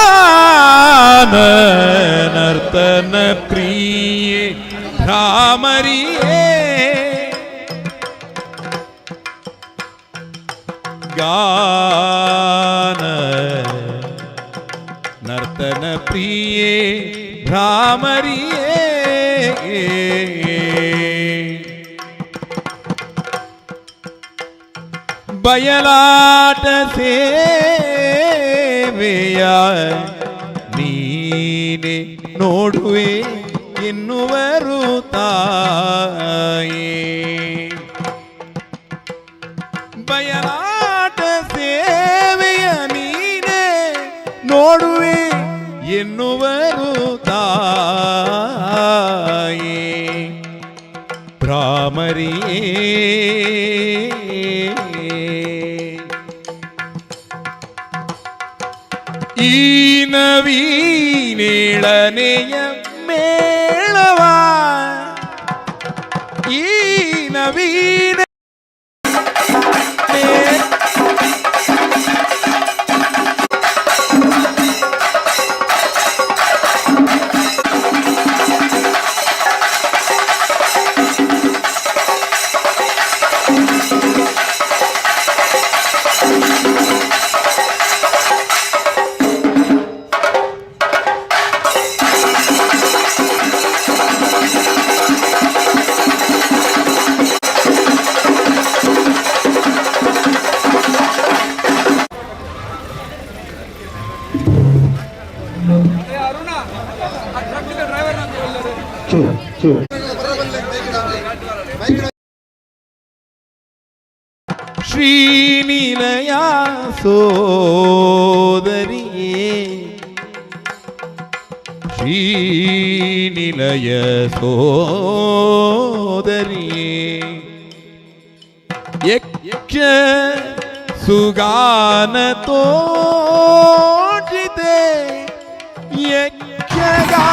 गान नर्तन प्रिय भ्रामरिये गान नर्तन प्रिय भ्रामरिये बयलाट ಸೇವೆಯ ನೀನೆ ನೋಡುವೆ ಎನ್ನುವರು ತಾಯೇ ಬಯಲಾಟ ಸೇವೆಯ ನೀನೆ ನೋಡುವೆ ಎನ್ನುವರು ತಾಯೇ ಭ್ರಾಮರಿಯೇ ಈ ನವೀನೇಳನೆಯ ಮೇಳವ ಈ ನವೀನ ಶ್ರೀನಿಲಯ ಸೋದರಿಯೇ ಶ್ರೀನಿಲಯ ಸೋದರಿಯೇ ಯಕ್ಷ ಸುಗಾನ ತೋಟಿದೆ ಯಕ್ಷಗಾ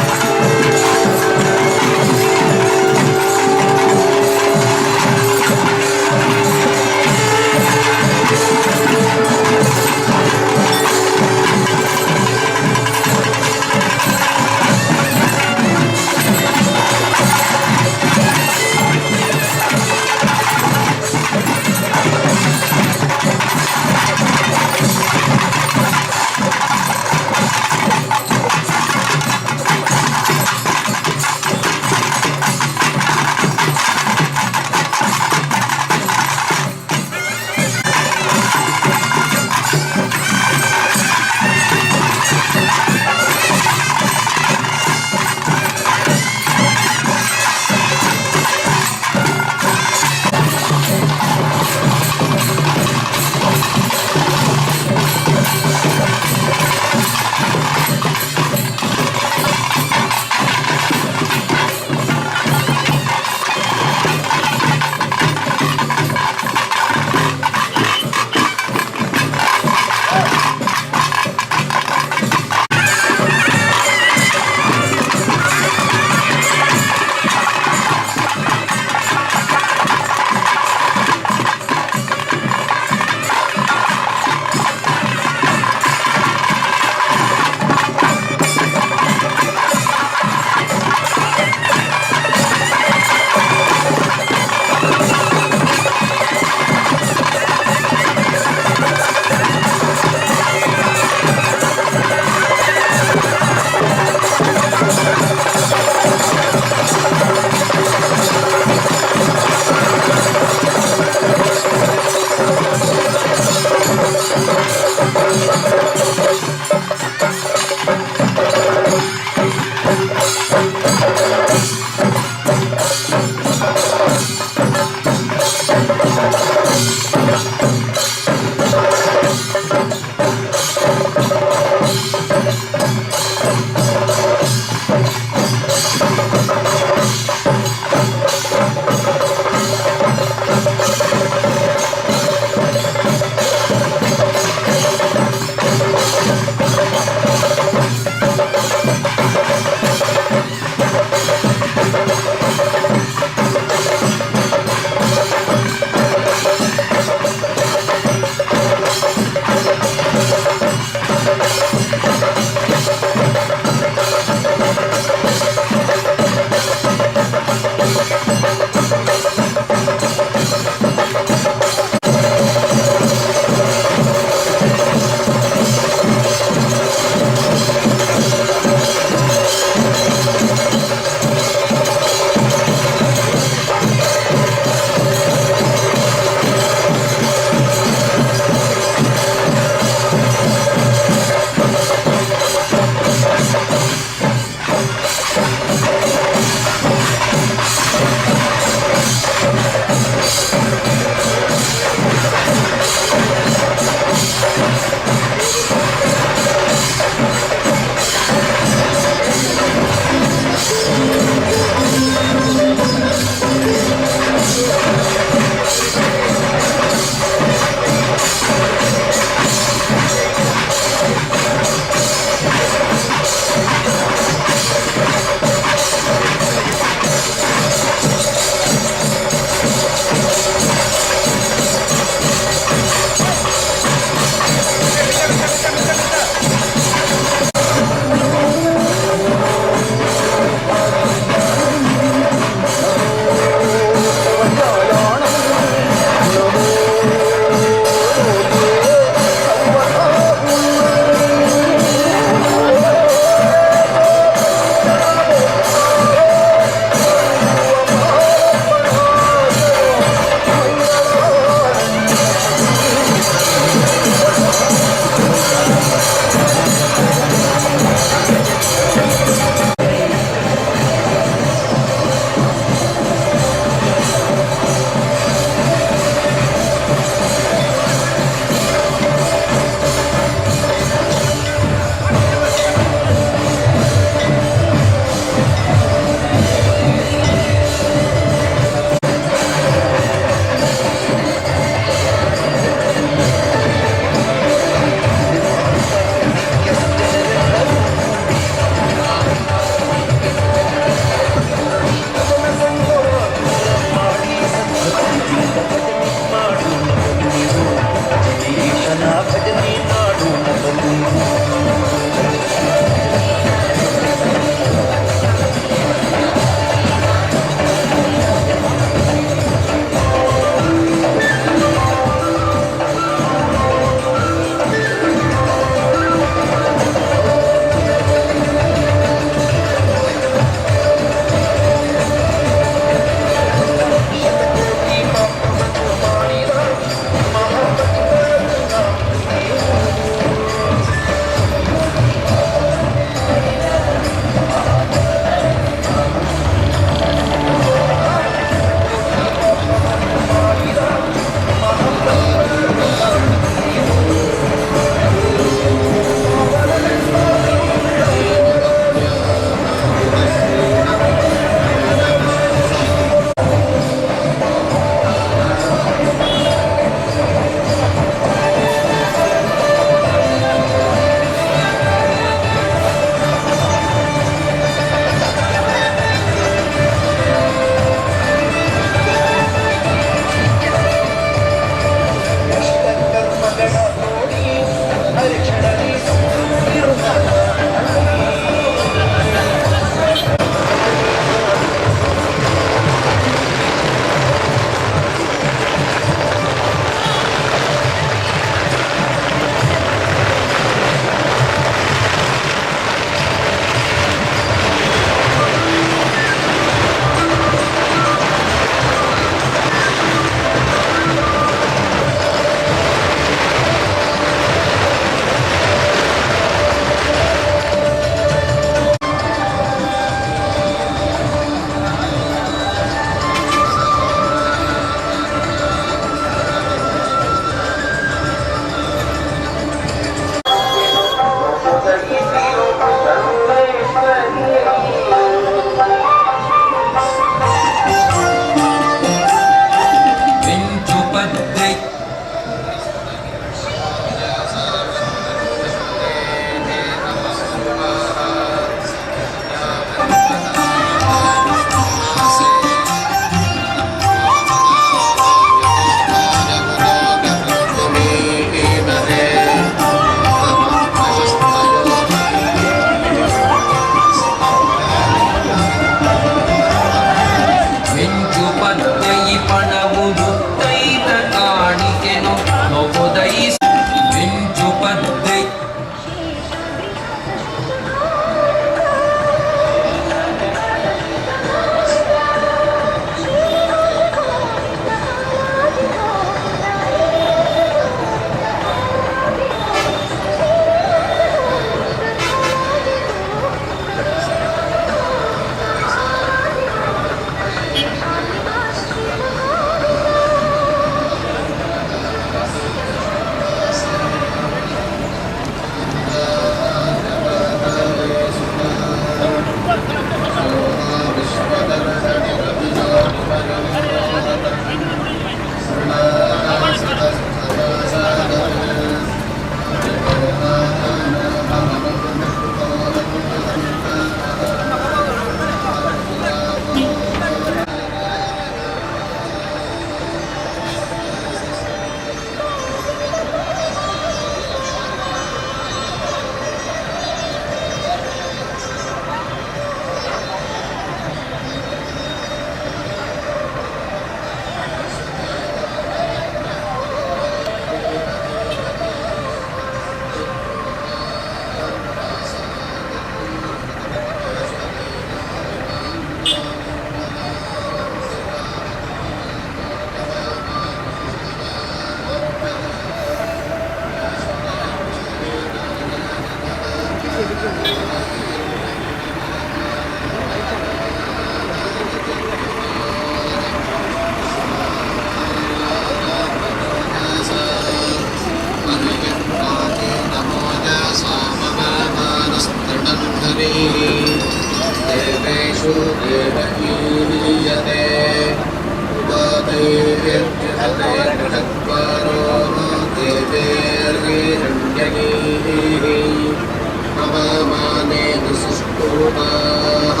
रूपाः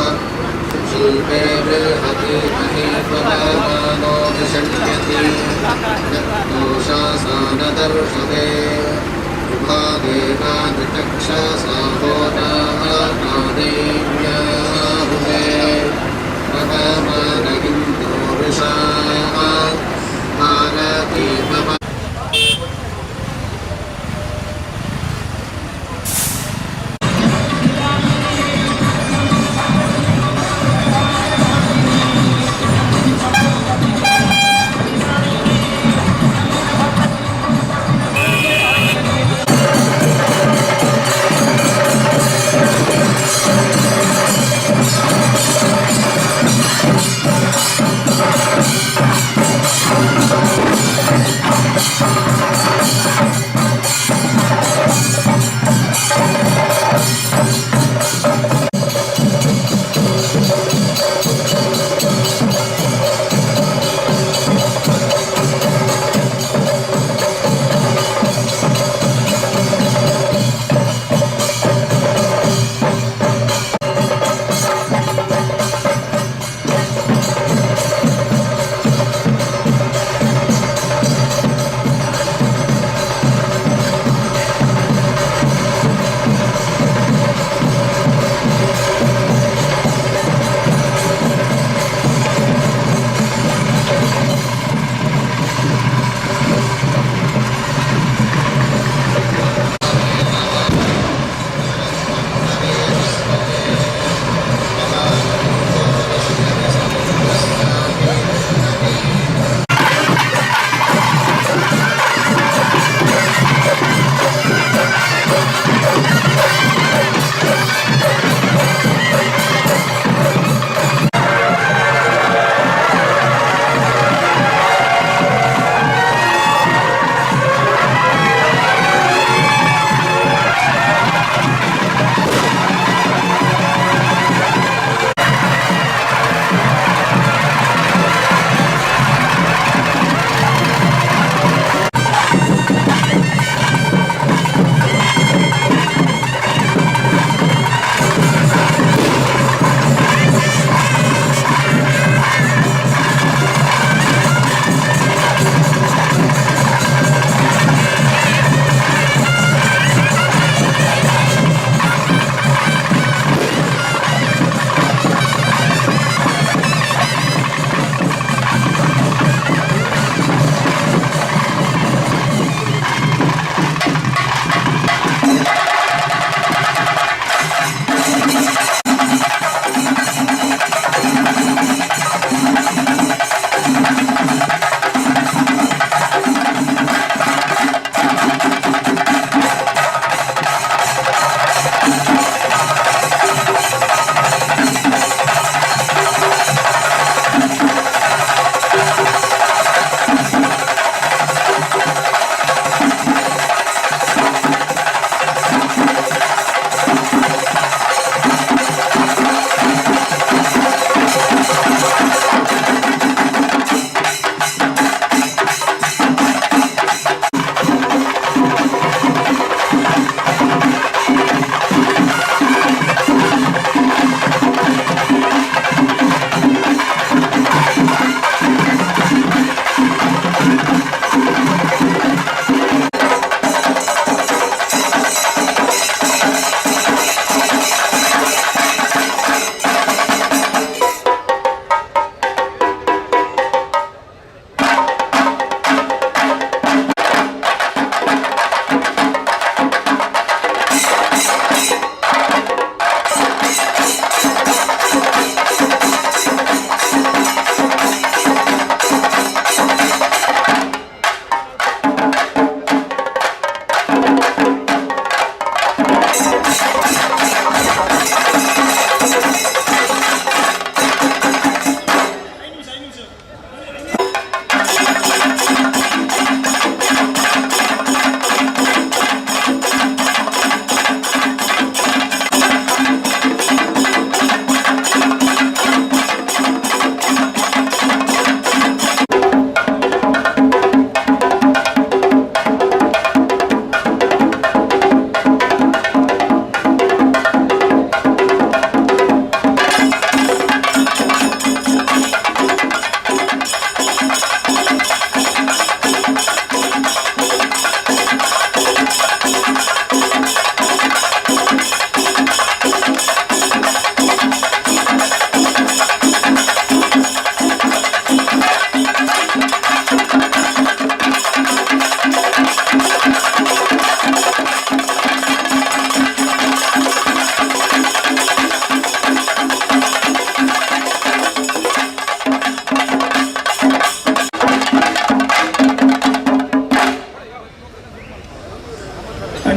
शिल्पे बृहति महीपदानो विषण्यति दोषासानदर्शते उभादेवानचक्षसा होतादेव्याहुते पवमानगिन्दो वृषाः भारती पव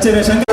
ఆచార్య శంకర్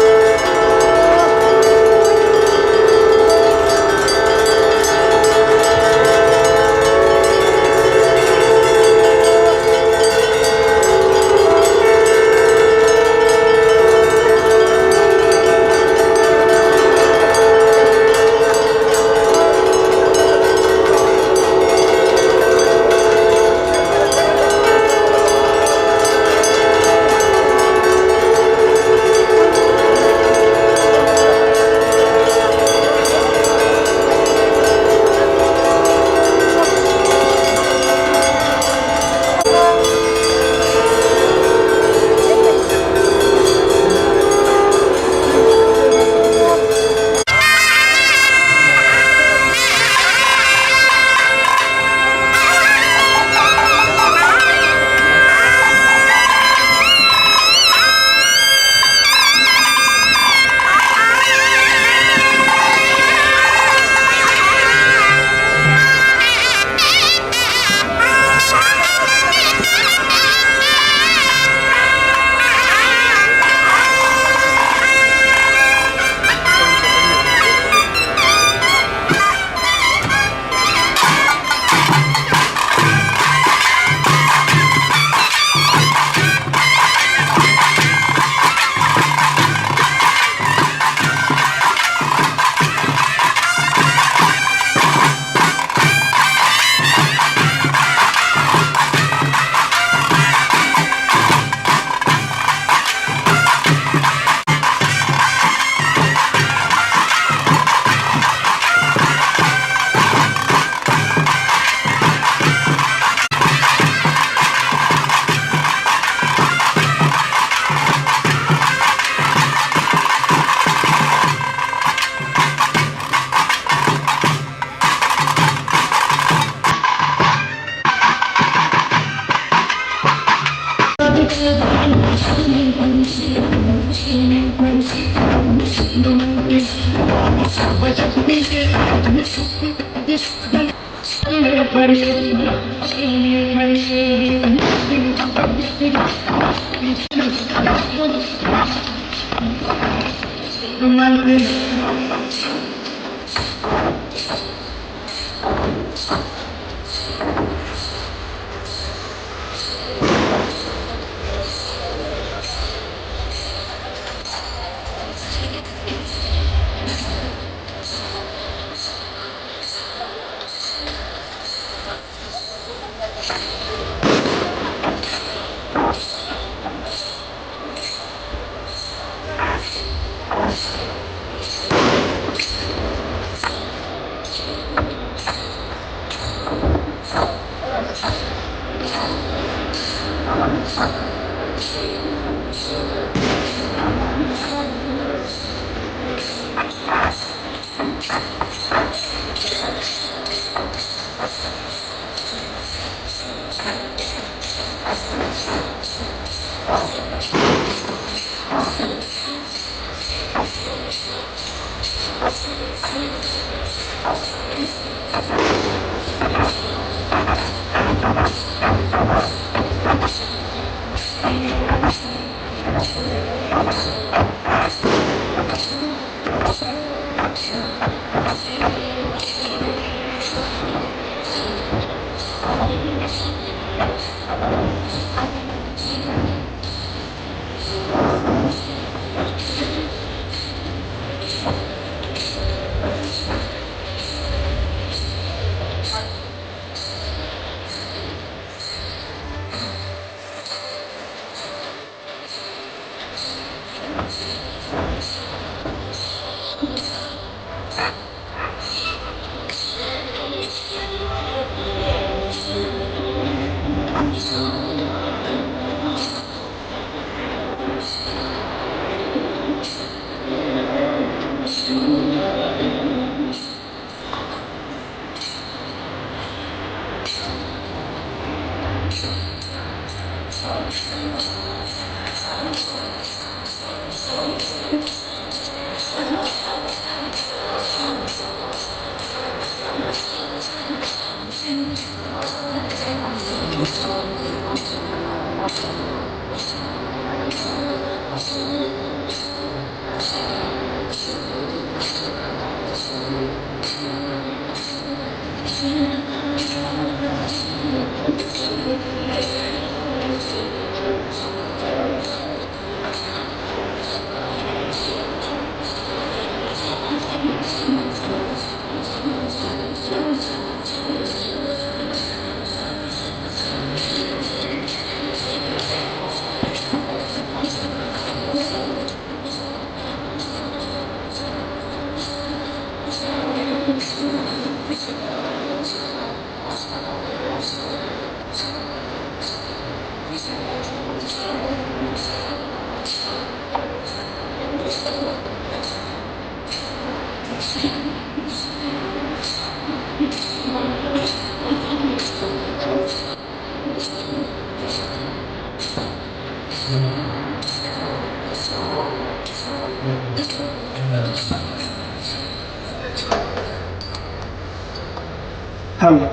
హలో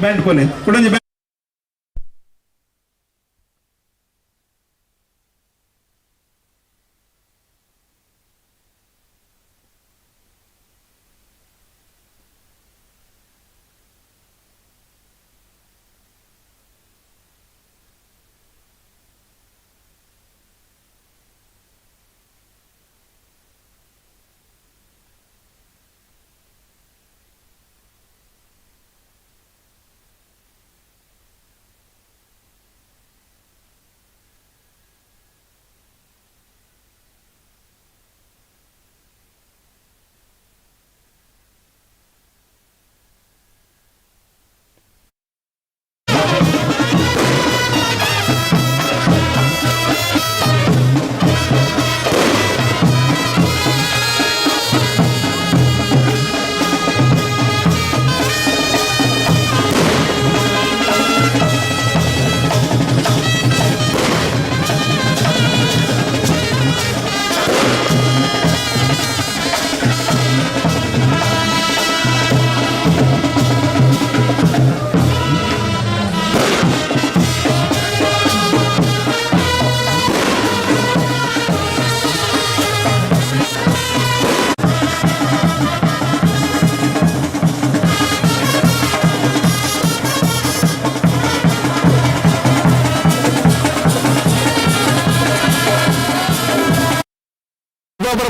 बैंड खोले पुढे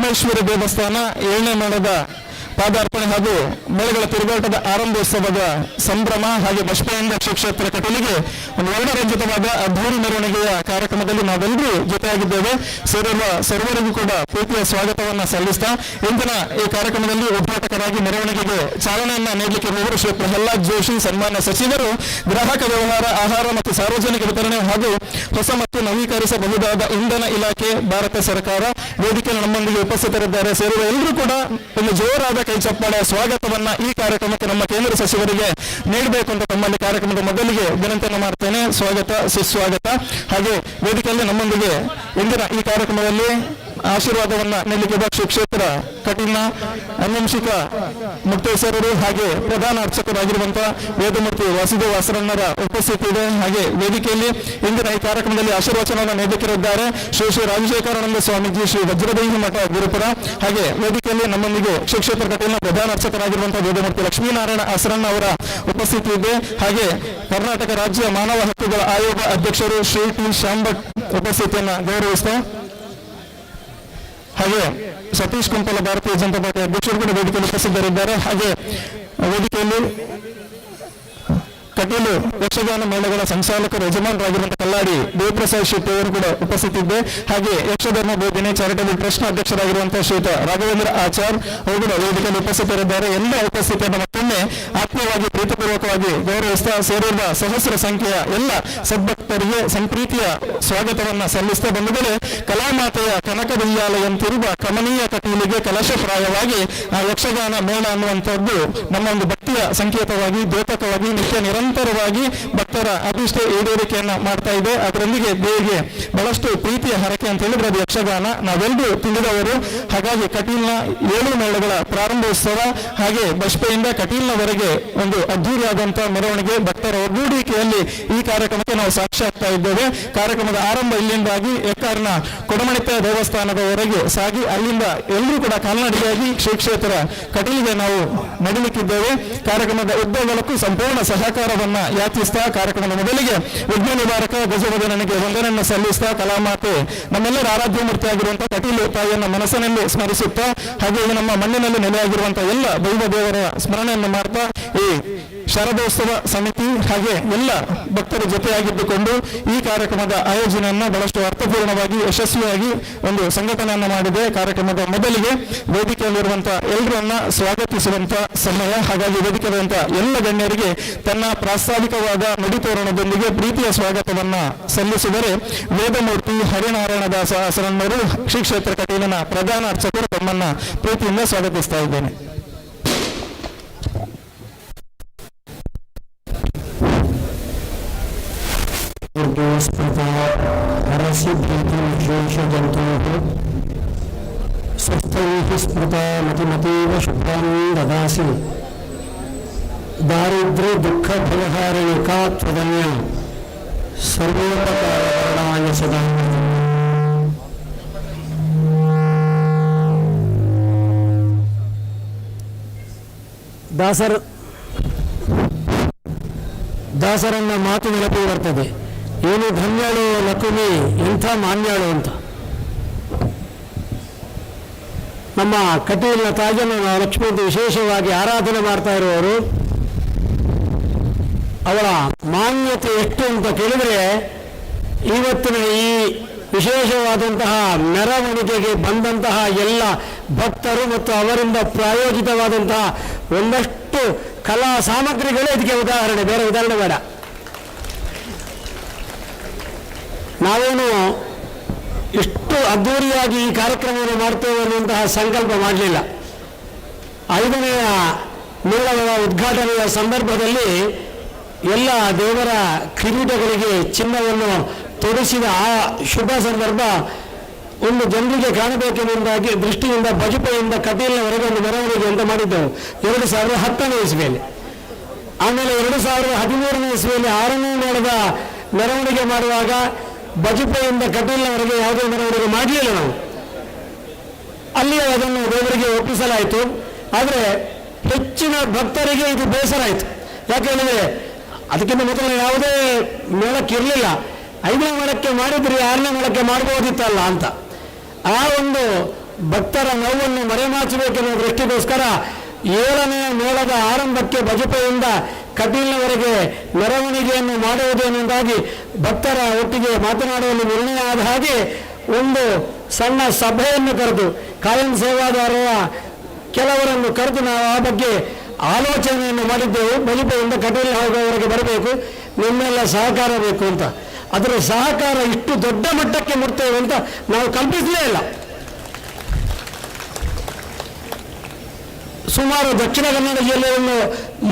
ಪರಮೇಶ್ವರಿ ದೇವಸ್ಥಾನ 7ನೇ ಮೇಳದ ಪಾದಾರ್ಪಣೆ ಹಾಗೂ ಮೇಳಗಳ ತಿರುಗಾಟದ ಆರಂಭೋತ್ಸವದ ಸಂಭ್ರಮ ಹಾಗೆ ಬಸಪೆಯಿಂದ ಶ್ರೀ ಕ್ಷೇತ್ರ ಕಟೀಲಿಗೆ ಒಂದು ವರ್ಣರಂಜಿತವಾದ ಅದ್ಧೂರಿ ಮೆರವಣಿಗೆಯ ಕಾರ್ಯಕ್ರಮದಲ್ಲಿ ನಾವೆಲ್ಲರೂ ಜೊತೆಯಾಗಿದ್ದೇವೆ. ಸರ್ವರಿಗೂ ಕೂಡ ಪ್ರೀತಿಯ ಸ್ವಾಗತವನ್ನ ಸಲ್ಲಿಸ್ತಾ ಇಂದಿನ ಈ ಕಾರ್ಯಕ್ರಮದಲ್ಲಿ ಉದ್ಘಾಟಕರಾಗಿ ಮೆರವಣಿಗೆಗೆ ಚಾಲನೆಯನ್ನ ನೀಡಲಿಕ್ಕೆ ಇರುವವರು ಶ್ರೀ ಪ್ರಹ್ಲಾದ್ ಜೋಶಿ, ಸನ್ಮಾನ್ಯ ಸಚಿವರು, ಗ್ರಾಹಕ ವ್ಯವಹಾರ, ಆಹಾರ ಮತ್ತು ಸಾರ್ವಜನಿಕ ವಿತರಣೆ ಹಾಗೂ ಹೊಸ ಮತ್ತು ನವೀಕರಿಸಬಹುದಾದ ಇಂಧನ ಇಲಾಖೆ, ಭಾರತ ಸರ್ಕಾರ. ವೇದಿಕೆಯಲ್ಲಿ ನಮ್ಮೊಂದಿಗೆ ಉಪಸ್ಥಿತರಿದ್ದಾರೆ. ಸೇರುವ ಎಲ್ಲರೂ ಕೂಡ ಒಂದು ಜೋರಾದ ಕೈ ಚಪ್ಪಾಳೆ ಸ್ವಾಗತವನ್ನ ಈ ಕಾರ್ಯಕ್ರಮಕ್ಕೆ ನಮ್ಮ ಕೇಂದ್ರ ಸಚಿವರಿಗೆ ನೀಡಬೇಕು ಅಂತ ತಮ್ಮಲ್ಲಿ ಕಾರ್ಯಕ್ರಮದ ಮೊದಲಿಗೆ ವಿನಂತಿಯನ್ನು ಮಾಡ್ತೇನೆ. ಸ್ವಾಗತ, ಸುಸ್ವಾಗತ. ಹಾಗೆ ವೇದಿಕೆಯಲ್ಲಿ ನಮ್ಮೊಂದಿಗೆ ಇಂದಿನ ಈ ಕಾರ್ಯಕ್ರಮದಲ್ಲಿ ಆಶೀರ್ವಾದವನ್ನ ನೀಡಲಿಕ್ಕೆ ಶ್ರೀ ಕ್ಷೇತ್ರ ಕಟೀಲ್ನ ಅನ್ವಂಶಿಕ ಮುಕ್ತೇಶ್ವರರು ಹಾಗೆ ಪ್ರಧಾನ ಅರ್ಚಕರಾಗಿರುವಂತಹ ವೇದಮೂರ್ತಿ ವಾಸುದೇವ ವಾಸರಣ್ಣರ ಉಪಸ್ಥಿತಿ ಇದೆ. ಹಾಗೆ ವೇದಿಕೆಯಲ್ಲಿ ಇಂದಿನ ಈ ಕಾರ್ಯಕ್ರಮದಲ್ಲಿ ಆಶೀರ್ವಚನವನ್ನು ನೀಡಲಿಕ್ಕಿದ್ದಾರೆ ಶ್ರೀ ಶ್ರೀ ರಾಜಶೇಖರಾನಂದ ಸ್ವಾಮೀಜಿ, ಶ್ರೀ ವಜ್ರದೇಹಿ ಮಠ ಗುರುಪುರ. ಹಾಗೆ ವೇದಿಕೆಯಲ್ಲಿ ನಮ್ಮೊಂದಿಗೆ ಶ್ರೀ ಕ್ಷೇತ್ರ ಕಟೀಲ್ನ ಪ್ರಧಾನ ಅರ್ಚಕರಾಗಿರುವಂತಹ ವೇದಮೂರ್ತಿ ಲಕ್ಷ್ಮೀನಾರಾಯಣ ಆಸರಣ್ಣ ಅವರ ಉಪಸ್ಥಿತಿ ಇದೆ. ಹಾಗೆ ಕರ್ನಾಟಕ ರಾಜ್ಯ ಮಾನವ ಹಕ್ಕುಗಳ ಆಯೋಗ ಅಧ್ಯಕ್ಷರು ಶ್ರೀ ಟಿ ಶಾಂಭಟ್ ಉಪಸ್ಥಿತಿಯನ್ನು ಗೌರವಿಸ್ತಾ, ಹಾಗೆ ಸತೀಶ್ ಕುಂಪಲ ಭಾರತೀಯ ಜನತಾ ಪಾರ್ಟಿ ಅಧ್ಯಕ್ಷರು ಕೂಡ ವೇದಿಕೆಯಲ್ಲಿ ಉಪಸ್ಥಿತರಿದ್ದಾರೆ. ಹಾಗೆ ವೇದಿಕೆಯಲ್ಲಿ ಕಟೀಲು ಯಕ್ಷಗಾನ ಮೇಳಗಳ ಸಂಚಾಲಕರು ಯಜಮಾನರಾಗಿರುವಂತಹ ಕಲ್ಲಾಡಿ ದೇವಪ್ರಸಾದ್ ಶೆಟ್ಟಿ ಅವರು ಕೂಡ ಉಪಸ್ಥಿತಿದ್ದೆ. ಹಾಗೆ ಯಕ್ಷಧರ್ಮ ಬೋಧನೆ ಚಾರಿಟಬಲ್ ಟ್ರಸ್ಟ್ ಅಧ್ಯಕ್ಷರಾಗಿರುವಂತಹ ಶ್ರೀಯುತ ರಾಘವೇಂದ್ರ ಆಚಾರ್ ಅವರು ಕೂಡ ವೇದಿಕೆಯಲ್ಲಿ ಉಪಸ್ಥಿತರಿದ್ದಾರೆ. ಎಲ್ಲ ಉಪಸ್ಥಿತಿಯನ್ನು ಮತ್ತೊಮ್ಮೆ ಆತ್ಮೀಯವಾಗಿ ಪ್ರೀತಿಪೂರ್ವಕವಾಗಿ ಗೌರವಿಸ್ತಾ ಸೇರಿರುವ ಸಹಸ್ರ ಸಂಖ್ಯೆಯ ಎಲ್ಲ ಸದ್ಭಕ್ತರಿಗೆ ಸಂಪ್ರೀತಿಯ ಸ್ವಾಗತವನ್ನ ಸಲ್ಲಿಸ್ತಾ ಬಂಧುಗಳೇ, ಕಲಾಮಾತೆಯ ಕನಕವಿದ್ಯಾಲಯಂತಿರುವ ಕಮನೀಯ ಕಟೀಲಿಗೆ ಕಲಶಪ್ರಾಯವಾಗಿ ಆ ಯಕ್ಷಗಾನ ಮೇಳ ಅನ್ನುವಂಥದ್ದು ನಮ್ಮ ಒಂದು ಭಕ್ತಿಯ ಸಂಕೇತವಾಗಿ ದ್ಯೋತಕವಾಗಿ ನಿತ್ಯ ನಿರಂತರವಾಗಿ ಭಕ್ತರ ಅಭಿಷ್ಟ ಈಡೇರಿಕೆಯನ್ನ ಮಾಡ್ತಾ ಇದೆ. ಅದರೊಂದಿಗೆ ದೇವಿಗೆ ಬಹಳಷ್ಟು ಪ್ರೀತಿಯ ಹರಕೆ ಅಂತ ಹೇಳಿದ್ರೆ ಅದು ಯಕ್ಷಗಾನ, ನಾವೆಲ್ಲರೂ ತಿಳಿದವರು. ಹಾಗಾಗಿ ಕಟೀಲ್ನ 7 ಮೇಳಗಳ ಪ್ರಾರಂಭೋತ್ಸವ ಹಾಗೆ ಬಸಪೆಯಿಂದ ಕಟೀಲ್ನವರೆಗೆ ಒಂದು ಅದ್ಧೂರಿಯಾದಂತಹ ಮೆರವಣಿಗೆ ಭಕ್ತರ ಒಗ್ಗೂಡಿಕೆಯಲ್ಲಿ ಈ ಕಾರ್ಯಕ್ರಮಕ್ಕೆ ನಾವು ಸಾಕ್ಷಿ ಆಗ್ತಾ ಇದ್ದೇವೆ. ಕಾರ್ಯಕ್ರಮದ ಆರಂಭ ಇಲ್ಲಿಂದಾಗಿ ಎಕ್ಕಾರ್ನ ಕೊಡಮಣಿತ ದೇವಸ್ಥಾನದವರೆಗೆ ಸಾಗಿ ಅಲ್ಲಿಂದ ಎಲ್ಲರೂ ಕೂಡ ಕಾಲ್ನಡಿಗೆಯಾಗಿ ಶ್ರೀ ಕ್ಷೇತ್ರ ಕಟೀಲಿಗೆ ನಾವು ನಡೀಲಿಕ್ಕಿದ್ದೇವೆ. ಕಾರ್ಯಕ್ರಮದ ಉದ್ದಗಲಕ್ಕೂ ಸಂಪೂರ್ಣ ಸಹಕಾರವನ್ನ ಯಾಚಿಸ್ತಾ ಕಾರ್ಯಕ್ರಮದ ಮೊದಲಿಗೆ ವಿಘ್ನ ನಿವಾರಕ ಗಜವದನನಿಗೆ ವಂದನೆಯನ್ನು ಸಲ್ಲಿಸ್ತಾ ಕಲಾಮಾತೆ ನಮ್ಮೆಲ್ಲರ ಆರಾಧ್ಯ ಮೂರ್ತಿಯಾಗಿರುವಂತಹ ಕಟೀಲು ತಾಯಿಯನ್ನ ಮನಸ್ಸಿನಲ್ಲಿ ಸ್ಮರಿಸುತ್ತಾ ಹಾಗೆ ನಮ್ಮ ಮಣ್ಣಿನಲ್ಲಿ ನೆಲೆಯಾಗಿರುವಂತಹ ಎಲ್ಲ ದೈವ ದೇವರ ಸ್ಮರಣೆಯನ್ನು ಮಾಡ್ತಾ ಈ ಶಾರದೋತ್ಸವ ಸಮಿತಿ ಹಾಗೆ ಎಲ್ಲ ಭಕ್ತರ ಜೊತೆಯಾಗಿದ್ದುಕೊಂಡು ಈ ಕಾರ್ಯಕ್ರಮದ ಆಯೋಜನೆಯನ್ನ ಬಹಳಷ್ಟು ಅರ್ಥಪೂರ್ಣವಾಗಿ ಯಶಸ್ವಿಯಾಗಿ ಒಂದು ಸಂಘಟನೆಯನ್ನ ಮಾಡಿದೆ. ಕಾರ್ಯಕ್ರಮದ ಮೊದಲಿಗೆ ವೇದಿಕೆಯಲ್ಲಿರುವಂತಹ ಎಲ್ಲರನ್ನ ಸ್ವಾಗತಿಸುವಂತ ಸಮಯ. ಹಾಗಾಗಿ ವೇದಿಕೆಯಾದಂತಹ ಎಲ್ಲ ಗಣ್ಯರಿಗೆ ತನ್ನ ಪ್ರಾಸ್ತಾವಿಕವಾದ ನುಡಿತೋರಣದೊಂದಿಗೆ ಪ್ರೀತಿಯ ಸ್ವಾಗತವನ್ನ ಸಲ್ಲಿಸಿದರೆ ವೇದಮೂರ್ತಿ ಹರಿನಾರಾಯಣ ದಾಸ ಆಸರಣ್ಣರು ಶ್ರೀ ಕ್ಷೇತ್ರ ಕಟೀಲಿನ ಪ್ರಧಾನ ಅರ್ಚಕರು ತಮ್ಮನ್ನ ಪ್ರೀತಿಯಿಂದ ಸ್ವಾಗತಿಸ್ತಾ ಇದ್ದೇನೆ. ಸ್ವಸ್ಥೈಃ ಸ್ಮೃತ ಮತಿಮತೀವ ಶುಭ್ರಾಂ ದದಾಸಿ ದಾರಿದ್ರ್ಯ ದುಃಖ ಭಯಹಾರಿಣಿಕಾ ತ್ವದನ್ಯ ಸರ್ವೋಪಕಾರಾಯ ಸದಾ. ದಾಸರನ್ನ ಮಾತು ನೆನಪು ಬರ್ತದೆ, ಏನು ಧನ್ಯಳು ಲಕುಮಿ, ಎಂಥ ಮಾನ್ಯಳು ಅಂತ. ನಮ್ಮ ಕಟೀಲಿನ ತಾಜನ್ನು ಲಕ್ಷ್ಮೀ ವಿಶೇಷವಾಗಿ ಆರಾಧನೆ ಮಾಡ್ತಾ ಇರುವವರು. ಅವಳ ಮಾನ್ಯತೆ ಎಷ್ಟು ಅಂತ ಕೇಳಿದರೆ ಇವತ್ತಿನ ಈ ವಿಶೇಷವಾದಂತಹ ಮೆರವಣಿಗೆಗೆ ಬಂದಂತಹ ಎಲ್ಲ ಭಕ್ತರು ಮತ್ತು ಅವರಿಂದ ಪ್ರಾಯೋಜಿತವಾದಂತಹ ಒಂದಷ್ಟು ಕಲಾ ಸಾಮಗ್ರಿಗಳೇ ಇದಕ್ಕೆ ಉದಾಹರಣೆ, ಬೇರೆ ಉದಾಹರಣೆ ಬೇಡ. ನಾವೇನು ಇಷ್ಟು ಅದ್ಧೂರಿಯಾಗಿ ಈ ಕಾರ್ಯಕ್ರಮವನ್ನು ಮಾಡ್ತೇವೆ ಅನ್ನುವಂತಹ ಸಂಕಲ್ಪ ಮಾಡಲಿಲ್ಲ. 5ನೆಯ ಮೇಳದ ಉದ್ಘಾಟನೆಯ ಸಂದರ್ಭದಲ್ಲಿ ಎಲ್ಲ ದೇವರ ಕಿರೀಟಗಳಿಗೆ ಚಿನ್ನವನ್ನು ತೊಡಿಸಿದ ಆ ಶುಭ ಸಂದರ್ಭ ಒಂದು ಜನರಿಗೆ ಕಾಣಬೇಕೆಂಬುದಾಗಿ ದೃಷ್ಟಿಯಿಂದ ಬಜಪೆಯಿಂದ ಕಟೀಲ್ನವರೆಗೆ ಒಂದು ಮೆರವಣಿಗೆ ಅಂತ ಮಾಡಿದ್ದೆವು 2010ನೇ ಇಸ್ವಿಯಲ್ಲಿ. ಆಮೇಲೆ 2013ನೇ ಇಸ್ವಿಯಲ್ಲಿ 6ನೇ ಮೇಳದ ಮೆರವಣಿಗೆ ಮಾಡುವಾಗ ಬಜಪೆಯಿಂದ ಕಟೀಲ್ನವರೆಗೆ ಯಾವುದೇ ಮೆರವಣಿಗೆ ಮಾಡಲಿಲ್ಲ ನಾವು. ಅಲ್ಲಿ ಅದನ್ನು ದೇವರಿಗೆ ಒಪ್ಪಿಸಲಾಯಿತು. ಆದರೆ ಹೆಚ್ಚಿನ ಭಕ್ತರಿಗೆ ಇದು ಬೇಸರ ಆಯಿತು. ಯಾಕೆ ಹೇಳಿದರೆ ಅದಕ್ಕಿಂತ ಮೊದಲು ಯಾವುದೇ ಮೇಳಕ್ಕಿರಲಿಲ್ಲ. 5ನೇ ಮೇಳಕ್ಕೆ ಮಾಡಿದ್ರಿ 6ನೇ ಮೇಳಕ್ಕೆ ಮಾಡ್ಬೋದಿತ್ತಲ್ಲ ಅಂತ. ಆ ಒಂದು ಭಕ್ತರ ನೋವನ್ನು ಮರೆಮಾಚಬೇಕೆನ್ನುವ ದೃಷ್ಟಿಗೋಸ್ಕರ 7ನೇ ಮೇಳದ ಆರಂಭಕ್ಕೆ ಬಜಪೆಯಿಂದ ಕಟೀಲಿನವರೆಗೆ ಮೆರವಣಿಗೆಯನ್ನು ಮಾಡುವುದು ಎನ್ನುವುದಾಗಿ ಭಕ್ತರ ಒಟ್ಟಿಗೆ ಮಾತನಾಡುವಲ್ಲಿ ನಿರ್ಣಯ ಆದ ಹಾಗೆ ಒಂದು ಸಣ್ಣ ಸಭೆಯನ್ನು ಕರೆದು ಕಾಯಂ ಸೇವಾದಾರರ ಕೆಲವರನ್ನು ಕರೆದು ನಾವು ಆ ಬಗ್ಗೆ ಆಲೋಚನೆಯನ್ನು ಮಾಡಿದ್ದೆವು. ಬಜಪೆಯಿಂದ ಕಟೀಲ್ ಹೋಗುವವರೆಗೆ ಬರಬೇಕು, ನಿಮ್ಮೆಲ್ಲ ಸಹಕಾರ ಬೇಕು ಅಂತ. ಅದರ ಸಹಕಾರ ಇಷ್ಟು ದೊಡ್ಡ ಮಟ್ಟಕ್ಕೆ ಮುಟ್ತೇವೆ ಅಂತ ನಾವು ಕಲ್ಪಿಸಲೇ ಇಲ್ಲ. ಸುಮಾರು ದಕ್ಷಿಣ ಕನ್ನಡ ಜಿಲ್ಲೆಯನ್ನು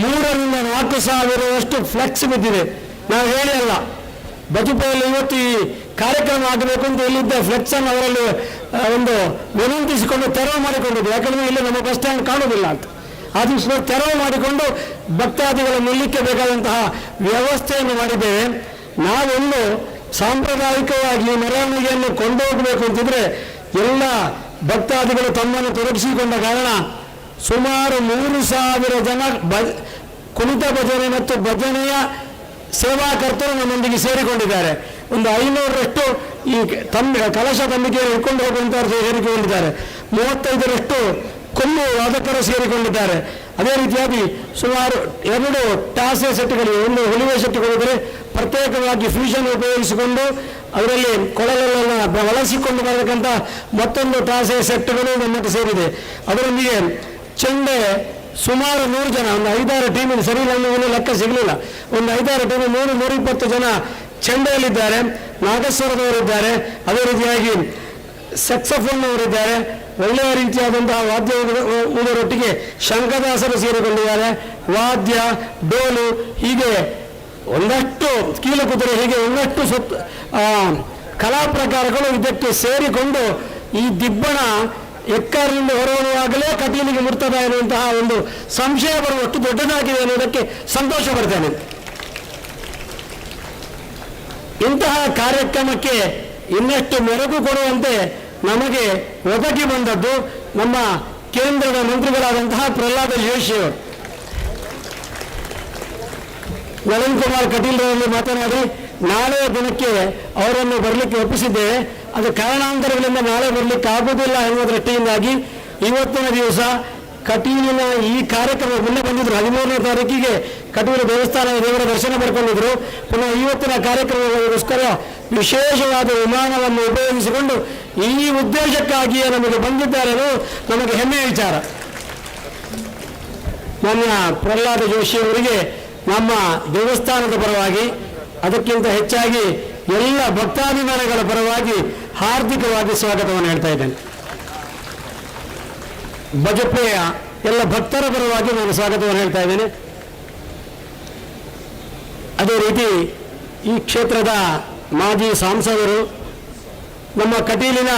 3 ರಿಂದ 4 ಸಾವಿರದಷ್ಟು ಫ್ಲೆಕ್ಸ್ ಬಿದ್ದಿದೆ. ನಾವು ಹೇಳಿ ಅಲ್ಲ, ಬಜಪೆಯಲ್ಲಿ ಇವತ್ತು ಈ ಕಾರ್ಯಕ್ರಮ ಆಗಬೇಕು ಅಂತ ಇಲ್ಲಿದ್ದ ಫ್ಲೆಕ್ಸ್ ಅನ್ನು ಅವರಲ್ಲಿ ಒಂದು ವಿನಂತಿಸಿಕೊಂಡು ತೆರವು ಮಾಡಿಕೊಂಡಿದ್ದು. ಯಾಕಂದರೆ ಇಲ್ಲಿ ನಮ್ಮ ಬಸ್ ಸ್ಟ್ಯಾಂಡ್ ಕಾಣುವುದಿಲ್ಲ ಅಂತ ಅದು ತೆರವು ಮಾಡಿಕೊಂಡು ಭಕ್ತಾದಿಗಳು ನಿಲ್ಲಕ್ಕೆ ಬೇಕಾದಂತಹ ವ್ಯವಸ್ಥೆಯನ್ನು ಮಾಡಿದ್ದೇವೆ. ನಾವೊಂದು ಸಾಂಪ್ರದಾಯಿಕವಾಗಿ ಮೆರವಣಿಗೆಯನ್ನು ಕೊಂಡೋಗಬೇಕು ಅಂತಿದ್ರೆ ಎಲ್ಲ ಭಕ್ತಾದಿಗಳು ತಮ್ಮನ್ನು ತೊಡಗಿಸಿಕೊಂಡ ಕಾರಣ ಸುಮಾರು 3,000 ಜನ ಕುಣಿತ ಭಜನೆ ಮತ್ತು ಭಜನೆಯ ಸೇವಾಕರ್ತರು ನಮ್ಮೊಂದಿಗೆ ಸೇರಿಕೊಂಡಿದ್ದಾರೆ. ಒಂದು 500ರಷ್ಟು ಈ ಕಲಶ ತಂಬಿಕೆಯನ್ನು ಇಟ್ಕೊಂಡು ಹೋಗುವಂಥವ್ರು ಸೇರಿಕೊಂಡಿದ್ದಾರೆ. 35ರಷ್ಟು ಕೊಲ್ಲು ವಾದಕರು ಸೇರಿಕೊಂಡಿದ್ದಾರೆ. ಅದೇ ರೀತಿಯಾಗಿ ಸುಮಾರು 2 ಟಾಸೆ ಸೆಟ್ಗಳಿಗೆ, ಒಂದು ಹುಲಿವೆ ಸೆಟ್ಗಳಿದ್ರೆ ಪ್ರತ್ಯೇಕವಾಗಿ ಫ್ಯೂಷನ್ ಉಪಯೋಗಿಸಿಕೊಂಡು ಅದರಲ್ಲಿ ಕೊಳಲನ್ನು ಬಳಸಿಕೊಂಡು ಬರತಕ್ಕಂಥ ಮತ್ತೊಂದು ಟಾಸೆ ಸೆಟ್ಗಳು ನಮ್ಮಕ್ಕೆ ಸೇರಿದೆ. ಅದರೊಂದಿಗೆ ಚೆಂಡೆ ಸುಮಾರು 100 ಜನ, ಒಂದು 5-6 ಟೀಮಿನ ಸರಿ ನಮಗೆ ಲೆಕ್ಕ ಸಿಗಲಿಲ್ಲ, ಒಂದು 5-6 ಟೀಮ್ 100-120 ಜನ ಚೆಂಡೆಯಲ್ಲಿದ್ದಾರೆ. ನಾಗಸ್ವರದವರಿದ್ದಾರೆ, ಅದೇ ರೀತಿಯಾಗಿ ಸೆಕ್ಸಫೋನ್ನವರಿದ್ದಾರೆ. ಒಳ್ಳೆಯ ರೀತಿಯಾದಂತಹ ವಾದ್ಯ ಊದರೊಟ್ಟಿಗೆ ಶಂಕದಾಸರು ಸೇರಿಕೊಂಡಿದ್ದಾರೆ. ವಾದ್ಯ, ಡೋಲು, ಹೀಗೆ ಒಂದಷ್ಟು ಕೀಲಕುದುರೆ, ಹೀಗೆ ಒಂದಷ್ಟು ಕಲಾ ಪ್ರಕಾರಗಳು ಇದಕ್ಕೆ ಸೇರಿಕೊಂಡು ಈ ದಿಬ್ಬಣ ಎಕ್ಕರಿಂದ ಹೊರಡುವಾಗಲೇ ಕಟೀಲಿಗೆ ಮುಟ್ತದ ಎನ್ನುವಂತಹ ಒಂದು ಸಂಶಯ ಬರುವಷ್ಟು ದೊಡ್ಡದಾಗಿದೆ ಅನ್ನೋದಕ್ಕೆ ಸಂತೋಷ ಪಡ್ತೇನೆ. ಇಂತಹ ಕಾರ್ಯಕ್ರಮಕ್ಕೆ ಇನ್ನಷ್ಟು ಮೆರುಗು ಕೊಡುವಂತೆ ನಮಗೆ ಒದಗಿ ಬಂದದ್ದು ನಮ್ಮ ಕೇಂದ್ರದ ಮಂತ್ರಿಗಳಾದಂತಹ ಪ್ರಹ್ಲಾದ ಜೋಶಿಯವರು. ನಳಿನ್ ಕುಮಾರ್ ಕಟೀಲ್ರಲ್ಲಿ ಮಾತನಾಡಿ ನಾಳೆಯ ದಿನಕ್ಕೆ ಅವರನ್ನು ಬರಲಿಕ್ಕೆ ಒಪ್ಪಿಸಿದ್ದೇವೆ. ಅದು ಕಾರಣಾಂತರಗಳಿಂದ ನಾಳೆ ಬರಲಿಕ್ಕೆ ಆಗುವುದಿಲ್ಲ ಎನ್ನುವ ದೃಷ್ಟಿಯಿಂದಾಗಿ ಇವತ್ತಿನ ದಿವಸ ಕಟೀಲಿನ ಈ ಕಾರ್ಯಕ್ರಮ ಮುನ್ನೆ ಬಂದಿದ್ರು. 13ನೇ ತಾರೀಕಿಗೆ ಕಟೀಲು ದೇವಸ್ಥಾನದ ದೇವರ ದರ್ಶನ ಪಡ್ಕೊಂಡಿದ್ರು. ಪುನಃ ಇವತ್ತಿನ ಕಾರ್ಯಕ್ರಮಗೋಸ್ಕರ ವಿಶೇಷವಾದ ವಿಮಾನವನ್ನು ಉಪಯೋಗಿಸಿಕೊಂಡು ಈ ಉದ್ದೇಶಕ್ಕಾಗಿಯೇ ನಮಗೆ ಬಂದಿದ್ದಾರೆ. ನಮಗೆ ಹೆಮ್ಮೆಯ ವಿಚಾರ. ಮಾನ್ಯ ಪ್ರಹ್ಲಾದ ಜೋಶಿಯವರಿಗೆ ನಮ್ಮ ದೇವಸ್ಥಾನದ ಪರವಾಗಿ, ಅದಕ್ಕಿಂತ ಹೆಚ್ಚಾಗಿ ಎಲ್ಲ ಭಕ್ತಾಭಿಮಾನಿಗಳ ಪರವಾಗಿ ಹಾರ್ದಿಕವಾಗಿ ಸ್ವಾಗತವನ್ನು ಹೇಳ್ತಾ ಇದ್ದೇನೆ. ಬಜಪೆಯ ಎಲ್ಲ ಭಕ್ತರ ಪರವಾಗಿ ನಾನು ಸ್ವಾಗತವನ್ನು ಹೇಳ್ತಾ ಇದ್ದೇನೆ. ಅದೇ ರೀತಿ ಈ ಕ್ಷೇತ್ರದ ಮಾಜಿ ಸಂಸದರು, ನಮ್ಮ ಕಟೀಲಿನ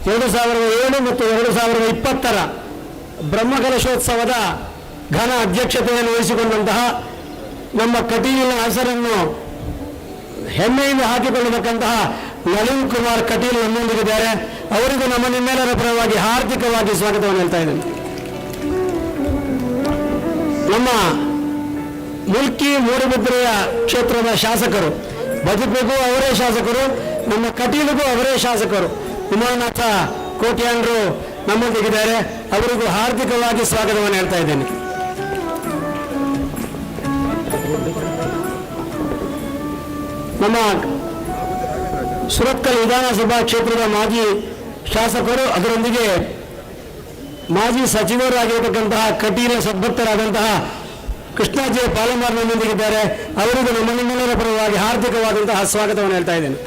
2007 ಮತ್ತು 2020ರ ಬ್ರಹ್ಮಕಲಶೋತ್ಸವದ ಘನ ಅಧ್ಯಕ್ಷತೆಯನ್ನು ವಹಿಸಿಕೊಂಡಂತಹ ನಮ್ಮ ಕಟೀಲಿನ ಹೆಸರನ್ನು ಹೆಮ್ಮೆಯಿಂದ ಹಾಕಿಕೊಳ್ಳತಕ್ಕಂತಹ ನಳಿನ್ ಕುಮಾರ್ ಕಟೀಲ್ ನಮ್ಮೊಂದಿಗಿದ್ದಾರೆ. ಅವರಿಗೂ ನಮ್ಮ ನಿಮ್ಮೆಲ್ಲರ ಪರವಾಗಿ ಹಾರ್ದಿಕವಾಗಿ ಸ್ವಾಗತವನ್ನು ಹೇಳ್ತಾ ಇದ್ದೇನೆ. ನಮ್ಮ ಮುಲ್ಕಿ ಮೂಡುಬಿದ್ರೆಯ ಕ್ಷೇತ್ರದ ಶಾಸಕರು, ಬಜಪೆಗೂ ಅವರೇ ಶಾಸಕರು, ನಮ್ಮ ಕಟೀಲಿಗೂ ಅವರೇ ಶಾಸಕರು ಉಮಾನಾಥ ಕೋಟ್ಯಾನ್ರು ನಮ್ಮೊಂದಿಗಿದ್ದಾರೆ. ಅವರಿಗೂ ಹಾರ್ದಿಕವಾಗಿ ಸ್ವಾಗತವನ್ನು ಹೇಳ್ತಾ ಇದ್ದೇನೆ. ನಮ್ಮ ಸುರತ್ಕಲ್ ವಿಧಾನಸಭಾ ಕ್ಷೇತ್ರದ ಮಾಜಿ ಶಾಸಕರು, ಅದರೊಂದಿಗೆ ಮಾಜಿ ಸಚಿವರಾಗಿರತಕ್ಕಂತಹ ಕಟೀಲ ಸದ್ಭಕ್ತರಾದಂತಹ ಕೃಷ್ಣಾಜಿ ಪಾಲಮಾರ್ ನಮ್ಮೊಂದಿಗಿದ್ದಾರೆ. ಅವರಿಗೂ ನಮ್ಮ ನಿಮ್ಮೆಲ್ಲರ ಪರವಾಗಿ ಹಾರ್ದಿಕವಾದಂತಹ ಸ್ವಾಗತವನ್ನು ಹೇಳ್ತಾ ಇದ್ದೇನೆ.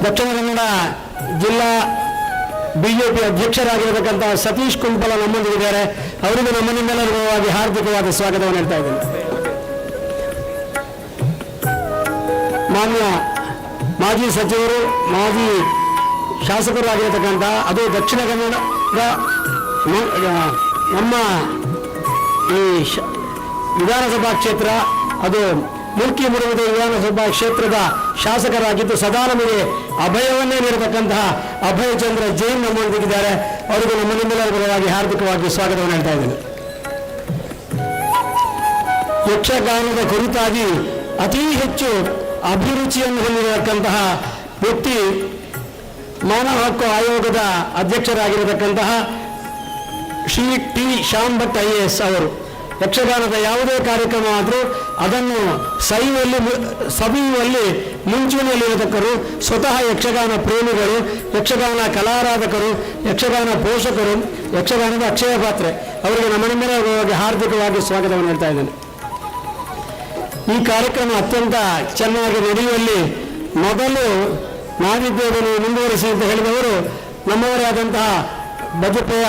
ದಕ್ಷಿಣ ಕನ್ನಡ ಜಿಲ್ಲಾ ಬಿಜೆಪಿ ಅಧ್ಯಕ್ಷರಾಗಿರತಕ್ಕಂತಹ ಸತೀಶ್ ಕುಂಪಲ ನಮ್ಮೊಂದಿಗಿದ್ದಾರೆ. ಅವರಿಗೂ ನಮ್ಮ ನಿಮ್ಮೆಲ್ಲರ ಪರವಾಗಿ ಹಾರ್ದಿಕವಾದ ಸ್ವಾಗತವನ್ನು ಹೇಳ್ತಾ ಇದ್ದೇನೆ. ಮಾನ್ಯ ಮಾಜಿ ಸಚಿವರು, ಮಾಜಿ ಶಾಸಕರು ಆಗಿರತಕ್ಕಂಥ, ಅದು ದಕ್ಷಿಣ ಕನ್ನಡದ ನಮ್ಮ ಈ ವಿಧಾನಸಭಾ ಕ್ಷೇತ್ರ, ಅದು ಮುಲ್ಕಿ ಮೂಡುಬಿದ್ರೆ ವಿಧಾನಸಭಾ ಕ್ಷೇತ್ರದ ಶಾಸಕರಾಗಿದ್ದು ಸದಾ ನಮಗೆ ಅಭಯವನ್ನೇ ನೀಡತಕ್ಕಂತಹ ಅಭಯಚಂದ್ರ ಜೈನ್ ನಮ್ಮೊಂದಿಗಿದ್ದಾರೆ. ಅವರಿಗೂ ನಮ್ಮ ನಿಮ್ಮೆಲ್ಲರ ಪರವಾಗಿ ಹಾರ್ದಿಕವಾಗಿ ಸ್ವಾಗತವನ್ನು ಹೇಳ್ತಾ ಇದ್ದೇನೆ. ಯಕ್ಷಗಾನದ ಕುರಿತಾಗಿ ಅತೀ ಹೆಚ್ಚು ಅಭಿರುಚಿಯನ್ನು ಹೊಂದಿರತಕ್ಕಂತಹ ವ್ಯಕ್ತಿ ಮಾನವ ಹಕ್ಕು ಆಯೋಗದ ಅಧ್ಯಕ್ಷರಾಗಿರತಕ್ಕಂತಹ ಶ್ರೀ ಟಿ ಶ್ಯಾಮ್ ಭಟ್ IAS ಅವರು ಯಕ್ಷಗಾನದ ಯಾವುದೇ ಕಾರ್ಯಕ್ರಮ ಆದರೂ ಅದನ್ನು ಸವಿಯುವಲ್ಲಿ ಮುಂಚೂಣಿಯಲ್ಲಿರತಕ್ಕರು. ಸ್ವತಃ ಯಕ್ಷಗಾನ ಪ್ರೇಮಿಗಳು, ಯಕ್ಷಗಾನ ಕಲಾರಾಧಕರು, ಯಕ್ಷಗಾನ ಪೋಷಕರು, ಯಕ್ಷಗಾನದ ಅಕ್ಷಯ ಪಾತ್ರೆ ಅವರಿಗೆ ನಮ್ಮನಿಂದ ಹಾರ್ದಿಕವಾಗಿ ಸ್ವಾಗತವನ್ನು ಹೇಳ್ತಾ ಇದ್ದೇನೆ. ಈ ಕಾರ್ಯಕ್ರಮ ಅತ್ಯಂತ ಚೆನ್ನಾಗಿ ನಡೆಯುವಲ್ಲಿ ಮೊದಲು ನಾವಿದ್ದೇವೆ ಮುಂದುವರಿಸಿ ಅಂತ ಹೇಳಿದವರು ನಮ್ಮವರೇ ಆದಂತಹ ಬಜಪೆಯ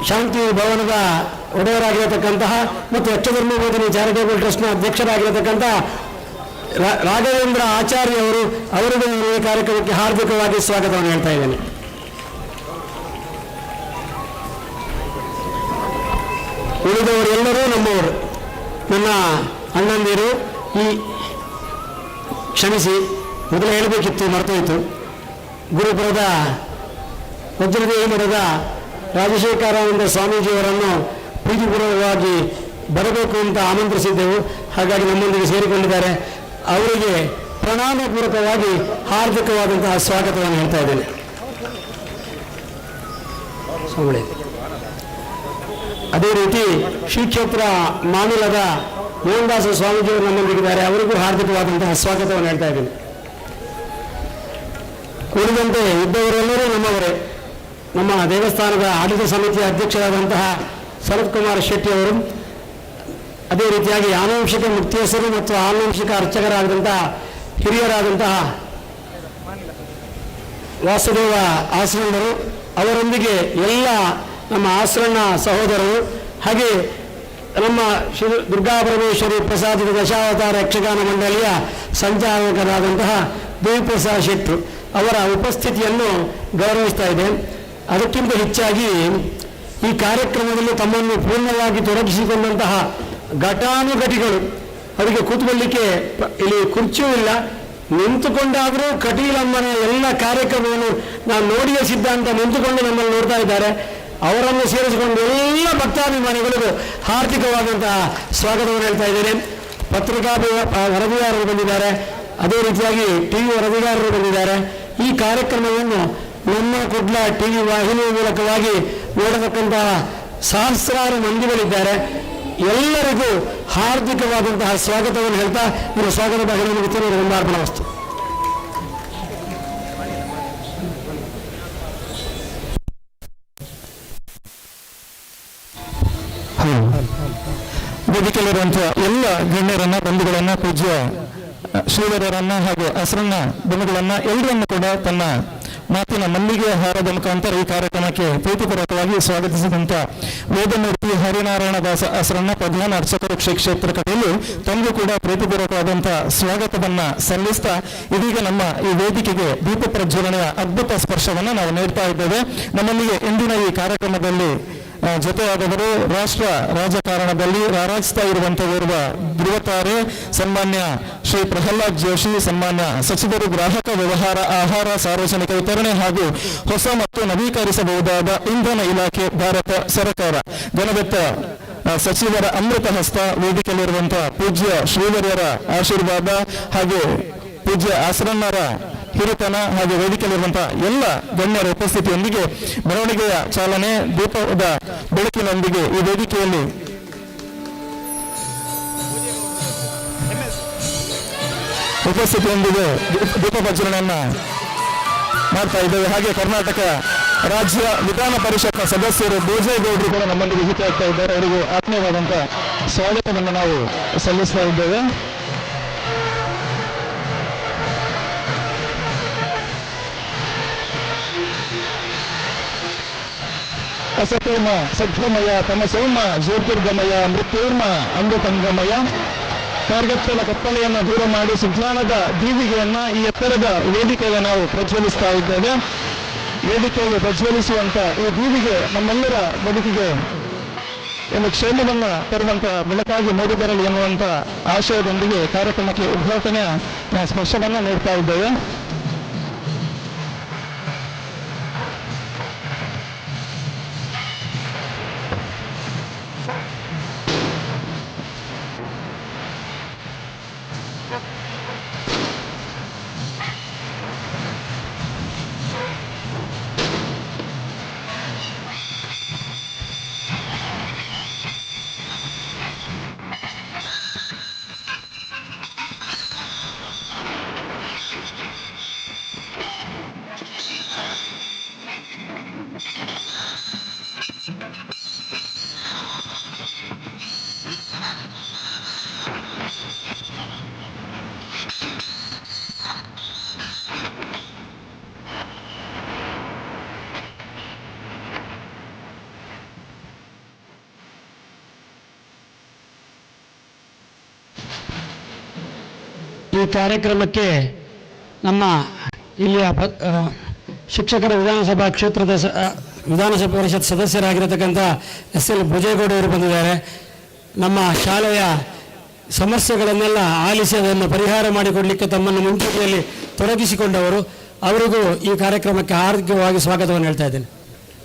ಶಾಂತಿ ಭವನದ ಒಡೆಯರಾಗಿರತಕ್ಕಂತಹ ಮತ್ತು ಯಕ್ಷಧರ್ಮ ಬೋಧನೆ ಚಾರಿಟೇಬಲ್ ಟ್ರಸ್ಟ್ನ ಅಧ್ಯಕ್ಷರಾಗಿರತಕ್ಕಂತಹ ರಾಘವೇಂದ್ರ ಆಚಾರ್ಯ ಅವರಿಗೂ ಈ ಕಾರ್ಯಕ್ರಮಕ್ಕೆ ಹಾರ್ದಿಕವಾಗಿ ಸ್ವಾಗತವನ್ನು ಹೇಳ್ತಾ ಇದ್ದೇನೆ. ಉಳಿದವರೆಲ್ಲರೂ ನಮ್ಮವರು, ನನ್ನ ಅಣ್ಣಂದಿರು. ಕ್ಷಮಿಸಿ, ಮೊದಲು ಹೇಳಬೇಕಿತ್ತು, ಮರ್ತೋಯ್ತು. ಗುರುಪುರದ ವಜ್ರದೇವಿ ಮಠದ ರಾಜಶೇಖರಾನಂದ ಸ್ವಾಮೀಜಿಯವರನ್ನು ಪ್ರೀತಿಪೂರ್ವಕವಾಗಿ ಬರಬೇಕು ಅಂತ ಆಮಂತ್ರಿಸಿದ್ದೆವು. ಹಾಗಾಗಿ ನಮ್ಮೊಂದಿಗೆ ಸೇರಿಕೊಂಡಿದ್ದಾರೆ. ಅವರಿಗೆ ಪ್ರಣಾಮಪೂರ್ವಕವಾಗಿ ಹಾರ್ದಿಕವಾದಂತಹ ಸ್ವಾಗತವನ್ನು ಹೇಳ್ತಾ ಇದ್ದೇನೆ. ಅದೇ ರೀತಿ ಶ್ರೀ ಕ್ಷೇತ್ರ ಮಾಮಿಲದ ಮೋಹನದಾಸ ಸ್ವಾಮೀಜಿಯವರು ನಮ್ಮೊಂದಿಗಿದ್ದಾರೆ. ಅವರಿಗೂ ಹಾರ್ದಿಕವಾದಂತಹ ಸ್ವಾಗತವನ್ನು ಹೇಳ್ತಾ ಇದ್ದೇನೆ. ಉಳಿದಂತೆ ಇದ್ದವರೆಲ್ಲರೂ ನಮ್ಮವರೇ. ನಮ್ಮ ದೇವಸ್ಥಾನದ ಆಡಳಿತ ಸಮಿತಿಯ ಅಧ್ಯಕ್ಷರಾದಂತಹ ಶರತ್ ಕುಮಾರ್ ಶೆಟ್ಟಿ ಅವರು, ಅದೇ ರೀತಿಯಾಗಿ ಆನುವಂಶಿಕ ಮುಕ್ತೇಶ್ವರು ಮತ್ತು ಆನುವಂಶಿಕ ಅರ್ಚಕರಾದಂತಹ ಹಿರಿಯರಾದಂತಹ ವಾಸುದೇವ ಆಶ್ರಮರು, ಅವರೊಂದಿಗೆ ಎಲ್ಲ ನಮ್ಮ ಆಶ್ರಮ ಸಹೋದರರು, ಹಾಗೆ ನಮ್ಮ ಶ್ರೀ ದುರ್ಗಾ ಪರಮೇಶ್ವರಿ ಪ್ರಸಾದಿತ ದಶಾವತಾರ ಯಕ್ಷಗಾನ ಮಂಡಳಿಯ ಸಂಚಾಲಕರಾದಂತಹ ದೇವಿಪ್ರಸಾದ್ ಶೆಟ್ರು ಅವರ ಉಪಸ್ಥಿತಿಯನ್ನು ಗೌರವಿಸ್ತಾ ಇದೆ. ಅದಕ್ಕಿಂತ ಹೆಚ್ಚಾಗಿ ಈ ಕಾರ್ಯಕ್ರಮದಲ್ಲಿ ತಮ್ಮನ್ನು ಪೂರ್ಣವಾಗಿ ತೊಡಗಿಸಿಕೊಂಡಂತಹ ಘಟಾನುಘಟಿಗಳು, ಅವರಿಗೆ ಕೂತ್ಕೊಳ್ಳಿಕ್ಕೆ ಇಲ್ಲಿ ಕುರ್ಚಿಯೂ ಇಲ್ಲ, ನಿಂತುಕೊಂಡಾದರೂ ಕಟೀಲಮ್ಮನ ಎಲ್ಲ ಕಾರ್ಯಕ್ರಮವನ್ನು ನಾವು ನೋಡಿಯ ಸಿದ್ಧಾಂತ ನಿಂತುಕೊಂಡು ನಮ್ಮನ್ನು ನೋಡ್ತಾ ಇದ್ದಾರೆ. ಅವರನ್ನು ಸೇರಿಸಿಕೊಂಡು ಎಲ್ಲ ಭಕ್ತಾಭಿಮಾನಿಗಳಿಗೂ ಹಾರ್ದಿಕವಾದಂತಹ ಸ್ವಾಗತವನ್ನು ಹೇಳ್ತಾ ಇದ್ದೇನೆ. ಪತ್ರಿಕಾ ವರದಿಗಾರರು ಬಂದಿದ್ದಾರೆ, ಅದೇ ರೀತಿಯಾಗಿ TV ವರದಿಗಾರರು ಬಂದಿದ್ದಾರೆ. ಈ ಕಾರ್ಯಕ್ರಮವನ್ನು ನಮ್ಮ ಕುಡ್ಲ TV ವಾಹಿನಿಯ ಮೂಲಕವಾಗಿ ನೋಡತಕ್ಕಂತಹ ಸಹಸ್ರಾರು ಮಂದಿಗಳಿದ್ದಾರೆ. ಎಲ್ಲರಿಗೂ ಹಾರ್ದಿಕವಾದಂತಹ ಸ್ವಾಗತವನ್ನು ಹೇಳ್ತಾ ನನ್ನ ಸ್ವಾಗತ ಭಾಷಣ ಮುಗಿತು. ರಂಭಾರ್ಪಣ ವಸ್ತು. ವೇದಿಕೆಯಲ್ಲಿರುವಂತಹ ಎಲ್ಲ ಗಣ್ಯರನ್ನ, ಬಂಧುಗಳನ್ನ, ಪೂಜ್ಯ ಶ್ರೀವರ್ಯರನ್ನ ಹಾಗೂ ಹಸರನ್ನ ಬಂಧುಗಳನ್ನ ಎಲ್ಲರನ್ನು ಕೂಡ ತನ್ನ ಮಾತಿನ ಮಲ್ಲಿಗೆ ಹಾರದ ಮುಖಾಂತರ ಈ ಕಾರ್ಯಕ್ರಮಕ್ಕೆ ಪ್ರೀತಿಪೂರ್ವಕವಾಗಿ ಸ್ವಾಗತಿಸಿದಂತ ವೇದಮೂರ್ತಿ ಹರಿನಾರಾಯಣ ದಾಸ ಹಸರನ್ನ ಪ್ರಧಾನ ಅರ್ಚಕರು ಶ್ರೀ ಕ್ಷೇತ್ರ ಕಡೆಯಲ್ಲಿ ತಮಗೂ ಕೂಡ ಪ್ರೀತಿಪೂರ್ವಕವಾದಂತಹ ಸ್ವಾಗತವನ್ನ ಸಲ್ಲಿಸ್ತಾ ಇದೀಗ ನಮ್ಮ ಈ ವೇದಿಕೆಗೆ ದೀಪ ಪ್ರಜ್ವಲನೆಯ ಅದ್ಭುತ ಸ್ಪರ್ಶವನ್ನು ನಾವು ನೀಡ್ತಾ ಇದ್ದೇವೆ. ನಮ್ಮೊಂದಿಗೆ ಇಂದಿನ ಈ ಕಾರ್ಯಕ್ರಮದಲ್ಲಿ ಜೊತೆಯಾದವರು ರಾಷ್ಟ್ರ ರಾಜಕಾರಣದಲ್ಲಿ ರಾರಾಜಿಸ್ತಾ ಇರುವಂತಹ ಧ್ರುವತಾರೆ ಸನ್ಮಾನ್ಯ ಶ್ರೀ ಪ್ರಹ್ಲಾದ್ ಜೋಶಿ, ಸನ್ಮಾನ್ಯ ಸಚಿವರು ಗ್ರಾಹಕ ವ್ಯವಹಾರ, ಆಹಾರ, ಸಾರ್ವಜನಿಕ ವಿತರಣೆ ಹಾಗೂ ಹೊಸ ಮತ್ತು ನವೀಕರಿಸಬಹುದಾದ ಇಂಧನ ಇಲಾಖೆ, ಭಾರತ ಸರ್ಕಾರ, ಗಣವೆತ್ತ ಸಚಿವರ ಅಮೃತ ಹಸ್ತ, ವೇದಿಕೆಯಲ್ಲಿರುವಂತಹ ಪೂಜ್ಯ ಶ್ರೀವರ್ಯರ ಆಶೀರ್ವಾದ ಹಾಗೆ ಪೂಜ್ಯ ಆಸರಣ್ಣರ ಹಿರಿತನ ಹಾಗೂ ವೇದಿಕೆಯಲ್ಲಿರುವಂತಹ ಎಲ್ಲ ಗಣ್ಯರ ಉಪಸ್ಥಿತಿಯೊಂದಿಗೆ ಮೆರವಣಿಗೆಯ ಚಾಲನೆ ದೀಪದ ಬೆಳಕಿನೊಂದಿಗೆ ಈ ವೇದಿಕೆಯಲ್ಲಿ ಉಪಸ್ಥಿತಿಯೊಂದಿಗೆ ದೀಪ ಪ್ರಜ್ವಲನೆಯನ್ನ ಮಾಡ್ತಾ ಇದ್ದೇವೆ. ಹಾಗೆ ಕರ್ನಾಟಕ ರಾಜ್ಯ ವಿಧಾನ ಪರಿಷತ್ನ ಸದಸ್ಯರು ಬೋಜೇಗೌಡರು ಕೂಡ ನಮ್ಮೊಂದಿಗೆ ಹಿತ ಆಗ್ತಾ ಇದ್ದಾರೆ. ಅವರಿಗೂ ಆತ್ಮೀಯವಾದಂತಹ ಸ್ವಾಗತವನ್ನು ನಾವು ಸಲ್ಲಿಸ್ತಾ ಇದ್ದೇವೆ. ಅಸತೋಮ ಸದ್ಗಮಯ ತಮಸೋಮ ಜ್ಯೋತಿರ್ಗಮಯ ಮೃತ್ಯುರ್ಮ ಅಮೃತಂಗಮಯ. ಕಾರ್ಗತ್ತಲ ಕತ್ತಲೆಯನ್ನು ದೂರ ಮಾಡಿ ಸುಜ್ಞಾನದ ದೀವಿಗೆಯನ್ನ ಈ ಎತ್ತರದ ವೇದಿಕೆಗೆ ನಾವು ಪ್ರಜ್ವಲಿಸ್ತಾ ಇದ್ದೇವೆ. ವೇದಿಕೆಯಲ್ಲಿ ಪ್ರಜ್ವಲಿಸುವಂತ ಈ ದೀವಿಗೆ ನಮ್ಮೆಲ್ಲರ ಬದುಕಿಗೆ ಒಂದು ಕ್ಷೇಮವನ್ನ ತರುವಂತ ಬೆಳಕಾಗಿ ಮೂಡಿಬರಲಿ ಎನ್ನುವಂತ ಆಶಯದೊಂದಿಗೆ ಕಾರ್ಯಕ್ರಮಕ್ಕೆ ಉದ್ಘಾಟನೆಯ ಸ್ಪರ್ಶವನ್ನ ನೀಡ್ತಾ ಇದ್ದೇವೆ. ಈ ಕಾರ್ಯಕ್ರಮಕ್ಕೆ ನಮ್ಮ ಇಲ್ಲಿಯ ಶಿಕ್ಷಕರ ವಿಧಾನಸಭಾ ಕ್ಷೇತ್ರದ ವಿಧಾನಸಭಾ ಪರಿಷತ್ ಸದಸ್ಯರಾಗಿರತಕ್ಕಂಥ SL ಭುಜೇಗೌಡರು ಬಂದಿದ್ದಾರೆ. ನಮ್ಮ ಶಾಲೆಯ ಸಮಸ್ಯೆಗಳನ್ನೆಲ್ಲ ಆಲಿಸಿ ಅದನ್ನು ಪರಿಹಾರ ಮಾಡಿಕೊಡಲಿಕ್ಕೆ ತಮ್ಮನ್ನು ಮುಂಚೂಣಿಯಲ್ಲಿ ತೊಡಗಿಸಿಕೊಂಡವರು. ಅವರಿಗೂ ಈ ಕಾರ್ಯಕ್ರಮಕ್ಕೆ ಹಾರ್ದಿಕವಾಗಿ ಸ್ವಾಗತವನ್ನು ಹೇಳ್ತಾ ಇದ್ದೇನೆ.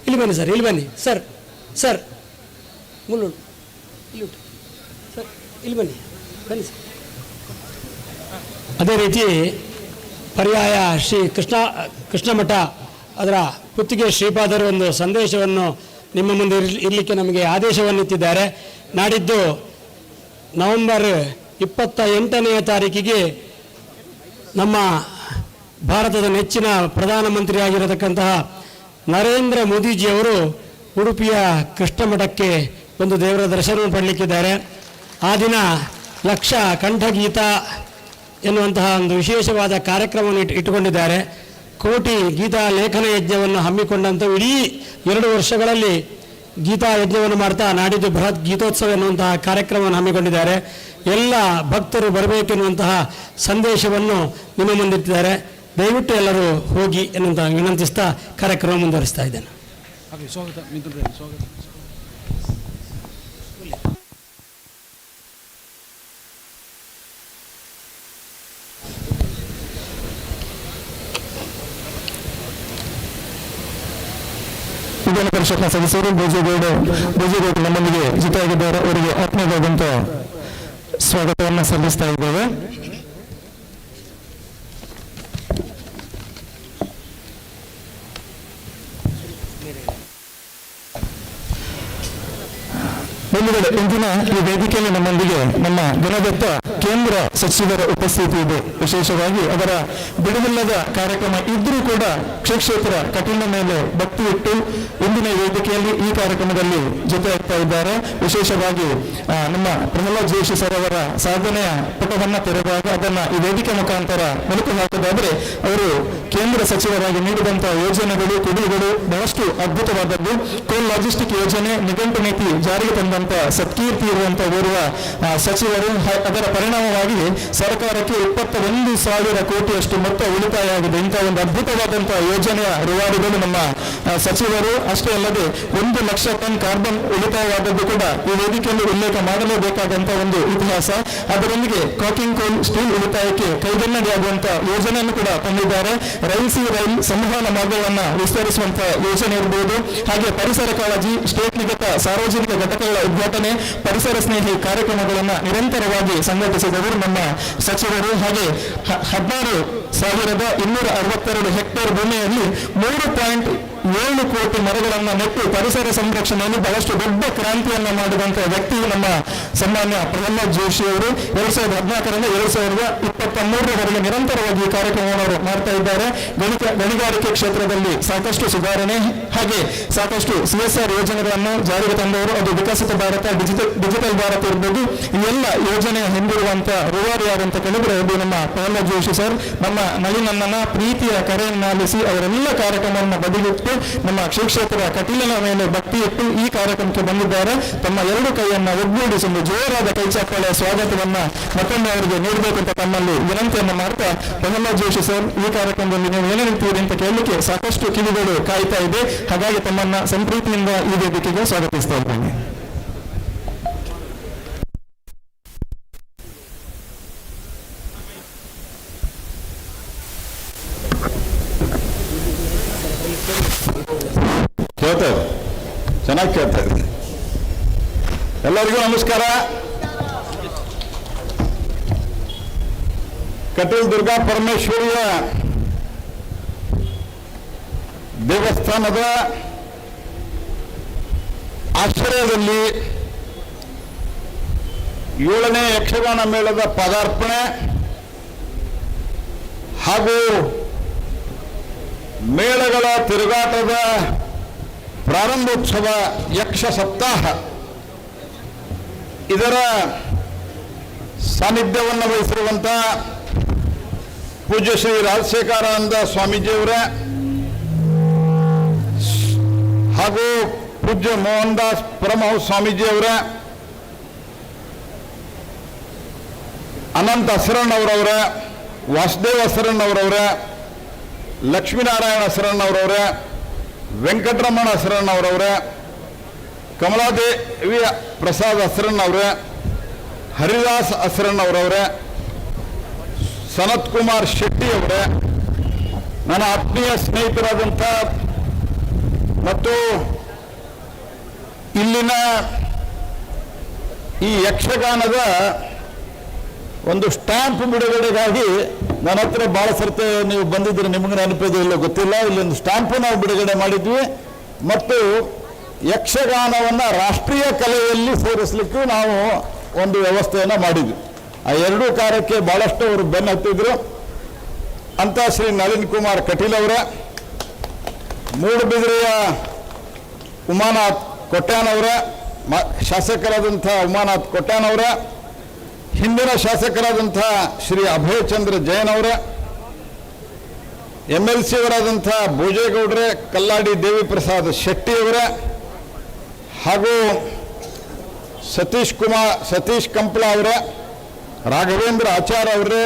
ಇಲ್ಲಿ ಬನ್ನಿ ಸರ್, ಇಲ್ಲಿ ಬನ್ನಿ ಸರ್, ಸರ್ ಮುಳ್ಳು ಇಲ್ಲಿ ಸರ್, ಇಲ್ಲಿ ಬನ್ನಿ ಬನ್ನಿ ಸರ್. ಅದೇ ರೀತಿ ಪರ್ಯಾಯ ಶ್ರೀ ಕೃಷ್ಣಮಠ ಅದರ ಪುತ್ತಿಗೆ ಶ್ರೀಪಾದರು ಒಂದು ಸಂದೇಶವನ್ನು ನಿಮ್ಮ ಮುಂದೆ ಇರಲಿಕ್ಕೆ ನಮಗೆ ಆದೇಶವನ್ನು ಇತ್ತಿದ್ದಾರೆ. ನಾಡಿದ್ದು ನವೆಂಬರ್ 28ನೇ ತಾರೀಕಿಗೆ ನಮ್ಮ ಭಾರತದ ನೆಚ್ಚಿನ ಪ್ರಧಾನಮಂತ್ರಿಯಾಗಿರತಕ್ಕಂತಹ ನರೇಂದ್ರ ಮೋದಿಜಿಯವರು ಉಡುಪಿಯ ಕೃಷ್ಣಮಠಕ್ಕೆ ಒಂದು ದೇವರ ದರ್ಶನ ಪಡಲಿಕ್ಕಿದ್ದಾರೆ. ಆ ದಿನ ಲಕ್ಷ ಕಂಠಗೀತ ಎನ್ನುವಂತಹ ಒಂದು ವಿಶೇಷವಾದ ಕಾರ್ಯಕ್ರಮವನ್ನು ಇಟ್ಟುಕೊಂಡಿದ್ದಾರೆ. ಕೋಟಿ ಗೀತಾ ಲೇಖನ ಯಜ್ಞವನ್ನು ಹಮ್ಮಿಕೊಂಡಂಥ ಇಡೀ 2 ವರ್ಷಗಳಲ್ಲಿ ಗೀತಾ ಯಜ್ಞವನ್ನು ಮಾಡ್ತಾ ನಾಡಿದ್ದು ಬೃಹತ್ ಗೀತೋತ್ಸವ ಎನ್ನುವಂತಹ ಕಾರ್ಯಕ್ರಮವನ್ನು ಹಮ್ಮಿಕೊಂಡಿದ್ದಾರೆ. ಎಲ್ಲ ಭಕ್ತರು ಬರಬೇಕೆನ್ನುವಂತಹ ಸಂದೇಶವನ್ನು ನಿಮ್ಮ ಮುಂದಿಟ್ಟಿದ್ದಾರೆ. ದಯವಿಟ್ಟು ಎಲ್ಲರೂ ಹೋಗಿ ಎನ್ನುವಂಥ ವಿನಂತಿಸ್ತಾ ಕಾರ್ಯಕ್ರಮ ಮುಂದುವರಿಸ್ತಾ ಇದ್ದೇನೆ. ವಿಧಾನ ಪರಿಷತ್ನ ಸದಸ್ಯರು ಭೋಜೇಗೌಡ ನಮ್ಮೊಂದಿಗೆ ಜೊತೆಯಾಗಿದ್ದಾರೆ. ಅವರಿಗೆ ಆತ್ಮೀಯವಾದಂಥ ಸ್ವಾಗತವನ್ನು ಸಲ್ಲಿಸ್ತಾ ಇದ್ದೇವೆ. ಬಂಧುಗಳೇ, ಇಂದಿನ ಈ ವೇದಿಕೆಯಲ್ಲಿ ನಮ್ಮೊಂದಿಗೆ ನಮ್ಮ ಗಣದತ್ತ ಕೇಂದ್ರ ಸಚಿವರ ಉಪಸ್ಥಿತಿ ಇದೆ. ವಿಶೇಷವಾಗಿ ಅವರ ಬಿಡುವಿಲ್ಲದ ಕಾರ್ಯಕ್ರಮ ಇದ್ರೂ ಕೂಡ ಕ್ಷೇತ್ರ ಕಟೀಲಿನ ಮೇಲೆ ಭಕ್ತಿ ಇಟ್ಟು ಇಂದಿನ ವೇದಿಕೆಯಲ್ಲಿ ಈ ಕಾರ್ಯಕ್ರಮದಲ್ಲಿ ಜೊತೆಯಾಗ್ತಾ ಇದ್ದಾರೆ. ವಿಶೇಷವಾಗಿ ನಮ್ಮ ಪ್ರಹ್ಲಾದ್ ಜೋಶಿ ಸರ್ ಅವರ ಸಾಧನೆಯ ಪುಟವನ್ನು ತೆರೆದಾಗ ಅದನ್ನು ಈ ವೇದಿಕೆ ಮುಖಾಂತರ ಮೆಲುಕು ಹಾಕೋದಾದ್ರೆ ಅವರು ಕೇಂದ್ರ ಸಚಿವರಾಗಿ ನೀಡಿದಂತಹ ಯೋಜನೆಗಳು ಕೊಡುಗೆಗಳು ಬಹಳಷ್ಟು ಅದ್ಭುತವಾದದ್ದು. ಕೋಲ್ ಲಾಜಿಸ್ಟಿಕ್ ಯೋಜನೆ ನಿಘಂಟು ನೀತಿ ಜಾರಿಗೆ ತಂದಂತ ಸತ್ಕೀರ್ತಿ ಇರುವಂತಹ ಓರ್ವ ಸಚಿವರು. ಅದರ ಪರಿಣಾಮವಾಗಿ ಸರ್ಕಾರಕ್ಕೆ 21,000 ಕೋಟಿಯಷ್ಟು ಮೊತ್ತ ಉಳಿತಾಯ ಆಗಿದೆ. ಇಂತಹ ಒಂದು ಅದ್ಭುತವಾದಂತಹ ಯೋಜನೆಯ ರೂವಾರಿಗಳು ನಮ್ಮ ಸಚಿವರು. ಅಷ್ಟೇ ಅಲ್ಲದೆ 1 ಲಕ್ಷ ಟನ್ ಕಾರ್ಬನ್ ಉಳಿತಾಯವಾದದ್ದು ಕೂಡ ಈ ವೇದಿಕೆಯಲ್ಲಿ ಉಲ್ಲೇಖ ಮಾಡಲೇಬೇಕಾದಂತಹ ಒಂದು ಇತಿಹಾಸ. ಅದರೊಂದಿಗೆ ಕಾಕಿಂಗ್ ಕೋಲ್ ಸ್ಟೀಲ್ ಉಳಿತಾಯಕ್ಕೆ ಕೈಗನ್ನಡಿಯಾಗುವಂತಹ ಯೋಜನೆಯನ್ನು ಕೂಡ ತಂದಿದ್ದಾರೆ. ರೈಲ್ ಸಂವಹನ ಮಾರ್ಗವನ್ನು ವಿಸ್ತರಿಸುವಂತಹ ಯೋಜನೆ ಇರಬಹುದು. ಹಾಗೆ ಪರಿಸರ ಕಾಳಜಿ, ಸ್ಟೇಟ್ ನಿಗತ ಸಾರ್ವಜನಿಕ ಘಟಕಗಳ ಉದ್ಘಾಟನೆ, ಪರಿಸರ ಸ್ನೇಹಿ ಕಾರ್ಯಕ್ರಮಗಳನ್ನು ನಿರಂತರವಾಗಿ ಸಂಘಟಿಸಿದವರು ನಮ್ಮ ಸಚಿವರು. ಹಾಗೆ 16,262 ಹೆಕ್ಟೇರ್ ಭೂಮಿಯಲ್ಲಿ 3.7 ಕೋಟಿ ಮರಗಳನ್ನು ನೆಟ್ಟು ಪರಿಸರ ಸಂರಕ್ಷಣೆಯಲ್ಲಿ ಬಹಳಷ್ಟು ದೊಡ್ಡ ಕ್ರಾಂತಿಯನ್ನು ಮಾಡಿದಂತಹ ವ್ಯಕ್ತಿ ನಮ್ಮ ಸನ್ಮಾನ್ಯ ಪ್ರಹ್ಲಾದ್ ಜೋಶಿ ಅವರು. 2014ರಿಂದ 2023ರವರೆಗೆ ನಿರಂತರವಾಗಿ ಈ ಕಾರ್ಯಕ್ರಮವನ್ನು ಅವರು ಮಾಡ್ತಾ ಇದ್ದಾರೆ. ಗಣಿಗಾರಿಕೆ ಕ್ಷೇತ್ರದಲ್ಲಿ ಸಾಕಷ್ಟು ಸುಧಾರಣೆ ಹಾಗೆ ಸಾಕಷ್ಟು CSR ಯೋಜನೆಗಳನ್ನು ಜಾರಿಗೆ ತಂದವರು. ಅದು ವಿಕಸಿತ ಭಾರತ, ಡಿಜಿಟಲ್ ಭಾರತ ಇರ್ಬೋದು. ಈ ಎಲ್ಲ ಯೋಜನೆಯ ಹಿಂದಿರುವಂತಹ ರೂವಾರಿ ಯಾರಂತ ಕೇಳಿದ್ರೆ ಅದು ನಮ್ಮ ಪ್ರಹ್ಲಾದ್ ಜೋಶಿ ಸರ್. ನಮ್ಮ ನಳಿನಣ್ಣನ ಪ್ರೀತಿಯ ಕರೆಯನ್ನು ಆಲಿಸಿ ಅವರೆಲ್ಲ ಕಾರ್ಯಕ್ರಮವನ್ನು ಬದಿಗಿಟ್ಟು ನಮ್ಮ ಕ್ಷೇತ್ರ ಕಟೀಲಿನ ಮೇಲೆ ಭಕ್ತಿ ಇಟ್ಟು ಈ ಕಾರ್ಯಕ್ರಮಕ್ಕೆ ಬಂದಿದ್ದಾರೆ. ತಮ್ಮ 2 ಕೈಯನ್ನು ಒಗ್ಗೂಡಿಸಿ ಒಂದು ಜೋರಾದ ಕೈ ಚಪ್ಪಾಳೆಯ ಸ್ವಾಗತವನ್ನ ಮತ್ತೊಮ್ಮೆ ಅವರಿಗೆ ನೀಡಬೇಕು ಅಂತ ತಮ್ಮಲ್ಲಿ ವಿನಂತಿಯನ್ನು ಮಾಡ್ತಾ, ಪ್ರಹ್ಲಾದ್ ಜೋಶಿ ಸರ್, ಈ ಕಾರ್ಯಕ್ರಮದಲ್ಲಿ ನೀವು ಏನೇನಿರ್ತೀರಿ ಅಂತ ಕೇಳಲಿಕ್ಕೆ ಸಾಕಷ್ಟು ಕಿವಿಗಳು ಕಾಯ್ತಾ ಇದೆ. ಹಾಗಾಗಿ ತಮ್ಮನ್ನ ಸಂಪ್ರೀತಿಯಿಂದ ಈ ವೇದಿಕೆಗೆ ಸ್ವಾಗತಿಸ್ತಾ ಇದ್ದೇನೆ. ಕೇಳ್ತದೆ, ಚೆನ್ನಾಗಿ ಕೇಳ್ತಾ ಇದೆ. ಎಲ್ಲರಿಗೂ ನಮಸ್ಕಾರ. ಕಟೀಲ್ ದುರ್ಗಾ ಪರಮೇಶ್ವರಿಯ ದೇವಸ್ಥಾನದ ಆಶ್ರಯದಲ್ಲಿ 7ನೇ ಯಕ್ಷಗಾನ ಮೇಳದ ಪದಾರ್ಪಣೆ ಹಾಗೂ ಮೇಳಗಳ ತಿರುಗಾಟದ ಪ್ರಾರಂಭೋತ್ಸವ ಯಕ್ಷ ಸಪ್ತಾಹ ಇದರ ಸಾನ್ನಿಧ್ಯವನ್ನು ವಹಿಸಿರುವಂಥ ಪೂಜ್ಯ ಶ್ರೀ ರಾಜಶೇಖರಾನಂದ ಸ್ವಾಮೀಜಿಯವರ ಹಾಗೂ ಪೂಜ್ಯ ಮೋಹನ್ ದಾಸ್ ಪರಮಹಂಸ ಸ್ವಾಮೀಜಿಯವರ ಅನಂತ ಹಸರಣ್ಣವರವರೇ, ವಾಸುದೇವ ಹಸರಣ್ಣವರವರೇ, ಲಕ್ಷ್ಮೀನಾರಾಯಣ ಹಸರಣ್ಣವರವರೇ, ವೆಂಕಟರಮಣ ಹಸರಣ್ಣವರವರೇ, ಕಮಲಾದೇವಿ ಪ್ರಸಾದ್ ಹಸರಣ್ಣವರೇ, ಹರಿದಾಸ್ ಹಸರಣ್ಣವರವರೇ, ಸನತ್ ಕುಮಾರ್ ಶೆಟ್ಟಿ ಅವರೇ, ನನ್ನ ಆತ್ಮೀಯ ಸ್ನೇಹಿತರಾದಂಥ ಮತ್ತು ಇಲ್ಲಿನ ಈ ಯಕ್ಷಗಾನದ ಒಂದು ಸ್ಟ್ಯಾಂಪ್ ಬಿಡುಗಡೆಗಾಗಿ ನನ್ನ ಹತ್ರ ಭಾಳ ಸರ್ತೆ ನೀವು ಬಂದಿದ್ರೆ ನಿಮಗೆ ನೆನಪಿದೆ ಇಲ್ಲ ಗೊತ್ತಿಲ್ಲ, ಇಲ್ಲೊಂದು ಸ್ಟ್ಯಾಂಪು ನಾವು ಬಿಡುಗಡೆ ಮಾಡಿದ್ವಿ ಮತ್ತು ಯಕ್ಷಗಾನವನ್ನು ರಾಷ್ಟ್ರೀಯ ಕಲೆಯಲ್ಲಿ ಸೇರಿಸಲಿಕ್ಕೂ ನಾವು ಒಂದು ವ್ಯವಸ್ಥೆಯನ್ನು ಮಾಡಿದ್ವಿ. ಆ ಎರಡೂ ಕಾರ್ಯಕ್ಕೆ ಭಾಳಷ್ಟು ಅವರು ಬೆನ್ನು ಹತ್ತಿದ್ರು ಅಂತ ಶ್ರೀ ನಳಿನ್ ಕುಮಾರ್ ಕಟೀಲ್ ಅವರ, ಮೂಡುಬಿದಿರೆಯ ಉಮಾನಾಥ್ ಕೊಟ್ಯಾನವರ, ಶಾಸಕರಾದಂಥ ಉಮಾನಾಥ್ ಕೊಟ್ಯಾನವರ, ಹಿಂದಿನ ಶಾಸಕರಾದಂಥ ಶ್ರೀ ಅಭಯಚಂದ್ರ ಜೈನ್ ಅವರ, MLC ಅವರಾದಂಥ ಭೋಜೇಗೌಡ್ರೆ, ಕಲ್ಲಾಡಿ ದೇವಿ ಪ್ರಸಾದ್ ಶೆಟ್ಟಿ ಅವರ ಹಾಗೂ ಸತೀಶ್ ಕಂಪ್ಲ ಅವರ, ರಾಘವೇಂದ್ರ ಆಚಾರ್ ಅವರೇ,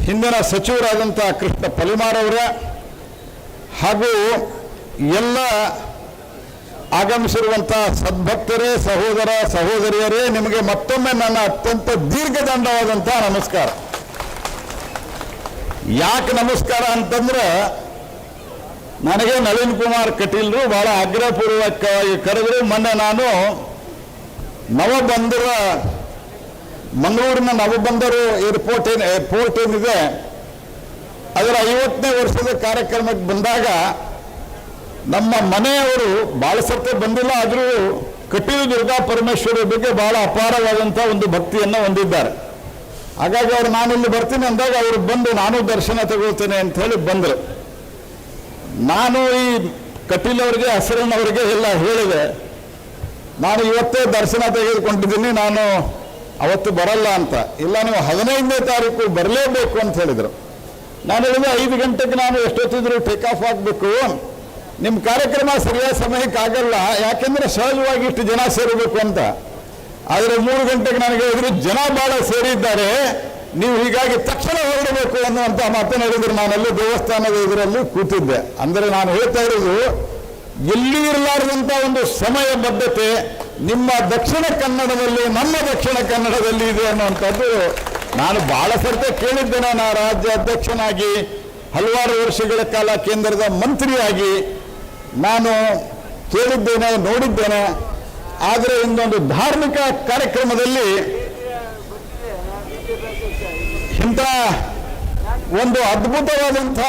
ಹಿಂದಿನ ಸಚಿವರಾದಂಥ ಕೃಷ್ಣ ಪಲಿಮಾರ್ ಅವರ ಹಾಗೂ ಎಲ್ಲ ಆಗಮಿಸಿರುವಂಥ ಸದ್ಭಕ್ತರೇ, ಸಹೋದರ ಸಹೋದರಿಯರೇ, ನಿಮಗೆ ಮತ್ತೊಮ್ಮೆ ನನ್ನ ಅತ್ಯಂತ ದೀರ್ಘದಂಡವಾದಂಥ ನಮಸ್ಕಾರ. ಯಾಕೆ ನಮಸ್ಕಾರ ಅಂತಂದ್ರೆ, ನನಗೆ ನಳಿನ್ ಕುಮಾರ್ ಕಟೀಲ್ರು ಭಾಳ ಆಗ್ರಹಪೂರ್ವಕವಾಗಿ ಕರೆದ್ರು. ಮೊನ್ನೆ ನಾನು ಮಂಗಳೂರಿನ ನವಬಂದರು ಏರ್ಪೋರ್ಟ್ ಏನಿದೆ ಅದರ 50ನೇ ವರ್ಷದ ಕಾರ್ಯಕ್ರಮಕ್ಕೆ ಬಂದಾಗ ನಮ್ಮ ಮನೆಯವರು ಭಾಳ ಸರ್ತೆ ಬಂದಿಲ್ಲ, ಆದರೂ ಕಟೀಲು ದುರ್ಗಾ ಪರಮೇಶ್ವರಿ ಬಗ್ಗೆ ಭಾಳ ಅಪಾರವಾದಂಥ ಒಂದು ಭಕ್ತಿಯನ್ನು ಹೊಂದಿದ್ದಾರೆ. ಹಾಗಾಗಿ ಅವರು ನಾನಿಲ್ಲಿ ಬರ್ತೀನಿ ಅಂದಾಗ ಅವರು ಬಂದು ನಾನು ದರ್ಶನ ತಗೊಳ್ತೇನೆ ಅಂತ ಹೇಳಿ ಬಂದರು. ನಾನು ಈ ಕಟೀಲ್ ಅವರಿಗೆ, ಹಸರಣ್ಣವರಿಗೆ ಎಲ್ಲ ಹೇಳಿದೆ, ನಾನು ಇವತ್ತೇ ದರ್ಶನ ತೆಗೆದುಕೊಂಡಿದ್ದೀನಿ, ನಾನು ಅವತ್ತು ಬರಲ್ಲ ಅಂತ. ಇಲ್ಲ, ನೀವು 15ನೇ ತಾರೀಕು ಬರಲೇಬೇಕು ಅಂತ ಹೇಳಿದರು. ನಾನು ಹೇಳಿದೆ 5 ಗಂಟೆಗೆ ನಾನು ಎಷ್ಟೊತ್ತಿದ್ರು ಟೇಕ್ ಆಫ್ ಆಗಬೇಕು, ನಿಮ್ಮ ಕಾರ್ಯಕ್ರಮ ಸರಿಯಾದ ಸಮಯಕ್ಕೆ ಆಗಲ್ಲ, ಯಾಕೆಂದರೆ ಸಹಜವಾಗಿ ಇಷ್ಟು ಜನ ಸೇರಬೇಕು ಅಂತ. ಆದರೆ 3 ಗಂಟೆಗೆ ನನಗೆ ಹೇಳಿದ್ರು ಜನ ಭಾಳ ಸೇರಿದ್ದಾರೆ, ನೀವು ಹೀಗಾಗಿ ತಕ್ಷಣ ಹೊರಡಬೇಕು ಅನ್ನುವಂಥ ಮಾತನ್ನು ಹೇಳಿದ್ರು. ನಾನಲ್ಲಿ ದೇವಸ್ಥಾನದ ಇದರಲ್ಲಿ ಕೂತಿದ್ದೆ. ಅಂದರೆ ನಾನು ಹೇಳ್ತಾ ಇರೋದು, ಎಲ್ಲಿ ಇರಲಾರದಂಥ ಒಂದು ಸಮಯ ಬದ್ಧತೆ ನಿಮ್ಮ ದಕ್ಷಿಣ ಕನ್ನಡದಲ್ಲಿ, ನಮ್ಮ ದಕ್ಷಿಣ ಕನ್ನಡದಲ್ಲಿ ಇದೆ ಅನ್ನುವಂಥದ್ದು ನಾನು ಭಾಳ ಸರ್ತೆ ಕೇಳಿದ್ದೇನೆ. ನಾನು ರಾಜ್ಯ ಅಧ್ಯಕ್ಷನಾಗಿ ಹಲವಾರು ವರ್ಷಗಳ ಕಾಲ ಕೇಂದ್ರದ ಮಂತ್ರಿಯಾಗಿ ನಾನು ಕೇಳಿದ್ದೇನೆ, ನೋಡಿದ್ದೇನೆ. ಆದರೆ ಇನ್ನೊಂದು ಧಾರ್ಮಿಕ ಕಾರ್ಯಕ್ರಮದಲ್ಲಿ ಇಂಥ ಒಂದು ಅದ್ಭುತವಾದಂಥ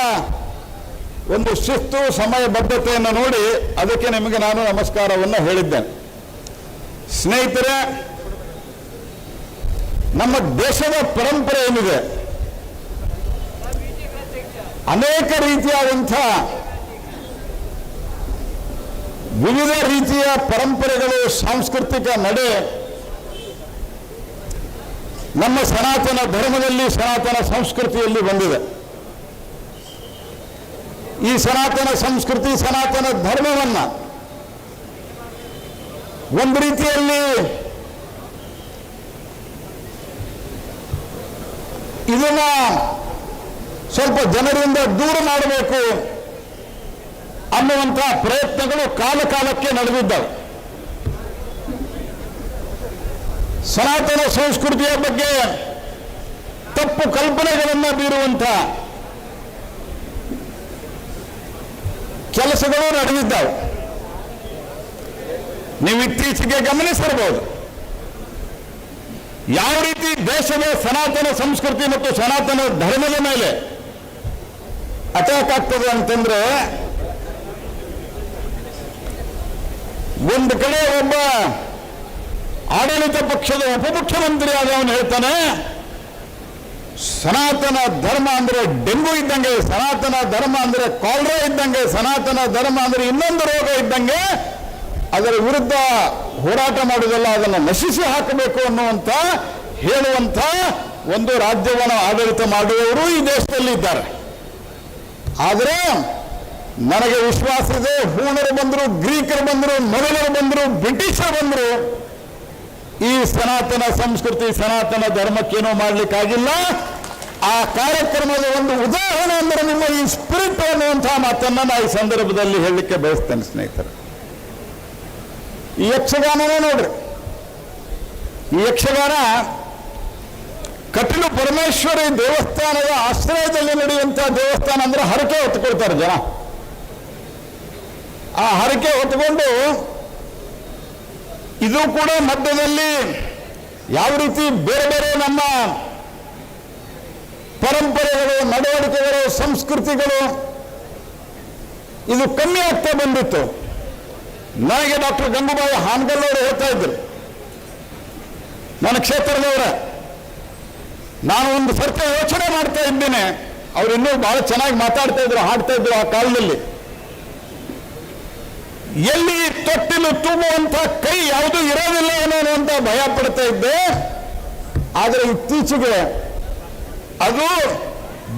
ಒಂದು ಶಿಸ್ತು, ಸಮಯ ಬದ್ಧತೆಯನ್ನು ನೋಡಿ ಅದಕ್ಕೆ ನಿಮಗೆ ನಾನು ನಮಸ್ಕಾರವನ್ನು ಹೇಳಿದ್ದೇನೆ. ಸ್ನೇಹಿತರೆ, ನಮ್ಮ ದೇಶದ ಪರಂಪರೆ ಏನಿದೆ, ಅನೇಕ ರೀತಿಯಾದಂಥ ವಿವಿಧ ರೀತಿಯ ಪರಂಪರೆಗಳು, ಸಾಂಸ್ಕೃತಿಕ ನಡೆ ನಮ್ಮ ಸನಾತನ ಧರ್ಮದಲ್ಲಿ, ಸನಾತನ ಸಂಸ್ಕೃತಿಯಲ್ಲಿ ಬಂದಿದೆ. ಈ ಸನಾತನ ಸಂಸ್ಕೃತಿ, ಸನಾತನ ಧರ್ಮವನ್ನು ಒಂದು ರೀತಿಯಲ್ಲಿ ಇದನ್ನ ಸ್ವಲ್ಪ ಜನರಿಂದ ದೂರ ಮಾಡಬೇಕು ಅನ್ನುವಂಥ ಪ್ರಯತ್ನಗಳು ಕಾಲಕ್ಕೆ ನಡೆದಿದ್ದಾವೆ. ಸನಾತನ ಸಂಸ್ಕೃತಿಯ ಬಗ್ಗೆ ತಪ್ಪು ಕಲ್ಪನೆಗಳನ್ನು ಬೀರುವಂಥ ಕೆಲಸಗಳು ನಡೆದಿದ್ದಾವೆ. ನೀವು ಇತ್ತೀಚೆಗೆ ಗಮನಿಸಿರಬಹುದು ಯಾವ ರೀತಿ ದೇಶದ ಸನಾತನ ಸಂಸ್ಕೃತಿ ಮತ್ತು ಸನಾತನ ಧರ್ಮದ ಮೇಲೆ ಅಟ್ಯಾಕ್ ಆಗ್ತದೆ ಅಂತಂದ್ರೆ, ಒಂದು ಕಡೆ ಒಬ್ಬ ಆಡಳಿತ ಪಕ್ಷದ ಉಪಮುಖ್ಯಮಂತ್ರಿ ಆದವನು ಹೇಳ್ತಾನೆ, ಸನಾತನ ಧರ್ಮ ಅಂದರೆ ಡೆಂಗು ಇದ್ದಂಗೆ, ಸನಾತನ ಧರ್ಮ ಅಂದರೆ ಕಾಲರಾ ಇದ್ದಂಗೆ, ಸನಾತನ ಧರ್ಮ ಅಂದರೆ ಇನ್ನೊಂದು ರೋಗ ಇದ್ದಂಗೆ, ಅದರ ವಿರುದ್ಧ ಹೋರಾಟ ಮಾಡುವುದಲ್ಲ, ಅದನ್ನು ನಶಿಸಿ ಹಾಕಬೇಕು ಅನ್ನುವಂಥ ಹೇಳುವಂಥ ಒಂದು ರಾಜ್ಯವನ್ನು ಆಡಳಿತ ಮಾಡುವವರು ಈ ದೇಶದಲ್ಲಿ ಇದ್ದಾರೆ. ಆದರೆ ನನಗೆ ವಿಶ್ವಾಸ ಇದೆ, ಹೂಣರು ಬಂದರು, ಗ್ರೀಕರು ಬಂದರು, ಮೊಘಲರು ಬಂದರು, ಬ್ರಿಟಿಷರು ಬಂದರು, ಈ ಸನಾತನ ಸಂಸ್ಕೃತಿ ಸನಾತನ ಧರ್ಮಕ್ಕೇನೋ ಮಾಡಲಿಕ್ಕಾಗಿಲ್ಲ. ಆ ಕಾರ್ಯಕ್ರಮದ ಒಂದು ಉದಾಹರಣೆ ಅಂದರೆ ನಿಮ್ಮ ಈ ಸ್ಪಿರಿಟ್ ಅನ್ನುವಂತಹ ಮಾತನ್ನು ನಾನು ಈ ಸಂದರ್ಭದಲ್ಲಿ ಹೇಳಲಿಕ್ಕೆ ಬಯಸ್ತೇನೆ ಸ್ನೇಹಿತರೆ. ಈ ಯಕ್ಷಗಾನನೇ ನೋಡ್ರಿ, ಈ ಯಕ್ಷಗಾನ ಕಟೀಲು ಪರಮೇಶ್ವರಿ ದೇವಸ್ಥಾನದ ಆಶ್ರಯದಲ್ಲಿ ನಡೆಯುವಂತಹ ದೇವಸ್ಥಾನ ಅಂದ್ರೆ ಹರಕೆ ಹೊತ್ಕೊಳ್ತಾರೆ ಜನ. ಆ ಹರಕೆ ಹೊತ್ಕೊಂಡು ಇದು ಕೂಡ ಮಧ್ಯದಲ್ಲಿ ಯಾವ ರೀತಿ ಬೇರೆ ಬೇರೆ ನಮ್ಮ ಪರಂಪರೆಗಳು, ನಡವಳಿಕೆಗಳು, ಸಂಸ್ಕೃತಿಗಳು ಇದು ಕಮ್ಮಿ ಆಗ್ತಾ ಬಂದಿತ್ತು. ನನಗೆ ಡಾಕ್ಟರ್ ಗಂಗೂಬಾಯಿ ಹಾನಗಲ್ ಅವರು ಹೇಳ್ತಾ ಇದ್ರು, ನನ್ನ ಕ್ಷೇತ್ರದವರ, ನಾನು ಒಂದು ಸರ್ತಿ ಯೋಚನೆ ಮಾಡ್ತಾ ಇದ್ದೇನೆ. ಅವ್ರು ಇನ್ನೂ ಬಹಳ ಚೆನ್ನಾಗಿ ಮಾತಾಡ್ತಾ ಇದ್ರು, ಹಾಡ್ತಾ ಇದ್ರು ಆ ಕಾಲದಲ್ಲಿ. ಎಲ್ಲಿ ತೊಟ್ಟಿಲು ತುಂಬುವಂತ ಕೈ ಯಾವುದೂ ಇರೋದಿಲ್ಲ ಏನೋ ಅಂತ ಭಯ ಪಡ್ತಾ ಇದ್ದೆ. ಆದರೆ ಇತ್ತೀಚೆಗೆ ಅದು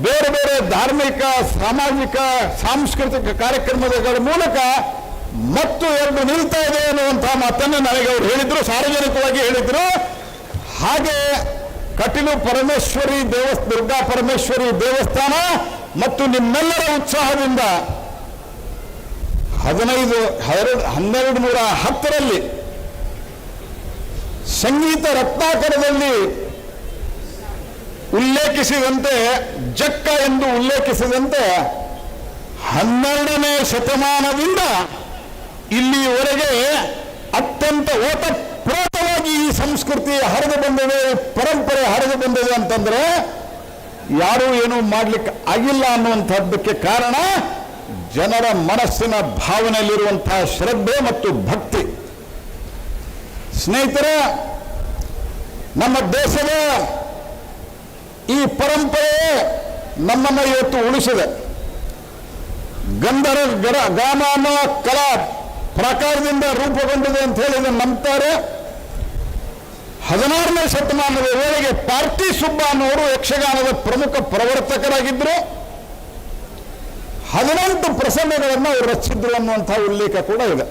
ಬೇರೆ ಬೇರೆ ಧಾರ್ಮಿಕ, ಸಾಮಾಜಿಕ, ಸಾಂಸ್ಕೃತಿಕ ಕಾರ್ಯಕ್ರಮಗಳ ಮೂಲಕ ಮತ್ತು ಎರಡು ನಿಲ್ತಾ ಇದೆ ಅನ್ನುವಂತಹ ಮಾತನ್ನು ನನಗೆ ಅವರು ಹೇಳಿದ್ರು, ಸಾರ್ವಜನಿಕವಾಗಿ ಹೇಳಿದ್ರು. ಹಾಗೆ ಕಟೀಲು ಪರಮೇಶ್ವರಿ ದುರ್ಗಾ ಪರಮೇಶ್ವರಿ ದೇವಸ್ಥಾನ ಮತ್ತು ನಿಮ್ಮೆಲ್ಲರ ಉತ್ಸಾಹದಿಂದ 1210ರಲ್ಲಿ ಸಂಗೀತ ರತ್ನಾಕರದಲ್ಲಿ ಉಲ್ಲೇಖಿಸಿದಂತೆ, ಜಕ್ಕ ಎಂದು ಉಲ್ಲೇಖಿಸಿದಂತೆ 12ನೇ ಶತಮಾನದಿಂದ ಇಲ್ಲಿಯವರೆಗೆ ಅತ್ಯಂತ ಓತಪ್ರೋತವಾಗಿ ಈ ಸಂಸ್ಕೃತಿ ಹರಿದು ಬಂದಿದೆ, ಪರಂಪರೆ ಹರಿದು ಬಂದಿದೆ ಅಂತಂದ್ರೆ ಯಾರೂ ಏನೂ ಮಾಡ್ಲಿಕ್ಕೆ ಆಗಿಲ್ಲ ಅನ್ನುವಂಥದ್ದಕ್ಕೆ ಕಾರಣ ಜನರ ಮನಸ್ಸಿನ ಭಾವನೆಯಲ್ಲಿರುವಂತಹ ಶ್ರದ್ಧೆ ಮತ್ತು ಭಕ್ತಿ. ಸ್ನೇಹಿತರೆ, ನಮ್ಮ ದೇಶದ ಈ ಪರಂಪರೆ ನಮ್ಮನ್ನು ಇವತ್ತು ಉಳಿಸಿದೆ. ಗಾನ ಕಲಾ ಪ್ರಾಕಾರದಿಂದ ರೂಪುಗೊಂಡಿದೆ ಅಂತ ಹೇಳಿ ನಂಬ್ತಾರೆ. 16ನೇ ಶತಮಾನದ ವೇಳೆಗೆ ಪಾರ್ಟಿ ಸುಬ್ಬ ಅನ್ನೋರು ಯಕ್ಷಗಾನದ ಪ್ರಮುಖ ಪ್ರವರ್ತಕರಾಗಿದ್ದರು. 18 ಪ್ರಸಂಗಗಳನ್ನು ಅವರು ರಚಿಸಿದ್ರು ಅನ್ನುವಂತಹ ಉಲ್ಲೇಖ ಕೂಡ ಇದೆ.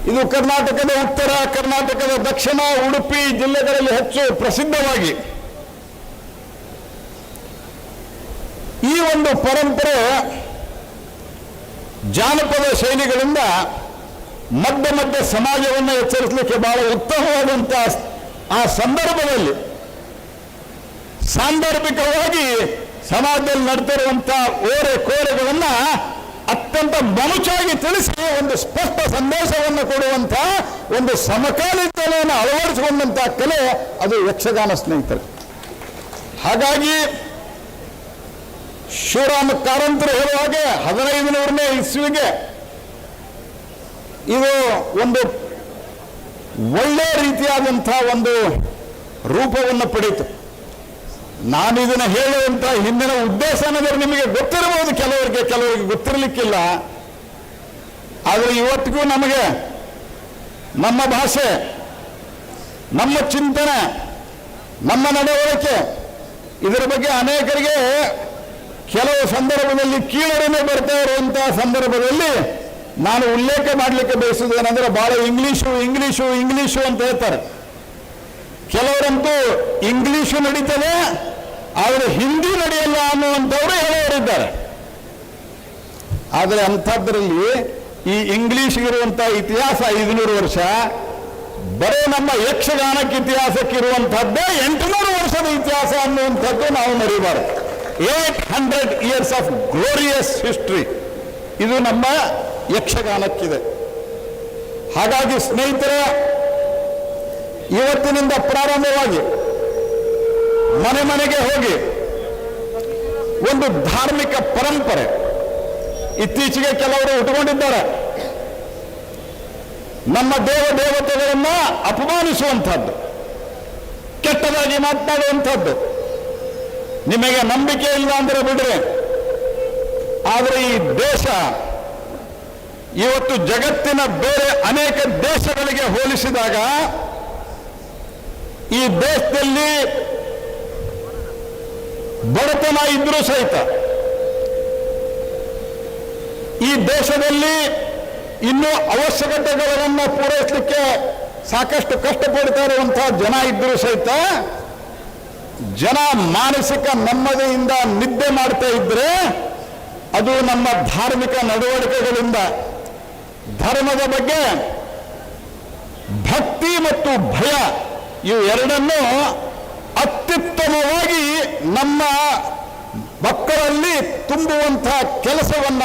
ಇದು ಕರ್ನಾಟಕದ ಉತ್ತರ, ಕರ್ನಾಟಕದ ದಕ್ಷಿಣ, ಉಡುಪಿ ಜಿಲ್ಲೆಗಳಲ್ಲಿ ಹೆಚ್ಚು ಪ್ರಸಿದ್ಧವಾಗಿ ಈ ಒಂದು ಪರಂಪರೆ ಜಾನಪದ ಶೈಲಿಗಳಿಂದ ಮಧ್ಯ ಮಧ್ಯ ಸಮಾಜವನ್ನು ಎಚ್ಚರಿಸಲಿಕ್ಕೆ ಬಹಳ ಉತ್ತಮವಾದಂತಹ ಆ ಸಂದರ್ಭದಲ್ಲಿ ಸಾಂದರ್ಭಿಕವಾಗಿ ಸಮಾಜದಲ್ಲಿ ನಡೆದಿರುವಂತಹ ಓರೆ ಕೋರೆಗಳನ್ನು ಅತ್ಯಂತ ಮನುಚಾಗಿ ತಿಳಿಸಿ ಒಂದು ಸ್ಪಷ್ಟ ಸಂದೇಶವನ್ನು ಕೊಡುವಂತಹ ಒಂದು ಸಮಕಾಲೀನತೆಯನ್ನು ಅಳವಡಿಸಿಕೊಂಡಂತಹ ಕಲೆ ಅದು ಯಕ್ಷಗಾನ ಸ್ನೇಹಿತರೆ. ಹಾಗಾಗಿ ಶಿವರಾಮ ಕಾರಂತರು ಹೇಳುವ ಹಾಗೆ 1500ನೇ ಇಸ್ವಿಗೆ ಇದು ಒಂದು ಒಳ್ಳೆಯ ರೀತಿಯಾದಂತಹ ಒಂದು ರೂಪವನ್ನು ಪಡೆಯಿತು. ನಾನು ಇದನ್ನು ಹೇಳುವಂಥ ಹಿಂದಿನ ಉದ್ದೇಶ ಅನ್ನೋದ್ರೆ ನಿಮಗೆ ಗೊತ್ತಿರಬಹುದು, ಕೆಲವರಿಗೆ ಗೊತ್ತಿರಲಿಕ್ಕಿಲ್ಲ. ಆದರೆ ಇವತ್ತಿಗೂ ನಮಗೆ ನಮ್ಮ ಭಾಷೆ, ನಮ್ಮ ಚಿಂತನೆ, ನಮ್ಮ ನಡವಳಿಕೆ ಇದರ ಬಗ್ಗೆ ಅನೇಕರಿಗೆ ಕೆಲವು ಸಂದರ್ಭದಲ್ಲಿ ಕೀಳರಿಮೆ ಬರ್ತಾ ಇರುವಂತಹ ಸಂದರ್ಭದಲ್ಲಿ ನಾನು ಉಲ್ಲೇಖ ಮಾಡಲಿಕ್ಕೆ ಬಯಸುವುದೇನೆಂದ್ರೆ, ಬಹಳ ಇಂಗ್ಲೀಷು ಅಂತ ಹೇಳ್ತಾರೆ. ಕೆಲವರಂತೂ ಇಂಗ್ಲೀಷು ನಡೀತದೆ ಆದರೆ ಹಿಂದಿ ನಡೆಯಲ್ಲ ಅನ್ನುವಂಥವರು ಹೇಳೋರಿದ್ದಾರೆ. ಆದರೆ ಅಂಥದ್ರಲ್ಲಿ ಈ ಇಂಗ್ಲೀಷ್ಗಿರುವಂತಹ ಇತಿಹಾಸ 500 ವರ್ಷ, ಬರೀ ನಮ್ಮ ಯಕ್ಷಗಾನಕ್ಕೆ ಇತಿಹಾಸಕ್ಕಿರುವಂಥದ್ದೇ 800 ವರ್ಷದ ಇತಿಹಾಸ ಅನ್ನುವಂಥದ್ದು ನಾವು ಮರಿಬಾರದು. 800 years ಆಫ್ ಗ್ಲೋರಿಯಸ್ ಹಿಸ್ಟ್ರಿ ಇದು ನಮ್ಮ ಯಕ್ಷಗಾನಕ್ಕಿದೆ. ಹಾಗಾಗಿ ಸ್ನೇಹಿತರೆ, ಇವತ್ತಿನಿಂದ ಪ್ರಾರಂಭವಾಗಿ ಮನೆ ಮನೆಗೆ ಹೋಗಿ ಒಂದು ಧಾರ್ಮಿಕ ಪರಂಪರೆ ಇತ್ತೀಚೆಗೆ ಕೆಲವರು ಉಟ್ಕೊಂಡಿದ್ದಾರೆ. ನಮ್ಮ ದೇವತೆಗಳನ್ನ ಅಪಮಾನಿಸುವಂಥದ್ದು, ಕೆಟ್ಟದಾಗಿ ಮಾತನಾಡುವಂಥದ್ದು. ನಿಮಗೆ ನಂಬಿಕೆ ಇಲ್ಲ ಅಂದ್ರೆ ಬಿಡ್ರಿ, ಆದರೆ ಈ ದೇಶ ಇವತ್ತು ಜಗತ್ತಿನ ಬೇರೆ ಅನೇಕ ದೇಶಗಳಿಗೆ ಹೋಲಿಸಿದಾಗ ಈ ದೇಶದಲ್ಲಿ ಬಡತನ ಇದ್ರೂ ಸಹಿತ ಈ ದೇಶದಲ್ಲಿ ಇನ್ನೂ ಅವಶ್ಯಕತೆಗಳನ್ನು ಪೂರೈಸಲಿಕ್ಕೆ ಸಾಕಷ್ಟು ಕಷ್ಟಪಡ್ತಾ ಇರುವಂತಹ ಜನ ಇದ್ದರೂ ಸಹಿತ ಜನ ಮಾನಸಿಕ ನೆಮ್ಮದಿಯಿಂದ ನಿದ್ದೆ ಮಾಡ್ತಾ ಇದ್ರೆ ಅದು ನಮ್ಮ ಧಾರ್ಮಿಕ ನಡವಳಿಕೆಗಳಿಂದ. ಧರ್ಮದ ಬಗ್ಗೆ ಭಕ್ತಿ ಮತ್ತು ಭಯ ಇವು ಎರಡನ್ನೂ ಅತ್ಯುತ್ತಮವಾಗಿ ನಮ್ಮ ಮಕ್ಕಳಲ್ಲಿ ತುಂಬುವಂತಹ ಕೆಲಸವನ್ನ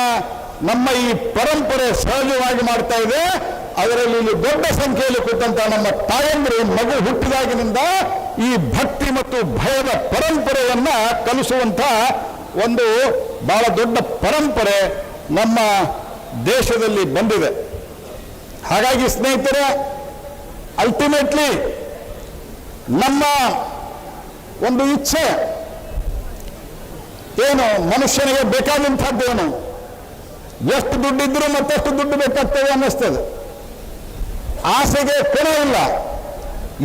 ನಮ್ಮ ಈ ಪರಂಪರೆ ಸಹಜವಾಗಿ ಮಾಡ್ತಾ ಇದೆ. ಅದರಲ್ಲಿ ಇಲ್ಲಿ ದೊಡ್ಡ ಸಂಖ್ಯೆಯಲ್ಲಿ ಕೂತಂತ ನಮ್ಮ ತಾಯಂದಿರು ಮಗು ಹುಟ್ಟಿದಾಗಿನಿಂದ ಈ ಭಕ್ತಿ ಮತ್ತು ಭಯದ ಪರಂಪರೆಯನ್ನ ಕಲಿಸುವಂತ ಒಂದು ಬಹಳ ದೊಡ್ಡ ಪರಂಪರೆ ನಮ್ಮ ದೇಶದಲ್ಲಿ ಬಂದಿದೆ. ಹಾಗಾಗಿ ಸ್ನೇಹಿತರೆ, ಅಲ್ಟಿಮೇಟ್ಲಿ ನಮ್ಮ ಒಂದು ಇಚ್ಛೆ ಏನು, ಮನುಷ್ಯನಿಗೆ ಬೇಕಾದಂಥದ್ದೇನು, ಎಷ್ಟು ದುಡ್ಡಿದ್ರೂ ಮತ್ತಷ್ಟು ದುಡ್ಡು ಬೇಕಾಗ್ತದೆ ಅನ್ನಿಸ್ತದೆ. ಆಸೆಗೆ ಕೊನೆ ಇಲ್ಲ.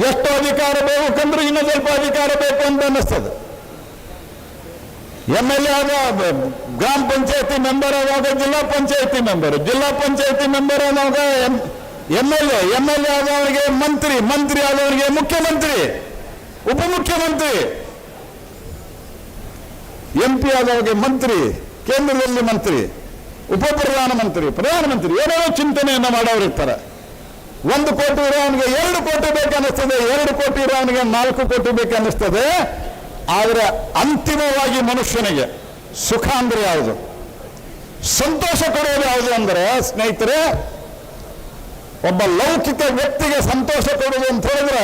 ಎಷ್ಟು ಅಧಿಕಾರ ಬೇಕಂದ್ರೂ ಇನ್ನೂ ಸ್ವಲ್ಪ ಅಧಿಕಾರ ಬೇಕು ಅಂತ ಅನ್ನಿಸ್ತದೆ. MLA ಆದ ಗ್ರಾಮ ಪಂಚಾಯತಿ ಮೆಂಬರ್ ಆದಾಗ ಜಿಲ್ಲಾ ಪಂಚಾಯತಿ ಮೆಂಬರ್, ಜಿಲ್ಲಾ ಪಂಚಾಯತಿ ಮೆಂಬರ್ ಆದಾಗ MLA ಆದವರಿಗೆ ಮಂತ್ರಿ ಆದವರಿಗೆ ಮುಖ್ಯಮಂತ್ರಿ, ಉಪಮುಖ್ಯಮಂತ್ರಿ, MP ಆದವರಿಗೆ ಮಂತ್ರಿ, ಕೇಂದ್ರದಲ್ಲಿ ಮಂತ್ರಿ, ಪ್ರಧಾನಮಂತ್ರಿ ಏನೇನೋ ಚಿಂತನೆಯನ್ನು ಮಾಡೋರಿರ್ತಾರೆ. 1 ಕೋಟಿ ಇರೋವನಿಗೆ 2 ಕೋಟಿ ಬೇಕನ್ನಿಸ್ತದೆ, 2 ಕೋಟಿ ಇರೋವನಿಗೆ 4 ಕೋಟಿ ಬೇಕನ್ನಿಸ್ತದೆ. ಆದರೆ ಅಂತಿಮವಾಗಿ ಮನುಷ್ಯನಿಗೆ ಸುಖ ಅಂದ್ರೆ ಯಾವುದು, ಸಂತೋಷ ಕೊಡೋದು ಯಾವುದು ಅಂದರೆ ಸ್ನೇಹಿತರೆ, ಒಬ್ಬ ಲೌಕಿಕ ವ್ಯಕ್ತಿಗೆ ಸಂತೋಷ ಕೊಡುವುದು ಅಂತ ಹೇಳಿದ್ರೆ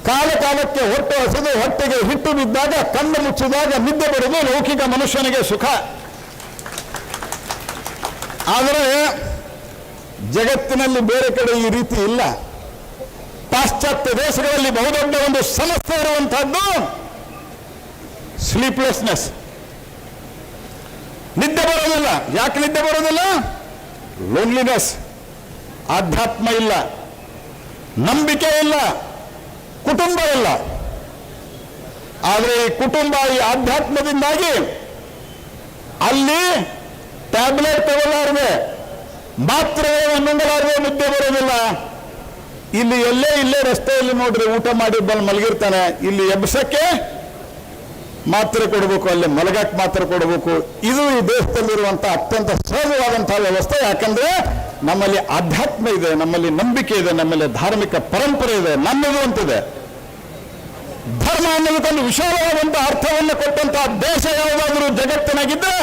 ಕಾಲಕ್ಕೆ ಹೊಟ್ಟೆ ಹಸಿದು ಹೊಟ್ಟೆಗೆ ಹಿಟ್ಟು ಬಿದ್ದಾಗ ಕಣ್ಣು ಮುಚ್ಚಿದಾಗ ನಿದ್ದೆ ಬರುವುದು ಲೌಕಿಕ ಮನುಷ್ಯನಿಗೆ ಸುಖ. ಆದರೆ ಜಗತ್ತಿನಲ್ಲಿ ಬೇರೆ ಕಡೆ ಈ ರೀತಿ ಇಲ್ಲ. ಪಾಶ್ಚಾತ್ಯ ದೇಶಗಳಲ್ಲಿ ಬಹುದೊಡ್ಡ ಒಂದು ಸಮಸ್ಯೆ ಇರುವಂತಹದ್ದು ಸ್ಲೀಪ್ಲೆಸ್ನೆಸ್, ನಿದ್ದೆ ಬರೋದಿಲ್ಲ. ಯಾಕೆ ನಿದ್ದೆ ಬರೋದಿಲ್ಲ? ಲೋನ್ಲಿನೆಸ್, ಆಧ್ಯಾತ್ಮ ಇಲ್ಲ, ನಂಬಿಕೆ ಇಲ್ಲ, ಕುಟುಂಬ ಇಲ್ಲ. ಆದರೆ ಈ ಕುಟುಂಬ, ಈ ಆಧ್ಯಾತ್ಮದಿಂದಾಗಿ ಅಲ್ಲಿ ಟ್ಯಾಬ್ಲೆಟ್ ತಗೊಳ್ಳಾರದೆ, ಮಾತ್ರೆಗಳನ್ನು ನುಂಗಲಾರದೆ ನಿದ್ದೆ ಬರೋದಿಲ್ಲ. ಇಲ್ಲಿ ಇಲ್ಲೇ ರಸ್ತೆಯಲ್ಲಿ ನೋಡ್ರಿ, ಊಟ ಮಾಡಿ ಬಂದು ಮಲಗಿರ್ತಾನೆ, ಇಲ್ಲಿ ಎಬ್ಸಕ್ಕೆ ಮಾತ್ರೆ ಕೊಡಬೇಕು, ಅಲ್ಲಿ ಮಲಗಕ್ಕೆ ಮಾತ್ರೆ ಕೊಡಬೇಕು. ಇದು ಈ ದೇಶದಲ್ಲಿರುವಂಥ ಅತ್ಯಂತ ಸಹಜವಾದಂತಹ ವ್ಯವಸ್ಥೆ. ಯಾಕಂದ್ರೆ ನಮ್ಮಲ್ಲಿ ಆಧ್ಯಾತ್ಮ ಇದೆ, ನಮ್ಮಲ್ಲಿ ನಂಬಿಕೆ ಇದೆ, ನಮ್ಮಲ್ಲಿ ಧಾರ್ಮಿಕ ಪರಂಪರೆ ಇದೆ, ನಮ್ಮದು ಅಂತಿದೆ. ಧರ್ಮ ಅನ್ನೋದಕ್ಕೊಂದು ವಿಶಾಲವಾದಂತಹ ಅರ್ಥವನ್ನು ಕೊಟ್ಟಂತಹ ದೇಶ ಯಾವುದಾದ್ರೂ ಜಗತ್ತಿನಾಗಿದ್ದರೆ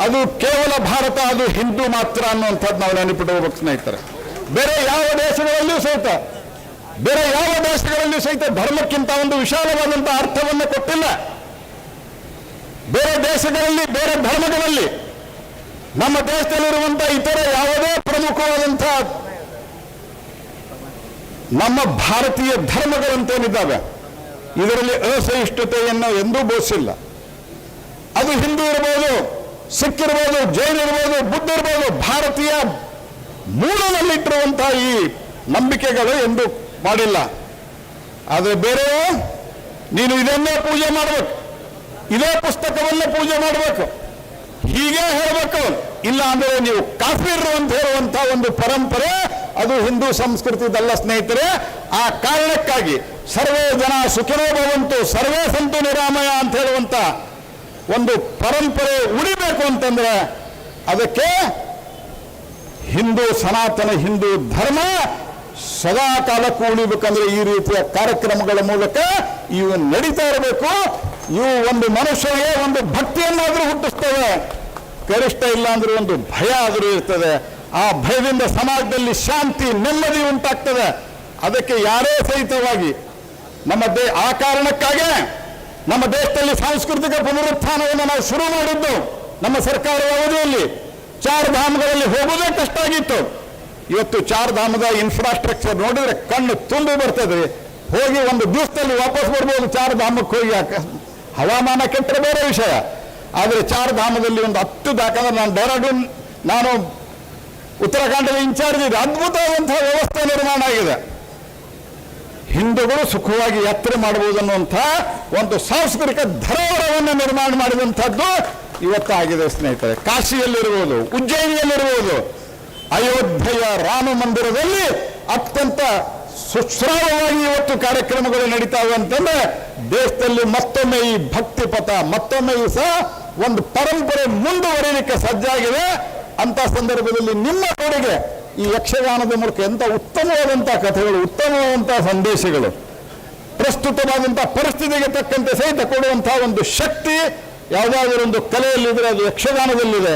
ಅದು ಕೇವಲ ಭಾರತ, ಅದು ಹಿಂದೂ ಮಾತ್ರ ಅನ್ನುವಂಥದ್ದು ನಾವು ನೆನಪಿಟ್ಟುಕೋಬೇಕು ಸ್ನೇಹಿತರೆ. ಬೇರೆ ಯಾವ ದೇಶಗಳಲ್ಲಿಯೂ ಸಹಿತ ಧರ್ಮಕ್ಕಿಂತ ಒಂದು ವಿಶಾಲವಾದಂತಹ ಅರ್ಥವನ್ನು ಕೊಟ್ಟಿಲ್ಲ. ಬೇರೆ ದೇಶಗಳಲ್ಲಿ, ಬೇರೆ ಧರ್ಮಗಳಲ್ಲಿ, ನಮ್ಮ ದೇಶದಲ್ಲಿರುವಂತಹ ಇತರ ಯಾವುದೇ ಪ್ರಮುಖವಾದಂತಹ ನಮ್ಮ ಭಾರತೀಯ ಧರ್ಮಗಳಂತೇನಿದ್ದಾವೆ ಇದರಲ್ಲಿ ಅಸಹಿಷ್ಣುತೆಯನ್ನು ಎಂದೂ ಬೋಧಿಸಿಲ್ಲ. ಅದು ಹಿಂದೂ ಇರಬಹುದು, ಸಿಖ್ ಇರ್ಬೋದು, ಜೈನ್ ಇರ್ಬೋದು, ಬುದ್ಧ ಇರ್ಬೋದು, ಭಾರತೀಯ ಮೂಲದಲ್ಲಿಟ್ಟಿರುವಂತಹ ಈ ನಂಬಿಕೆಗಳು ಎಂದು ಮಾಡಿಲ್ಲ. ಆದರೆ ಬೇರೆ ನೀನು ಇದನ್ನೇ ಪೂಜೆ ಮಾಡಬೇಕು, ಇದೇ ಪುಸ್ತಕವನ್ನೇ ಪೂಜೆ ಮಾಡಬೇಕು, ಹೀಗೆ ಹೇಳಬೇಕು, ಇಲ್ಲ ಅಂದರೆ ನೀವು ಕಾಫಿರ್ರು ಅಂತ ಹೇಳುವಂತಹ ಒಂದು ಪರಂಪರೆ ಅದು ಹಿಂದೂ ಸಂಸ್ಕೃತಿದಲ್ಲ ಸ್ನೇಹಿತರೆ. ಆ ಕಾರಣಕ್ಕಾಗಿ ಸರ್ವೇ ಜನ ಸುಖಿನೋ ಭವಂತು ಸರ್ವೇ ಸಂತು ನಿರಾಮಯ ಅಂತ ಹೇಳುವಂತ ಒಂದು ಪರಂಪರೆ ಉಳಿಬೇಕು ಅಂತಂದ್ರೆ ಅದಕ್ಕೆ ಹಿಂದೂ, ಸನಾತನ ಹಿಂದೂ ಧರ್ಮ ಸದಾ ಕಾಲಕ್ಕೂ ಉಳಿಬೇಕಂದ್ರೆ ಈ ರೀತಿಯ ಕಾರ್ಯಕ್ರಮಗಳ ಮೂಲಕ ಇವು ನಡೀತಾ ಇರಬೇಕು. ಇವು ಒಂದು ಮನುಷ್ಯನಿಗೆ ಒಂದು ಭಕ್ತಿಯನ್ನಾದರೂ ಹುಟ್ಟಿಸ್ತವೆ, ಗರಿಷ್ಠ ಇಲ್ಲ ಅಂದ್ರೆ ಒಂದು ಭಯ ಆದರೂ ಇರ್ತದೆ. ಆ ಭಯದಿಂದ ಸಮಾಜದಲ್ಲಿ ಶಾಂತಿ, ನೆಮ್ಮದಿ ಉಂಟಾಗ್ತದೆ. ಅದಕ್ಕೆ ಯಾರೇ ಸಹಿತವಾಗಿ ಆ ಕಾರಣಕ್ಕಾಗಿ ನಮ್ಮ ದೇಶದಲ್ಲಿ ಸಾಂಸ್ಕೃತಿಕ ಪುನರುತ್ಥಾನವನ್ನು ನಾವು ಶುರು ಮಾಡಿದ್ದು ನಮ್ಮ ಸರ್ಕಾರದ ಅವಧಿಯಲ್ಲಿ. 4 ಧಾಮಗಳಲ್ಲಿ ಹೋಗೋದೇ ಕಷ್ಟ ಆಗಿತ್ತು. ಇವತ್ತು 4 ಧಾಮದ ಇನ್ಫ್ರಾಸ್ಟ್ರಕ್ಚರ್ ನೋಡಿದ್ರೆ ಕಣ್ಣು ತುಂಬಿ ಬರ್ತದೆ. ಹೋಗಿ ಒಂದು ದಿವಸದಲ್ಲಿ ವಾಪಸ್ ಬರ್ಬೋದು 4 ಧಾಮಕ್ಕೆ ಹೋಗಿ. ಹವಾಮಾನ ಕೆಟ್ಟರೆ ಬೇರೆ ವಿಷಯ, ಆದರೆ 4 ಧಾಮದಲ್ಲಿ ಒಂದು 10 ಯಾಕಂದ್ರೆ ನಾನು ಡೆಹ್ರಾಡೂನ್, ನಾನು ಉತ್ತರಾಖಂಡದ ಇನ್ಚಾರ್ಜ್ ಇದೆ, ಅದ್ಭುತವಾದಂತಹ ವ್ಯವಸ್ಥೆ ನಿರ್ಮಾಣ ಆಗಿದೆ. ಹಿಂದೂಗಳು ಸುಖವಾಗಿ ಯಾತ್ರೆ ಮಾಡಬಹುದು ಅನ್ನುವಂಥ ಒಂದು ಸಾಂಸ್ಕೃತಿಕ ಧರೋಹರವನ್ನು ನಿರ್ಮಾಣ ಮಾಡಿದಂಥದ್ದು ಇವತ್ತಾಗಿದೆ ಸ್ನೇಹಿತರೆ. ಕಾಶಿಯಲ್ಲಿರ್ಬೋದು, ಉಜ್ಜಯಿನಿಯಲ್ಲಿರ್ಬೋದು, ಅಯೋಧ್ಯೆಯ ರಾಮ ಮಂದಿರದಲ್ಲಿ ಅತ್ಯಂತ ಸುಶ್ರಾವವಾಗಿ ಇವತ್ತು ಕಾರ್ಯಕ್ರಮಗಳು ನಡೀತಾವೆ ಅಂತಂದ್ರೆ ದೇಶದಲ್ಲಿ ಮತ್ತೊಮ್ಮೆ ಈ ಭಕ್ತಿ ಪಥ ಮತ್ತೊಮ್ಮೆ ಈ ಸಹ ಒಂದು ಪರಂಪರೆ ಮುಂದುವರಿಯಲಿಕ್ಕೆ ಸಜ್ಜಾಗಿದೆ. ಅಂತ ಸಂದರ್ಭದಲ್ಲಿ ನಿಮ್ಮ ಕೊಡುಗೆ ಈ ಯಕ್ಷಗಾನದ ಮೂಲಕ ಎಂಥ ಉತ್ತಮವಾದಂತಹ ಕಥೆಗಳು, ಉತ್ತಮವಾದಂತಹ ಸಂದೇಶಗಳು, ಪ್ರಸ್ತುತವಾದಂತಹ ಪರಿಸ್ಥಿತಿಗೆ ತಕ್ಕಂತೆ ಸಹಿತ ಕೊಡುವಂತಹ ಒಂದು ಶಕ್ತಿ ಯಾವುದಾದ್ರೂ ಒಂದು ಕಲೆಯಲ್ಲಿದ್ರೆ ಅದು ಯಕ್ಷಗಾನದಲ್ಲಿದೆ.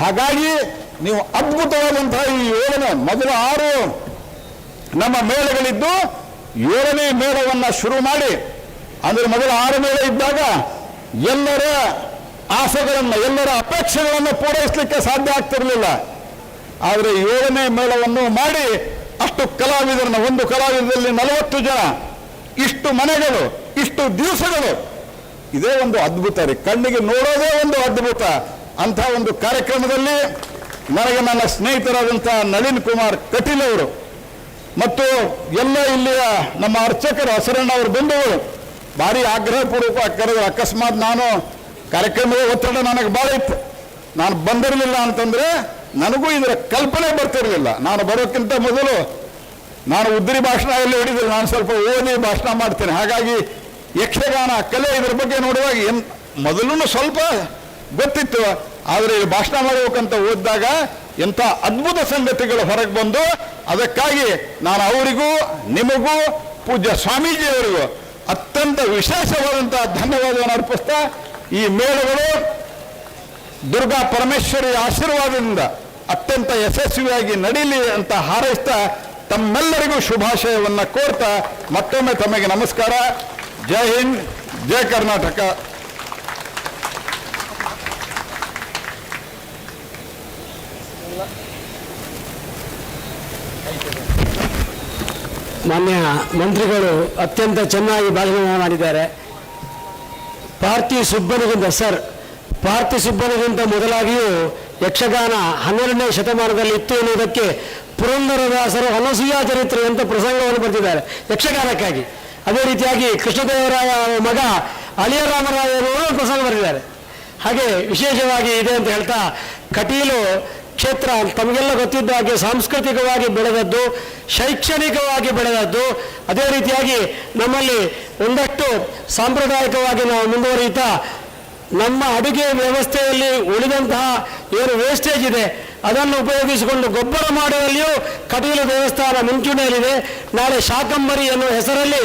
ಹಾಗಾಗಿ ನೀವು ಅದ್ಭುತವಾದಂತಹ ಈ 7ನೇ ಮೊದಲ 6 ನಮ್ಮ ಮೇಳಗಳಿದ್ದು 7ನೇ ಮೇಳವನ್ನು ಶುರು ಮಾಡಿ, ಅಂದರೆ ಮೊದಲ 6 ಮೇಳ ಇದ್ದಾಗ ಎಲ್ಲರ ಆಸೆಗಳನ್ನು, ಎಲ್ಲರ ಅಪೇಕ್ಷೆಗಳನ್ನು ಪೂರೈಸಲಿಕ್ಕೆ ಸಾಧ್ಯ ಆಗ್ತಿರಲಿಲ್ಲ. ಆದರೆ 7ನೇ ಮೇಳವನ್ನು ಮಾಡಿ ಅಷ್ಟು ಕಲಾವಿದರನ್ನ, ಒಂದು ಕಲಾವಿದರಲ್ಲಿ 40 ಜನ, ಇಷ್ಟು ಮನೆಗಳು, ಇಷ್ಟು ದಿವಸಗಳು, ಇದೇ ಒಂದು ಅದ್ಭುತ ರೀ, ಕಣ್ಣಿಗೆ ನೋಡೋದೇ ಒಂದು ಅದ್ಭುತ. ಅಂಥ ಒಂದು ಕಾರ್ಯಕ್ರಮದಲ್ಲಿ ನನಗೆ ನನ್ನ ಸ್ನೇಹಿತರಾದಂಥ ನಳಿನ್ ಕುಮಾರ್ ಕಟೀಲ್ ಅವರು ಮತ್ತು ಎಲ್ಲ ಇಲ್ಲಿಯ ನಮ್ಮ ಅರ್ಚಕರು ಹಸರಣ್ಣ ಅವರು ಬಂದವರು ಭಾರಿ ಆಗ್ರಹಪೂರ್ವಕ ಕರೆದು, ಅಕಸ್ಮಾತ್ ನಾನು ಕಾರ್ಯಕ್ರಮದ ಒತ್ತಡ ನನಗೆ ಭಾಳ ಇತ್ತು, ನಾನು ಬಂದಿರಲಿಲ್ಲ ಅಂತಂದರೆ ನನಗೂ ಇದರ ಕಲ್ಪನೆ ಬರ್ತಿರಲಿಲ್ಲ. ನಾನು ಬರೋಕ್ಕಿಂತ ಮೊದಲು ನಾನು ಉದ್ರಿ ಭಾಷಣ ಎಲ್ಲಿ ಹೊಡಿದ್ರು, ನಾನು ಸ್ವಲ್ಪ ಓದಿ ಭಾಷಣ ಮಾಡ್ತೇನೆ. ಹಾಗಾಗಿ ಯಕ್ಷಗಾನ ಕಲೆ ಇದರ ಬಗ್ಗೆ ನೋಡುವಾಗ ಮೊದಲು ಸ್ವಲ್ಪ ಗೊತ್ತಿತ್ತು, ಆದರೆ ಭಾಷಣ ಮಾಡಬೇಕಂತ ಓದಿದಾಗ ಎಂಥ ಅದ್ಭುತ ಸಂಗತಿಗಳು ಹೊರಗೆ ಬಂದು, ಅದಕ್ಕಾಗಿ ನಾನು ಅವರಿಗೂ ನಿಮಗೂ ಪೂಜ್ಯ ಸ್ವಾಮೀಜಿಯವರಿಗೂ ಅತ್ಯಂತ ವಿಶೇಷವಾದಂತಹ ಧನ್ಯವಾದವನ್ನು ಅರ್ಪಿಸ್ತಾ, ಈ ಮೇಳಗಳು ದುರ್ಗಾ ಪರಮೇಶ್ವರಿ ಆಶೀರ್ವಾದದಿಂದ ಅತ್ಯಂತ ಯಶಸ್ವಿಯಾಗಿ ನಡೀಲಿ ಅಂತ ಹಾರೈಸ್ತಾ ತಮ್ಮೆಲ್ಲರಿಗೂ ಶುಭಾಶಯವನ್ನು ಕೋರ್ತಾ ಮತ್ತೊಮ್ಮೆ ತಮಗೆ ನಮಸ್ಕಾರ. ಜೈ ಹಿಂದ್, ಜೈ ಕರ್ನಾಟಕ. ಮಾನ್ಯ ಮಂತ್ರಿಗಳು ಅತ್ಯಂತ ಚೆನ್ನಾಗಿ ಭಾಷಣ ಮಾಡಿದ್ದಾರೆ. ಪಾರ್ಥಿ ಸುಬ್ಬನಿಗಿಂತ ಮೊದಲಾಗಿಯೂ ಯಕ್ಷಗಾನ 12ನೇ ಶತಮಾನದಲ್ಲಿ ಇತ್ತು ಎನ್ನುವುದಕ್ಕೆ ಪುರಂದರದಾಸರು ಅನಸೂಯ ಚರಿತ್ರೆ ಅಂತ ಪ್ರಸಂಗವನ್ನು ಬರೆದಿದ್ದಾರೆ ಯಕ್ಷಗಾನಕ್ಕಾಗಿ. ಅದೇ ರೀತಿಯಾಗಿ ಕೃಷ್ಣದೇವರಾಯ ಮಗ ಅಳಿಯರಾಮರಾಯರು ಪ್ರಸಂಗ ಬರೆದಿದ್ದಾರೆ. ಹಾಗೆ ವಿಶೇಷವಾಗಿ ಇದೆ ಅಂತ ಹೇಳ್ತಾ, ಕಟೀಲು ಕ್ಷೇತ್ರ ತಮಗೆಲ್ಲ ಗೊತ್ತಿದ್ದ ಹಾಗೆ ಸಾಂಸ್ಕೃತಿಕವಾಗಿ ಬೆಳೆದದ್ದು, ಶೈಕ್ಷಣಿಕವಾಗಿ ಬೆಳೆದದ್ದು. ಅದೇ ರೀತಿಯಾಗಿ ನಮ್ಮಲ್ಲಿ ಒಂದಷ್ಟು ಸಾಂಪ್ರದಾಯಿಕವಾಗಿ ನಾವು ಮುಂದುವರಿಯುತ್ತಾ ನಮ್ಮ ಅಡುಗೆ ವ್ಯವಸ್ಥೆಯಲ್ಲಿ ಉಳಿದಂತಹ ಏನು ವೇಸ್ಟೇಜ್ ಇದೆ ಅದನ್ನು ಉಪಯೋಗಿಸಿಕೊಂಡು ಗೊಬ್ಬರ ಮಾಡುವಲ್ಲಿಯೂ ಕಟೀಲು ದೇವಸ್ಥಾನ ಮುಂಚೂಣಿಯಲ್ಲಿದೆ. ನಾಳೆ ಶಾಕಂಬರಿ ಎನ್ನುವ ಹೆಸರಲ್ಲಿ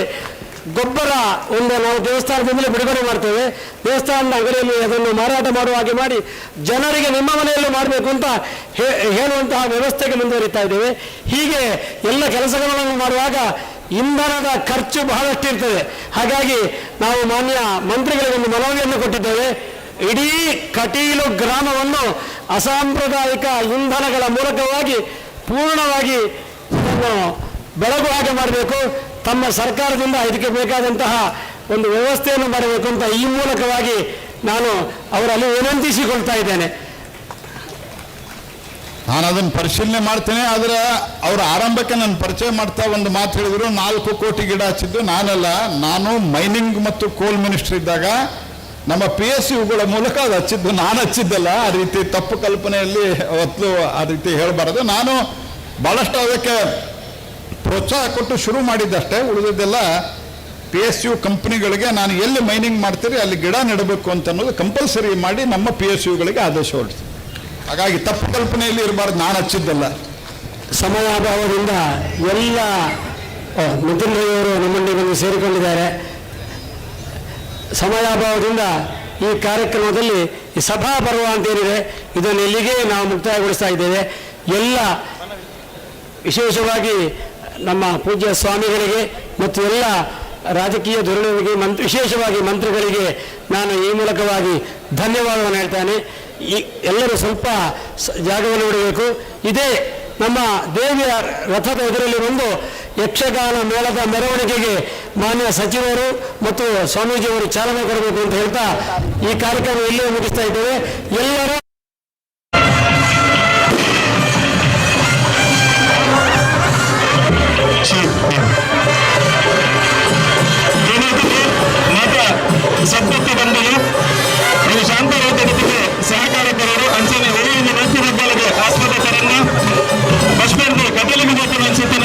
ಗೊಬ್ಬರ ಒಂದು ನಾವು ದೇವಸ್ಥಾನದಿಂದಲೇ ಬಿಡುಗಡೆ ಮಾಡ್ತೇವೆ. ದೇವಸ್ಥಾನದ ಅಂಗಡಿಯಲ್ಲಿ ಅದನ್ನು ಮಾರಾಟ ಮಾಡುವ ಹಾಗೆ ಮಾಡಿ ಜನರಿಗೆ ನಿಮ್ಮ ಮನೆಯಲ್ಲೂ ಮಾಡಬೇಕು ಅಂತ ಹೇಳುವಂತಹ ವ್ಯವಸ್ಥೆಗೆ ಮುಂದುವರಿತಾ ಇದ್ದೇವೆ. ಹೀಗೆ ಎಲ್ಲ ಕೆಲಸಗಳನ್ನು ಮಾಡುವಾಗ ಇಂಧನದ ಖರ್ಚು ಬಹಳಷ್ಟು ಇರ್ತದೆ. ಹಾಗಾಗಿ ನಾವು ಮಾನ್ಯ ಮಂತ್ರಿಗಳಿಗೆ ಒಂದು ಮನವಿಯನ್ನು ಕೊಟ್ಟಿದ್ದೇವೆ. ಇಡೀ ಕಟೀಲು ಗ್ರಾಮವನ್ನು ಅಸಾಂಪ್ರದಾಯಿಕ ಇಂಧನಗಳ ಮೂಲಕವಾಗಿ ಪೂರ್ಣವಾಗಿ ಇದನ್ನು ಬೆಳಗುವ ಹಾಗೆ ಮಾಡಬೇಕು. ತಮ್ಮ ಸರ್ಕಾರದಿಂದ ಇದಕ್ಕೆ ಬೇಕಾದಂತಹ ಒಂದು ವ್ಯವಸ್ಥೆಯನ್ನು ಮಾಡಬೇಕು ಅಂತ ಈ ಮೂಲಕವಾಗಿ ನಾನು ಅವರಲ್ಲಿ ವಿನಂತಿಸಿಕೊಳ್ತಾ ಇದ್ದೇನೆ. ನಾನು ಅದನ್ನು ಪರಿಶೀಲನೆ ಮಾಡ್ತೇನೆ. ಆದರೆ ಅವರು ಆರಂಭಕ್ಕೆ ನನ್ನ ಪರಿಚಯ ಮಾಡ್ತಾ ಒಂದು ಮಾತು ಹೇಳಿದ್ರು, 4 ಕೋಟಿ ಗಿಡ ಹಚ್ಚಿದ್ದು ನಾನಲ್ಲ, ನಾನು ಮೈನಿಂಗ್ ಮತ್ತು ಕೋಲ್ ಮಿನಿಸ್ಟರ್ ಇದ್ದಾಗ ನಮ್ಮ PSUಗಳ ಮೂಲಕ ಅದು ಹಚ್ಚಿದ್ದು, ನಾನು ಹಚ್ಚಿದ್ದಲ್ಲ. ಆ ರೀತಿ ತಪ್ಪು ಕಲ್ಪನೆಯಲ್ಲಿ ಅವತ್ತು ಆ ರೀತಿ ಹೇಳಬಾರದು. ನಾನು ಭಾಳಷ್ಟು ಅದಕ್ಕೆ ಪ್ರೋತ್ಸಾಹ ಕೊಟ್ಟು ಶುರು ಮಾಡಿದ್ದಷ್ಟೇ. ಉಳಿದಿದ್ದೆಲ್ಲ PSU ಕಂಪ್ನಿಗಳಿಗೆ ನಾನು ಎಲ್ಲಿ ಮೈನಿಂಗ್ ಮಾಡ್ತೀರಿ ಅಲ್ಲಿ ಗಿಡ ನೆಡಬೇಕು ಅಂತ ಅನ್ನೋದು ಕಂಪಲ್ಸರಿ ಮಾಡಿ ನಮ್ಮ PSUಗಳಿಗೆ ಆದೇಶ ಹೊರಡಿಸಿ. ಹಾಗಾಗಿ ತಪ್ಪು ಕಲ್ಪನೆಯಲ್ಲಿ ಇರಬಾರ್ದು, ನಾನು ಹಚ್ಚಿದ್ದಲ್ಲ. ಸಮಯಾಭಾವದಿಂದ ಎಲ್ಲ ನಿತಿನ್ ರೈ ಅವರು ನಮ್ಮಲ್ಲಿ ಬಂದು ಸೇರಿಕೊಂಡಿದ್ದಾರೆ. ಸಮಯಾಭಾವದಿಂದ ಈ ಕಾರ್ಯಕ್ರಮದಲ್ಲಿ ಈ ಸಭಾ ಪರ್ವ ಅಂತೇನಿದೆ ಇದನ್ನು ಇಲ್ಲಿಗೆ ನಾವು ಮುಕ್ತಾಯಗೊಳಿಸ್ತಾ ಇದ್ದೇವೆ. ಎಲ್ಲ ವಿಶೇಷವಾಗಿ ನಮ್ಮ ಪೂಜ್ಯ ಸ್ವಾಮಿಗಳಿಗೆ ಮತ್ತು ಎಲ್ಲ ರಾಜಕೀಯ ಧೋರಣೆಗಳಿಗೆ ವಿಶೇಷವಾಗಿ ಮಂತ್ರಿಗಳಿಗೆ ನಾನು ಈ ಮೂಲಕವಾಗಿ ಧನ್ಯವಾದವನ್ನು ಹೇಳ್ತೇನೆ. ಈ ಎಲ್ಲರೂ ಸ್ವಲ್ಪ ಜಾಗವನ್ನು ಬಿಡಬೇಕು. ಇದೇ ನಮ್ಮ ದೇವಿಯ ರಥದ ಎದುರಲ್ಲಿ ಒಂದು ಯಕ್ಷಗಾನ ಮೇಳದ ಮೆರವಣಿಗೆಗೆ ಮಾನ್ಯ ಸಚಿವರು ಮತ್ತು ಸ್ವಾಮೀಜಿಯವರು ಚಾಲನೆ ಕೊಡಬೇಕು ಅಂತ ಹೇಳ್ತಾ ಈ ಕಾರ್ಯಕ್ರಮ ಇಲ್ಲಿಯೇ ಮುಗಿಸ್ತಾ ಇದ್ದೇವೆ. ಎಲ್ಲರೂ ಸದ್ಯಕ್ಕೆ ಬಂದರು ನೀವು ಶಾಂತವಾದಕ್ಕೆ ಸಹಕಾರಕರರು ಅಂಚನೆ ಒಳ್ಳೆಯ ವ್ಯಕ್ತಿ ಹೆಬ್ಬಾಳಿಗೆ ಆಸ್ಪತ್ರೆ ಕರನ್ನ ಬಸ್ ಸ್ಟ್ಯಾಂಡ್ ಕಟೀಲಿಗೆ ಬೇಕು ಅನ್ಸುತ್ತೆ.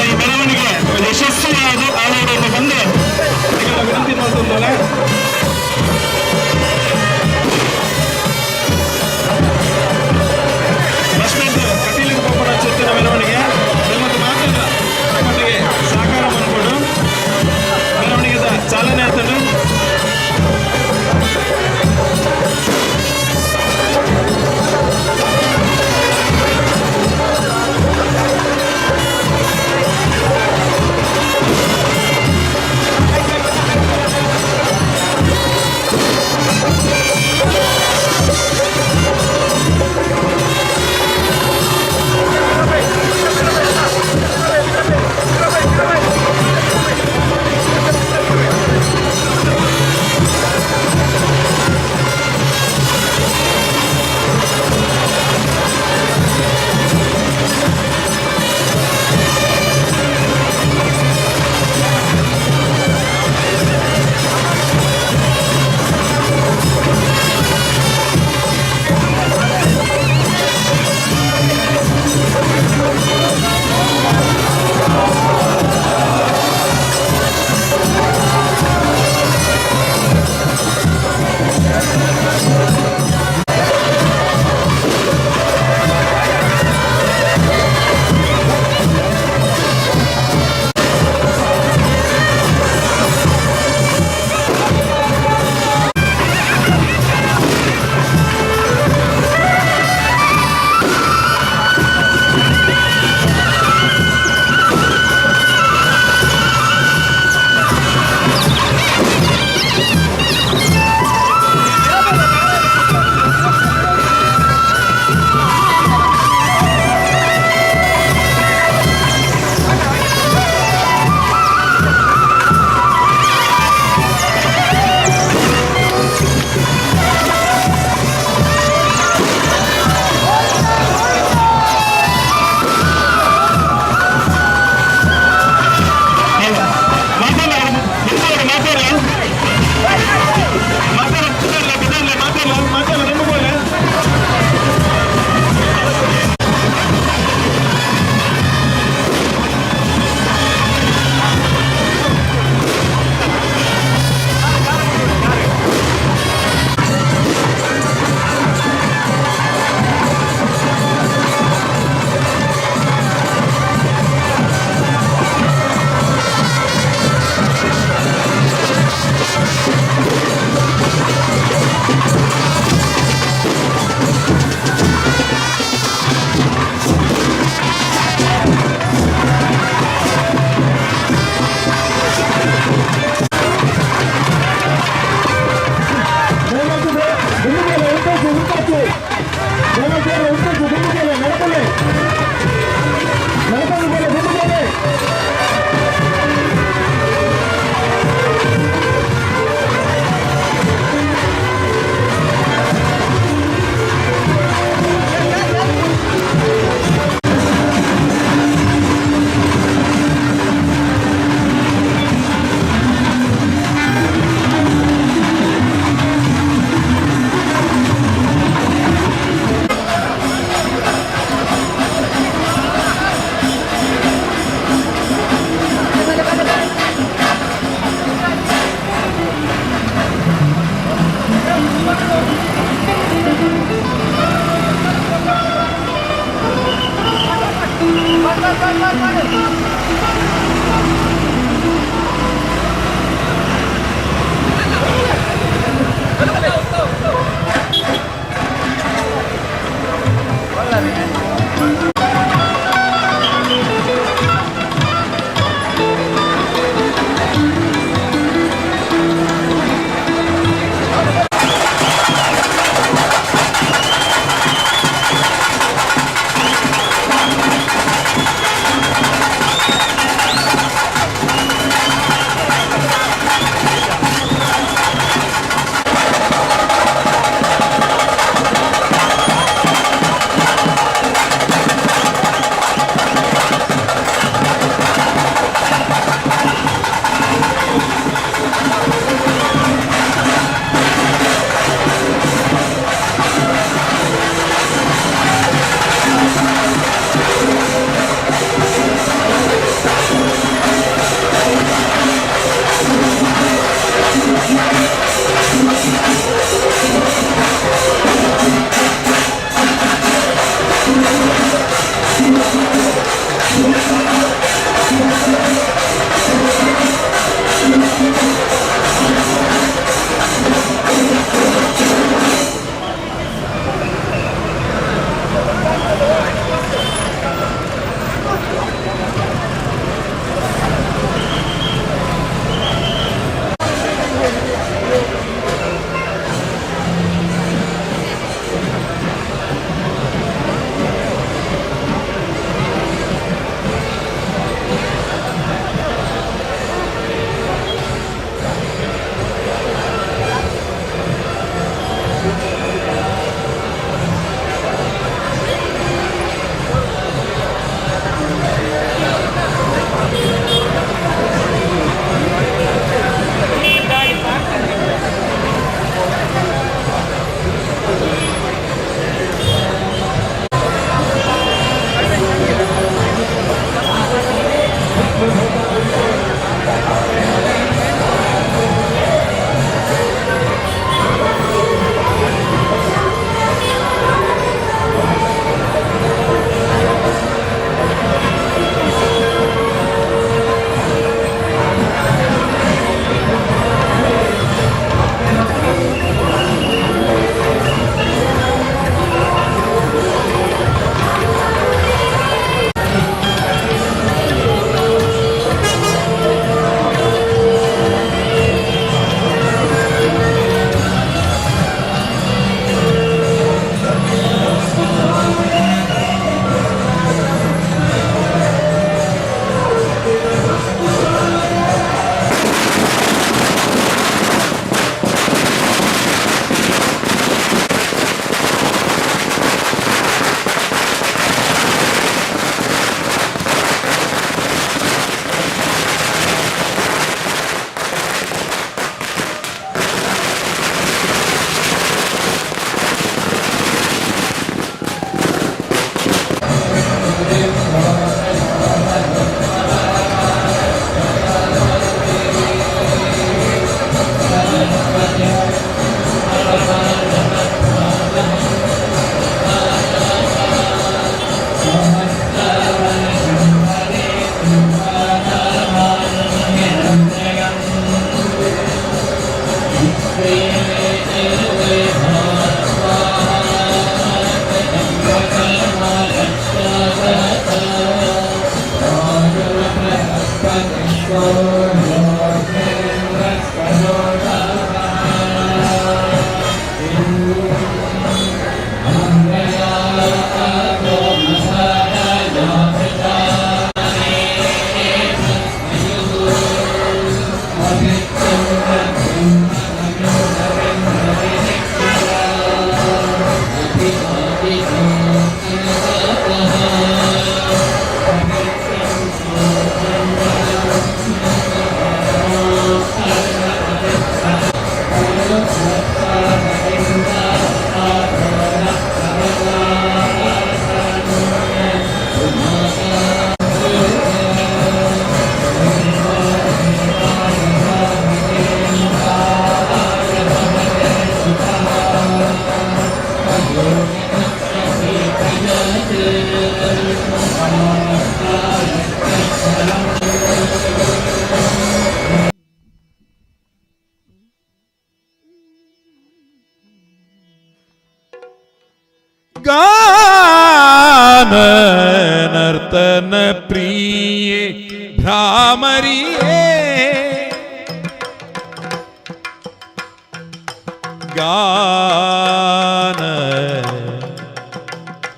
ಸುಗಾನ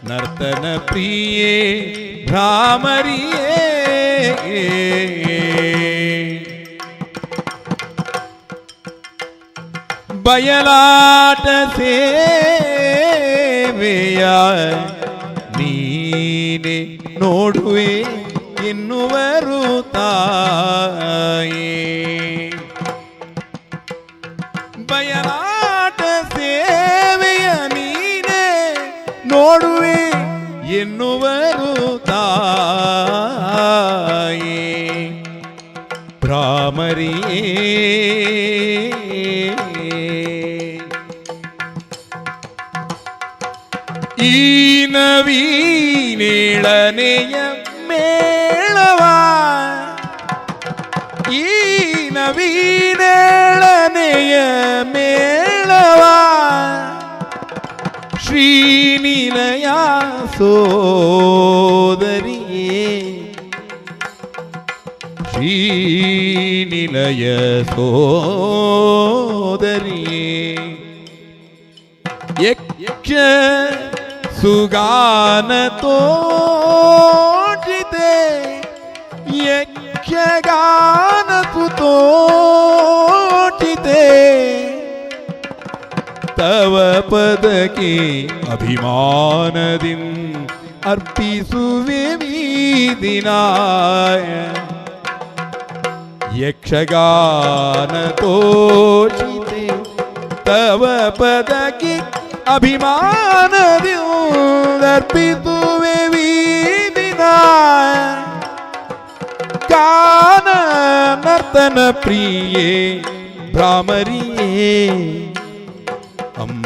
ನರ್ತನ ಪ್ರಿಯೇ ಭ್ರಾಮರಿಯೇ ಬಯಲಾಟ ಸೇವೆಯ ನೀನೆ ನೋಡುವೆ ಎನ್ನುವರು ತಾಯೇ ಬಯಲಾಟ ಸೇವೆಯ ನೀನೆ ನೋಡುವೆ ಎನ್ನುವರು ತಾಯೇ ಭ್ರಾಮರಿಯೇ ಈ ನವೀನೇಳನೆಯ ಮೇಳವ ಈ ನವೀನೇಳನೆಯ ಮೇಳವ ಶ್ರೀನಿಲಯ ಸೋದರಿಯೇ ಶ್ರೀನಿಲಯ ಸೋದರಿಯೇ ಯಕ್ಷ ಸುಗಾನ ತೋಚಿತೆ ಯಕ್ಷಗಾನ ಸುತೋಚಿತೆ ತವ ಪದಕ್ಕೆ ಅಭಿಮಾನದಿಂ ಅರ್ಪಿಸುವೆ ವೀದಿನಾಯ ಯಕ್ಷಗಾನ ತೋಚಿತೆ ತವ ಪದಕ್ಕೆ ಅಭಿಮಾನದಿರ್ಪಿಸುವೆ ವೀದಿನಾಯ ಗಾನ ನರ್ತನ ಪ್ರಿಯೇ ಭ್ರಾಮರಿಯೇ ಅಮ್ಮ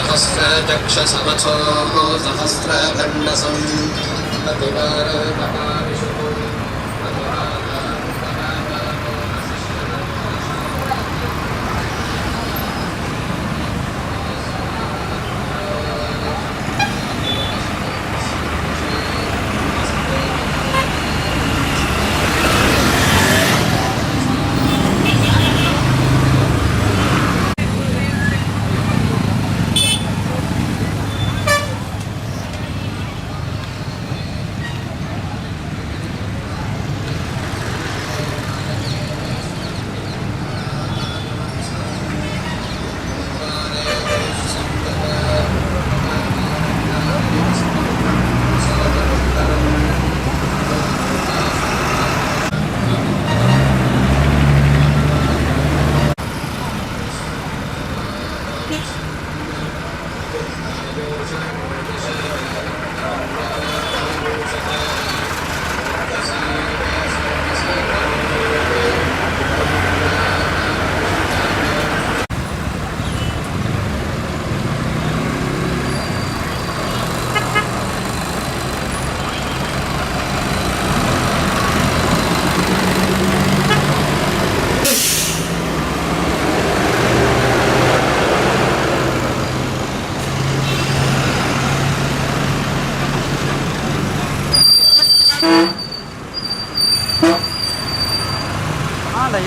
सहस्रचक्षसवचो सहस्रखण्डसं अतिवारतमाविषु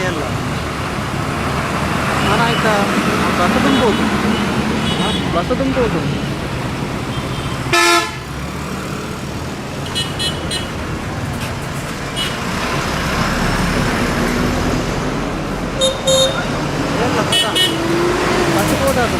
ಎಲ್ಲ ಆಯ್ತಾ ಬಸ್ ತುಂಬೋದು ಬಸ್ ತುಂಬೋದು ಬಸ್ ಓಡಾಡು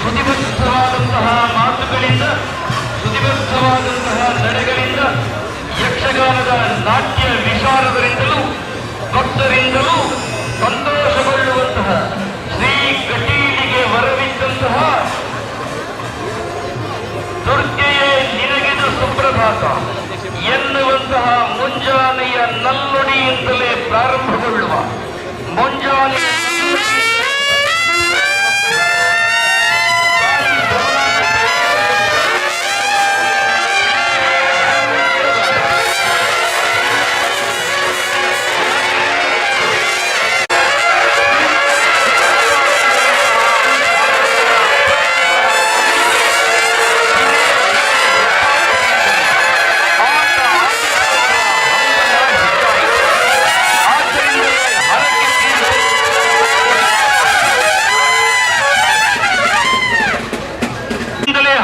ಸುಧಿಬದ್ಧವಾದಂತಹ ಮಾತುಗಳಿಂದ ಸುಧಿಬದ್ಧವಾದಂತಹ ನಡೆಗಳಿಂದ ಯಕ್ಷಗಾನದ ನಾಟ್ಯ ವಿಶಾರದರಿಂದಲೂ ಭಕ್ತರಿಂದಲೂ ಸಂತೋಷಗೊಳ್ಳುವಂತಹ ಶ್ರೀ ಕಟೀಲಿಗೆ ವರವಿದ್ದಂತಹ ದುರ್ಗೆಯೇ ನಿನಗಿದು ಸುಪ್ರಭಾತ ಎನ್ನುವಂತಹ ಮುಂಜಾನೆಯ ನಲ್ಲೊಡಿಯಿಂದಲೇ ಪ್ರಾರಂಭಗೊಳ್ಳುವ ಮುಂಜಾನೆಯ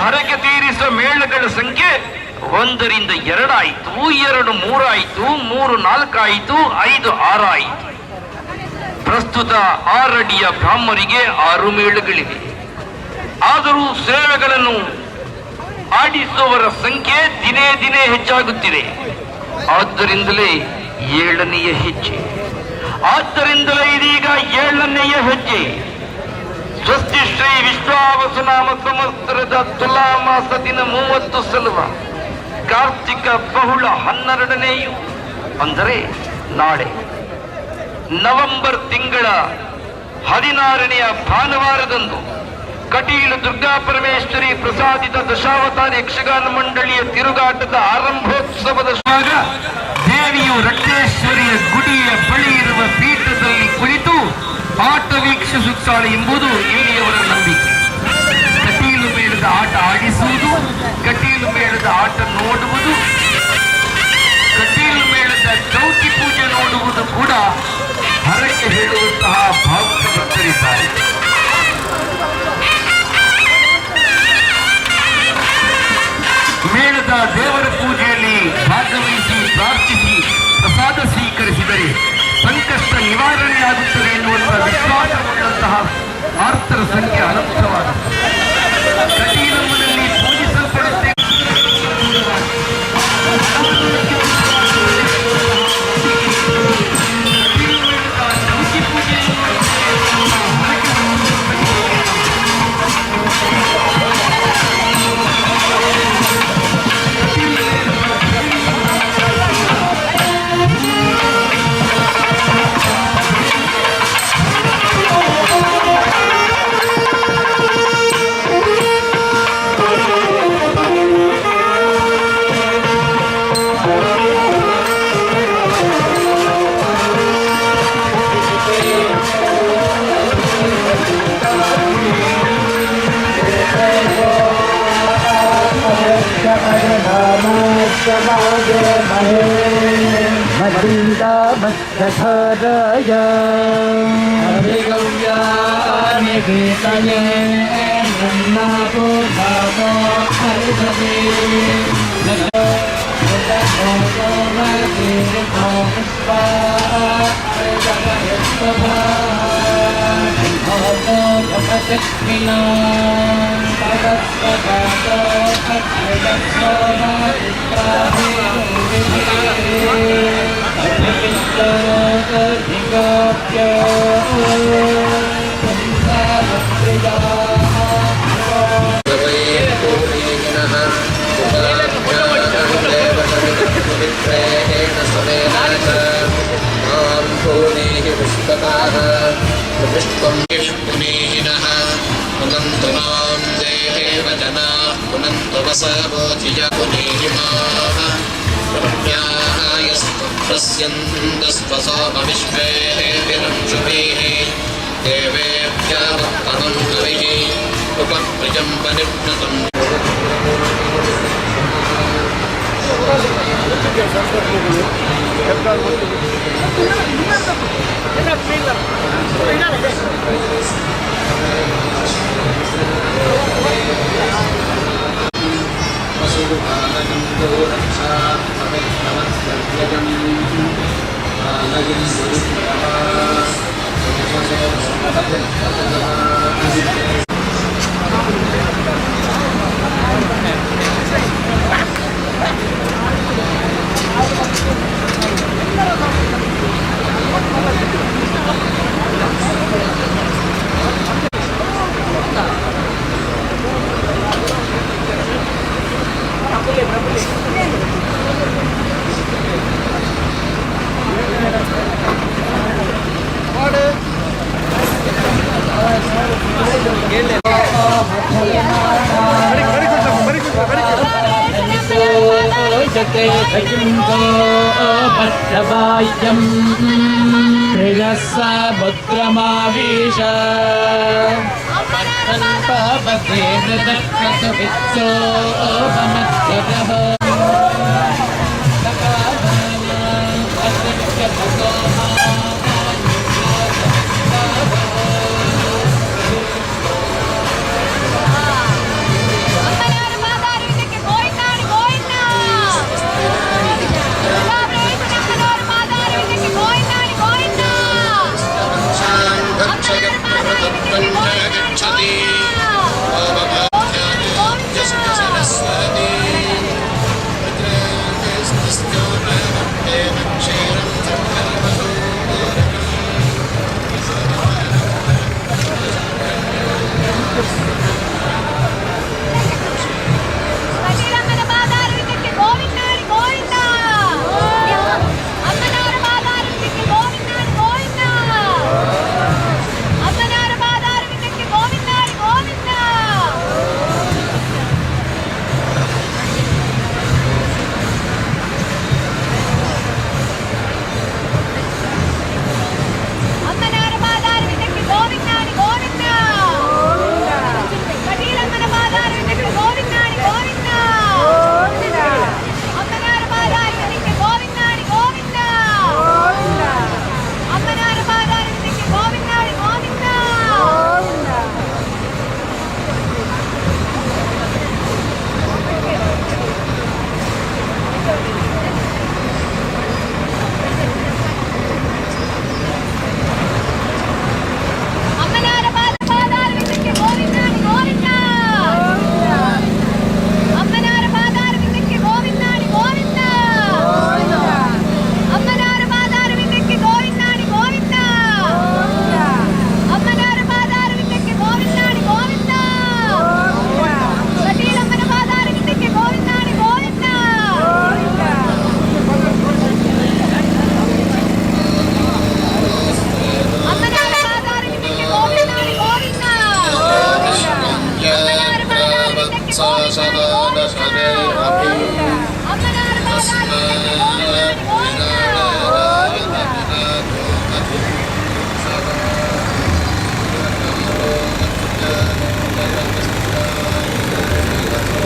ಹರಕೆ ತೀರಿಸುವ ಮೇಳಗಳ ಸಂಖ್ಯೆ 1 ರಿಂದ 2 ಆಯಿತು, 2 3 ಆಯಿತು, 3 4 ಆಯಿತು, 5 6 ಆಯಿತು. ಪ್ರಸ್ತುತ 6 ಅಡಿಯ ಬ್ರಾಹ್ಮರಿಗೆ 6 ಮೇಳಗಳಿವೆ. ಆದರೂ ಸೇವೆಗಳನ್ನು ಆಡಿಸುವವರ ಸಂಖ್ಯೆ ದಿನೇ ದಿನೇ ಹೆಚ್ಚಾಗುತ್ತಿದೆ. ಆದ್ದರಿಂದಲೇ 7ನೆಯ ಹೆಜ್ಜೆ. ಆದ್ದರಿಂದಲೇ ಇದೀಗ 7ನೆಯ ಹೆಜ್ಜೆ. ಸ್ವಸ್ತಿ ಶ್ರೀ ವಿಶ್ವಾವಸುನಾಮ ಸಂವತ್ಸರದ ತುಲಾ ಮಾಸ ದಿನ 30 ಸಲುವ ಕಾರ್ತಿಕ ಬಹುಳ 12ನೆಯು ಅಂದರೆ ನಾಳೆ ನವೆಂಬರ್ ತಿಂಗಳ 16ನೆಯ ಭಾನುವಾರದಂದು ಕಟೀಲು ದುರ್ಗಾ ಪರಮೇಶ್ವರಿ ಪ್ರಸಾದಿತ ದಶಾವತಾರ ಯಕ್ಷಗಾನ ಮಂಡಳಿಯ ತಿರುಗಾಟದ ಆರಂಭೋತ್ಸವದ ಭಾಗ ದೇವಿಯು ರಕ್ತೇಶ್ವರಿಯ ಗುಡಿಯ ಬಳಿ ಇರುವ ಪೀಠದಲ್ಲಿ ಕುಳಿತು ಆಟ ವೀಕ್ಷಿಸುತ್ತಾಳೆ ಎಂಬುದು ಇಲ್ಲಿಯವರ ನಂಬಿಕೆ. ಕಟೀಲು ಮೇಳದ ಆಟ ಆಡಿಸುವುದು, ಕಟೀಲು ಮೇಳದ ಆಟ ನೋಡುವುದು, ಕಟೀಲು ಮೇಳದ ಚೌತಿ ಪೂಜೆ ನೋಡುವುದು ಕೂಡ ಹರಕೆ ಹೇಳುವಂತಹ ಭಾವುಕ ಭಕ್ತರಿದ್ದಾರೆ. ಮೇಳದ ದೇವರ ಪೂಜೆಯಲ್ಲಿ ಭಾಗವಹಿಸಿ ಪ್ರಾರ್ಥಿಸಿ ಪ್ರಸಾದ ಸ್ವೀಕರಿಸಿದರೆ ಸಂಕಷ್ಟ ನಿವಾರಣೆಯಾಗುತ್ತದೆ ಎನ್ನುವಂತಹ ವಿಶ್ವಾಸವುಳ್ಳಂತಹ ಆರ್ತರ ಸಂಖ್ಯೆ ಅನಂತವಾಗಿದೆ. ಕಟೀಲಮ್ಮನಲ್ಲಿ ಪೂಜಿಸಲ್ಪಡುತ್ತೆ.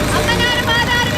అమ్మనారు పాదాలు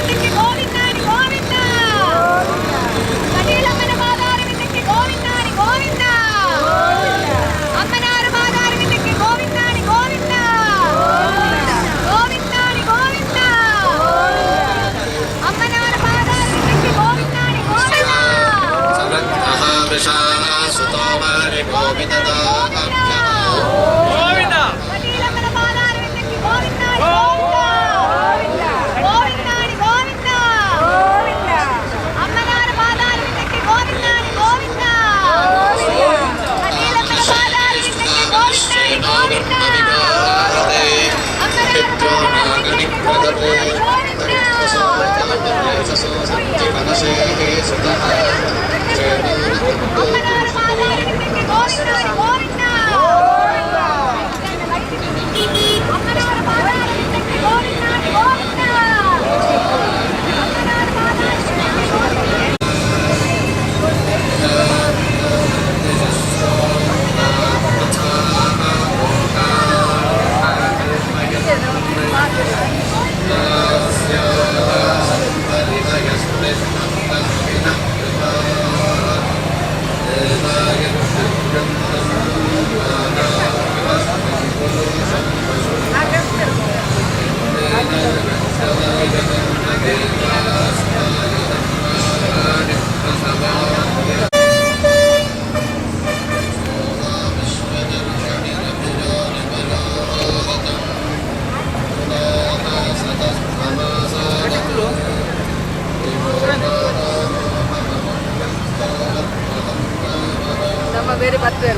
ನಮ್ಮ ಬೇರೆ ಬರ್ತದೆ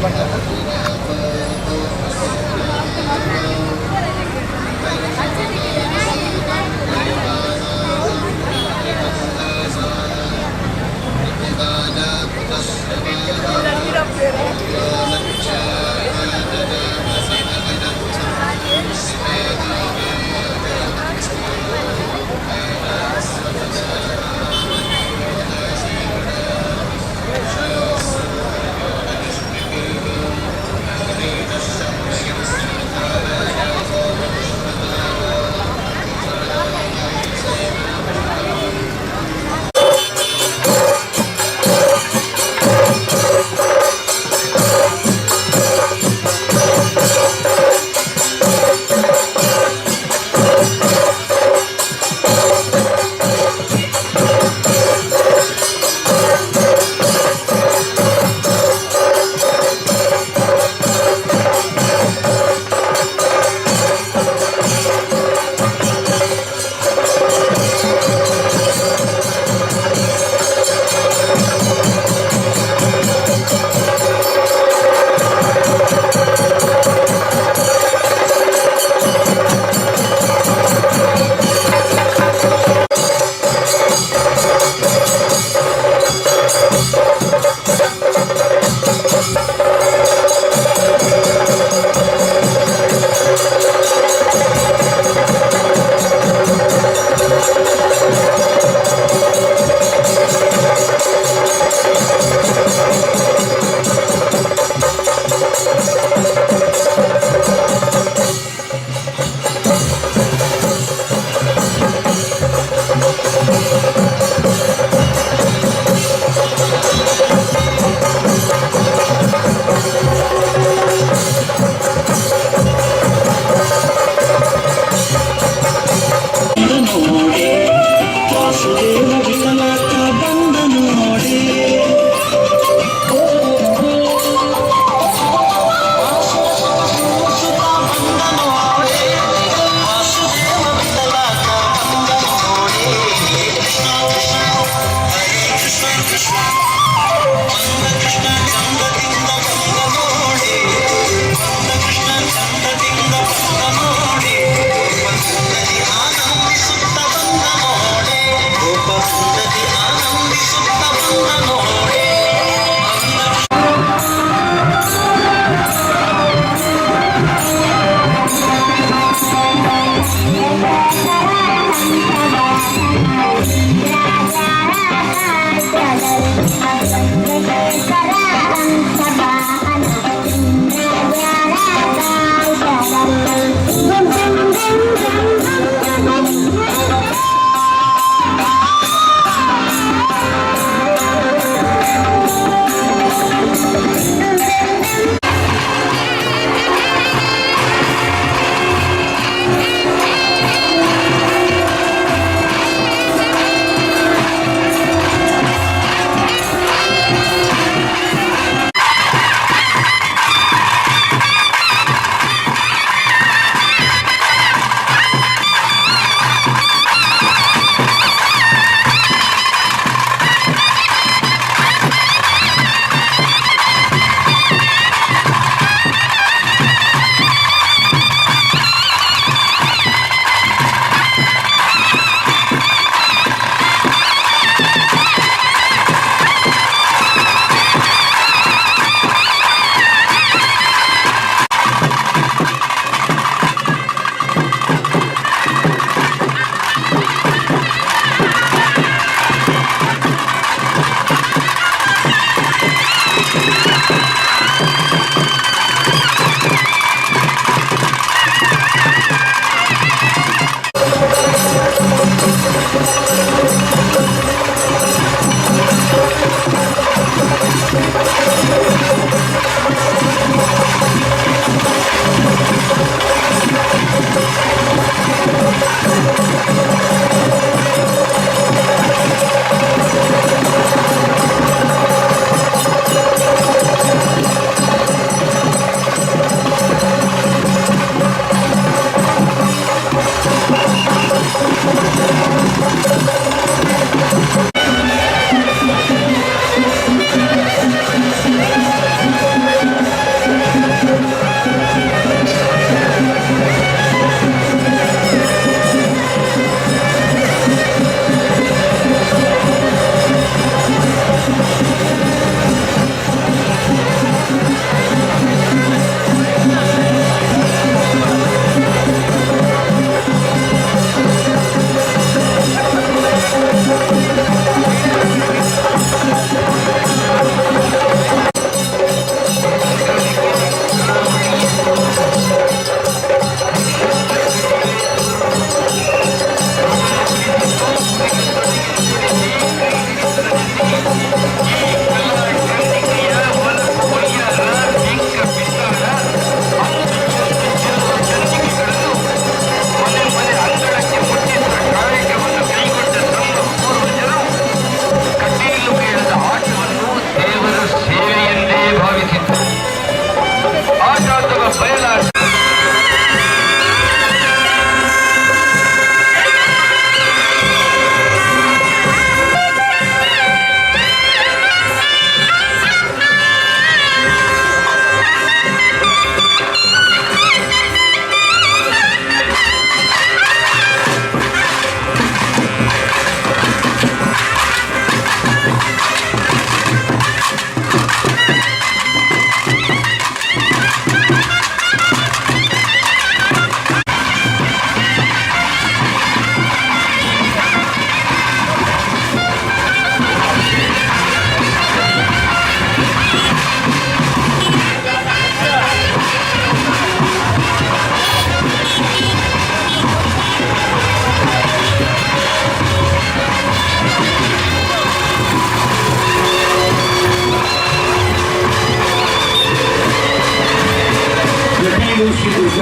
Gopa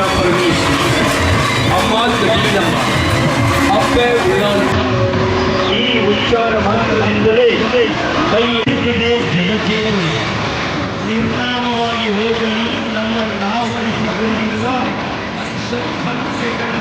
ಉಷಾ ಪರಮೇಶ್, ಅಮ್ಮ ಕಟೀಲಮ್ಮ, ಅಪ್ಪೆ ಉಳ್ಳಾಲ. ಈ ಉಚ್ಚಾರ ಮಾತ್ರದಿಂದಲೇ ಕೈ ಎತ್ತಿದೆ ಜನಜೀವನ ನಿರ್ನಾಮವಾಗಿ ಹೋಗಲು ನಮ್ಮನ್ನು ನಾವು ಅರಿಸಿಕೊಂಡಿರುವ ಸಮಸ್ಯೆಗಳ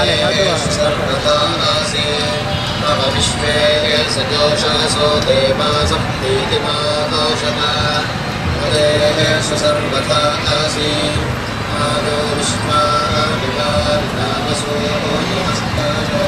सर्वदा आसीत् मम विश्वे सजोषसो देवासं प्रीतिमादोषत मदेषु सर्वदा आसीत् आदो विश्वादिवासो नमस्कारो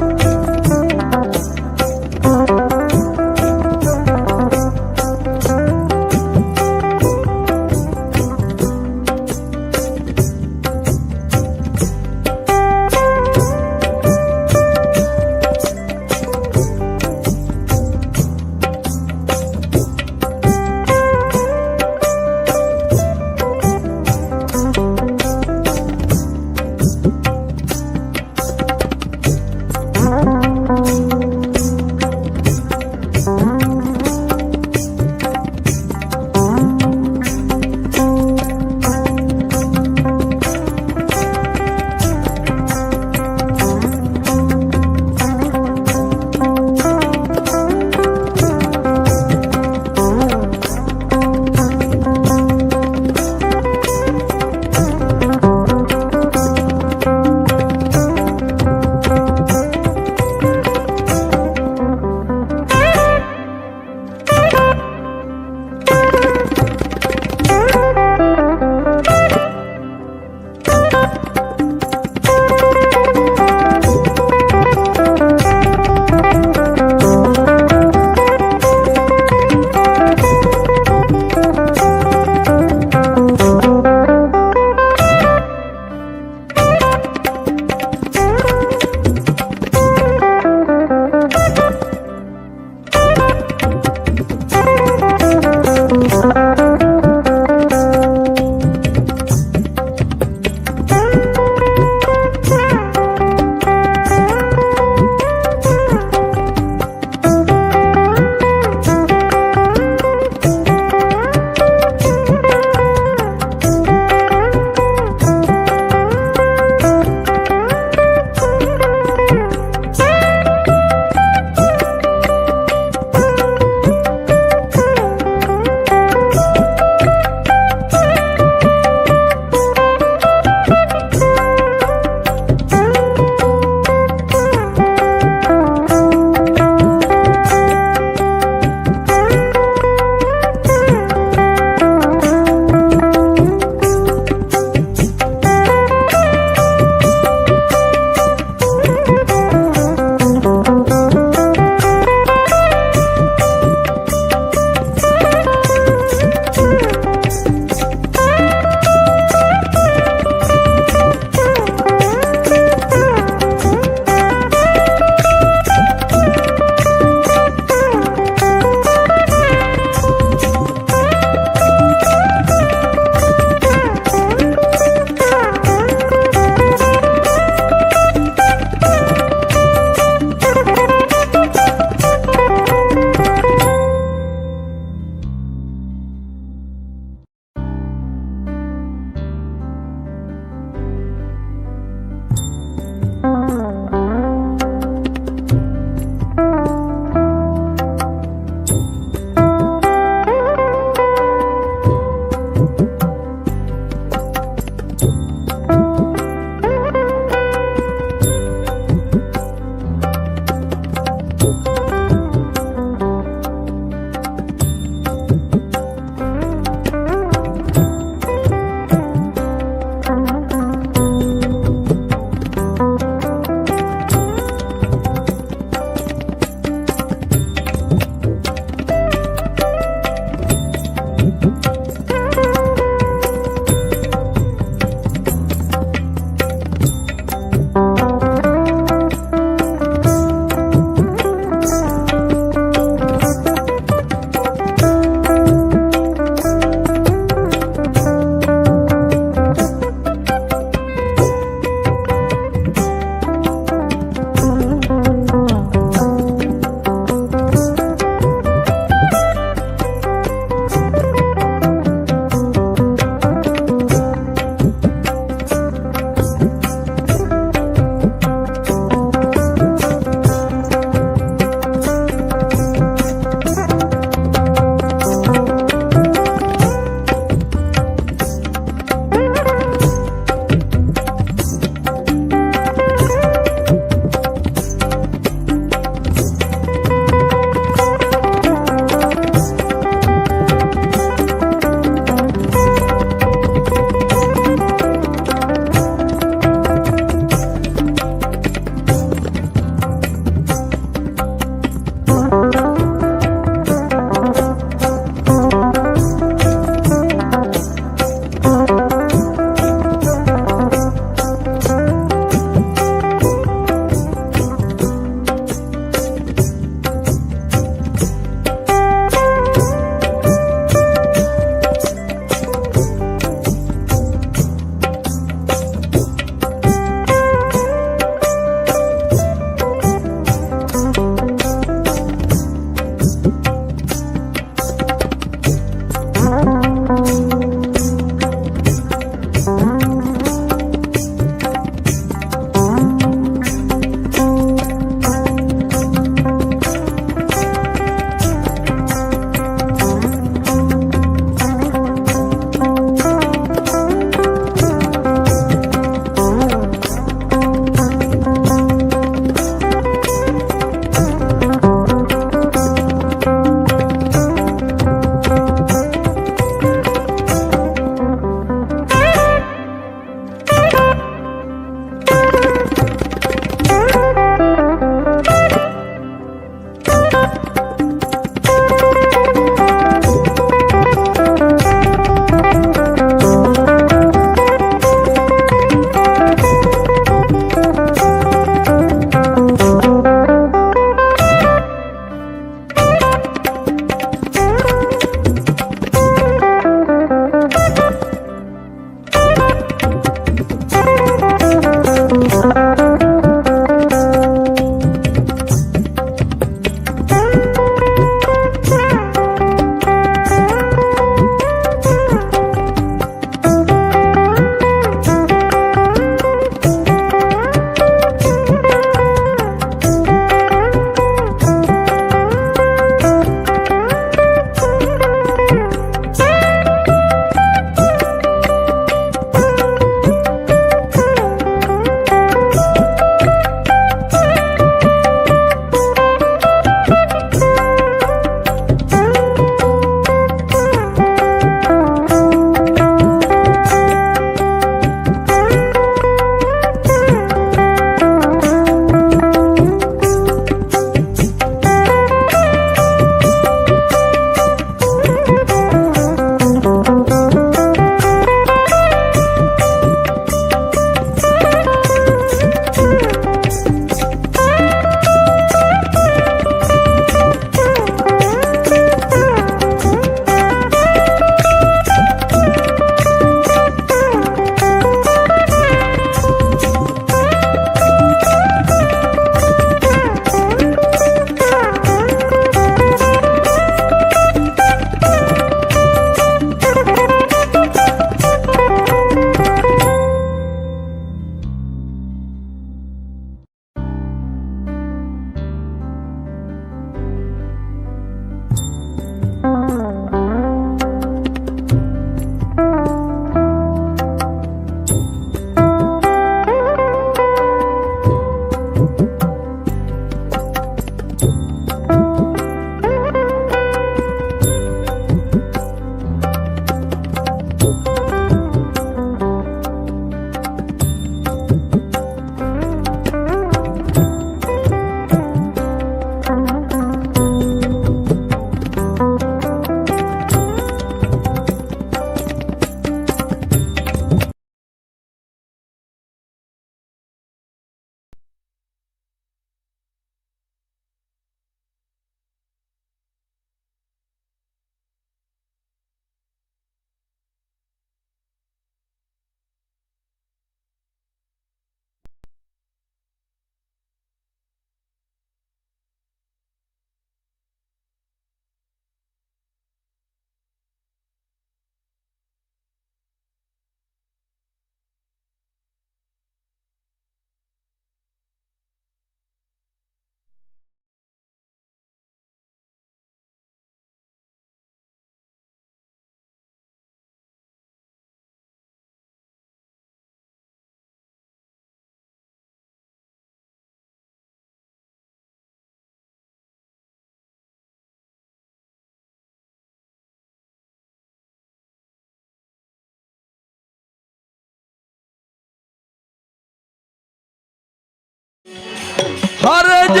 ಹರಜ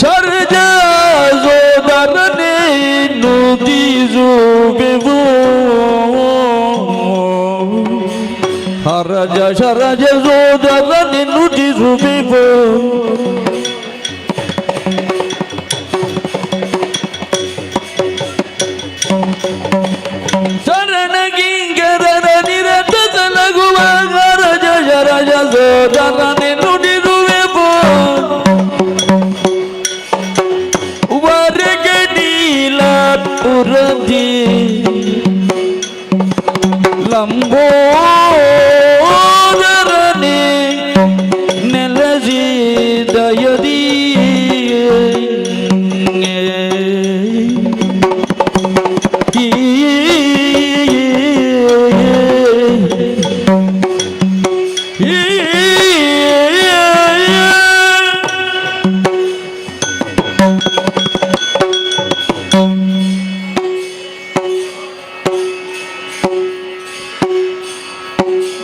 ಶರಜ ಸೋದರನೇ ನುಡಿಸುವೆವು ಹರಜ ಶರಜ ಸೋದರನೇ ನುಡಿಸುವೆವು ಶರಣಗಿಂಗರರ ನಿರತ ತಲಗುವ ಹರಜ ಶರಜ ಸೋದರನೇ ನುಡಿಸುವೆವು ವರಗಡೀಲ ಪುರದಿ ಲಂಬೋದರನೆ ನೆಲಸಿ ದಯದಿ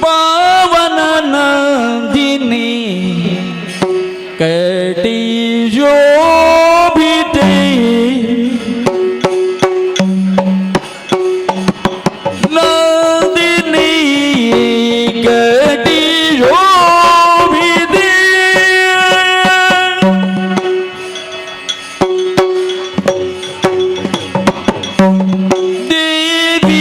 ಪಾವನ ನಂದಿನಿ ಕಟಿ ಶೋಭಿತೆ ನಂದಿನಿ ಕಟಿ ಶೋಭಿತೆ ದೇವಿ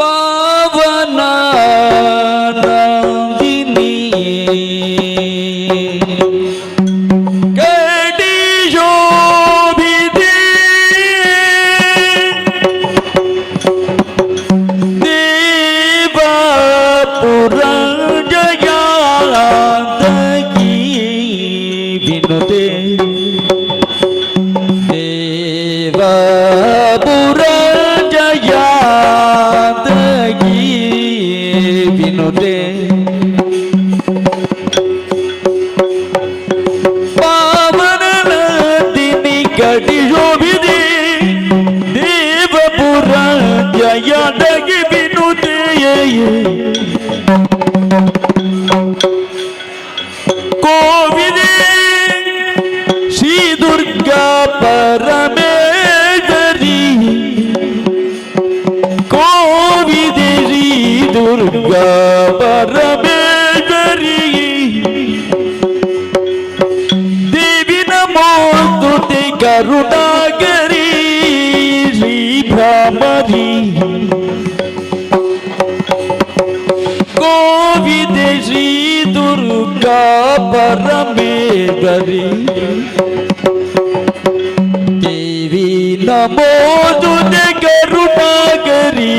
ಪಾವನ ನಂದಿನಿ ಕಟಿ ಶೋಭಿತೆ ದೇವಪುರ ಜಯಾತಕಿ ವಿನುತೆ ದೇವಪುರ ಜಯಾತಕಿ ವಿನುತೆ ಪಾವನ ನಂದಿನಿ ಕಟಿ ಶೋಭಿತೆ ದೇವಪುರ ಜಯಾತಕಿ ವಿನುತೆ ಕೋವಿದೆ ಶ್ರೀ ದುರ್ಗಾ ಪರಮೇಶ್ವರಿ ಕೋವಿದೆ ಶ್ರೀ ದುರ್ಗಾ ಪರಮೇಶ್ವರಿ ದೇವಿ ನಮೋಸ್ತುತೆ ಕರುಣಾಕರಿ ಶ್ರೀ ಭ್ರಮರಿ ಕೋವಿದೆ ಶ್ರೀ ದುರ್ಗಾ ಪರಮೇಶ್ವರಿ ದೇವಿ ನಮೋಸ್ತುತೆ ಕರುಣಾಕರಿ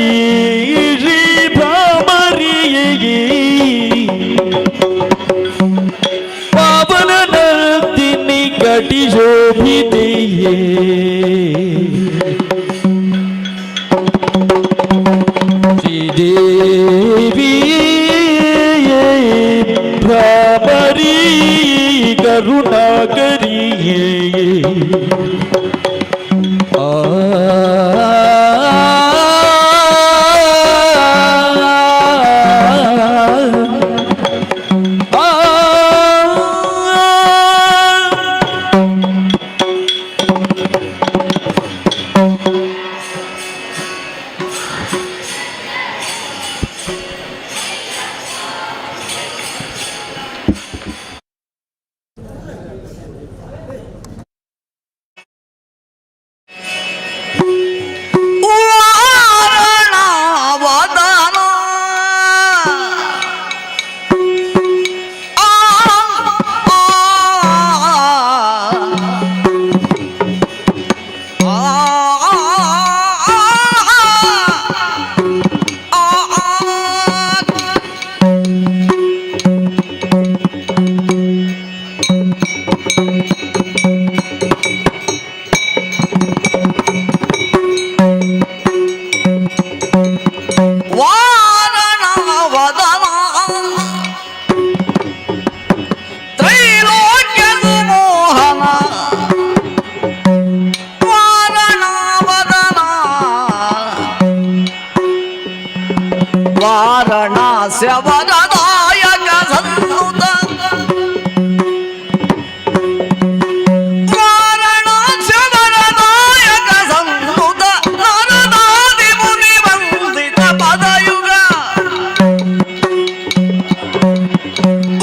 ಶ್ರೀ ಭ್ರಮರಿ ಪಾವನ ನಂದಿನಿ ಕಟಿ ಶೋಭಿತೆ ಶ್ರೀದೇವಿ ಭ್ರಮರಿ ಕರುಣಾಕರಿ ವಾರಣಾಸ್ಯವರದಾಯಕ ಸನ್ನುತ ವಾರಣಾಸ್ಯವರದಾಯಕ ಸನ್ನುತ ನರದಾದಿ ಮುನಿ ವಂದಿತ ಪದಯುಗ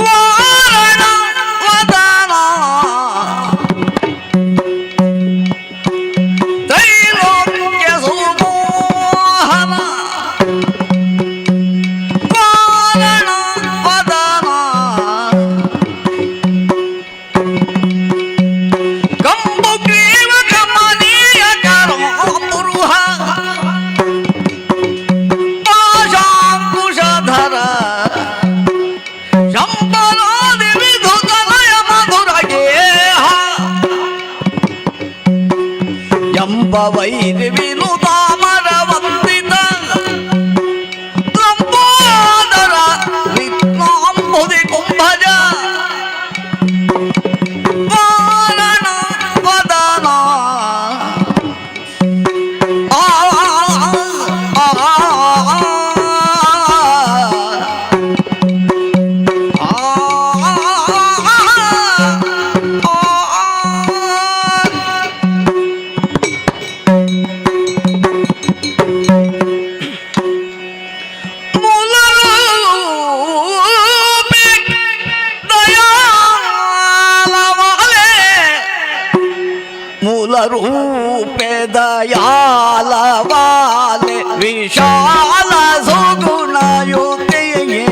ವಾರಣ ವದನ ತ್ರೈಲೋಕ್ಯ ಸುಮೋಹನ ವಾರಣ ವದನ ಕಂಬು ಗ್ರೀವ ಕಮನೀಯ ಕರೋಪುರುಹ ಪಾಶಾಂಕುಶಧರ ಶಂಬರಾದಿ ವಿಧುತಲಯ ಮಧುರ ಗೇಹ ಎಂಬ ವೈರಿ ವಿನುತಾಮರ ವಂದಿತ ಲಂಬೋದರ ವಿಘ್ನಾಂಬುದಿ ಕುಂಭಜ ವಾರಣ ವದನ ಆ ಮೂಲ ರೂಪೆ ದಯಾಲವಾಲೆ ವಿಶಾಲ ಸುಗುಣಯುತಿಯೇ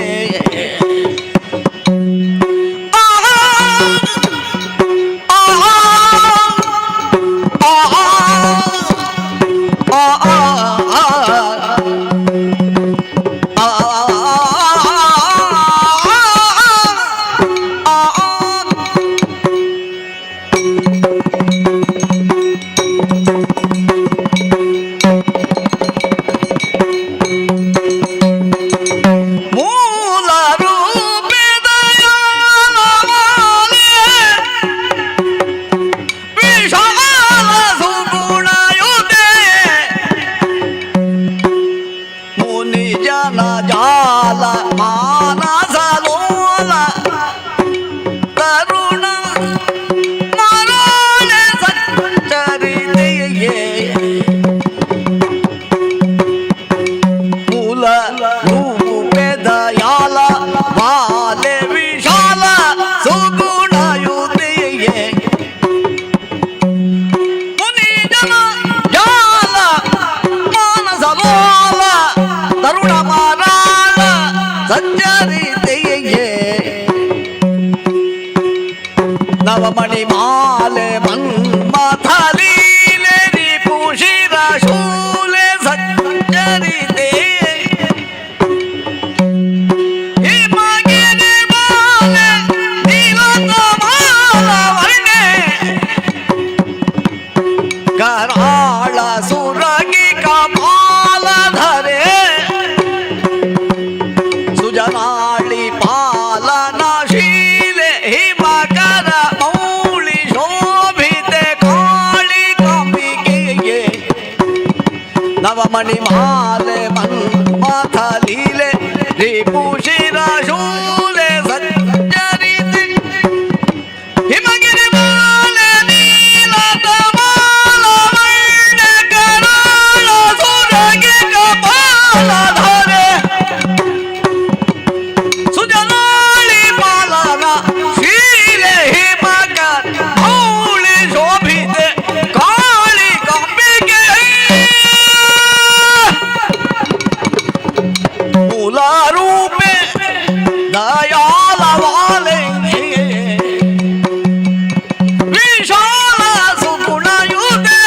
ಮೂಲ ರೂಪೆ ದಯಾಲವಾಲೆ ವಿಶಾಲ ಸುಗುಣಯುತೆ ಮುನಿ ಜನ ಜಾಲ ಮಾನಸ ಲೋಲ ತರುಣ ಮರೋಳೆ ಸಂಚರಿತೆಯೇ ಮೂಲ ರೂಪೆ ದಯಾಲ ವಾಲೆ ವಿಶಾಲ ಸುಗುಣಯುತಿಯೇ ಮುನಿ ಜನ ಜಾಲ ಮಾನಸ ಲೋಲ ತರುಣ ಮಾರಾಳ ಸಂಚರಿತೆಯೇ ನವಮಣಿ ಮಾಲೆ ಮನ್ಮಥ ಲೀಲೆ ರಿಪುಶಿರ ಶೂಲೆ ಸಂಚರಿತೆ ಹಿಮಗಿರಿ ಮಾಲೆ ನೀಲತ ಮಾಲ ವರ್ಣೆ ಕರಾಳ ಸುರಗಿ ಕಪಾಲ ಧರೆ ಸುಜನಾಳಿ ಪಾಲನಶೀಲೆ ಹಿಮಕರ ಮೌಳಿ ಶೋಭಿತೆ ಕಾಳಿ ಕಂಬಿಕೆಯೇ ನವಮಣಿ ಮಾಲೆ ಮನ್ಮಥ ಲೀಲೆ ರಿಪುಶಿರ ಶೂಲೆ ಸಂಚರಿತೆ ಹಿಮಗಿರಿ ಮಾಲೆ ನೀಲತ ಮಾಲ ವರ್ಣೆ ಕರಾಳ ಸುರಗಿ ಕಪಾಲ ಧರೆ ಸುಜನಾಳಿ ಪಾಲನ ಶೀಲೆ ಹಿಮಕ ಮೌಳಿ ಶೋಭಿತೆ ಕಾಳಿ ಕಂಬಿಕೆ ಮೂಲ ರೂಪೆ ದಯಾಲ ವಾಲೆ ವಿಶಾಲ ಸುಗುಣಯುತೆ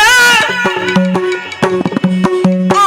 ಆ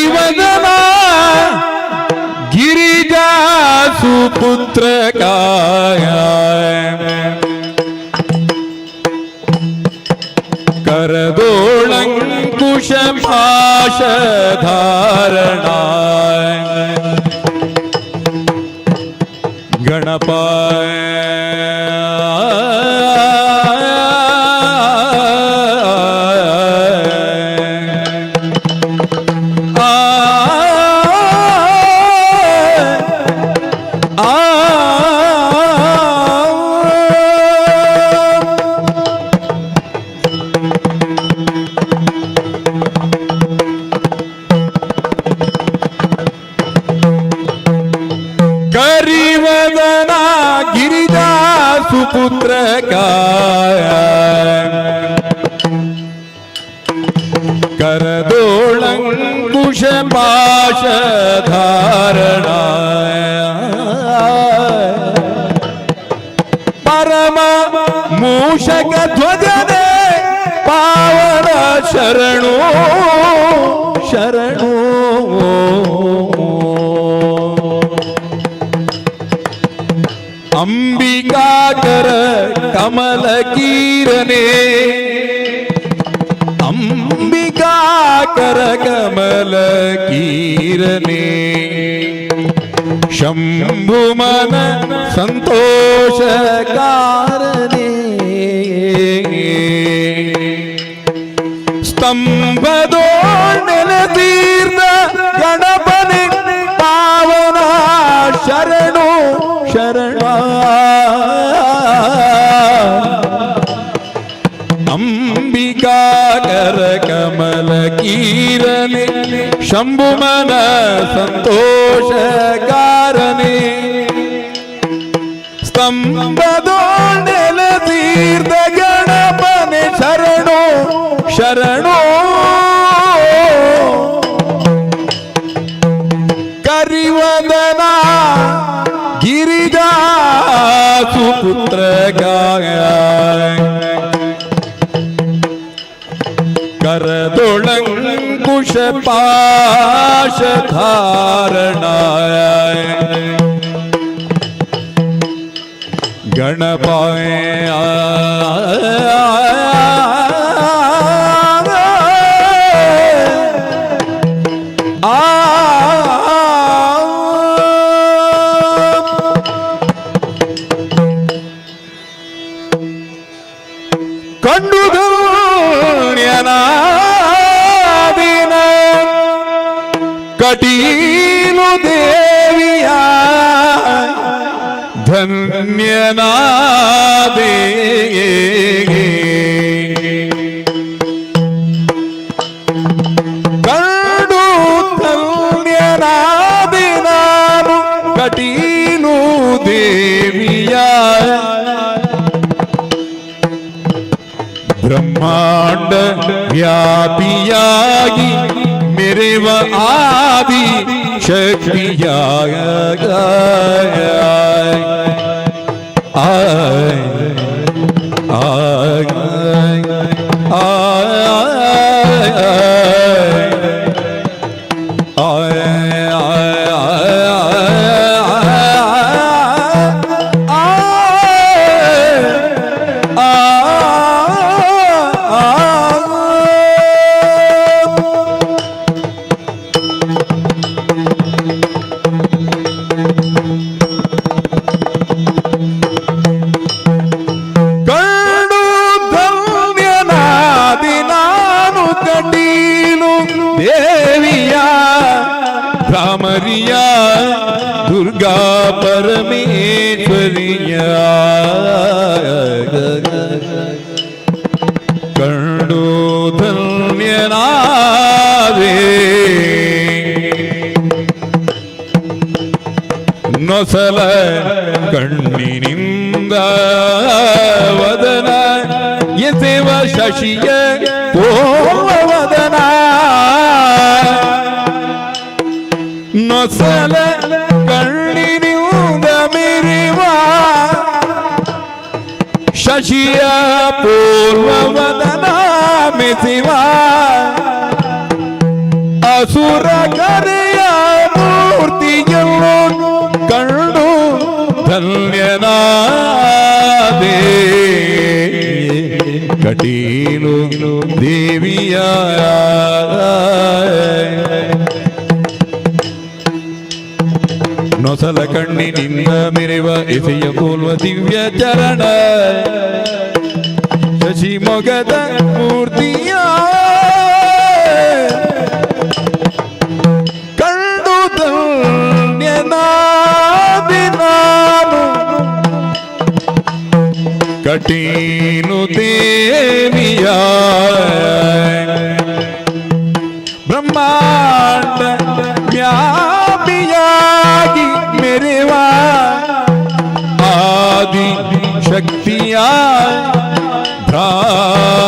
ಕರಿವದನ ಗಿರಿಜಾ ಸುಪುತ್ರ ಕಾಯ ಕರದೋಳಂಕುಶ ಪಾಶ ಧಾರಣ ಗಣಪಾಯ ಕರಿವದನ ಗಿರಿಜಾ ಸುಪುತ್ರ ಕಾಯ ಕರದೋಳಂಕುಶ ಪಾಶ ಧಾರಣ ಪರಮ ಮೂಷಕ ಧ್ವಜನೆ ಪಾವನ ಶರಣು ಶರಣು ಅಂಬಿಕಾಕರ ಕಮಲ ಕೀರನೆ ಅಂಬಿಕಾಕರ ಕಮಲ ಕೀರನೆ ಶಂಭುಮನ ಸಂತೋಷ ಕಾರನೆ ಸ್ತಂಭದೋಳ್ ನೆಲತೀರ್ಥ ಗಣಪನೆ ಪಾವನ ಶರಣು ಶರಣ ಅಂಬಿಕಾಕರ ಕಮಲ ಕೀರನೆ ಶಂಭುಮನ ಸಂತೋಷ ಕಾರನೆ ಸ್ತಂಭದೋಳ್ ನೆಲತೀರ್ಥ ಗಣಪನೆ ಶರಣು ಶರಣು ಕರಿವದನ ಗಿರಿಜಾ ಸುಪುತ್ರ ಗಾಯ ಕರದೊಳಂಕುಶ ಪಾಶ ಧಾರಣಾಯ ಗಣಪಾಯ ಕಂಡು ಧನ್ಯನಾದಿನ ಕಟೀಲು ದೇವಿಯ ಧನ್ಯನಾದೇ ಕಂಡು ಧನ್ಯನಾದಿನಾನು ಕಟೀಲು ದೇವಿಯ ಬ್ರಹ್ಮಾಂಡ ವ್ಯಾಪಿಯಾಗಿ ಮೆರೆವ ಆದಿ ಶಕ್ತಿಯಾಗ ಭ್ರಾಮರಿಯ ದುರ್ಗಾ ಪರಮೇಶ್ವರಿಯ ಕಂಡು ಧನ್ಯನಾದೆ ನೊಸಲ ಕಣ್ಣಿನಿಂದ ವದನ ಎಸೆವ ಶಶಿಯ ಪೋವದನ ನೊಸಲ ಕಣ್ಣಿನಿಂದ ಮೆರೆವ ಶಶಿಯ ಪೂರ್ವವದನ ಮೆಸಿವ ಅಸುರ ಕರೆಯ ಮೂರ್ತಿಯನ್ನು ಕಂಡು ಧನ್ಯನಾದೆ ಕಟೀಲು ದೇವಿಯ ನೊಸಲ ಕಣ್ಣಿನಿಂದ ಮೆರೆವ ಎಸೆಯ ಪೂರ್ವ ದಿವ್ಯ ಚರಣ ಶಶಿ ಮೊಗದ ಮೂರ್ತಿಯ ಕಂಡು ಧನ್ಯನಾದೆ ನಾನು ಕಟೀಲು ದೇವಿಯ ಬ್ರಹ್ಮಾಂಡ ವ್ಯಾಪಿಯಾಗಿ ಮೆರೆವ ಆದಿ ಶಕ್ತಿಯ ಭ್ರಾಮರಿಯಾಗ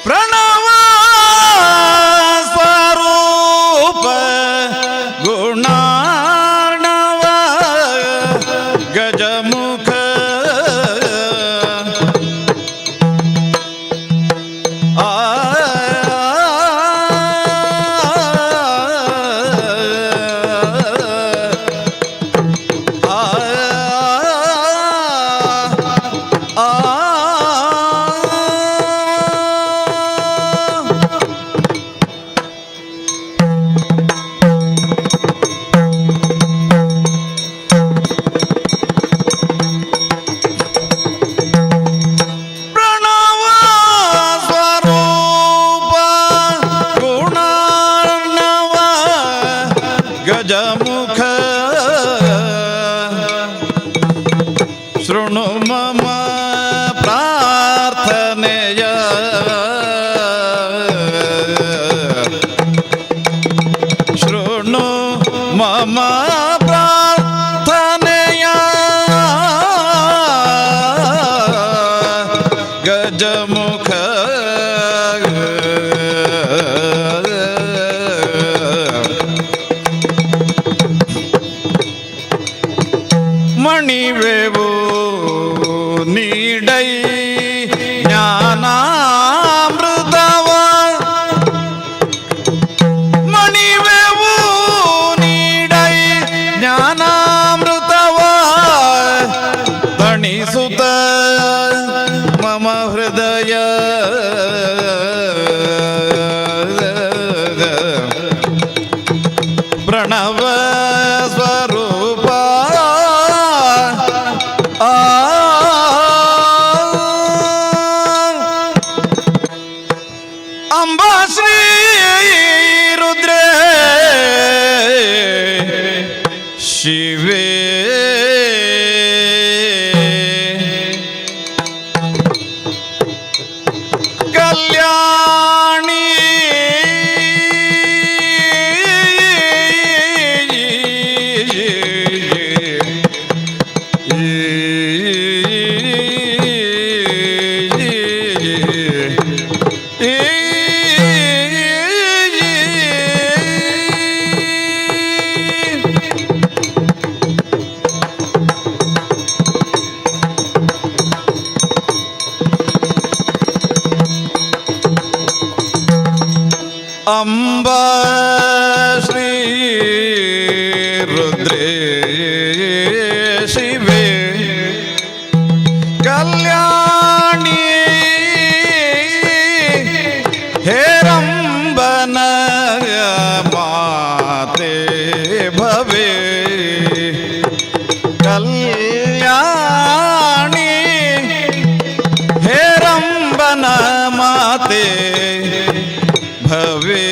ಪ್ರಣವ ಸ್ವರೂಪ ಗುಣಾರ್ಣವ ಗಜಮುಖ ಗಜಮುಖ ಶೃಣು ಮಮ ಪ್ರಾರ್ಥನೆಯ ಶೃಣು ಮಮ ಪ್ರಾರ್ಥನೆಯ ಗಜಮುಖ ಮಣಿವೆವು ನೀಡೈ ಜ್ಞಾನಾಮೃತವ ಮಣಿವೆವು ನೀಡೈ ಜ್ಞಾನಾಮೃತವ ತಣಿಸುತ್ತ ಮಮ ಹೃದಯ ಪ್ರಣವ ಸ್ವರೂಪ ಅಂಬಾ ಶ್ರೀ ರುದ್ರೇ ಶಿವೇ ಕಲ್ಯಾಣಿ ಅಂಬಾ ಶ್ರೀ ರುದ್ರೇ ಶಿವೇ ಕಲ್ಯಾಣಿ ಹೇರಂಬನ ಮಾತೆ ಭವೆ ಕಲ್ಯಾಣಿ ಹೇರಂಬನ ಮಾತೆ ಭವೆ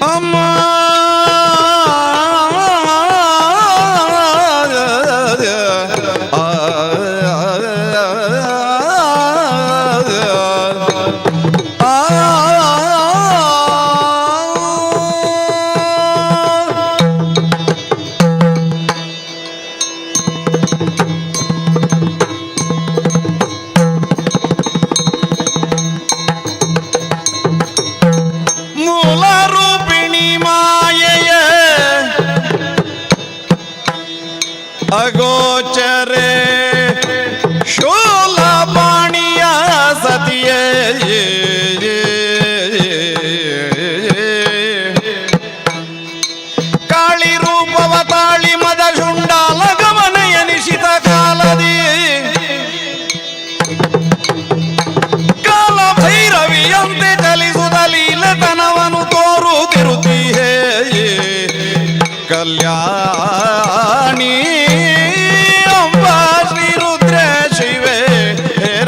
ಅಮ್ಮ ಮೂಲ ರೂಪಿಣಿ ಮಾಯೆಯ ಅಗೋಚರೆ ಶೂಲಪಾಣಿಯ ಸತಿಯೇ ಕಾಳಿ ರೂಪವ ತಾಳಿ ಮದ ಶುಂಡಾಲ ಗಮನಯ ನಿಶಿತ ಕಾಲದಿ ಕಾಲ ಭೈರವಿಯಂತೆ ಚಲಿಸುದ ಲೀಲತನವನು ತೋರುತ್ತಿರುತ್ತೀಹೇ ಕಲ್ಯಾಣಿ ಅಂಬ ಶ್ರೀ ರುದ್ರ ಶಿವೆ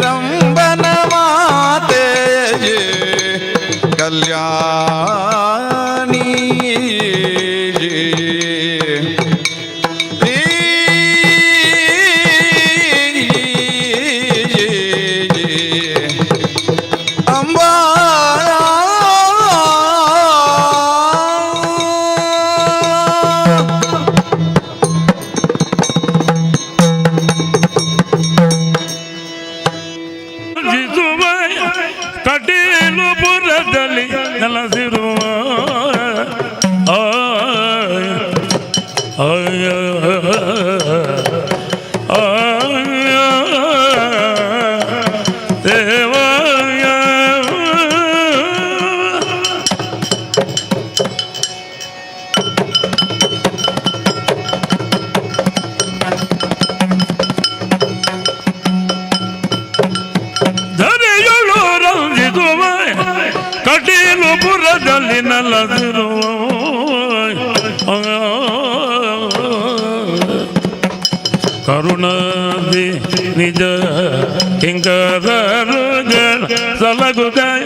ರಂಬನ ಮಾತೆ ಕಲ್ಯಾಣಿ ಅಂಬಾ ಕಟೀಲು ಪುರದಲ್ಲಿ ನೆಲೆಸಿರುವ ದೇವಾಯ ಧರೆಯಳು ರಂಜಿಸುವ ಕಟೀಲು ಪುರದಲ್ಲಿ ನೆಲೆಸಿರುವ ಕರುಣಾದಿ ನಿಜ ಕಿಂಕರರುಗಳ ಸಲಗುಗಾಯ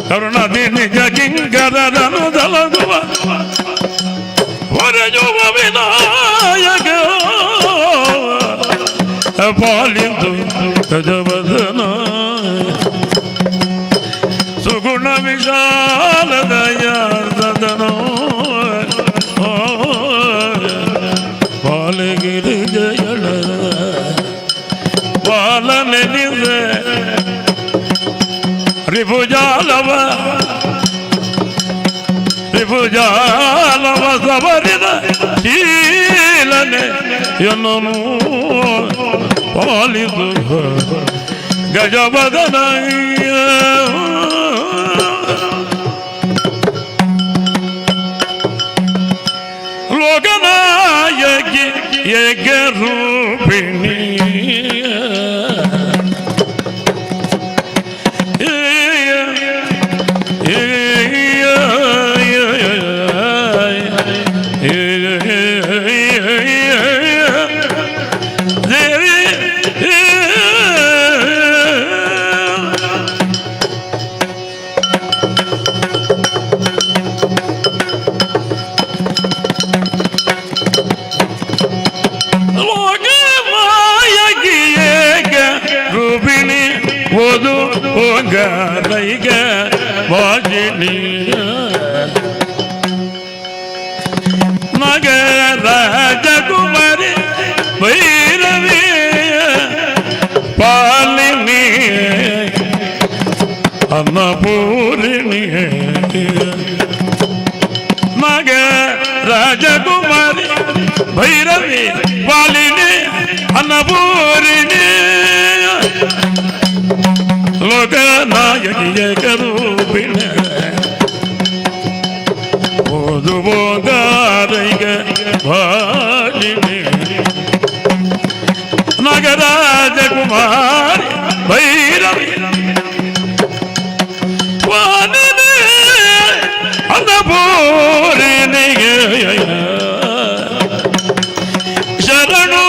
ಕರುಣಾದಿ ನಿಜ ಕಿಂಕರರನು ಸಲಗುವ ಹೊರಜುವ ವಿನಾಯಕ ಪಾಲಿಂದು ಗಜವದನ ಸುಗುಣ ವಿಶಾಲ ದಯಾರ್ದನೋ ಪಾಲಗಿರಿ ಜಯಳ ಪಾಲನೆನಿದ ರಿಪುಜಾಲವ ಸವರಿದ ಶೀಲನೆ ಎನ್ನನು ಪಾಲಿದು ಗಜವದನಯ್ಯ ಲೋಕನಾಯಕಿ ಯಜ್ಞ ರೂಪಿಣಿ ಗೈಗ ವಾಜಿನಿಯ ನಗರ ಜಗುಮರಿ ಭೈರವಿಯ ಪಾಲಿನಿ ಅನ್ನಪೂರಿಣಿ ನಗರ ಜಗುಮರಿ ಭೈರವಿ ಪಾಲಿನಿ ಅನ್ನಪೂರಿಣಿ ಲೋಕನಾಯಕಿಯ ಕರೂಪಿಣ ಓದುವೋಗಾರೈಗ ವಾಜಿನಿ ನಗರಾಜ ಕುಮಾರಿ ಭೈರವಿ ವಾಣಿನಿ ಅನ್ನಪೂರಿಣಿಗೆ ಶರಣು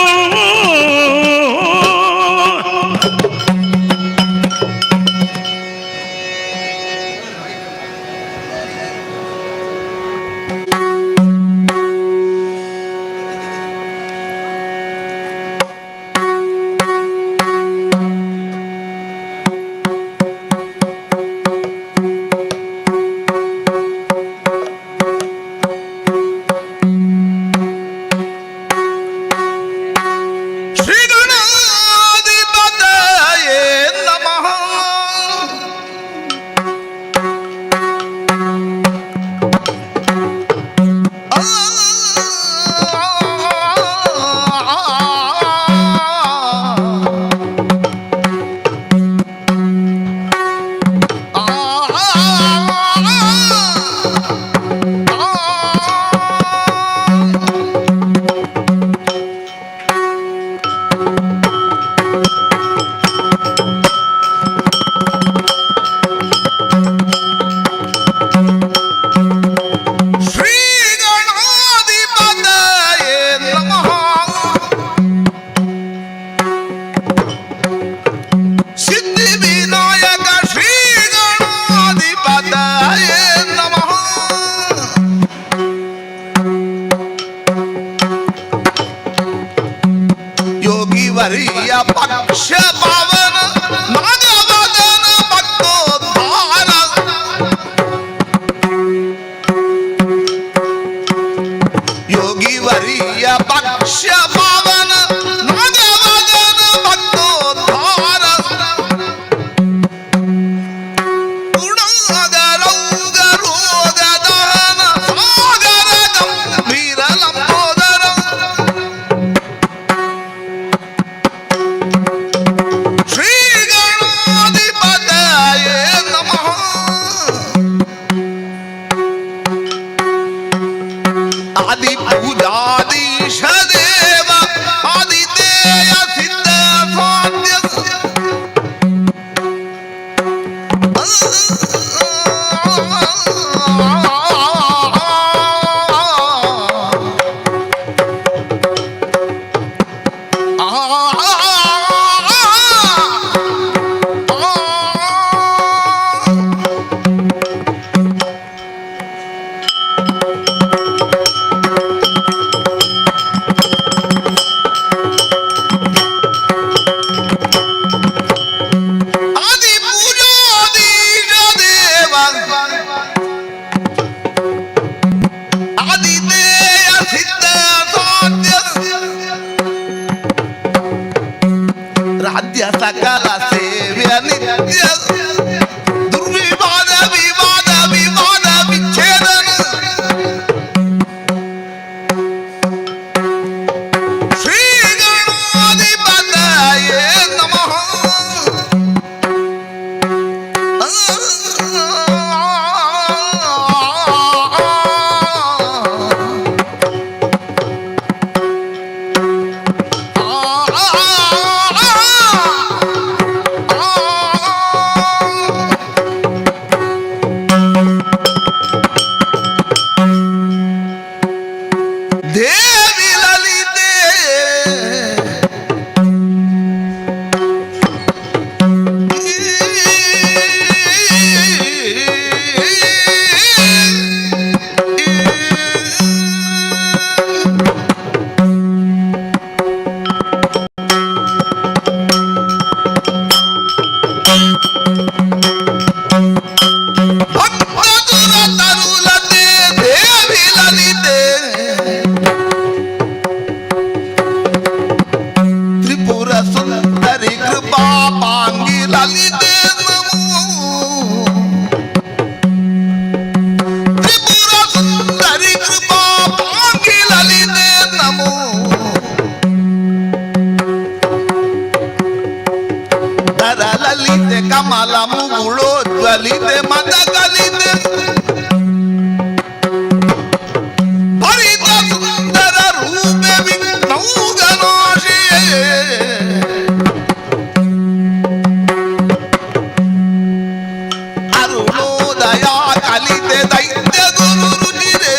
ದಯಾ ಕಲಿತೆ ದೈತ್ಯ ಗುರು ರುಚಿರೆ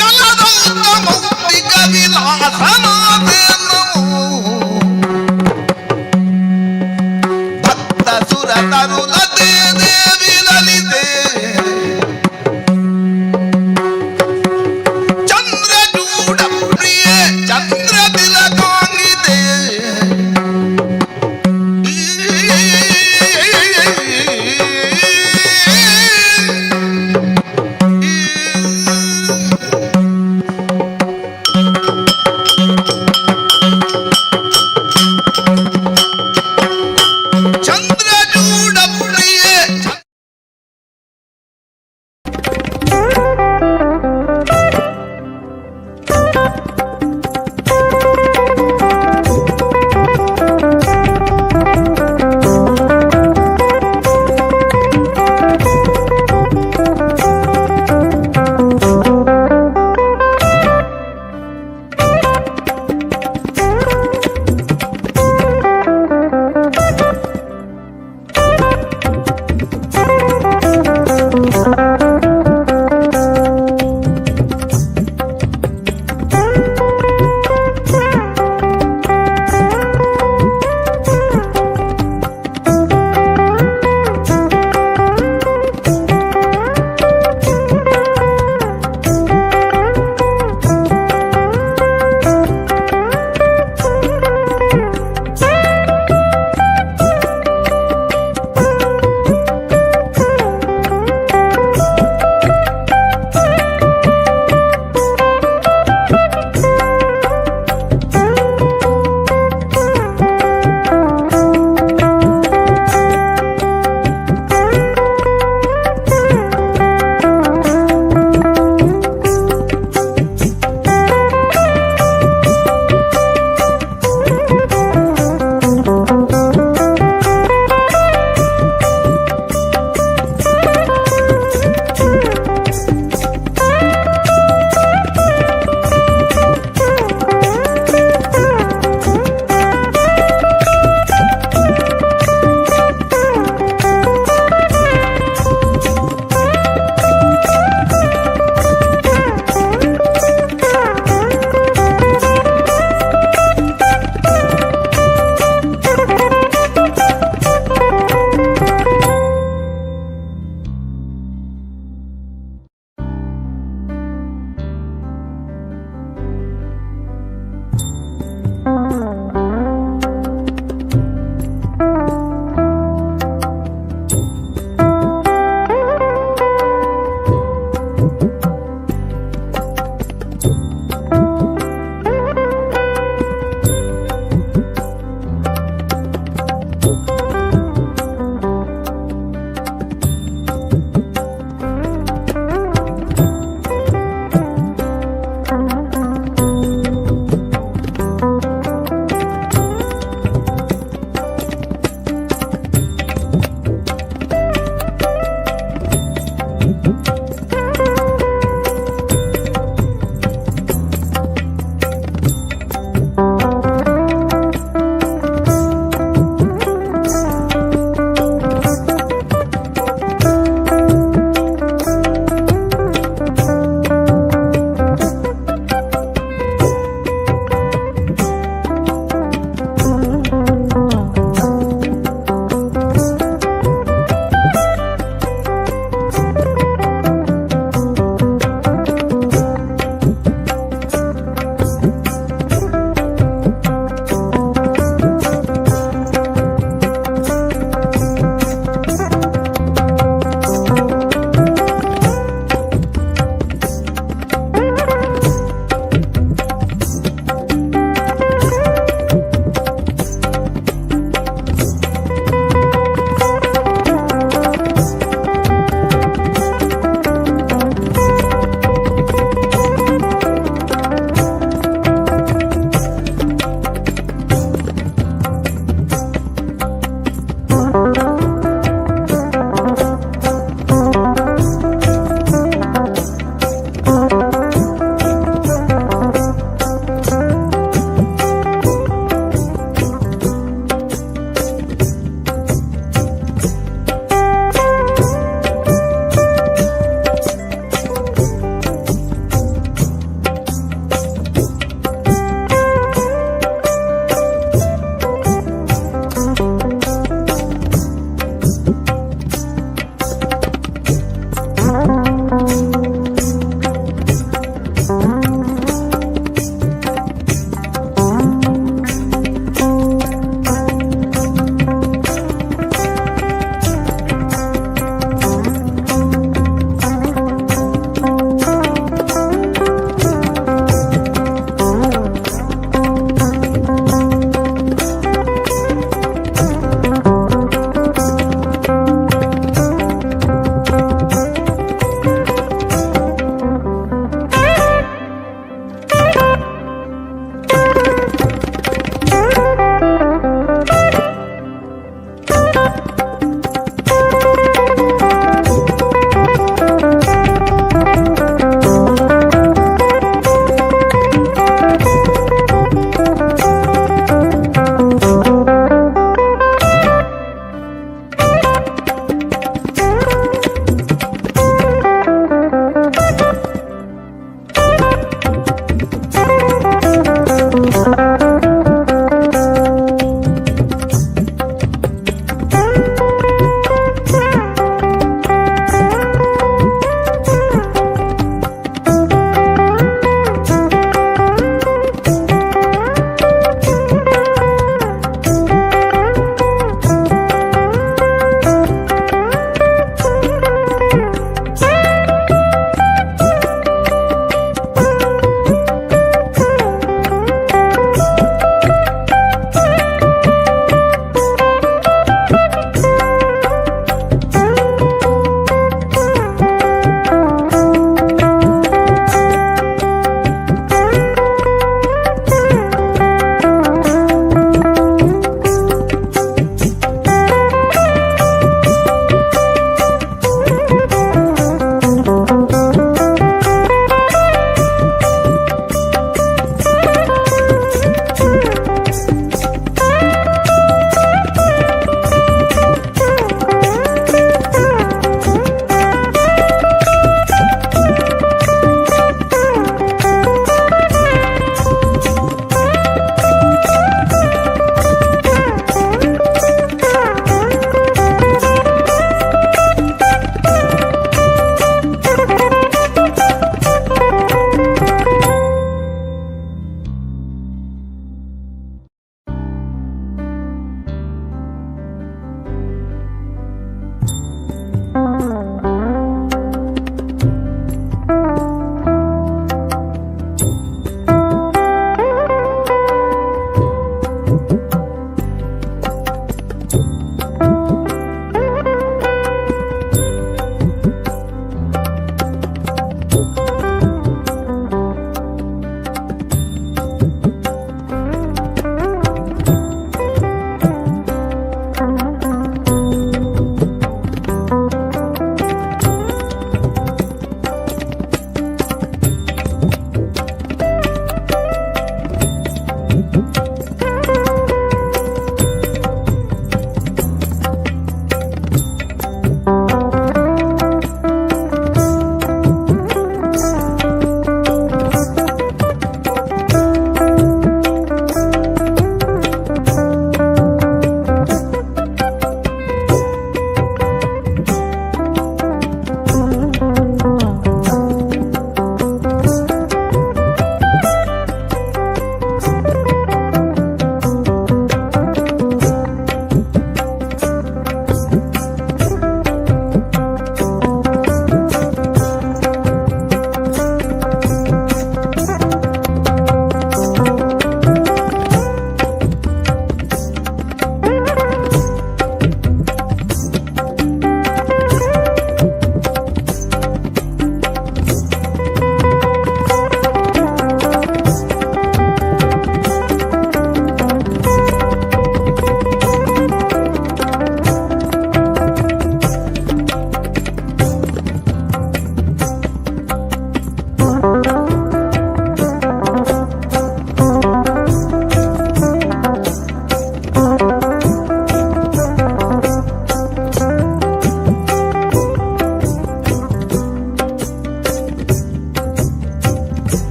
ಕಲದೌತ ಮೌಕ್ತಿಕ ವಿಲಾಸನಾಥೇನು ಭಕ್ತ ಸುರ ತರುಲತೆ ದೇವಿ ಲಲಿತೆ ಚಂದ್ರಚೂಡ ಪ್ರಿಯೆ ಚಂದ್ರ ತಿಲಕಾಂಗಿತೆ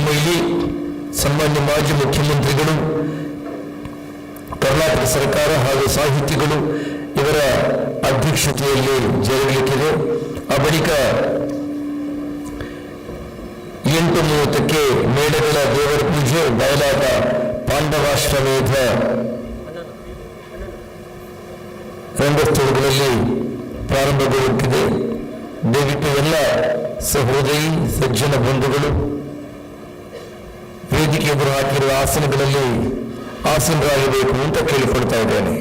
ಮೊಯ್ಲಿ, ಸನ್ಮಾನ್ಯ ಮಾಜಿ ಮುಖ್ಯಮಂತ್ರಿಗಳು, ಕರ್ನಾಟಕ ಸರ್ಕಾರ ಹಾಗೂ ಸಾಹಿತಿಗಳು ಇವರ ಅಧ್ಯಕ್ಷತೆಯಲ್ಲಿ ಜರುಗಲಿಕ್ಕಿದೆ. ಆ ಬಳಿಕ 8:30ಕ್ಕೆ ಮೇಳಗಳ ದೇವರ ಪೂಜೆ, ಬಯಲಾಟ, ಪಾಂಡವಾಶ್ವಮೇಧ ರಂಗಸ್ಥಳಗಳಲ್ಲಿ ಪ್ರಾರಂಭಗೊಳ್ಳುತ್ತಿದೆ. ದಯವಿಟ್ಟು ಎಲ್ಲ ಸಹೋದರಿ ಸಜ್ಜನ ಬಂಧುಗಳು ವೇದಿಕೆ ಎದುರು ಹಾಕಿರುವ ಆಸನಗಳಲ್ಲಿ ಆಸೀನರಾಗಬೇಕು ಅಂತ ಕೇಳಿಕೊಳ್ತಾ ಇದ್ದೇನೆ.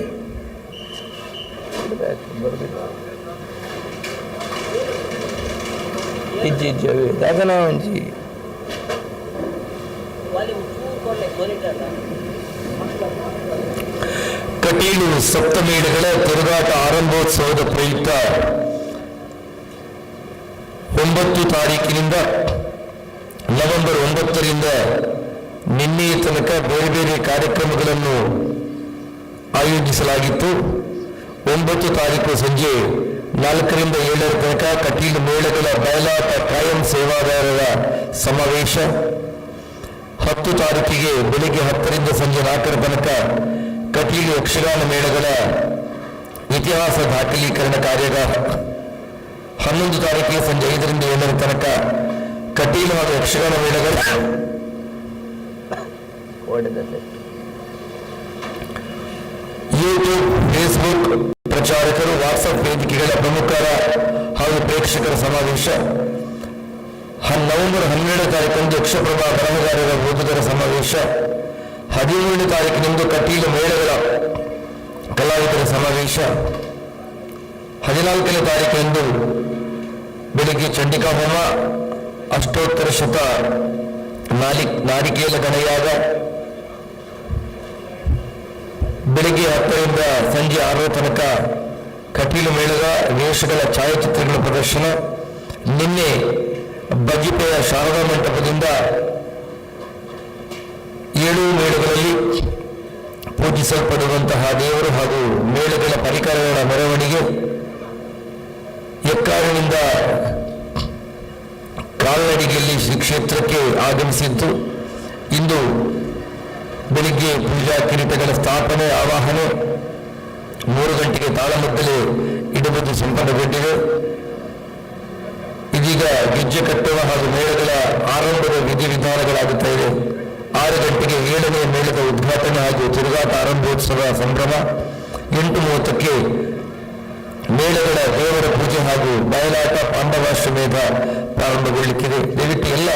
ಕಟೀಲು ಸಪ್ತಮೇಳಗಳ ತಿರುಗಾಟ ಆರಂಭೋತ್ಸವದ ಪ್ರಯುಕ್ತ 9 ತಾರೀಕಿನಿಂದ ನವೆಂಬರ್ 9ರಿಂದ ನಿನ್ನೆಯ ತನಕ ಬೇರೆ ಬೇರೆ ಕಾರ್ಯಕ್ರಮಗಳನ್ನು ಆಯೋಜಿಸಲಾಗಿತ್ತು. 9 ತಾರೀಕು ಸಂಜೆ 4ರಿಂದ 7 ತನಕ ಕಟೀಲು ಮೇಳಗಳ ಬಯಲಾಟ ಕಾಯಂ ಸೇವಾದಾರರ ಸಮಾವೇಶ. 10 ತಾರೀಕಿಗೆ ಬೆಳಿಗ್ಗೆ 10ರಿಂದ ಸಂಜೆ 4 ತನಕ ಕಟೀಲು ಯಕ್ಷಗಾನ ಮೇಳಗಳ ಇತಿಹಾಸ ದಾಖಲೀಕರಣ ಕಾರ್ಯಾಗಾರ. 11 ತಾರೀಕಿಗೆ ಸಂಜೆ 5ರಿಂದ 7 ತನಕ ಕಟೀಲು ಹಾಗೂ ಯಕ್ಷಗಾನ ಮೇಳಗಳ ಯೂಟ್ಯೂಬ್, ಫೇಸ್ಬುಕ್ ಪ್ರಚಾರಕರು, ವಾಟ್ಸಪ್ ವೇದಿಕೆಗಳ ಪ್ರಮುಖರ ಹಾಗೂ ಪ್ರೇಕ್ಷಕರ ಸಮಾವೇಶ. ನವೆಂಬರ್ 12 ತಾರೀಕಂದು ಯಕ್ಷಪ್ರಭಾ ಬರಹಗಾರರ ಓದುಗರ ಸಮಾವೇಶ. 13 ತಾರೀಕಿನಂದು ಕಟೀಲು ಮೇಳಗಳ ಕಲಾವಿದರ ಸಮಾವೇಶ. 14ನೇ ತಾರೀಕಿನಂದು ಬೆಳಿಗ್ಗೆ ಚಂಡಿಕಾ ಹೋಮ, ಅಷ್ಟೋತ್ತರ ಶತ ನಾರಿಕೇಲ ಗಣಯಾಗ. ಬೆಳಿಗ್ಗೆ 10ರಿಂದ ಸಂಜೆ 6 ತನಕ ಕಟೀಲು ಮೇಳದ ವೇಷಗಳ ಛಾಯಾಚಿತ್ರಗಳ ಪ್ರದರ್ಶನ. ನಿನ್ನೆ ಬಜಿಪೆಯ ಶಾರದಾ ಮಂಟಪದಿಂದ 7 ಮೇಳಗಳಲ್ಲಿ ಪೂಜಿಸಲ್ಪಡುವಂತಹ ದೇವರು ಹಾಗೂ ಮೇಳಗಳ ಪರಿಕರಗಳ ಮೆರವಣಿಗೆ ಎಕ್ಕಾರಿನಿಂದ ಕಾಲ್ನಡಿಗೆಯಲ್ಲಿ ಶ್ರೀ ಕ್ಷೇತ್ರಕ್ಕೆ ಆಗಮಿಸಿದ್ದು. ಇಂದು ಬೆಳಿಗ್ಗೆ ಪೂಜಾ ಕಿರೀಟಗಳ ಸ್ಥಾಪನೆ, ಆವಾಹನೆ, 3 ಗಂಟೆಗೆ ತಾಳಮದ್ದಲೆ ಇಡುವುದು ಸಂಪನ್ನಗೊಂಡಿದೆ. ಇದೀಗ ಗೆಜ್ಜೆ ಕಟ್ಟುವ ಹಾಗೂ ಮೇಳಗಳ ಆರಂಭದ ವಿಧಿವಿಧಾನಗಳಾಗುತ್ತಾ ಇದೆ. 6 ಗಂಟೆಗೆ 7ನೇ ಮೇಳದ ಉದ್ಘಾಟನೆ ಹಾಗೂ ತಿರುಗಾಟ ಆರಂಭೋತ್ಸವ ಸಂಭ್ರಮ. 8:30ಕ್ಕೆ ಮೇಳಗಳ ದೇವರ ಪೂಜೆ ಹಾಗೂ ಬಯಲಾಟ, ಪಾಂಡವಾಶ್ವಮೇಧ ಪ್ರಾರಂಭಗೊಳ್ಳಲಿಕ್ಕಿದೆ. ದಯವಿಟ್ಟು ಎಲ್ಲ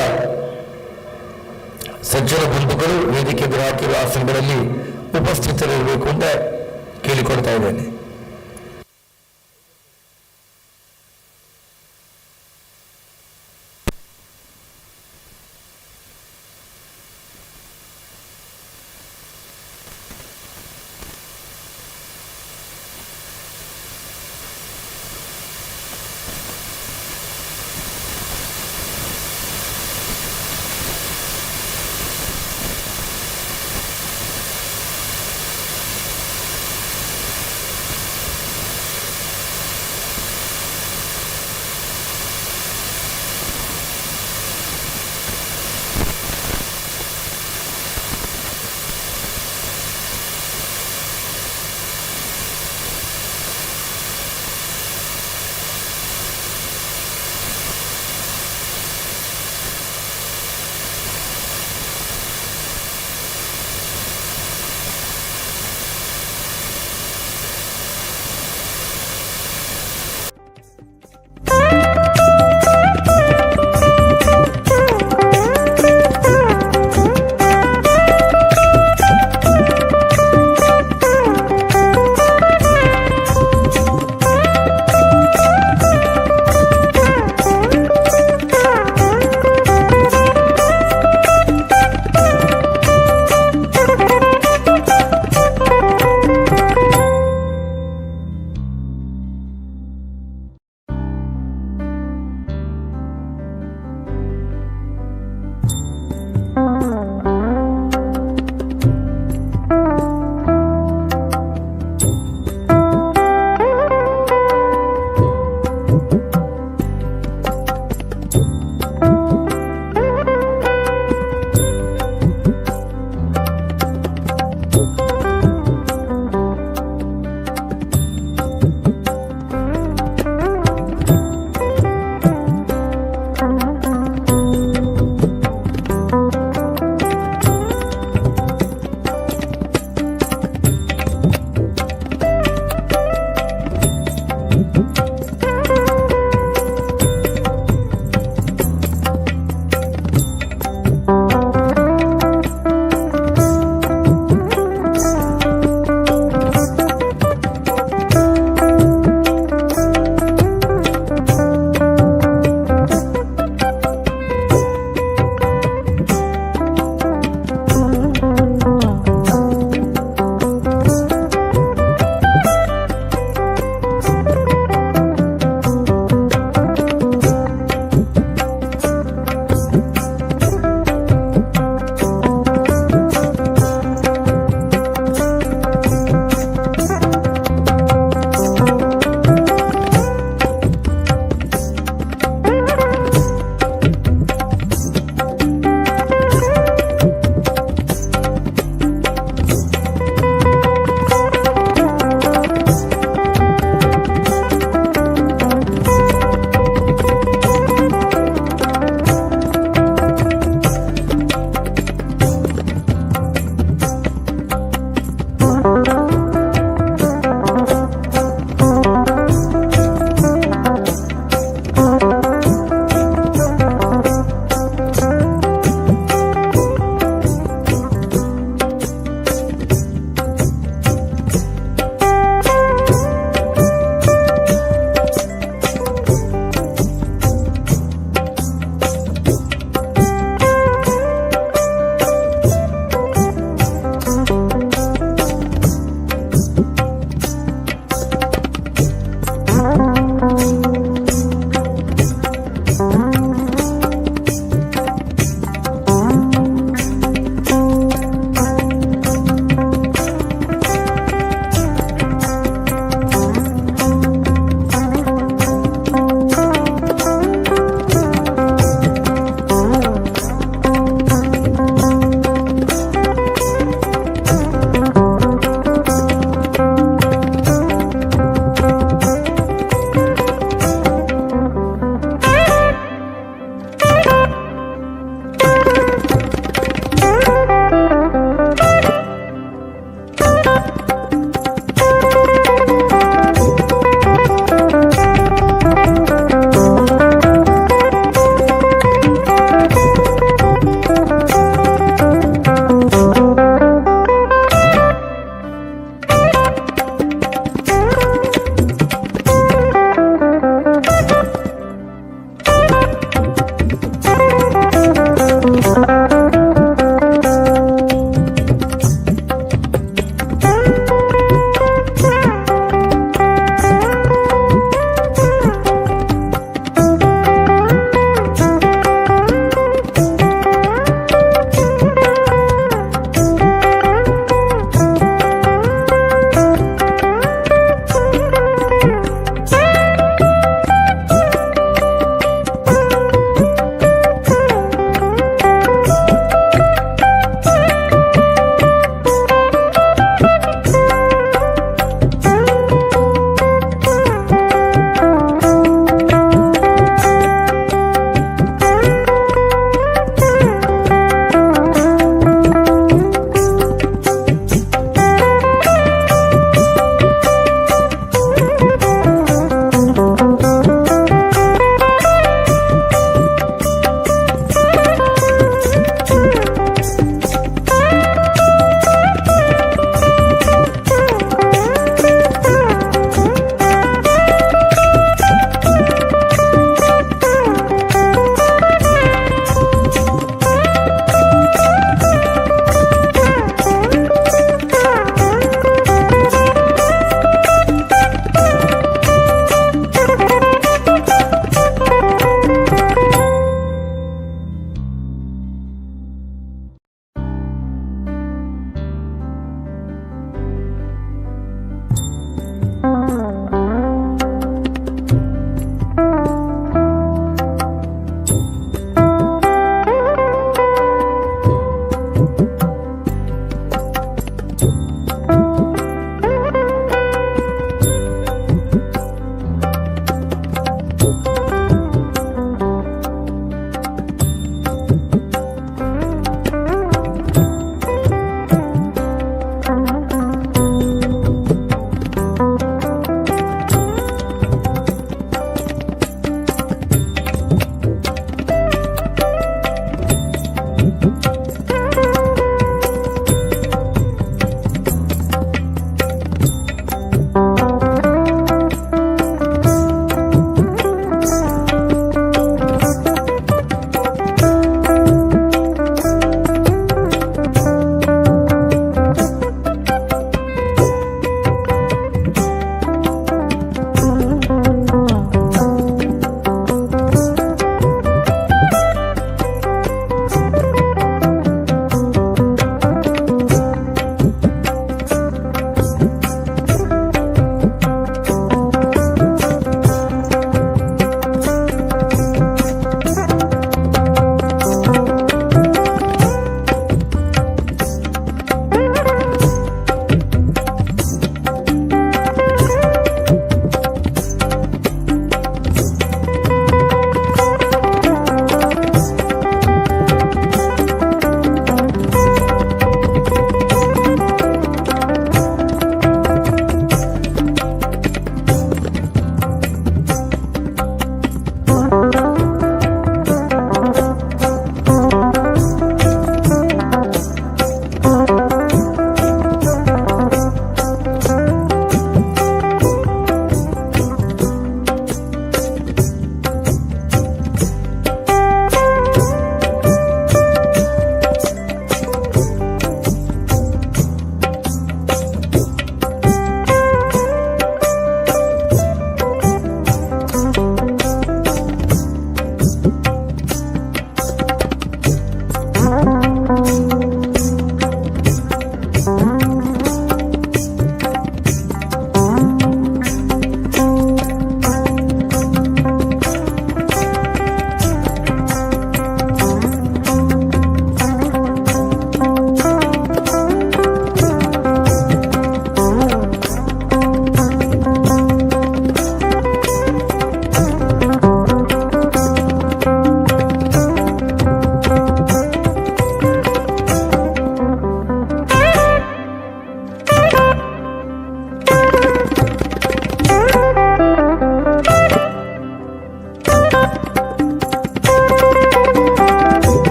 ಸಜ್ಜನ ಬಂಧುಗಳು ವೇದಿಕೆ ಎದುರು ಹಾಕಿರುವ ಆಸನಗಳಲ್ಲಿ ಉಪಸ್ಥಿತರಿರಬೇಕು ಅಂತ ಕೇಳಿಕೊಳ್ತಾ ಇದ್ದೇನೆ.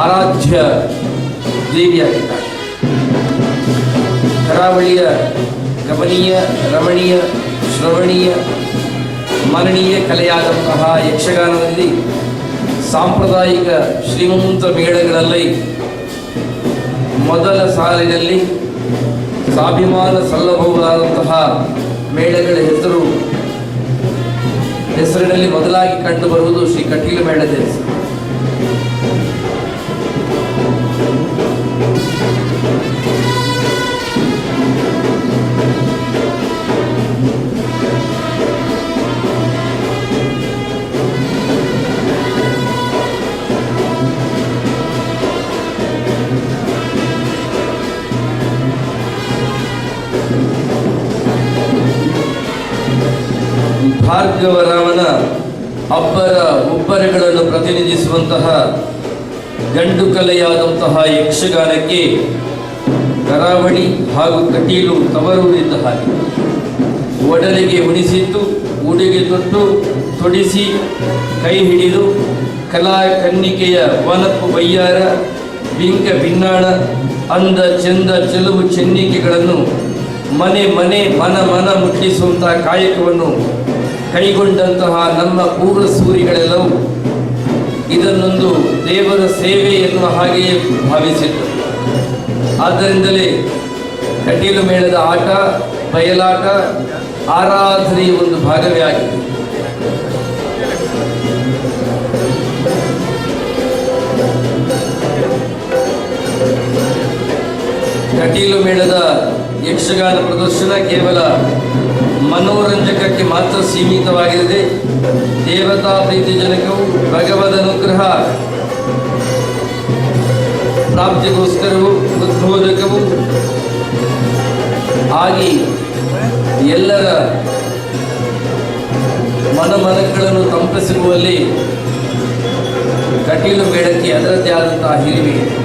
ಆರಾಧ್ಯ ದೇವಿಯಾಗಿದ್ದಾರೆ. ಕರಾವಳಿಯ ಗಮನೀಯ, ರಮಣೀಯ, ಶ್ರವಣೀಯ, ಮನನೀಯ ಕಲೆಯಾದಂತಹ ಯಕ್ಷಗಾನದಲ್ಲಿ ಸಾಂಪ್ರದಾಯಿಕ ಶ್ರೀಮಂತ ಮೇಳಗಳಲ್ಲಿ ಮೊದಲ ಸಾಲಿನಲ್ಲಿ ಸ್ವಾಭಿಮಾನ ಸಲ್ಲಬಹುದಾದಂತಹ ಮೇಳಗಳ ಹೆಸರಿನಲ್ಲಿ ಮೊದಲಾಗಿ ಕಂಡುಬರುವುದು ಶ್ರೀ ಕಟೀಲು ಮೇಳದ ಹೆಸರು. ಭಾರ್ಗವರಾಮನ ಒಬ್ಬರಗಳನ್ನು ಪ್ರತಿನಿಧಿಸುವಂತಹ ಗಂಡು ಕಲೆಯಾದಂತಹ ಯಕ್ಷಗಾನಕ್ಕೆ ಕರಾವಳಿ ಹಾಗೂ ಕಟೀಲು ತವರೂರಿದ್ದ ಹಾಗೆ. ಒಡಲಿಗೆ ಉಣಿಸಿದ್ದು, ಉಡುಗೆ ತೊಟ್ಟು ತೊಡಿಸಿ ಕೈ ಹಿಡಿದು ಕಲಾ ಕನ್ನಿಕೆಯ ವನಪು ಬಯ್ಯಾರ ಬಿಂಕ ಭಿನ್ನಾಣ ಅಂದ ಚಂದ ಚೆಲುವು ಚೆನ್ನಿಕೆಗಳನ್ನು ಮನೆ ಮನ ಮುಟ್ಟಿಸುವಂತಹ ಕಾಯಕವನ್ನು ಕೈಗೊಂಡಂತಹ ನಮ್ಮ ಪೂರ್ವ ಸೂರಿಗಳೆಲ್ಲವೂ ಇದನ್ನೊಂದು ದೇವರ ಸೇವೆ ಎನ್ನುವ ಹಾಗೆಯೇ ಭಾವಿಸಿದ್ದರು. ಆದ್ದರಿಂದಲೇ ಕಟೀಲು ಮೇಳದ ಆಟ, ಬಯಲಾಟ ಆರಾಧನೆಯ ಒಂದು ಭಾಗವೇ ಆಗಿದೆ. ಕಟೀಲು ಮೇಳದ ಯಕ್ಷಗಾನ ಪ್ರದರ್ಶನ ಕೇವಲ ಮನೋರಂಜಕಕ್ಕೆ ಮಾತ್ರ ಸೀಮಿತವಾಗಿರದೆ ದೇವತಾ ಪ್ರೀತಿಜನಕವು, ಭಗವದ್ ಅನುಗ್ರಹ ಪ್ರಾಪ್ತಿಗೋಸ್ಕರವೂ ಉದ್ಬೋಧಕವೂ ಆಗಿ ಎಲ್ಲರ ಮನಗಳನ್ನು ತಂಪಿಸುವಲ್ಲಿ ಕಟೀಲು ಮೇಳಕ್ಕೆ ಅದರದ್ದೇ ಆದಂತಹ ಹಿರಿಮೆ ಇದೆ.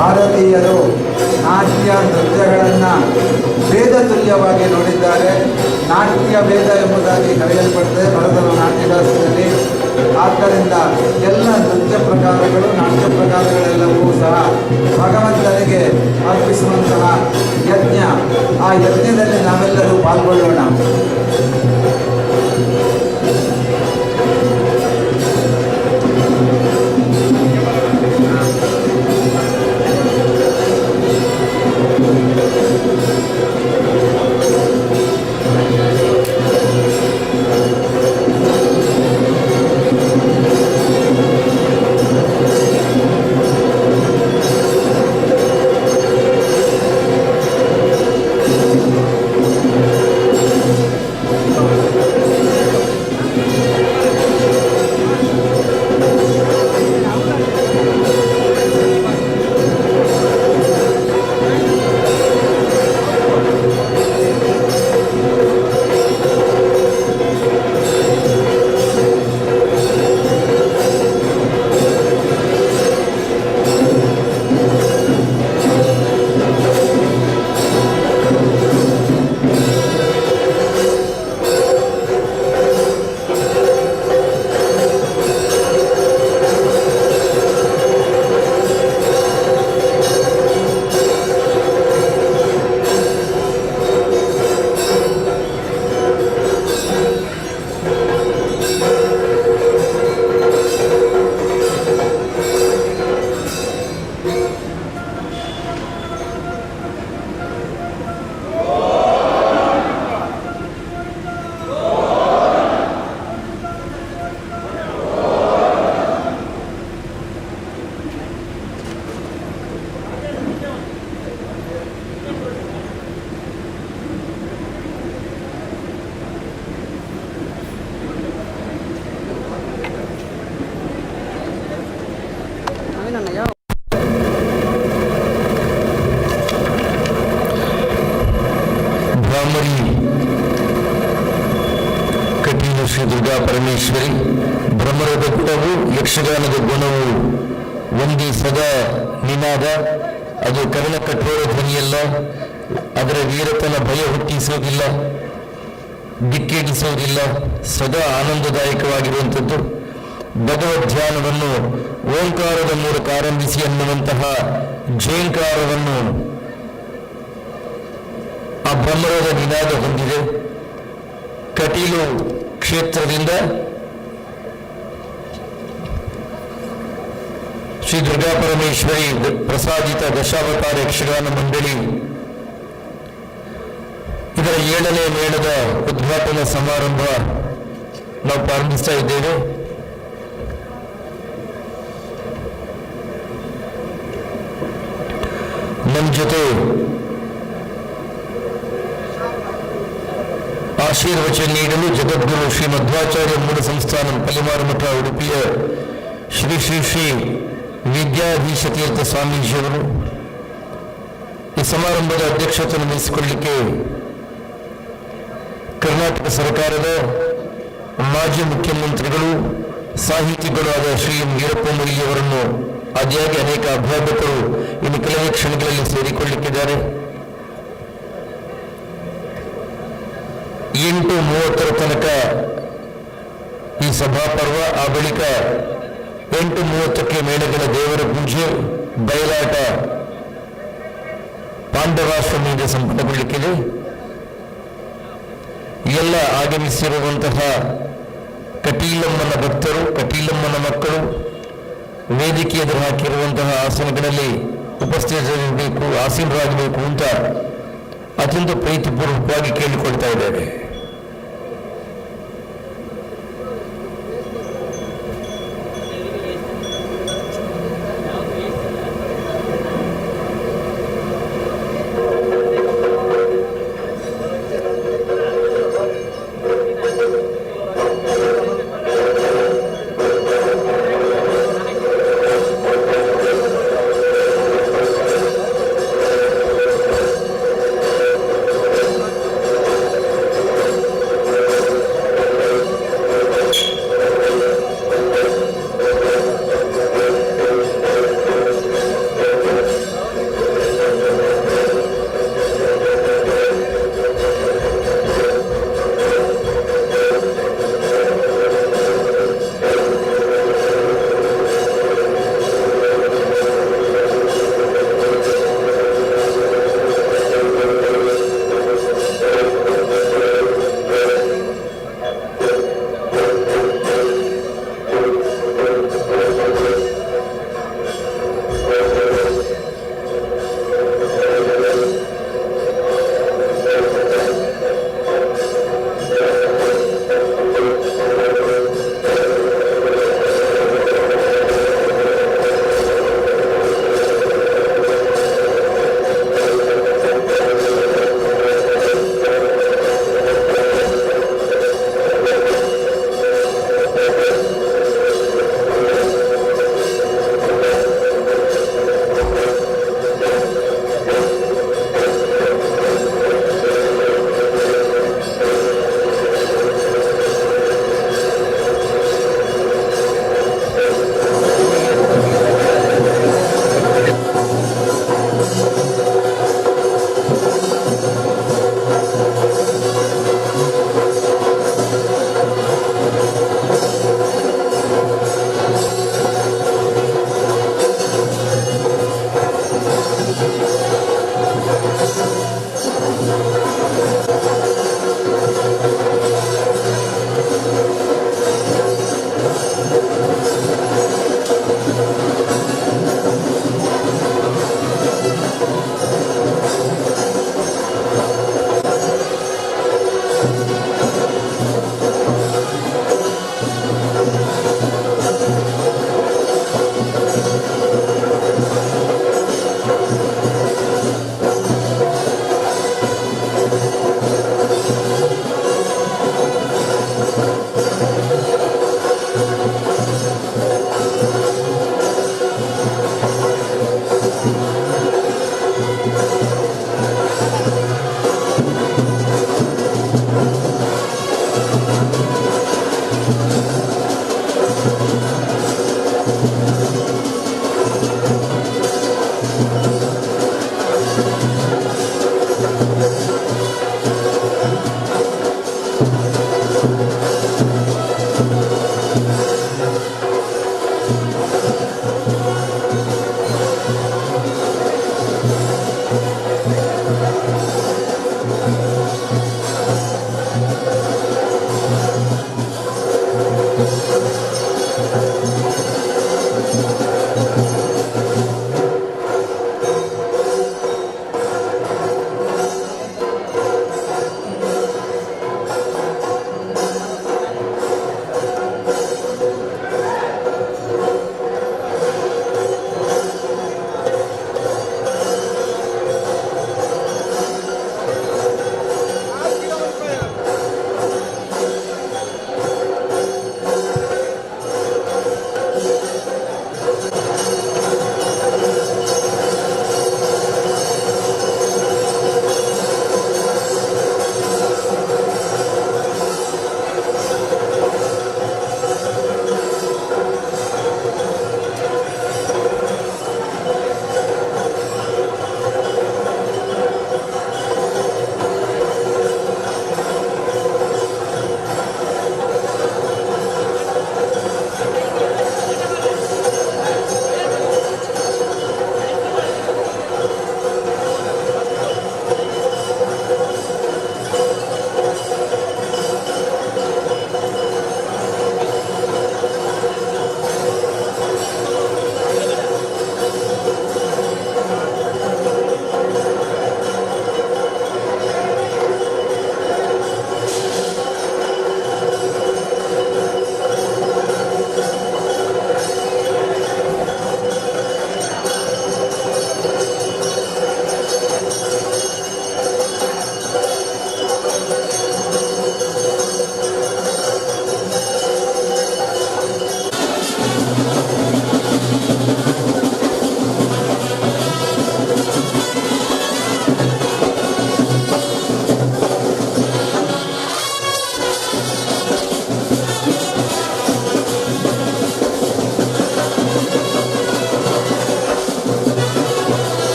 ಭಾರತೀಯರು ನಾಟ್ಯ ನೃತ್ಯಗಳನ್ನು ವೇದ ತುಲ್ಯವಾಗಿ ನೋಡಿದ್ದಾರೆ. ನಾಟ್ಯ ವೇದ ಎಂಬುದಾಗಿ ಕರೆಯಲ್ಪಡುತ್ತದೆ ಭರತನ ನಾಟ್ಯಶಾಸ್ತ್ರದಲ್ಲಿ. ಆದ್ದರಿಂದ ಎಲ್ಲ ನೃತ್ಯ ಪ್ರಕಾರಗಳು, ನಾಟ್ಯ ಪ್ರಕಾರಗಳೆಲ್ಲವೂ ಸಹ ಭಗವಂತನಿಗೆ ಅರ್ಪಿಸುವಂತಹ ಯಜ್ಞ. ಆ ಯಜ್ಞದಲ್ಲಿ ನಾವೆಲ್ಲರೂ ಪಾಲ್ಗೊಳ್ಳೋಣ. ಬ್ರಾಹ್ಮಣಿ ಕಟೀಲು ಶ್ರೀ ದುರ್ಗಾ ಪರಮೇಶ್ವರಿ ಬ್ರಹ್ಮರದ ಗುಣವು ಯಕ್ಷಗಾನದ ಗುಣವು ಒಂದೇ ಸದಾ ನಿನಾದ. ಅದು ಕರ್ಣ ಕಠೋರ ಧ್ವನಿಯಲ್ಲ, ಅದರ ವೀರತನ ಭಯ ಹುಟ್ಟಿಸುವುದಿಲ್ಲ, ದಿಕ್ಕಿಡಿಸುವುದಿಲ್ಲ, ಸದಾ ಆನಂದದಾಯಕವಾಗಿರುವಂಥದ್ದು. ಭಗವದ್ ಧ್ಯಾನವನ್ನು ಓಂಕಾರದ ಮೂಲಕ ಆರಂಭಿಸಿ ಅನ್ನುವಂತಹ ಝೇಂಕಾರವನ್ನು ಆ ಬ್ರಹ್ಮರದ ನಿನಾದ ಹೊಂದಿದೆ. ಕಟೀಲು ಕ್ಷೇತ್ರದಿಂದ ಶ್ರೀ ದುರ್ಗಾ ಪರಮೇಶ್ವರಿ ಪ್ರಸಾದಿತ ದಶಾವತಾರ ಯಕ್ಷಗಾನ ಮಂಡಳಿ ಇದರ 7ನೇ ಮೇಳದ ಉದ್ಘಾಟನಾ ಸಮಾರಂಭ ನಾವು ಪ್ರಾರಂಭಿಸ್ತಾ ಇದ್ದೇವೆ. ನಮ್ಮ ಜೊತೆ ಆಶೀರ್ವಚನ ನೀಡಲು ಜಗದ್ಗುರು ಶ್ರೀ ಮಧ್ವಾಚಾರ್ಯ ಮೂಲ ಸಂಸ್ಥಾನ ಪಲಿಮಾರು ಮಠ ಉಡುಪಿಯ ಶ್ರೀ ಶ್ರೀ ಶ್ರೀ ವಿದ್ಯಾಧೀಶ ತೀರ್ಥ ಸ್ವಾಮೀಜಿಯವರು ಈ ಸಮಾರಂಭದ ಅಧ್ಯಕ್ಷತೆಯನ್ನು ವಹಿಸಿಕೊಳ್ಳಲಿಕ್ಕೆ ಕರ್ನಾಟಕ ಸರ್ಕಾರದ ಮಾಜಿ ಮುಖ್ಯಮಂತ್ರಿಗಳು ಸಾಹಿತಿಗಳು ಆದ ಶ್ರೀ ವೀರಪ್ಪ ಮೊಯ್ಲಿಯವರನ್ನು ಆದಿಯಾಗಿ ಅನೇಕ ಅಧ್ಯಾಪಕರು ಇನ್ನು ಕೆಲವೇ ಕ್ಷಣಗಳಲ್ಲಿ ಸೇರಿಕೊಳ್ಳಲಿಕ್ಕಿದ್ದಾರೆ. 8:30 ತನಕ ಈ ಸಭಾಪರ್ವ, ಆ ಬಳಿಕ 8:30ಕ್ಕೆ ಮೇಳಗಳ ದೇವರ ಪೂಜೆ, ಬಯಲಾಟ, ಪಾಂಡವಾಶ್ರಮದಿಂದ ಸಂಪನ್ನಗೊಳ್ಳಲಿಕ್ಕಿದೆ. ಎಲ್ಲ ಆಗಮಿಸಿರುವಂತಹ ಕಟೀಲಮ್ಮನ ಭಕ್ತರು, ಕಟೀಲಮ್ಮನ ಮಕ್ಕಳು ವೇದಿಕೆ ಎದುರು ಹಾಕಿರುವಂತಹ ಆಸನಗಳಲ್ಲಿ ಉಪಸ್ಥಿತರಿರಬೇಕು, ಆಸೀನರಾಗಬೇಕು ಅಂತ ಅತ್ಯಂತ ಪ್ರೀತಿಪೂರ್ವಕವಾಗಿ ಕೇಳಿಕೊಳ್ತಾ ಇದ್ದೇವೆ.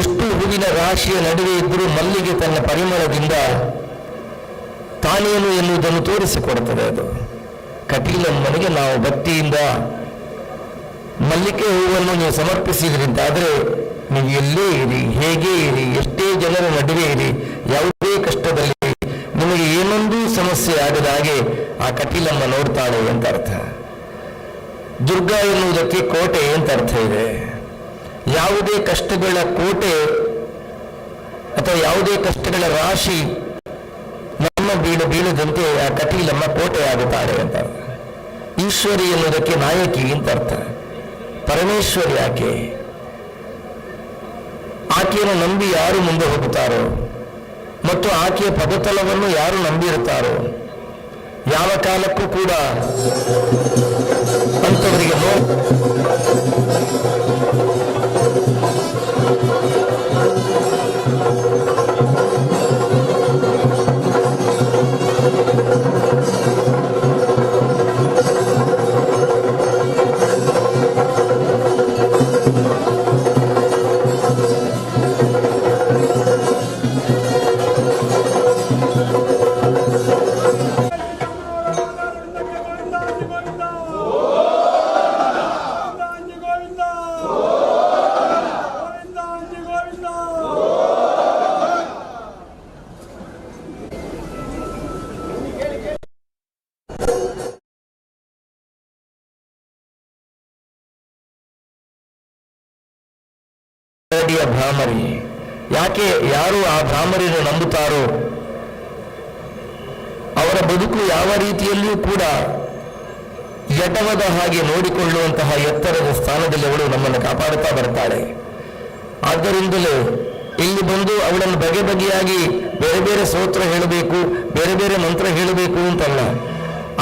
ಎಷ್ಟು ಹೂವಿನ ರಾಶಿಯ ನಡುವೆ ಇದ್ದರೂ ಮಲ್ಲಿಗೆ ತನ್ನ ಪರಿಮಳದಿಂದ ತಾನೇನು ಎನ್ನುವುದನ್ನು ತೋರಿಸಿಕೊಡುತ್ತದೆ. ಅದು ಕಟೀಲಮ್ಮನಿಗೆ ನಾವು ಭಕ್ತಿಯಿಂದ ಮಲ್ಲಿಗೆ ಹೂವನ್ನು ನೀವು ಸಮರ್ಪಿಸಿದ್ರಿಂದಾದರೆ ನೀವು ಎಲ್ಲೇ ಇರಿ, ಹೇಗೆ ಇರಿ, ಎಷ್ಟೇ ಜನರ ನಡುವೆ ಇರಿ, ಯಾವುದೇ ಕಷ್ಟದಲ್ಲಿ ನಿಮಗೆ ಏನೊಂದು ಸಮಸ್ಯೆ ಆಗದ ಹಾಗೆ ಆ ಕಟೀಲಮ್ಮ ನೋಡ್ತಾಳೆ ಅಂತ ಅರ್ಥ. ದುರ್ಗಾ ಎನ್ನುವುದಕ್ಕೆ ಕೋಟೆ ಅಂತ ಅರ್ಥ ಇದೆ. ಯಾವುದೇ ಕಷ್ಟಗಳ ಕೋಟೆ ಅಥವಾ ಯಾವುದೇ ಕಷ್ಟಗಳ ರಾಶಿ ನಮ್ಮ ಬೀಳದಂತೆ ಆ ಕಟೀಲಮ್ಮ ಕೋಟೆ ಆಗುತ್ತಾಳೆ ಅಂತ. ಈಶ್ವರಿ ಎನ್ನುವುದಕ್ಕೆ ನಾಯಕಿ ಅಂತ ಅರ್ಥ. ಪರಮೇಶ್ವರಿ ಆಕೆಯನ್ನು ನಂಬಿ ಯಾರು ಮುಂದೆ ಹೋಗುತ್ತಾರೋ ಮತ್ತು ಆಕೆಯ ಪದತಲವನ್ನು ಯಾರು ನಂಬಿರುತ್ತಾರೋ ಯಾವ ಕಾಲಕ್ಕೂ ಕೂಡ ಅಂಥವರಿಗೆ ಭ್ರಾಮರಿ. ಯಾಕೆ ಯಾರು ಆ ಭ್ರಾಮರಿಯನ್ನು ನಂಬುತ್ತಾರೋ ಅವರ ಬದುಕು ಯಾವ ರೀತಿಯಲ್ಲಿಯೂ ಕೂಡ ಎಡವದ ಹಾಗೆ ನೋಡಿಕೊಳ್ಳುವಂತಹ ಎತ್ತರದ ಸ್ಥಾನದಲ್ಲಿ ಅವಳು ನಮ್ಮನ್ನು ಕಾಪಾಡುತ್ತಾ ಬರ್ತಾಳೆ. ಆದ್ದರಿಂದಲೇ ಇಲ್ಲಿ ಬಂದು ಅವಳನ್ನು ಬಗೆ ಬಗೆಯಾಗಿ ಬೇರೆ ಬೇರೆ ಸ್ತೋತ್ರ ಹೇಳಬೇಕು, ಬೇರೆ ಬೇರೆ ಮಂತ್ರ ಹೇಳಬೇಕು ಅಂತಲ್ಲ.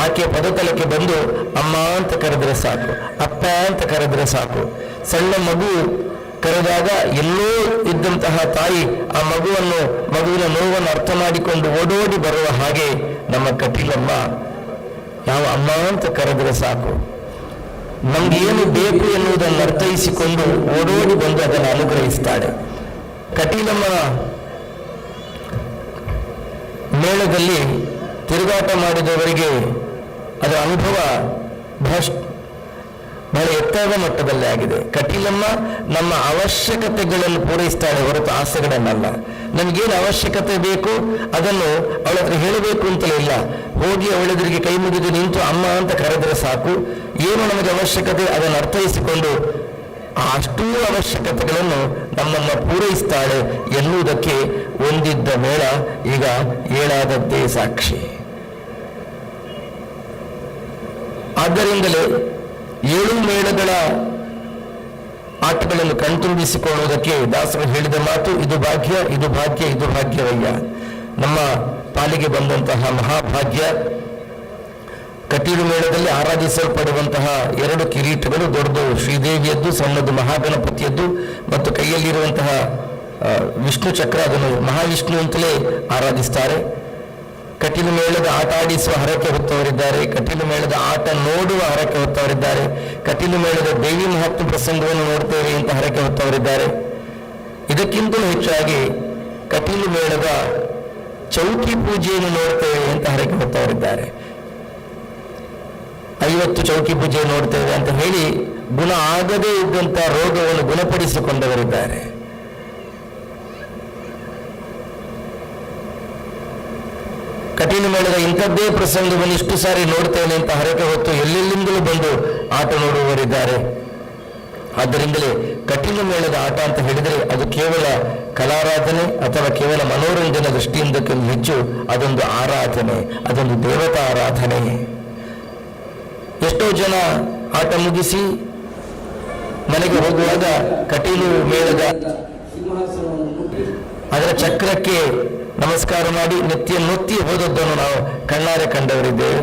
ಆಕೆ ಪದತಲಕ್ಕೆ ಬಂದು ಅಮ್ಮ ಅಂತ ಕರೆದರೆ ಸಾಕು, ಅಪ್ಪ ಅಂತ ಕರೆದರೆ ಸಾಕು. ಸಣ್ಣ ಮಗು ಕರೆದಾಗ ಎಲ್ಲೋ ಇದ್ದಂತಹ ತಾಯಿ ಆ ಮಗುವಿನ ನೋವನ್ನು ಅರ್ಥ ಮಾಡಿಕೊಂಡು ಓಡೋಡಿ ಬರುವ ಹಾಗೆ ನಮ್ಮ ಕಟೀಲಮ್ಮ ಯಾವ ಅಮ್ಮ ಅಂತ ಕರೆದರೆ ಸಾಕು, ನಮ್ಗೆ ಏನು ಬೇಕು ಎನ್ನುವುದನ್ನು ಅರ್ಥೈಸಿಕೊಂಡು ಓಡೋಡಿ ಬಂದು ಅದನ್ನು ಅನುಗ್ರಹಿಸ್ತಾಳೆ. ಕಟೀಲಮ್ಮ ಮೇಳದಲ್ಲಿ ತಿರುಗಾಟ ಮಾಡಿದವರಿಗೆ ಅದರ ಅನುಭವ ಬಹಳ ಎತ್ತರದ ಮಟ್ಟದಲ್ಲಿ ಆಗಿದೆ. ಕಟೀಲಮ್ಮ ನಮ್ಮ ಅವಶ್ಯಕತೆಗಳನ್ನು ಪೂರೈಸ್ತಾಳೆ ಹೊರತು ಆಸೆಗಳನ್ನಲ್ಲ. ನಮಗೇನು ಅವಶ್ಯಕತೆ ಬೇಕು ಅದನ್ನು ಅವಳ ಹತ್ರ ಹೇಳಬೇಕು ಅಂತಲೇ ಇಲ್ಲ. ಹೋಗಿ ಅವಳೆದುರಿಗೆ ಕೈ ಮುಗಿದು ನಿಂತು ಅಮ್ಮ ಅಂತ ಕರೆದರೆ ಸಾಕು. ಏನು ನಮಗೆ ಅವಶ್ಯಕತೆ ಅದನ್ನು ಅರ್ಥೈಸಿಕೊಂಡು ಅಷ್ಟೂ ಅವಶ್ಯಕತೆಗಳನ್ನು ನಮ್ಮನ್ನು ಪೂರೈಸ್ತಾಳೆ ಎನ್ನುವುದಕ್ಕೆ ಒಂದಿದ್ದ ಮೇಳ ಈಗ ಏಳಾದದ್ದೇ ಸಾಕ್ಷಿ. ಆದ್ದರಿಂದಲೇ 7 ಮೇಳಗಳ ಆಟಗಳನ್ನು ಕಣ್ತುಂಬಿಸಿಕೊಳ್ಳುವುದಕ್ಕೆ ದಾಸರು ಹೇಳಿದ ಮಾತು, ಇದು ಭಾಗ್ಯ, ಇದು ಭಾಗ್ಯ, ಇದು ಭಾಗ್ಯವಯ್ಯ. ನಮ್ಮ ಪಾಲಿಗೆ ಬಂದಂತಹ ಮಹಾಭಾಗ್ಯ. ಕಟೀಲು ಮೇಳದಲ್ಲಿ ಆರಾಧಿಸಲ್ಪಡುವಂತಹ 2 ಕಿರೀಟಗಳು, ದೊಡ್ಡದು ಶ್ರೀದೇವಿಯದ್ದು, ಸಣ್ಣದು ಮಹಾಗಣಪತಿಯದ್ದು, ಮತ್ತು ಕೈಯಲ್ಲಿರುವಂತಹ ವಿಷ್ಣು ಚಕ್ರ, ಅದನ್ನು ಮಹಾವಿಷ್ಣು ಅಂತಲೇ ಆರಾಧಿಸ್ತಾರೆ. ಕಟೀಲು ಮೇಳದ ಆಟ ಆಡಿಸುವ ಹರಕೆ ಹೊತ್ತವರಿದ್ದಾರೆ, ಕಟೀಲು ಮೇಳದ ಆಟ ನೋಡುವ ಹರಕೆ ಹೊತ್ತವರಿದ್ದಾರೆ, ಕಟೀಲು ಮೇಳದ ದೇವಿ ಮಹಾತ್ಮ ಪ್ರಸಂಗವನ್ನು ನೋಡ್ತೇವೆ ಅಂತ ಹರಕೆ ಹೊತ್ತವರಿದ್ದಾರೆ. ಇದಕ್ಕಿಂತಲೂ ಹೆಚ್ಚಾಗಿ ಕಟೀಲು ಮೇಳದ ಚೌಕಿ ಪೂಜೆಯನ್ನು ನೋಡ್ತೇವೆ ಅಂತ ಹರಕೆ ಹೊತ್ತವರಿದ್ದಾರೆ. 50 ಚೌಕಿ ಪೂಜೆ ನೋಡ್ತೇವೆ ಅಂತ ಹೇಳಿ ಗುಣ ಆಗದೇ ಇದ್ದಂಥ ರೋಗವನ್ನು ಗುಣಪಡಿಸಿಕೊಂಡವರಿದ್ದಾರೆ. ಕಟೀಲು ಮೇಳದ ಇಂಥದ್ದೇ ಪ್ರಸಂಗವನ್ನು ಇಷ್ಟು ಸಾರಿ ನೋಡ್ತೇನೆ ಅಂತ ಹರಕೆ ಹೊತ್ತು ಎಲ್ಲೆಲ್ಲಿಂದಲೂ ಬಂದು ಆಟ ನೋಡುವವರಿದ್ದಾರೆ. ಆದ್ದರಿಂದಲೇ ಕಟೀಲು ಮೇಳದ ಆಟ ಅಂತ ಹೇಳಿದರೆ ಅದು ಕೇವಲ ಕಲಾರಾಧನೆ ಅಥವಾ ಕೇವಲ ಮನೋರಂಜನೆ ದೃಷ್ಟಿಯಿಂದಕ್ಕಿಂತ ಹೆಚ್ಚು ಅದೊಂದು ಆರಾಧನೆ, ಅದೊಂದು ದೇವತಾ ಆರಾಧನೆ. ಎಷ್ಟೋ ಜನ ಆಟ ಮುಗಿಸಿ ಮನೆಗೆ ಹೋಗುವಾಗ ಕಟೀಲು ಮೇಳದ ಅದರ ಚಕ್ರಕ್ಕೆ ನಮಸ್ಕಾರ ಮಾಡಿ ನೊತ್ತಿ ಹೋದದ್ದನ್ನು ನಾವು ಕಣ್ಣಾರೆ ಕಂಡವರಿದ್ದೇವೆ.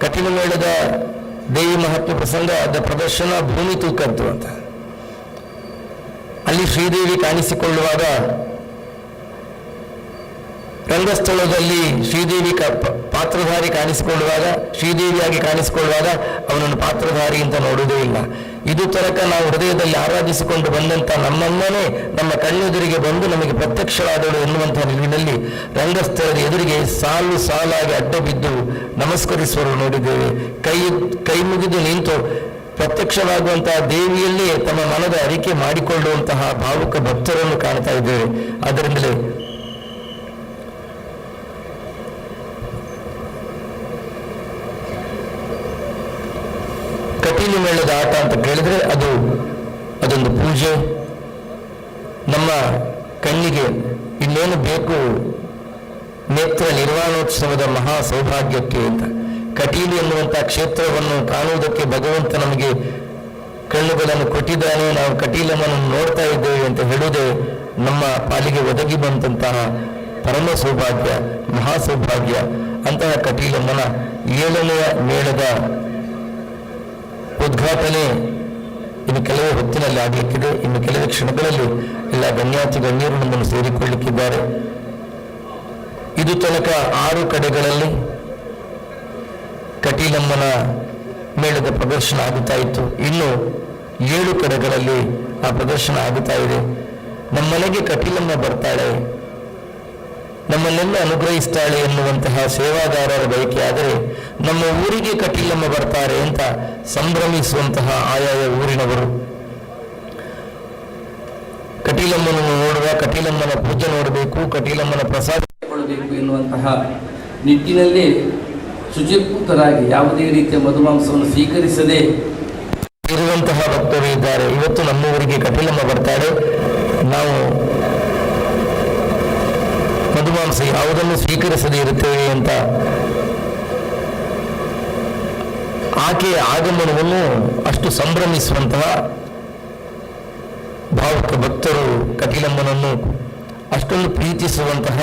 ಕಟೀಲು ಮೇಳದ ದೇವಿ ಮಹಾತ್ಮ ಪ್ರಸಂಗದ ಪ್ರದರ್ಶನ ಭೂಮಿ ತೂಕದ್ದು ಅಂತ. ಅಲ್ಲಿ ಶ್ರೀದೇವಿ ಕಾಣಿಸಿಕೊಳ್ಳುವಾಗ ರಂಗಸ್ಥಳದಲ್ಲಿ ಶ್ರೀದೇವಿ ಪಾತ್ರಧಾರಿ ಕಾಣಿಸಿಕೊಳ್ಳುವಾಗ, ಶ್ರೀದೇವಿಯಾಗಿ ಕಾಣಿಸಿಕೊಳ್ಳುವಾಗ ಅವನನ್ನು ಪಾತ್ರಧಾರಿ ಅಂತ ನೋಡುವುದೇ ಇಲ್ಲ. ಇದು ತನಕ ನಾವು ಹೃದಯದಲ್ಲಿ ಆರಾಧಿಸಿಕೊಂಡು ಬಂದಂಥ ನಮ್ಮಮ್ಮನೇ ನಮ್ಮ ಕಣ್ಣೆದುರಿಗೆ ಬಂದು ನಮಗೆ ಪ್ರತ್ಯಕ್ಷವಾದಳು ಎನ್ನುವಂತಹ ನಿಲುವಿನಲ್ಲಿ ರಂಗಸ್ಥಳದ ಎದುರಿಗೆ ಸಾಲು ಸಾಲಾಗಿ ಅಡ್ಡ ಬಿದ್ದು ನಮಸ್ಕರಿಸುವರು ನೋಡಿದ್ದೇವೆ. ಕೈ ಮುಗಿದು ನಿಂತು ಪ್ರತ್ಯಕ್ಷವಾಗುವಂತಹ ದೇವಿಯಲ್ಲೇ ತಮ್ಮ ಮನದ ಅರಿಕೆ ಮಾಡಿಕೊಳ್ಳುವಂತಹ ಭಾವುಕ ಭಕ್ತರನ್ನು ಕಾಣ್ತಾ ಇದ್ದೇವೆ. ಆದ್ದರಿಂದಲೇ ಕಟೀಲು ಮೇಳದ ಆಟ ಅಂತ ಕೇಳಿದ್ರೆ ಅದೊಂದು ಪೂಜೆ. ನಮ್ಮ ಕಣ್ಣಿಗೆ ಇನ್ನೇನು ಬೇಕು ನೇತ್ರ ನಿರ್ವಾಣೋತ್ಸವದ ಮಹಾ ಸೌಭಾಗ್ಯಕ್ಕೆ ಅಂತ. ಕಟೀಲು ಎನ್ನುವಂಥ ಕ್ಷೇತ್ರವನ್ನು ಕಾಣುವುದಕ್ಕೆ ಭಗವಂತ ನಮಗೆ ಕಣ್ಣುಗಳನ್ನು ಕೊಟ್ಟಿದ್ದಾನೆ. ನಾವು ಕಟೀಲಮ್ಮನ್ನು ನೋಡ್ತಾ ಇದ್ದೇವೆ ಅಂತ ಹೇಳುವುದೇ ನಮ್ಮ ಪಾಲಿಗೆ ಒದಗಿ ಬಂದಂತಹ ಪರಮ ಸೌಭಾಗ್ಯ, ಮಹಾ ಸೌಭಾಗ್ಯ. ಅಂತಹ ಕಟೀಲಮ್ಮನ 7ನೆಯ ಮೇಳದ ಉದ್ಘಾಟನೆ ಇನ್ನು ಕೆಲವೇ ಹೊತ್ತಿನಲ್ಲಿ ಆಗಲಿಕ್ಕಿದೆ. ಇನ್ನು ಕೆಲವೇ ಕ್ಷಣಗಳಲ್ಲಿ ಎಲ್ಲ ಗಣ್ಯಾತಿ ಗಣ್ಯರು ನಮ್ಮನ್ನು ಸೇರಿಕೊಳ್ಳಲಿಕ್ಕಿದ್ದಾರೆ. ಇದು ತನಕ 6 ಕಡೆಗಳಲ್ಲಿ ಕಟೀಲಮ್ಮನ ಮೇಳದ ಪ್ರದರ್ಶನ ಆಗುತ್ತಾ ಇತ್ತು. ಇನ್ನು 7 ಕಡೆಗಳಲ್ಲಿ ಆ ಪ್ರದರ್ಶನ ಆಗುತ್ತಾ ಇದೆ. ನಮ್ಮನೆಗೆ ಕಟೀಲಮ್ಮ ಬರ್ತಾಳೆ, ನಮ್ಮನ್ನೆಲ್ಲ ಅನುಗ್ರಹಿಸ್ತಾಳೆ ಎನ್ನುವಂತಹ ಸೇವಾದಾರರ ಬಯಕೆ ಆದರೆ ನಮ್ಮ ಊರಿಗೆ ಕಟೀಲಮ್ಮ ಬರ್ತಾರೆ ಅಂತ ಸಂಭ್ರಮಿಸುವಂತಹ ಆಯಾಯ ಊರಿನವರು ಕಟೀಲಮ್ಮನನ್ನು ನೋಡುವ, ಕಟೀಲಮ್ಮನ ಪೂಜೆ ನೋಡಬೇಕು, ಕಟೀಲಮ್ಮನ ಪ್ರಸಾದ ಬೇಕು ಎನ್ನುವಂತಹ ನಿಟ್ಟಿನಲ್ಲಿ ಶುಚಿಪೂತರಾಗಿ ಯಾವುದೇ ರೀತಿಯ ಮಧುಮಾಂಸವನ್ನು ಸ್ವೀಕರಿಸದೆ ಇರುವಂತಹ ಭಕ್ತರು ಇದ್ದಾರೆ. ಇವತ್ತು ನಮ್ಮ ಊರಿಗೆ ಕಟೀಲಮ್ಮ ಬರ್ತಾಳೆ, ನಾವು ಮಧುಮಾಂಸ ಯಾವುದನ್ನು ಸ್ವೀಕರಿಸದೇ ಇರುತ್ತೇವೆ ಅಂತ ಆಕೆಯ ಆಗಮನವನ್ನು ಅಷ್ಟು ಸಂಭ್ರಮಿಸುವಂತಹ ಭಾವುಕ ಭಕ್ತರು ಕಟೀಲಮ್ಮನನ್ನು ಅಷ್ಟೊಂದು ಪ್ರೀತಿಸುವಂತಹ,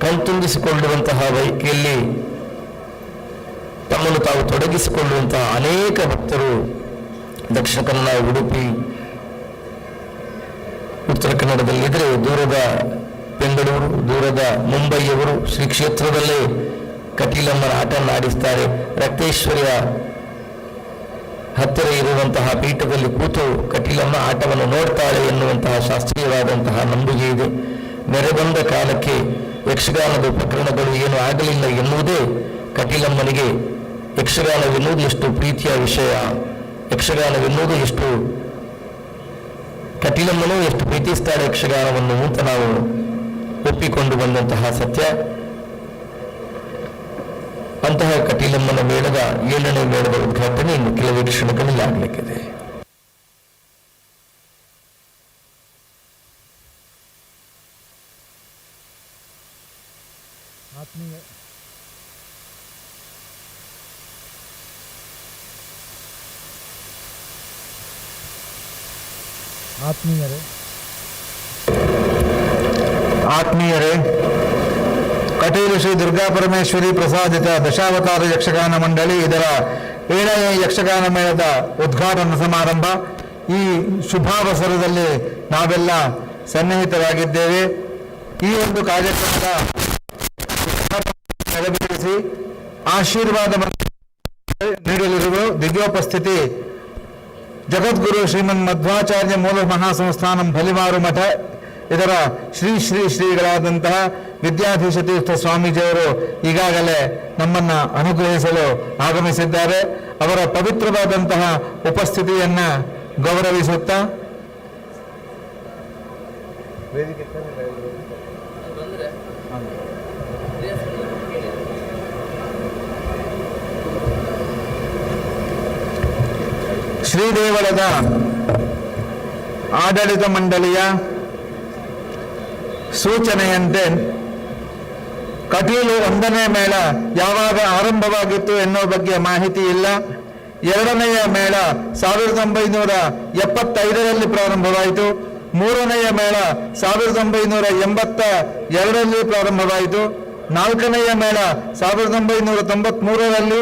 ಕಣ್ತುಂಬಿಸಿಕೊಳ್ಳುವಂತಹ ಬಯಕೆಯಲ್ಲಿ ತಮ್ಮನ್ನು ತಾವು ತೊಡಗಿಸಿಕೊಳ್ಳುವಂತಹ ಅನೇಕ ಭಕ್ತರು ದಕ್ಷಿಣ ಕನ್ನಡ, ಉಡುಪಿ, ಉತ್ತರ ಕನ್ನಡದಲ್ಲಿದ್ದರೆ ದೂರದ ಬೆಂಗಳೂರು, ದೂರದ ಮುಂಬೈಯವರು ಶ್ರೀ ಕ್ಷೇತ್ರದಲ್ಲೇ ಕಟೀಲಮ್ಮನ ಆಟವನ್ನು ಆಡಿಸ್ತಾರೆ. ರಕ್ತೇಶ್ವರಿಯ ಹತ್ತಿರ ಇರುವಂತಹ ಪೀಠದಲ್ಲಿ ಕೂತು ಕಟೀಲಮ್ಮ ಆಟವನ್ನು ನೋಡ್ತಾಳೆ ಎನ್ನುವಂತಹ ಶಾಸ್ತ್ರೀಯವಾದಂತಹ ನಂಬಿಕೆ ಇದೆ. ನೆರೆಬಂದ ಕಾಲಕ್ಕೆ ಯಕ್ಷಗಾನದ ಉಪಕರಣಗಳು ಏನು ಆಗಲಿಲ್ಲ ಎನ್ನುವುದೇ ಕಟೀಲಮ್ಮನಿಗೆ ಯಕ್ಷಗಾನವೆನ್ನುವುದು ಎಷ್ಟು ಪ್ರೀತಿಯ ವಿಷಯ, ಯಕ್ಷಗಾನವೆನ್ನುವುದು ಎಷ್ಟು, ಕಟೀಲಮ್ಮನೂ ಎಷ್ಟು ಪ್ರೀತಿಸ್ತಾಳೆ ಯಕ್ಷಗಾನವನ್ನು ಅಂತ ನಾವು ಒಪ್ಪಿಕೊಂಡು ಬಂದಂತಹ ಸತ್ಯ. ಅಂತಹ ಕಟೀಲಮ್ಮನ ಮೇಳದ 7ನೇ ಮೇಳದ ಉದ್ಘಾಟನೆ ಇನ್ನು ಕೆಲವೇ ಕ್ಷಣಗಳಲ್ಲಿ ಆಗಲಿಕ್ಕಿದೆ. ಆತ್ಮೀಯರೇ, ಕಟೀಲು ಶ್ರೀ ದುರ್ಗಾ ಪರಮೇಶ್ವರಿ ಪ್ರಸಾದಿತ ದಶಾವತಾರ ಯಕ್ಷಗಾನ ಮಂಡಳಿ ಇದರ 7ನೇ ಯಕ್ಷಗಾನ ಮೇಳದ ಉದ್ಘಾಟನಾ ಸಮಾರಂಭ. ಈ ಶುಭಾವಸರದಲ್ಲಿ ನಾವೆಲ್ಲ ಸನ್ನಿಹಿತರಾಗಿದ್ದೇವೆ. ಈ ಒಂದು ಕಾರ್ಯಕ್ರಮದ ನೆರವೇರಿಸಿ ಆಶೀರ್ವಾದ ನೀಡಲಿರುವ ದಿವ್ಯೋಪಸ್ಥಿತಿ ಜಗದ್ಗುರು ಶ್ರೀಮನ್ ಮಧ್ವಾಚಾರ್ಯ ಮೂಲ ಮಹಾಸಂಸ್ಥಾನಂ ಬಲಿಮಾರು ಮಠ ಇದರ ಶ್ರೀಗಳಾದಂತಹ ವಿದ್ಯಾಧೀಶ ತೀರ್ಥ ಸ್ವಾಮೀಜಿಯವರು ಈಗಾಗಲೇ ನಮ್ಮನ್ನು ಅನುಗ್ರಹಿಸಲು ಆಗಮಿಸಿದ್ದಾರೆ. ಅವರ ಪವಿತ್ರವಾದಂತಹ ಉಪಸ್ಥಿತಿಯನ್ನ ಗೌರವಿಸುತ್ತಾ ಶ್ರೀದೇವಳದ ಆಡಳಿತ ಮಂಡಳಿಯ ಸೂಚನೆಯಂತೆ ಕಟೀಲು 1ನೇ ಮೇಳ ಯಾವಾಗ ಆರಂಭವಾಗಿತ್ತು ಎನ್ನುವ ಬಗ್ಗೆ ಮಾಹಿತಿ ಇಲ್ಲ. 2ನೆಯ ಮೇಳ 1975ರಲ್ಲಿ ಪ್ರಾರಂಭವಾಯಿತು. 3ನೆಯ ಮೇಳ 1982ರಲ್ಲಿ ಪ್ರಾರಂಭವಾಯಿತು. 4ನೆಯ ಮೇಳ 1993ರಲ್ಲಿ,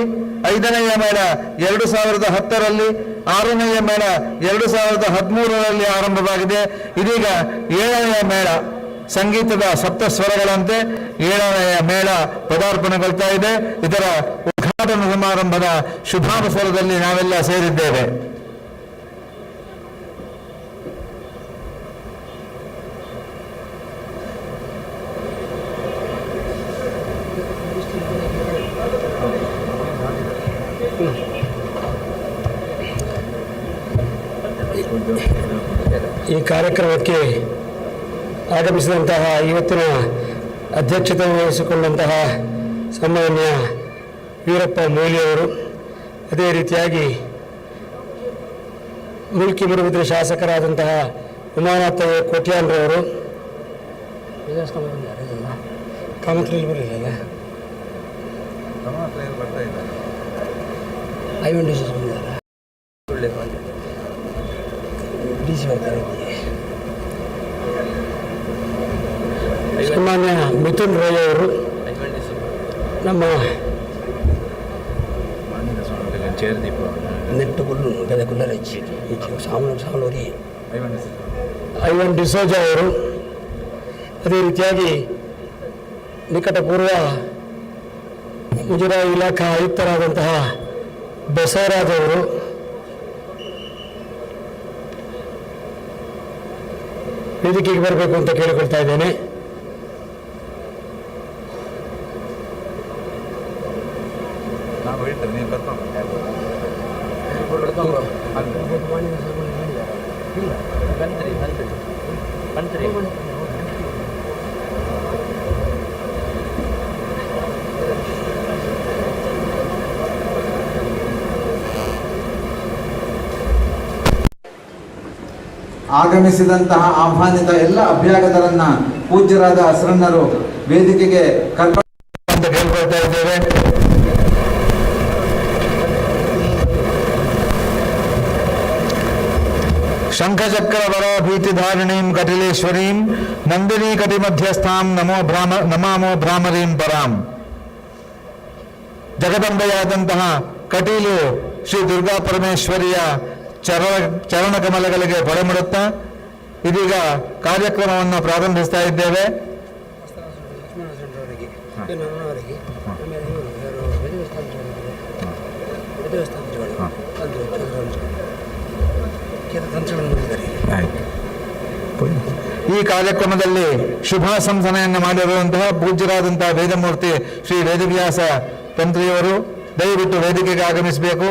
5ನೆಯ ಮೇಳ 2010ರಲ್ಲಿ, 6ನೆಯ ಮೇಳ 2013ರಲ್ಲಿ ಆರಂಭವಾಗಿದೆ. ಇದೀಗ 7ನೆಯ ಮೇಳ ಸಂಗೀತದ ಸಪ್ತಸ್ವರಗಳಂತೆ 7ನೆಯ ಮೇಳ ಪದಾರ್ಪಣೆಗೊಳ್ತಾ ಇದೆ. ಇದರ ಉದ್ಘಾಟನಾ ಸಮಾರಂಭದ ಶುಭಾವಸರದಲ್ಲಿ ನಾವೆಲ್ಲ ಸೇರಿದ್ದೇವೆ. ಈ ಕಾರ್ಯಕ್ರಮಕ್ಕೆ ಆಗಮಿಸಿದಂತಹ ಇವತ್ತಿನ ಅಧ್ಯಕ್ಷತೆ ವಹಿಸಿಕೊಂಡಂತಹ ಸನ್ಮಾನ್ಯ ವೀರಪ್ಪ ಮೊಯ್ಲಿಯವರು, ಅದೇ ರೀತಿಯಾಗಿ ಮುಲ್ಕಿ ಮುರುಬಿದ್ರೆ ಶಾಸಕರಾದಂತಹ ಉಮಾನಾಥ ಕೋಟ್ಯಾನ್ರವರು, ಕಾಮತ್ರಿಯಲ್ಲಿ ಬರಲಿಲ್ಲ, ಐವನ್ ಡಿಸಿ ಬರ್ತಾರೆ, ಸನ್ಮಾನ್ಯ ಮಿಥುನ್ ರಾಯ್ ಅವರು, ನಮ್ಮ ನೆಟ್ಟುಗುಲ್ಲು ಬೆದಗುಲ್ಲರ ಸಾವನೂರಿ ಐವನ್ ಡಿಸೋಜ ಅವರು, ಅದೇ ರೀತಿಯಾಗಿ ನಿಕಟಪೂರ್ವ ಮುಜರಾಯಿ ಇಲಾಖಾ ಆಯುಕ್ತರಾದಂತಹ ಬಸವರಾಜ್ ಅವರು, ವೇದಿಕೆಗೆ ಬರಬೇಕು ಅಂತ ಕೇಳಿಕೊಳ್ತಾ ಇದ್ದೇನೆ. ಆಗಮಿಸಿದಂತಹ ಆಹ್ವಾನಿತ ಎಲ್ಲ ಅಭ್ಯಾಗತರನ್ನ ಪೂಜ್ಯರಾದ ಅಸರಣ್ಣರು ವೇದಿಕೆಗೆ ಅಂತ ಕೇಳ್ಕೊಳ್ತಾ ಇದ್ದೇವೆ. ಶಂಖಚಕ್ರ ವರ ಭೀತಿಧಾರಿಣೀಂ ಕಟಿಲೇಶ್ವರೀಂ ನಂದಿನಿ ಕಟಿ ಮಧ್ಯಸ್ಥಾಂ ನಮಾಮೋ ಭ್ರಾಮರೀಂ ಪರಾಂ. ಜಗದಂಬೆಯಾದಂತಹ ಕಟೀಲು ಶ್ರೀ ದುರ್ಗಾ ಪರಮೇಶ್ವರಿಯ ಚರಣ ಕಮಲಗಳಿಗೆ ಪಡೆಮಡುತ್ತಾ ಇದೀಗ ಕಾರ್ಯಕ್ರಮವನ್ನು ಪ್ರಾರಂಭಿಸ್ತಾ ಇದ್ದೇವೆ. ಈ ಕಾರ್ಯಕ್ರಮದಲ್ಲಿ ಶುಭಾಶಂಸನೆಯನ್ನು ಮಾಡಿರುವಂತಹ ಪೂಜ್ಯರಾದಂತಹ ವೇದಮೂರ್ತಿ ಶ್ರೀ ವೇದವ್ಯಾಸ ತಂತ್ರಿಯವರು ದಯವಿಟ್ಟು ವೇದಿಕೆಗೆ ಆಗಮಿಸಬೇಕು.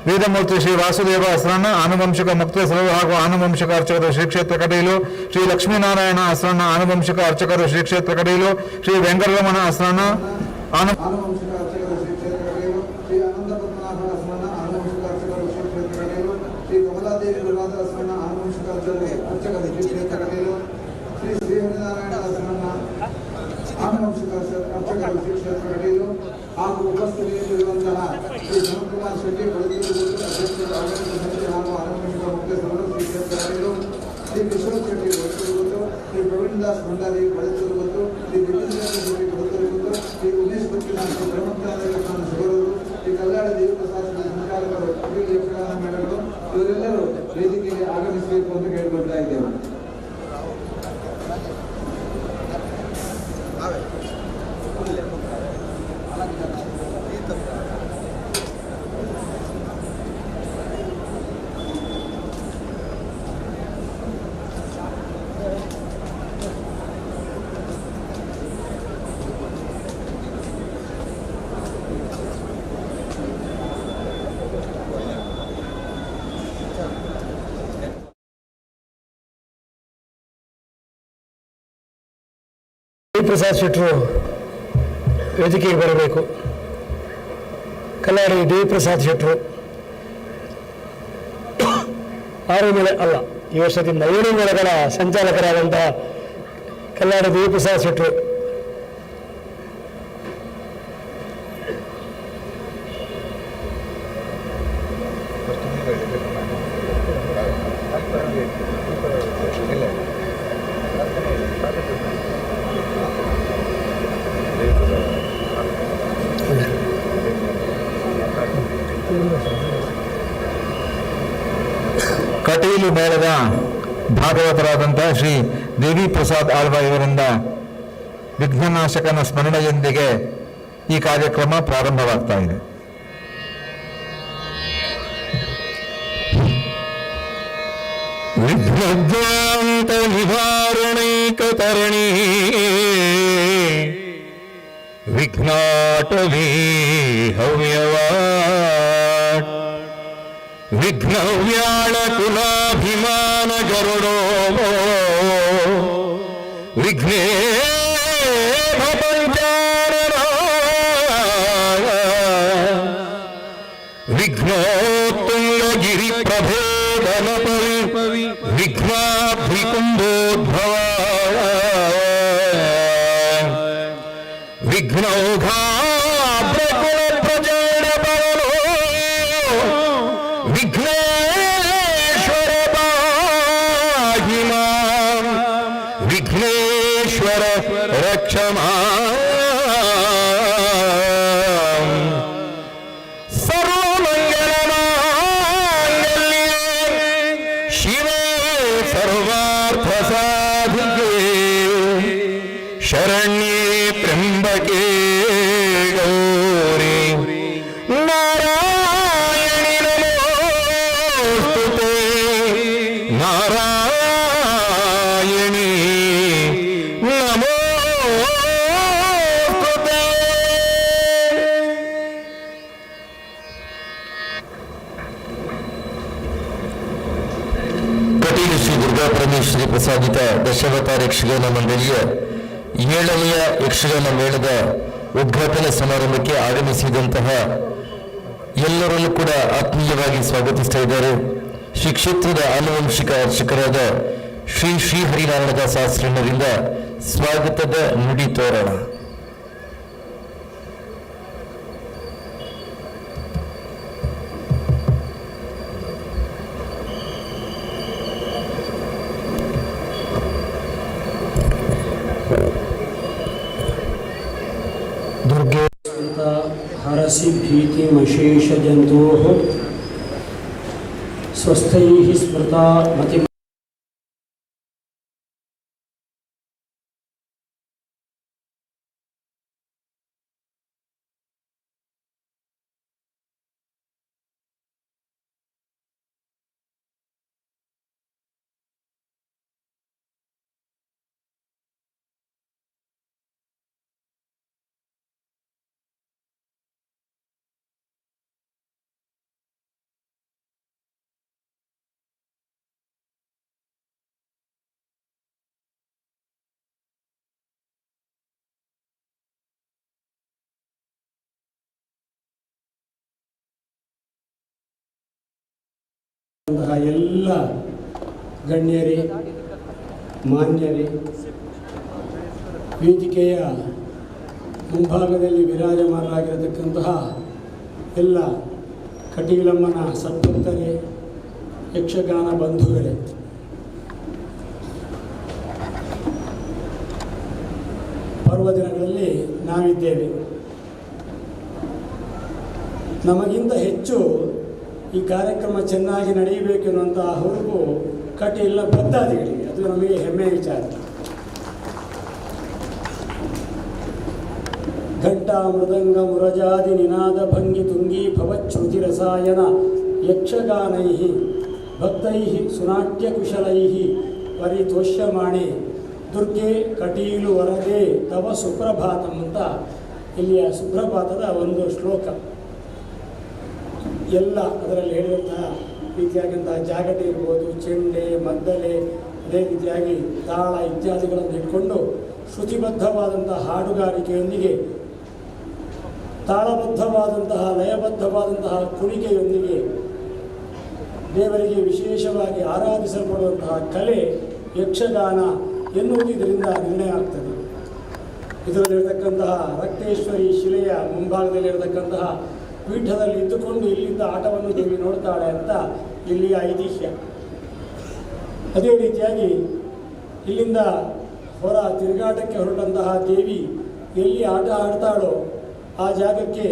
ವೇದಮೂರ್ತಿ ಶ್ರೀ ವಾಸುದೇವ ಅಸರಣ್ಣ ಆನುವಂಶಿಕ ಮುಕ್ತೇಶ್ವರರು ಹಾಗೂ ಆನುವಂಶಿಕ ಅರ್ಚಕರು ಶ್ರೀ ಕ್ಷೇತ್ರ ಕಟೀಲು, ಶ್ರೀ ಲಕ್ಷ್ಮೀನಾರಾಯಣ ಅಸರಣ್ಣ ಆನುವಂಶಿಕ ಅರ್ಚಕರು ಶ್ರೀ ಕ್ಷೇತ್ರ ಕಟೀಲು, ಶ್ರೀ ವೆಂಕಟರಮಣ ಅಸರಣ್ಣ ಆನುವಂಶಿಕ ಅರ್ಚಕರು ಶ್ರೀ ಕ್ಷೇತ್ರ ಕಟೀಲು, ಶ್ರೀ ಅನಂತ ಪದ್ಮನಾಭ ಅಸರಣ್ಣ ಆನುವಂಶಿಕ ಅರ್ಚಕರು ಶ್ರೀ ಕ್ಷೇತ್ರ ಕಟೀಲು, ಶ್ರೀ ಕಮಲಾದೇವಿ ಗುರುನಾಥ ಅಸರಣ್ಣ ಆನುವಂಶಿಕ ಅರ್ಚಕರು ಶ್ರೀ ಕ್ಷೇತ್ರ ಕಟೀಲು, ಶ್ರೀ ಶ್ರೀಹರಿನಾರಾಯಣ ಅಸರಣ್ಣ ಆನುವಂಶಿಕ ಅರ್ಚಕರು ಶ್ರೀ ಕ್ಷೇತ್ರ ಕಟೀಲು ಹಾಗೂ ಉಪಸ್ಥಿತಿಯಲ್ಲಿರುವಂತಹ ಶ್ರೀ ಶಿವಕುಮಾರ್ ಶೆಟ್ಟಿ ಬಡದೂರು ಅಧ್ಯಕ್ಷರು ಆಡಳಿತ ಸಮಿತಿ ಹಾಗೂ ಆನುವಂಶಿಕ ಮುಖ್ಯಸ್ಥರು ಶ್ರೀ ಕ್ಷೇತ್ರ ಕಟೀಲು, ಶ್ರೀ ಕಿಶೋರ್ ಶೆಟ್ಟಿ ಬಡದೂರು, ಶ್ರೀ ಪ್ರವೀಣ್ ದಾಸ್ ಭಂಡಾರಿ ಬಡದೂರು, ಶ್ರೀ ದಿನೇಶ್ ಶೆಟ್ಟಿ ಬಡದೂರು, ಶ್ರೀ ಉಮೇಶ್ ಬತ್ತಿನ ಶ್ರೀ ಬ್ರಹ್ಮಜ್ಞಾನ ಸುಗರರು, ಶ್ರೀ ಕಲ್ಯಾಣ ದೇವಪ್ರಸಾದ ಸಂಚಾಲಕರು, ಶ್ರೀ ಯಕ್ಷಗಾನ ಮೇಳಗಳು ಇವರೆಲ್ಲರೂ ವೇದಿಕೆಗೆ ಆಗಮಿಸಬೇಕು ಅಂತ ಕೇಳಿಕೊಳ್ತಾ ಇದ್ದೇವೆ. ಪ್ರಸಾದ್ ಶೆಟ್ಟರು ವೇದಿಕೆಗೆ ಬರಬೇಕು. ಕಲ್ಯಾಣಿ ದೇವಿಪ್ರಸಾದ್ ಶೆಟ್ಟರು 6 ಮೇಳ ಅಲ್ಲ, ಈ ವರ್ಷದಿಂದ 7 ಮೇಳಗಳ ಸಂಚಾಲಕರಾದಂತಹ ಕಲ್ಯಾಣಿ ದೇವಿಪ್ರಸಾದ್ ಶೆಟ್ಟರು, ಕಟೀಲು ಮೇಳದ ಭಾಗವತರಾದಂತಹ ಶ್ರೀ ದೇವಿ ಪ್ರಸಾದ್ ಆಳ್ವ ಇವರಿಂದ ವಿಘ್ನನಾಶಕನ ಸ್ಮರಣೆಯೊಂದಿಗೆ ಈ ಕಾರ್ಯಕ್ರಮ ಪ್ರಾರಂಭವಾಗ್ತಾ ಇದೆ. ವಿಘ್ನದ್ವಾಂತ ನಿವಾರಣೈಕತರಣಿ ವಿಘ್ನಾಟವೀ ಹವ್ಯವಾಟ್ ವಿಘ್ನವ್ಯಾಳ ಕುಲಾಭಿಮಾನ ಗರುಡೋ ವಿಘ್ನೇಶ ಪಂಚಾನನ ವಿಘ್ನೋತ್ತುಂಗಗಿರಿ ಪ್ರಭೇದನ ಪವಿ ವಿಘ್ನಾದ್ರಿಕುಂಭೋದ್ಭವ ವಿಘ್ನೌಘಾಬ್ರಕುಲ ಪ್ರಜಾನ ಪವನೋ ವಿಘ್ನೇಶ್ವರ ಪಾಹಿ ಮಾಂ ವಿಘ್ನೇಶ್ವರ ರಕ್ಷ ಮಾಂ ಸರ್ವಮಂಗಲಮಾಂಗಲ್ಯೇ ಶಿವೇ ಸರ್ವಾರ್ಥ ಸಾಧಿಕೆ ಶರಣ್ಯೇ ತ್ರ್ಯಂಬಕೆ ಗೌರಿ ನಾರಾಯಣಿ ನಮೋಸ್ತುತೇ ನಾರಾಯಣಿ ನಮೋಸ್ತುತೇ. ಕಟೀಲು ಶ್ರೀ ದುರ್ಗಾ ಪರಮೇಶ್ವರಿ ಪ್ರಸಾದಿತ ದಶಾವತಾರ ಯಕ್ಷಗಾನ ಮಂಡಳಿಯ 7ನೆಯ ಯಕ್ಷಗಾನ ಮೇಳದ ಉದ್ಘಾಟನಾ ಸಮಾರಂಭಕ್ಕೆ ಆಗಮಿಸಿದಂತಹ ಎಲ್ಲರಲ್ಲೂ ಕೂಡ ಆತ್ಮೀಯವಾಗಿ ಸ್ವಾಗತಿಸ್ತಾ ಇದ್ದಾರೆ. ಶ್ರೀ ಕ್ಷೇತ್ರದ ಆನುವಂಶಿಕ ಅರ್ಚಕರಾದ ಶ್ರೀ ಶ್ರೀಹರಿನಾರಾಯಣದಾಸ ಶಾಸ್ತ್ರಿಯವರಿಂದ ಸ್ವಾಗತದ ನುಡಿ ತೋರಣ. हरसि भीतिमशेषजन्तोः स्वस्थैः स्मृता मति ಎಲ್ಲ ಗಣ್ಯರೇ, ಮಾನ್ಯರೇ, ವೇದಿಕೆಯ ಮುಂಭಾಗದಲ್ಲಿ ವಿರಾಜಮಾನರಾಗಿರತಕ್ಕಂತಹ ಎಲ್ಲ ಕಟೀಲಮ್ಮನ ಸದ್ಭಕ್ತರೇ, ಯಕ್ಷಗಾನ ಬಂಧುಗಳೇ, ಪರ್ವದಿನಗಳಲ್ಲಿ ನಾವಿದ್ದೇವೆ. ನಮಗಿಂತ ಹೆಚ್ಚು ಈ ಕಾರ್ಯಕ್ರಮ ಚೆನ್ನಾಗಿ ನಡೆಯಬೇಕೆನ್ನುವಂತಹ ಹುರುಪು ಕಟೀಲಿನ ಭಕ್ತಾದಿಗಳಿಗೆ, ಅದು ನಮಗೆ ಹೆಮ್ಮೆಯ ವಿಚಾರ. ಘಂಟಾ ಮೃದಂಗ ಮುರಜಾದಿ ನಿನಾದ ಭಂಗಿ ತುಂಗಿ ಭವಚ್ಛ್ರುತಿ ರಸಾಯನ ಯಕ್ಷಗಾನೈ ಭಕ್ತೈ ಸುನಾಟ್ಯ ಕುಶಲೈ ಪರಿತೋಷ್ಯಮಾಣೆ ದುರ್ಗೆ ಕಟೀಲು ವರದೆ ತವ ಸುಪ್ರಭಾತಂ ಅಂತ ಇಲ್ಲಿಯ ಸುಪ್ರಭಾತದ ಒಂದು ಶ್ಲೋಕ. ಎಲ್ಲ ಅದರಲ್ಲಿ ಹೇಳಿದಂತಹ ರೀತಿಯಾದಂತಹ ಜಾಗಟೆ ಇರ್ಬೋದು, ಚೆಂಡೆ, ಮದ್ದಲೆ, ಅದೇ ರೀತಿಯಾಗಿ ತಾಳ ಇತ್ಯಾದಿಗಳನ್ನು ಇಟ್ಕೊಂಡು ಶ್ರುತಿಬದ್ಧವಾದಂತಹ ಹಾಡುಗಾರಿಕೆಯೊಂದಿಗೆ ತಾಳಬದ್ಧವಾದಂತಹ ಲಯಬದ್ಧವಾದಂತಹ ಕುಣಿಕೆಯೊಂದಿಗೆ ದೇವರಿಗೆ ವಿಶೇಷವಾಗಿ ಆರಾಧಿಸಲ್ಪಡುವಂತಹ ಕಲೆ ಯಕ್ಷಗಾನ ಎನ್ನುವುದು ಇದರಿಂದ ನಿರ್ಣಯ ಆಗ್ತದೆ. ಇದರಲ್ಲಿರತಕ್ಕಂತಹ ರಕ್ತೇಶ್ವರಿ ಶಿಲೆಯ ಮುಂಭಾಗದಲ್ಲಿರತಕ್ಕಂತಹ ಪೀಠದಲ್ಲಿ ಇದ್ದುಕೊಂಡು ಇಲ್ಲಿಂದ ಆಟವನ್ನು ದೇವಿ ನೋಡ್ತಾಳೆ ಅಂತ ಇಲ್ಲಿಯ ಐತಿಹ್ಯ. ಅದೇ ರೀತಿಯಾಗಿ ಇಲ್ಲಿಂದ ಹೊರ ತಿರುಗಾಟಕ್ಕೆ ಹೊರಟಂತಹ ದೇವಿ ಎಲ್ಲಿ ಆಟ ಆಡ್ತಾಳೋ ಆ ಜಾಗಕ್ಕೆ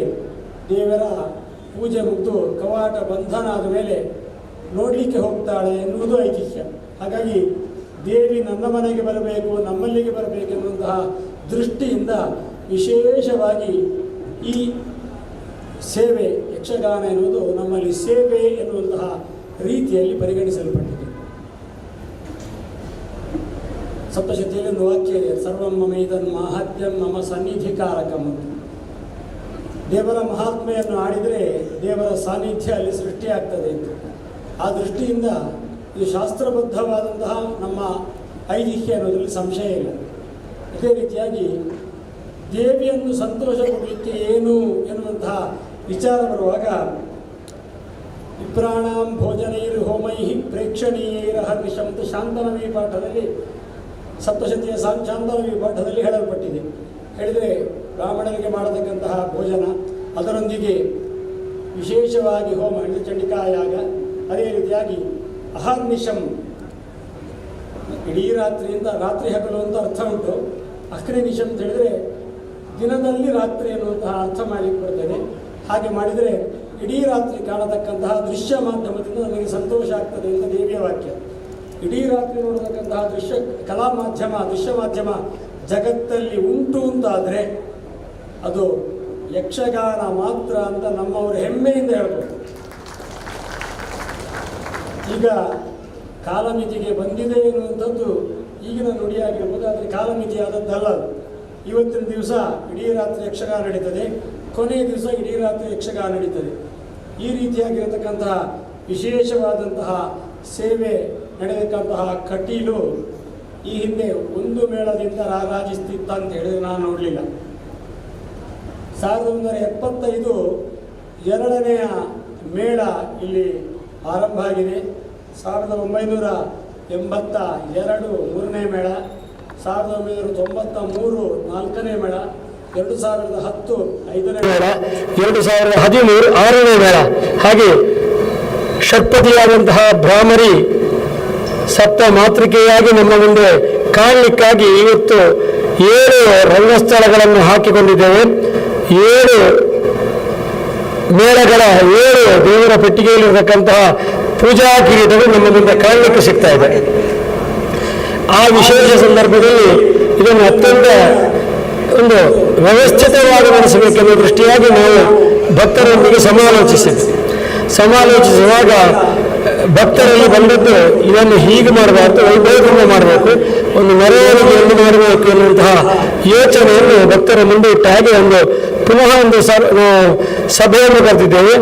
ದೇವರ ಪೂಜೆ ಮುಗಿದು ಕವಾಟ ಬಂಧನ ಆದ ಮೇಲೆ ನೋಡಲಿಕ್ಕೆ ಹೋಗ್ತಾಳೆ ಎನ್ನುವುದು ಐತಿಹ್ಯ. ಹಾಗಾಗಿ ದೇವಿ ನನ್ನ ಮನೆಗೆ ಬರಬೇಕು, ನಮ್ಮಲ್ಲಿಗೆ ಬರಬೇಕೆನ್ನುವಂತಹ ದೃಷ್ಟಿಯಿಂದ ವಿಶೇಷವಾಗಿ ಈ ಸೇವೆ ಯಕ್ಷಗಾನ ಎನ್ನುವುದು ನಮ್ಮಲ್ಲಿ ಸೇವೆ ಎನ್ನುವಂತಹ ರೀತಿಯಲ್ಲಿ ಪರಿಗಣಿಸಲ್ಪಟ್ಟಿದೆ. ಸಪ್ತಶತಿಯಲ್ಲಿ ಒಂದು ವಾಕ್ಯ ಇದೆ, ಸರ್ವಂ ಮಮೈದನ್ ಮಾಹಾತ್ಮ್ಯಂ ಮಮ ಸನ್ನಿಧಿಕಾರಕಂ. ದೇವರ ಮಹಾತ್ಮೆಯನ್ನು ಆಡಿದರೆ ದೇವರ ಸಾನ್ನಿಧ್ಯ ಅಲ್ಲಿ ಸೃಷ್ಟಿಯಾಗ್ತದೆ ಅಂತ. ಆ ದೃಷ್ಟಿಯಿಂದ ಇದು ಶಾಸ್ತ್ರಬದ್ಧವಾದಂತಹ ನಮ್ಮ ಐತಿಹ್ಯ ಅನ್ನೋದರಲ್ಲಿ ಸಂಶಯ ಇಲ್ಲ. ಅದೇ ರೀತಿಯಾಗಿ ದೇವಿಯನ್ನು ಸಂತೋಷ ಕೊಡಲಿಕ್ಕೆ ಏನು ಎನ್ನುವಂತಹ ವಿಚಾರ ಬರುವಾಗ ವಿಪ್ರಾಣಾಂ ಭೋಜನೈರ್ ಹೋಮೈ ಪ್ರೇಕ್ಷಣೀಯೈರ ಹರ್ನಿಶಂ ಅಂತ ಶಾಂತನವಿ ಪಾಠದಲ್ಲಿ ಸಪ್ತಶತಿಯ ಶಾಂತನವಿ ಪಾಠದಲ್ಲಿ ಹೇಳಲ್ಪಟ್ಟಿದೆ. ಹೇಳಿದರೆ ಬ್ರಾಹ್ಮಣರಿಗೆ ಮಾಡತಕ್ಕಂತಹ ಭೋಜನ, ಅದರೊಂದಿಗೆ ವಿಶೇಷವಾಗಿ ಹೋಮ ಅಂದರೆ ಚಂಡಿಕಾಯಾಗ, ಅದೇ ರೀತಿಯಾಗಿ ಅಹರ್ನಿಶಂ ಇಡೀ ರಾತ್ರಿಯಿಂದ ರಾತ್ರಿ ಹಗಲು ಅಂತ ಅರ್ಥ ಉಂಟು. ಅಹ್ನಿಶಂ ಅಂತ ಹೇಳಿದರೆ ದಿನದಲ್ಲಿ ರಾತ್ರಿ ಎನ್ನುವಂತಹ ಅರ್ಥ ಮಾಡಲಿಕ್ಕೆ ಬರ್ತದೆ. ಹಾಗೆ ಮಾಡಿದರೆ ಇಡೀ ರಾತ್ರಿ ಕಾಣತಕ್ಕಂತಹ ದೃಶ್ಯ ಮಾಧ್ಯಮದಿಂದ ನಮಗೆ ಸಂತೋಷ ಆಗ್ತದೆ ಅಂತ ದೇವಿಯ ವಾಕ್ಯ. ಇಡೀ ರಾತ್ರಿ ನೋಡತಕ್ಕಂತಹ ಕಲಾ ಮಾಧ್ಯಮ, ದೃಶ್ಯ ಮಾಧ್ಯಮ ಜಗತ್ತಲ್ಲಿ ಉಂಟು ಅಂತಾದರೆ ಅದು ಯಕ್ಷಗಾನ ಮಾತ್ರ ಅಂತ ನಮ್ಮವರು ಹೆಮ್ಮೆಯಿಂದ ಹೇಳ್ಬೋದು. ಈಗ ಕಾಲಮಿತಿಗೆ ಬಂದಿದೆ ಎನ್ನುವಂಥದ್ದು ಈಗಿನ ನುಡಿಯಾಗಿರ್ಬೋದು, ಆದರೆ ಕಾಲಮಿತಿ ಆದದ್ದಲ್ಲ. ಇವತ್ತಿನ ದಿವಸ ಇಡೀ ರಾತ್ರಿ ಯಕ್ಷಗಾನ ನಡೀತದೆ, ಕೊನೆಯ ದಿವಸ ಇಡೀ ರಾತ್ರಿ ಯಕ್ಷಗಾನ ನಡೀತದೆ. ಈ ರೀತಿಯಾಗಿರತಕ್ಕಂತಹ ವಿಶೇಷವಾದಂತಹ ಸೇವೆ ನಡೆಯತಕ್ಕಂತಹ ಕಟೀಲು ಈ ಹಿಂದೆ ಒಂದು ಮೇಳದಿಂದ ರಾರಾಜಿಸ್ತಿತ್ತ ಅಂತ ಹೇಳಿದರೆ ನಾನು ನೋಡಲಿಲ್ಲ. 1975 ಎರಡನೆಯ ಮೇಳ ಇಲ್ಲಿ ಆರಂಭ ಆಗಿದೆ. 1982 ಮೂರನೇ ಮೇಳ, 1993 ನಾಲ್ಕನೇ ಮೇಳ, 2010 ಐದನೇ ಮೇಳ, 2013 ಆರನೇ ಮೇಳ. ಹಾಗೆ ಷಟ್ಪದಿಯಾದಂತಹ ಭ್ರಾಮರಿ ಸಪ್ತ ಮಾತೃಕೆಯಾಗಿ ನಮ್ಮ ಮುಂದೆ ಕಾಣಲಿಕ್ಕಾಗಿ ಇವತ್ತು 7 ರಂಗಸ್ಥಳಗಳನ್ನು ಹಾಕಿಕೊಂಡಿದ್ದೇವೆ. 7 ಮೇಳಗಳ 7 ದೇವರ ಪೆಟ್ಟಿಗೆಯಲ್ಲಿರತಕ್ಕಂತಹ ಪೂಜಾ ಕಿರೀಟಗಳು ನಮ್ಮ ಮುಂದೆ ಕಾಣಲಿಕ್ಕೆ ಸಿಗ್ತಾ ಇದೆ. ಆ ವಿಶೇಷ ಸಂದರ್ಭದಲ್ಲಿ ಇದನ್ನು ಅತ್ಯಂತ ಒಂದು ವ್ಯವಸ್ಥಿತವಾಗಿ ನಡೆಸಬೇಕೆನ್ನುವ ದೃಷ್ಟಿಯಾಗಿ ನಾವು ಭಕ್ತರೊಂದಿಗೆ ಸಮಾಲೋಚಿಸುವಾಗ ಭಕ್ತರಲ್ಲಿ ಬಂದದ್ದು ಇದನ್ನು ಹೀಗೆ ಮಾಡಬಾರ್ದು, ವೈಭವದಿಂದ ಮಾಡಬೇಕು, ಒಂದು ಮೆರವಣಿಗೆಯನ್ನು ಮಾಡಬೇಕು ಎನ್ನುವಂತಹ ಯೋಚನೆಯನ್ನು ಭಕ್ತರ ಮುಂದೆ ಇಟ್ಟ ಹಾಗೆ ಪುನಃ ಒಂದು ಸಭೆಯನ್ನು ಕರೆದಿದ್ದೇವೆ.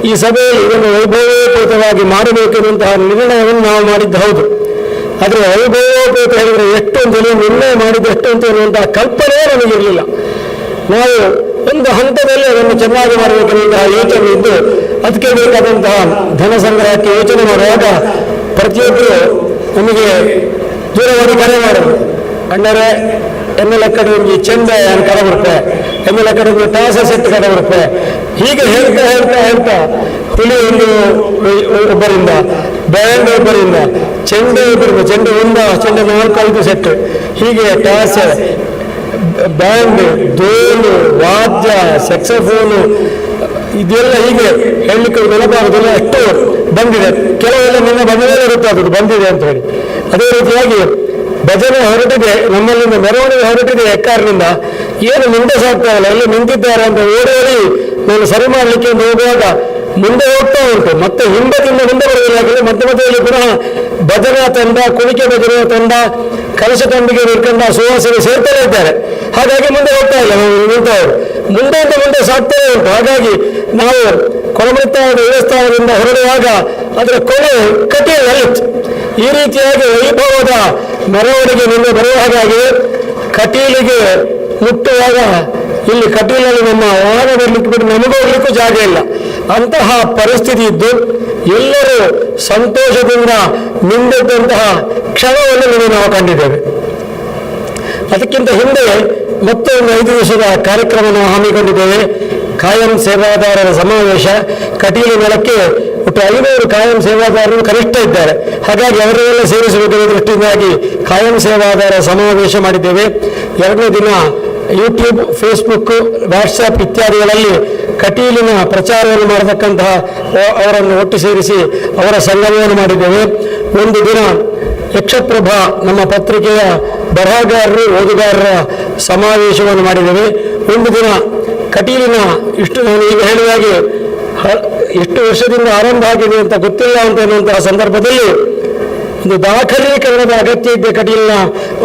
ಈ ಸಭೆಯಲ್ಲಿ ಇದನ್ನು ವೈಭವೋಪೇತವಾಗಿ ಮಾಡಬೇಕೆನ್ನುವಂತಹ ನಿರ್ಣಯವನ್ನು ನಾವು ಮಾಡಿದ್ದು ಹೌದು. ಆದರೆ ವೈಭವೋಪೇತ ಹೇಳಿದರೆ ಎಷ್ಟು ಅಂತೇಳಿ ನಿರ್ಣಯ ಮಾಡಿದ್ದು ಎಷ್ಟು ಅಂತ ಹೇಳುವಂತಹ ಕಲ್ಪನೆ ನಮಗಿರಲಿಲ್ಲ. ನಾವು ಒಂದು ಹಂತದಲ್ಲಿ ಅದನ್ನು ಚೆನ್ನಾಗಿ ಮಾಡಬೇಕೆನ್ನುವಂತಹ ಯೋಚನೆ ಇದ್ದು ಅದಕ್ಕೆ ಬೇಕಾದಂತಹ ಧನ ಸಂಗ್ರಹಕ್ಕೆ ಯೋಚನೆ ಮಾಡುವಾಗ ಪ್ರತಿಯೊಬ್ಬರು ನಮಗೆ ದೂರವಾಣಿ ಕರೆ ಮಾಡೋದು. ಅಣ್ಣರೇ ಎನ್ನೆಲ್ಲ ಕಡೆ ಒಂದು ಚೆಂಡ ಕಡೆ ಎನ್ನೆಲ್ಲ ಕಡೆ ಒಂದು ಟಾಸ ಸೆಟ್ ಕಡೆ ಹೀಗೆ ಹೇಳ್ತಾ ಹುಲಿ ಒಬ್ಬರಿಂದ, ಬ್ಯಾಂಡ್ ಒಬ್ಬರಿಂದ, ಚೆಂಡೆ ಒಬ್ಬರಿಂದ, ಚೆಂಡೆ 4-5 ಸೆಟ್, ಹೀಗೆ ಟಾಸ್, ಬ್ಯಾಂಡ್, ಡೋಲು, ವಾದ್ಯ, ಸೆಕ್ಸಫೋನು, ಇದೆಲ್ಲ ಹೀಗೆ ಹೇಳಲಿಕ್ಕೆ ನೆನಪಾಗೋದಿಲ್ಲ. ಎಷ್ಟು ಬಂದಿದೆ, ಕೆಲವೆಲ್ಲ ನಿನ್ನ ಬಂದಿದೆ ಗೊತ್ತಾಗೋದು ಬಂದಿದೆ ಅಂತ ಹೇಳಿ. ಅದೇ ರೀತಿಯಾಗಿ ಭಜನೆ ಹೊರಟಿದೆ, ನಮ್ಮಲ್ಲಿಂದ ಮೆರವಣಿಗೆ ಹೊರಟಿದೆ ಎಕ್ಕಾರಿನಿಂದ. ಏನು ಮುಂದೆ ಸಾಗ್ತಾವಲ್ಲ, ಎಲ್ಲಿ ನಿಂತಿದ್ದಾರೆ ಅಂತ ಓಡೋಡಿ ನಾನು ಸರಿ ಮಾಡಲಿಕ್ಕೆ ಹೋಗುವಾಗ ಮುಂದೆ ಹೋಗ್ತಾ ಉಂಟು, ಮತ್ತೆ ಹಿಂದದಿಂದ ಮುಂದೆ ಬರೋದಿಲ್ಲ. ಯಾಕಂದರೆ ಮಧ್ಯದಲ್ಲಿ ಪುನಃ ಭಜನಾ ತಂಡ, ಕುಣಿಕೆ ಭಜನೆಯ ತಂಡ, ಕಲಶ ತಂಡಿಗೆ ನಿಂತ್ಕೊಂಡ ಸುವಾಸನೆ ಸೇರ್ತಾನೆ ಇದ್ದಾರೆ. ಹಾಗಾಗಿ ಮುಂದೆ ಹೋಗ್ತಾ ಇಲ್ಲ, ನಿಂತವರು ಮುಂದೆಯಿಂದ ಮುಂದೆ ಸಾಗ್ತಾನೆ ಉಂಟು. ಹಾಗಾಗಿ ನಾವು ಕೊಳಮೃತ್ತಾದ ದೇವಸ್ಥಾನದಿಂದ ಹೊರಡುವಾಗ ಅದರ ಕೊನೆ ಕಟೀಲಿತ್ತು. ಈ ರೀತಿಯಾಗಿ ವೈಭವದ ಮೆರವಣಿಗೆ ನಿನ್ನೆ ಬರುವ ಹಾಗಾಗಿ ಕಟೀಲಿಗೆ ಮುಟ್ಟುವಾಗ ಇಲ್ಲಿ ಕಟೀಲಲ್ಲಿ ನಮ್ಮ ವಾಹನ ಬರಲಿಕ್ಕೆ ಬಿಟ್ಟು ನಮಗೋಗ್ಲಿಕ್ಕೂ ಜಾಗ ಇಲ್ಲ. ಅಂತಹ ಪರಿಸ್ಥಿತಿ ಇದ್ದು ಎಲ್ಲರೂ ಸಂತೋಷದಿಂದ ನಿಂದಿದ್ದಂತಹ ಕ್ಷಣವನ್ನು ನಾವು ಕಂಡಿದ್ದೇವೆ. ಅದಕ್ಕಿಂತ ಹಿಂದೆ ಮತ್ತೊಂದು 5 ದಿವಸದ ಕಾರ್ಯಕ್ರಮ ನಾವು ಹಮ್ಮಿಕೊಂಡಿದ್ದೇವೆ. ಕಾಯಂ ಸೇವಾದಾರರ ಸಮಾವೇಶ. ಕಟೀಲು ಮೇಳಕ್ಕೆ ಒಟ್ಟು 500 ಕಾಯಂ ಸೇವಾದಾರರು ಕನಿಷ್ಠ ಇದ್ದಾರೆ. ಹಾಗಾಗಿ ಅವರೆಲ್ಲ ಸೇರಿಸಬೇಕೆಂಬ ದೃಷ್ಟಿಯಿಂದಾಗಿ ಕಾಯಂ ಸೇವಾದಾರ ಸಮಾವೇಶ ಮಾಡಿದ್ದೇವೆ. 2ನೇ ದಿನ ಯೂಟ್ಯೂಬ್, ಫೇಸ್ಬುಕ್, ವಾಟ್ಸಪ್ ಇತ್ಯಾದಿಗಳಲ್ಲಿ ಕಟೀಲಿನ ಪ್ರಚಾರವನ್ನು ಮಾಡತಕ್ಕಂತಹ ಅವರನ್ನು ಒಟ್ಟು ಸೇರಿಸಿ ಅವರ ಸಂಗಮವನ್ನು ಮಾಡಿದ್ದೇವೆ. ಒಂದು ದಿನ ಯಕ್ಷಪ್ರಭಾ ನಮ್ಮ ಪತ್ರಿಕೆಯ ಬರಹಗಾರರು, ಓದುಗಾರರ ಸಮಾವೇಶವನ್ನು ಮಾಡಿದ್ದೇವೆ. ಒಂದು ದಿನ ಕಟೀಲಿನ ನಾನು ಈಗ ಹೇಳಿದಾಗೆ ಎಷ್ಟು ವರ್ಷದಿಂದ ಆರಂಭ ಆಗಿದೆ ಅಂತ ಗೊತ್ತಿಲ್ಲ ಅಂತ ಎನ್ನುವಂತಹ ಸಂದರ್ಭದಲ್ಲಿ ಒಂದು ದಾಖಲೀಕರಣದ ಅಗತ್ಯ ಇದ್ದ ಕಟೀಲಿನ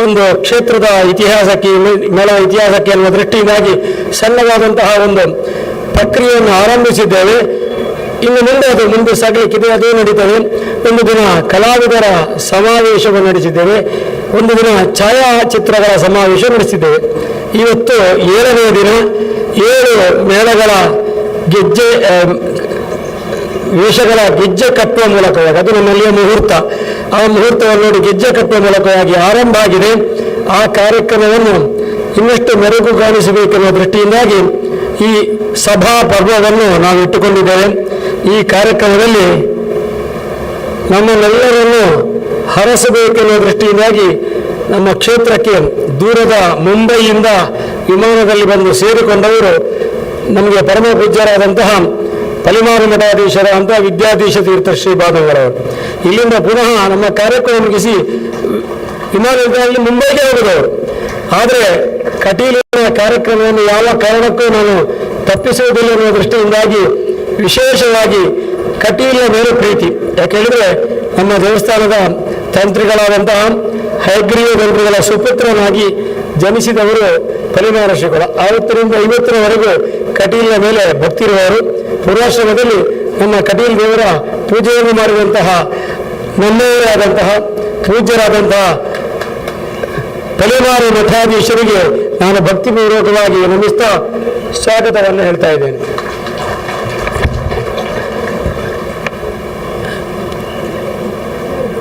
ಒಂದು ಕ್ಷೇತ್ರದ ಇತಿಹಾಸಕ್ಕೆ, ಮೇಳದ ಇತಿಹಾಸಕ್ಕೆ ಅನ್ನುವ ದೃಷ್ಟಿಯಿಂದಾಗಿ ಸಣ್ಣವಾದಂತಹ ಒಂದು ಪ್ರಕ್ರಿಯೆಯನ್ನು ಆರಂಭಿಸಿದ್ದೇವೆ. ಇನ್ನು ಮುಂದೆ ಅದು ಮುಂದೆ ಸಾಗಲಿಕ್ಕಿದೆ, ಅದೇ ನಡೀತದೆ. ಒಂದು ದಿನ ಕಲಾವಿದರ ಸಮಾವೇಶವನ್ನು ನಡೆಸಿದ್ದೇವೆ, ಒಂದು ದಿನ ಛಾಯಾಚಿತ್ರಗಳ ಸಮಾವೇಶ ನಡೆಸಿದ್ದೇವೆ. ಇವತ್ತು 7ನೇ ದಿನ 7 ಮೇಳಗಳ ವೇಷಗಳ ಗೆಜ್ಜೆ ಕಟ್ಟುವ ಮೂಲಕವಾಗಿ, ಅದು ನಮ್ಮಲ್ಲಿಯ ಮುಹೂರ್ತ, ಆ ಮುಹೂರ್ತವನ್ನು ನೋಡಿ ಗೆಜ್ಜೆ ಕಟ್ಟುವ ಮೂಲಕವಾಗಿ ಆರಂಭ ಆಗಿದೆ. ಆ ಕಾರ್ಯಕ್ರಮವನ್ನು ಇನ್ನಷ್ಟು ಮೆರುಗು ಕಾಣಿಸಬೇಕೆನ್ನುವ ದೃಷ್ಟಿಯಿಂದಾಗಿ ಈ ಸಭಾ ಪರ್ವವನ್ನು ನಾವು ಇಟ್ಟುಕೊಂಡಿದ್ದೇವೆ. ಈ ಕಾರ್ಯಕ್ರಮದಲ್ಲಿ ನಮ್ಮನ್ನೆಲ್ಲರನ್ನು ಹರಸಬೇಕೆನ್ನುವ ದೃಷ್ಟಿಯಿಂದಾಗಿ ನಮ್ಮ ಕ್ಷೇತ್ರಕ್ಕೆ ದೂರದ ಮುಂಬೈಯಿಂದ ವಿಮಾನದಲ್ಲಿ ಬಂದು ಸೇರಿಕೊಂಡವರು ನಮಗೆ ಪರಮ ಪೂಜ್ಯರಾದಂತಹ ಪಲಿಮಾರು ಮಠಾಧೀಶರ ಅಂತ ವಿದ್ಯಾಧೀಶ ತೀರ್ಥ ಶ್ರೀಪಾದಂಗಳವರು ಇಲ್ಲಿಂದ ಪುನಃ ನಮ್ಮ ಕಾರ್ಯಕ್ರಮ ಮುಗಿಸಿ ವಿಮಾನ ನಿಲ್ದಾಣದಲ್ಲಿ ಮುಂಬೈಗೆ ಹೋಗಿದವರು. ಆದರೆ ಕಟೀಲಿನ ಕಾರ್ಯಕ್ರಮವನ್ನು ಯಾವ ಕಾರಣಕ್ಕೂ ನಾನು ತಪ್ಪಿಸುವುದಿಲ್ಲ ಎನ್ನುವ ದೃಷ್ಟಿಯಿಂದಾಗಿ ವಿಶೇಷವಾಗಿ ಕಟೀಲಿನ ಮೇಲೆ ಪ್ರೀತಿ. ಯಾಕೆ ಹೇಳಿದರೆ ನಮ್ಮ ದೇವಸ್ಥಾನದ ತಂತ್ರಿಗಳಾದಂತಹ ಹಯಗ್ರೀವ ತಂತ್ರಿಗಳ ಸುಪುತ್ರನಾಗಿ ಜನಿಸಿದವರು ಪಲಿಮಾರ ಶ್ರೀಗಳು. 60ರಿಂದ 50ರವರೆಗೂ ಕಟೀಲಿನ ಮೇಲೆ ಭಕ್ತಿ ಇರುವವರು. ಪೂರ್ವಾಶ್ರಮದಲ್ಲಿ ನಮ್ಮ ಕಟೀಲ್ ದೇವರ ಪೂಜೆಯನ್ನು ಮಾಡಿದಂತಹ ನಮ್ಮವರೇ ಆದಂತಹ ಪೂಜ್ಯರಾದಂತಹ ಪಲಿಮಾರು ಮಠಾಧೀಶರಿಗೆ ನಾನು ಭಕ್ತಿಪೂರ್ವಕವಾಗಿ ನಮಿಸ್ತಾ ಸ್ವಾಗತವನ್ನು ಹೇಳ್ತಾ ಇದ್ದೇನೆ.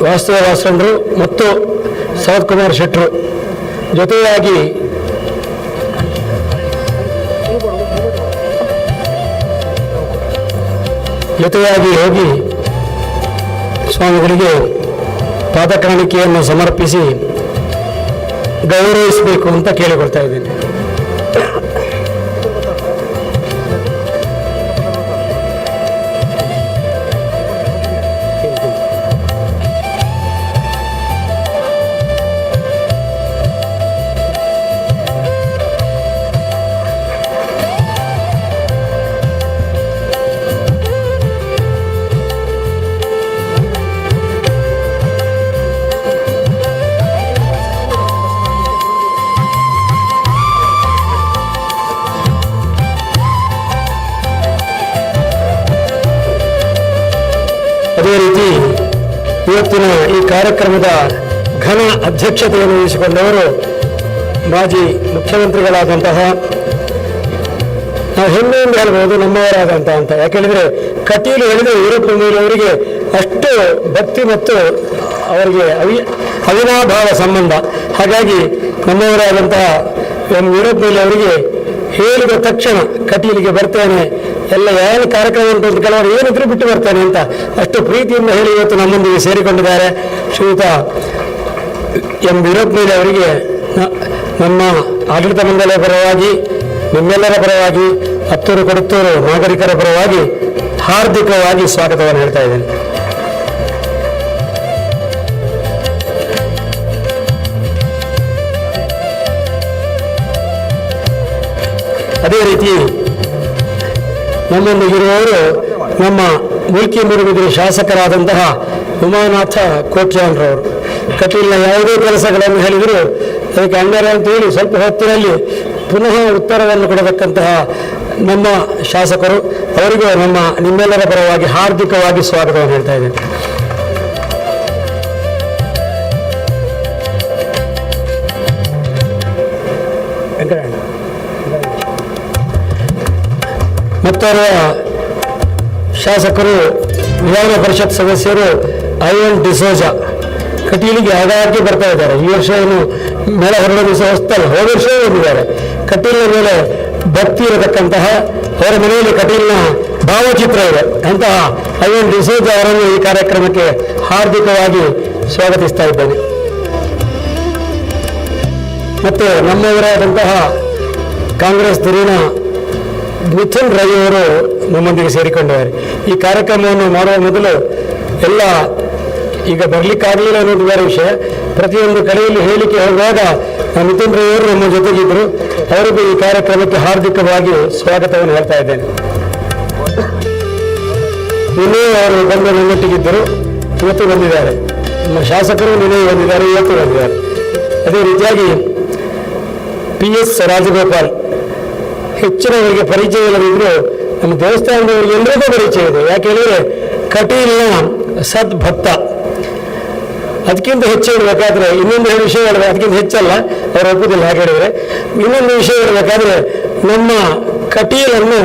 ವಾಸ್ತವರಾಜರು ಮತ್ತು ಸನತ್ ಕುಮಾರ್ ಶೆಟ್ಟರು ಜೊತೆಯಾಗಿ ಹೋಗಿ ಸ್ವಾಮಿಗಳಿಗೆ ಪಾದಕಾಣಿಕೆಯನ್ನು ಸಮರ್ಪಿಸಿ ಗೌರವಿಸಬೇಕು ಅಂತ ಕೇಳಿಕೊಳ್ತಾ ಇದ್ದೇನೆ. ಅದೇ ರೀತಿ ಇವತ್ತಿನ ಈ ಕಾರ್ಯಕ್ರಮದ ಘನ ಅಧ್ಯಕ್ಷತೆಯನ್ನು ವಹಿಸಿಕೊಂಡವರು ಮಾಜಿ ಮುಖ್ಯಮಂತ್ರಿಗಳಾದಂತಹ, ನಾವು ಹೆಮ್ಮೆಯಿಂದ ಹೇಳ್ಬೋದು ನಮ್ಮವರಾದಂತಹ ಅಂತ. ಯಾಕೆಂದರೆ ಕಟೀಲು ಹೇಳಿದರೆ ವೀರಪ್ಪ ಮೊಯ್ಲಿ ಅವರಿಗೆ ಅಷ್ಟು ಭಕ್ತಿ ಮತ್ತು ಅವರಿಗೆ ಅವಿನಾಭಾವ ಸಂಬಂಧ. ಹಾಗಾಗಿ ನಮ್ಮವರಾದಂತಹ ವೀರಪ್ಪ ಮೊಯ್ಲಿ ಅವರಿಗೆ ಹೇಳಿದ ತಕ್ಷಣ ಕಟೀಲಿಗೆ ಬರ್ತೇನೆ, ಎಲ್ಲ ಏನು ಕಾರ್ಯಕ್ರಮ ಉಂಟು ಅಂತ ಕೆಲವರು ಏನಿದ್ರು ಬಿಟ್ಟು ಬರ್ತೇನೆ ಅಂತ ಅಷ್ಟು ಪ್ರೀತಿಯಿಂದ ಹೇಳಿ ಇವತ್ತು ನಮ್ಮೊಂದಿಗೆ ಸೇರಿಕೊಂಡಿದ್ದಾರೆ. ಶ್ರೀಯುತ ಎಂ ವೀರಪ್ಪ ಮೊಯ್ಲಿ ಅವರಿಗೆ ನಮ್ಮ ಆಡಳಿತ ಮಂಡಳಿಯ ಪರವಾಗಿ, ನಿಮ್ಮೆಲ್ಲರ ಪರವಾಗಿ, ಹತ್ತೂರು ಕೊಡತ್ತೂರು ನಾಗರಿಕರ ಪರವಾಗಿ ಹಾರ್ದಿಕವಾಗಿ ಸ್ವಾಗತವನ್ನು ಹೇಳ್ತಾ ಇದ್ದೇನೆ. ಅದೇ ರೀತಿ ನಮ್ಮೊಂದಿಗಿರುವವರು ನಮ್ಮ ಮುಲ್ಕಿ ಮುರುಗುದಿನ ಶಾಸಕರಾದಂತಹ ಉಮಾನಾಥ ಕೋಟ್ಯಾನ್ರವರು. ಕಟೀಲಿನ ಯಾವುದೇ ಕೆಲಸಗಳನ್ನು ಹೇಳಿದರೂ ಅದಕ್ಕೆ ಅಣ್ಣರ ಅಂತ ಹೇಳಿ ಸ್ವಲ್ಪ ಹೊತ್ತಿನಲ್ಲಿ ಪುನಃ ಉತ್ತರವನ್ನು ಕೊಡತಕ್ಕಂತಹ ನಮ್ಮ ಶಾಸಕರು, ಅವರಿಗೂ ನಿಮ್ಮೆಲ್ಲರ ಪರವಾಗಿ ಹಾರ್ದಿಕವಾಗಿ ಸ್ವಾಗತವನ್ನು ಹೇಳ್ತಾ ಇದ್ದೇನೆ. ಮತ್ತೋರ್ವ ಶಾಸಕರು, ವಿಧಾನ ಪರಿಷತ್ ಸದಸ್ಯರು ಐವನ್ ಡಿಸೋಜಾ ಕಟೀಲಿಗೆ ಆಗಾಗ್ಗೆ ಬರ್ತಾ ಇದ್ದಾರೆ. ಈ ವರ್ಷ ಏನು ಮೇಳ ಹೊರಡೋ ದಿವಸ ಹೊಸ್ತಲ್ಲ, ಹೋದ ವರ್ಷ ಬಂದಿದ್ದಾರೆ. ಕಟೀಲಿನ ಮೇಲೆ ಭಕ್ತಿ ಇರತಕ್ಕಂತಹ, ಅವರ ಮನೆಯಲ್ಲಿ ಕಟೀಲಿನ ಭಾವಚಿತ್ರ ಇದೆ ಅಂತಹ ಐವನ್ ಡಿಸೋಜಾ ಅವರನ್ನು ಈ ಕಾರ್ಯಕ್ರಮಕ್ಕೆ ಹಾರ್ದಿಕವಾಗಿ ಸ್ವಾಗತಿಸ್ತಾ ಇದ್ದೇನೆ. ಮತ್ತು ನಮ್ಮವರಾದಂತಹ ಕಾಂಗ್ರೆಸ್ ಧುರೀಣ ಮಿಥುನ್ ರೈ ಅವರು ನಮ್ಮೊಂದಿಗೆ ಸೇರಿಕೊಂಡಿದ್ದಾರೆ. ಈ ಕಾರ್ಯಕ್ರಮವನ್ನು ಮಾಡುವ ಮೊದಲು ಎಲ್ಲ ಈಗ ಬರಲಿಕ್ಕಾಗಲಿಲ್ಲ ಅನ್ನೋದು ಬೇರೆ ವಿಷಯ. ಪ್ರತಿಯೊಂದು ಕಡೆಯಲ್ಲಿ ಹೇಳಿಕೆ ಹೋಗುವಾಗ ಮಿಥುನ್ ರೈ ಅವರು ನಮ್ಮ ಜೊತೆಗಿದ್ದರು. ಅವರಿಗೂ ಈ ಕಾರ್ಯಕ್ರಮಕ್ಕೆ ಹಾರ್ದಿಕವಾಗಿ ಸ್ವಾಗತವನ್ನು ಹೇಳ್ತಾ ಇದ್ದೇನೆ. ನಿನ್ನೆ ಅವರು ಬಂದು ನನ್ನೊಟ್ಟಿಗಿದ್ದರು, ಇವತ್ತು ಬಂದಿದ್ದಾರೆ. ನಮ್ಮ ಶಾಸಕರು ನಿನ್ನೆ ಬಂದಿದ್ದಾರೆ, ಇವತ್ತು ಬಂದಿದ್ದಾರೆ. ಅದೇ ರೀತಿಯಾಗಿ PS ರಾಜಗೋಪಾಲ್, ಹೆಚ್ಚಿನವರಿಗೆ ಪರಿಚಯ ಇಲ್ಲದಿದ್ದರೂ ನಮ್ಮ ದೇವಸ್ಥಾನದವರಿಗೆ ಎಲ್ಲರಿಗೂ ಪರಿಚಯ ಇದೆ. ಯಾಕೆ ಹೇಳಿದರೆ ಕಟೀಲಿನ ಸದ್ಭಕ್ತ. ಅದಕ್ಕಿಂತ ಹೆಚ್ಚು ಹೇಳಬೇಕಾದ್ರೆ ಇನ್ನೊಂದು ವಿಷಯ ಹೇಳಬೇಕು, ಅದಕ್ಕಿಂತ ಹೆಚ್ಚಲ್ಲ, ಅವರು ಒಪ್ಪುದಿಲ್ಲ ಹಾಗೆ ಹೇಳಿದರೆ. ಇನ್ನೊಂದು ವಿಷಯ ಹೇಳಬೇಕಾದ್ರೆ ನಮ್ಮ ಕಟೀಲನ್ನು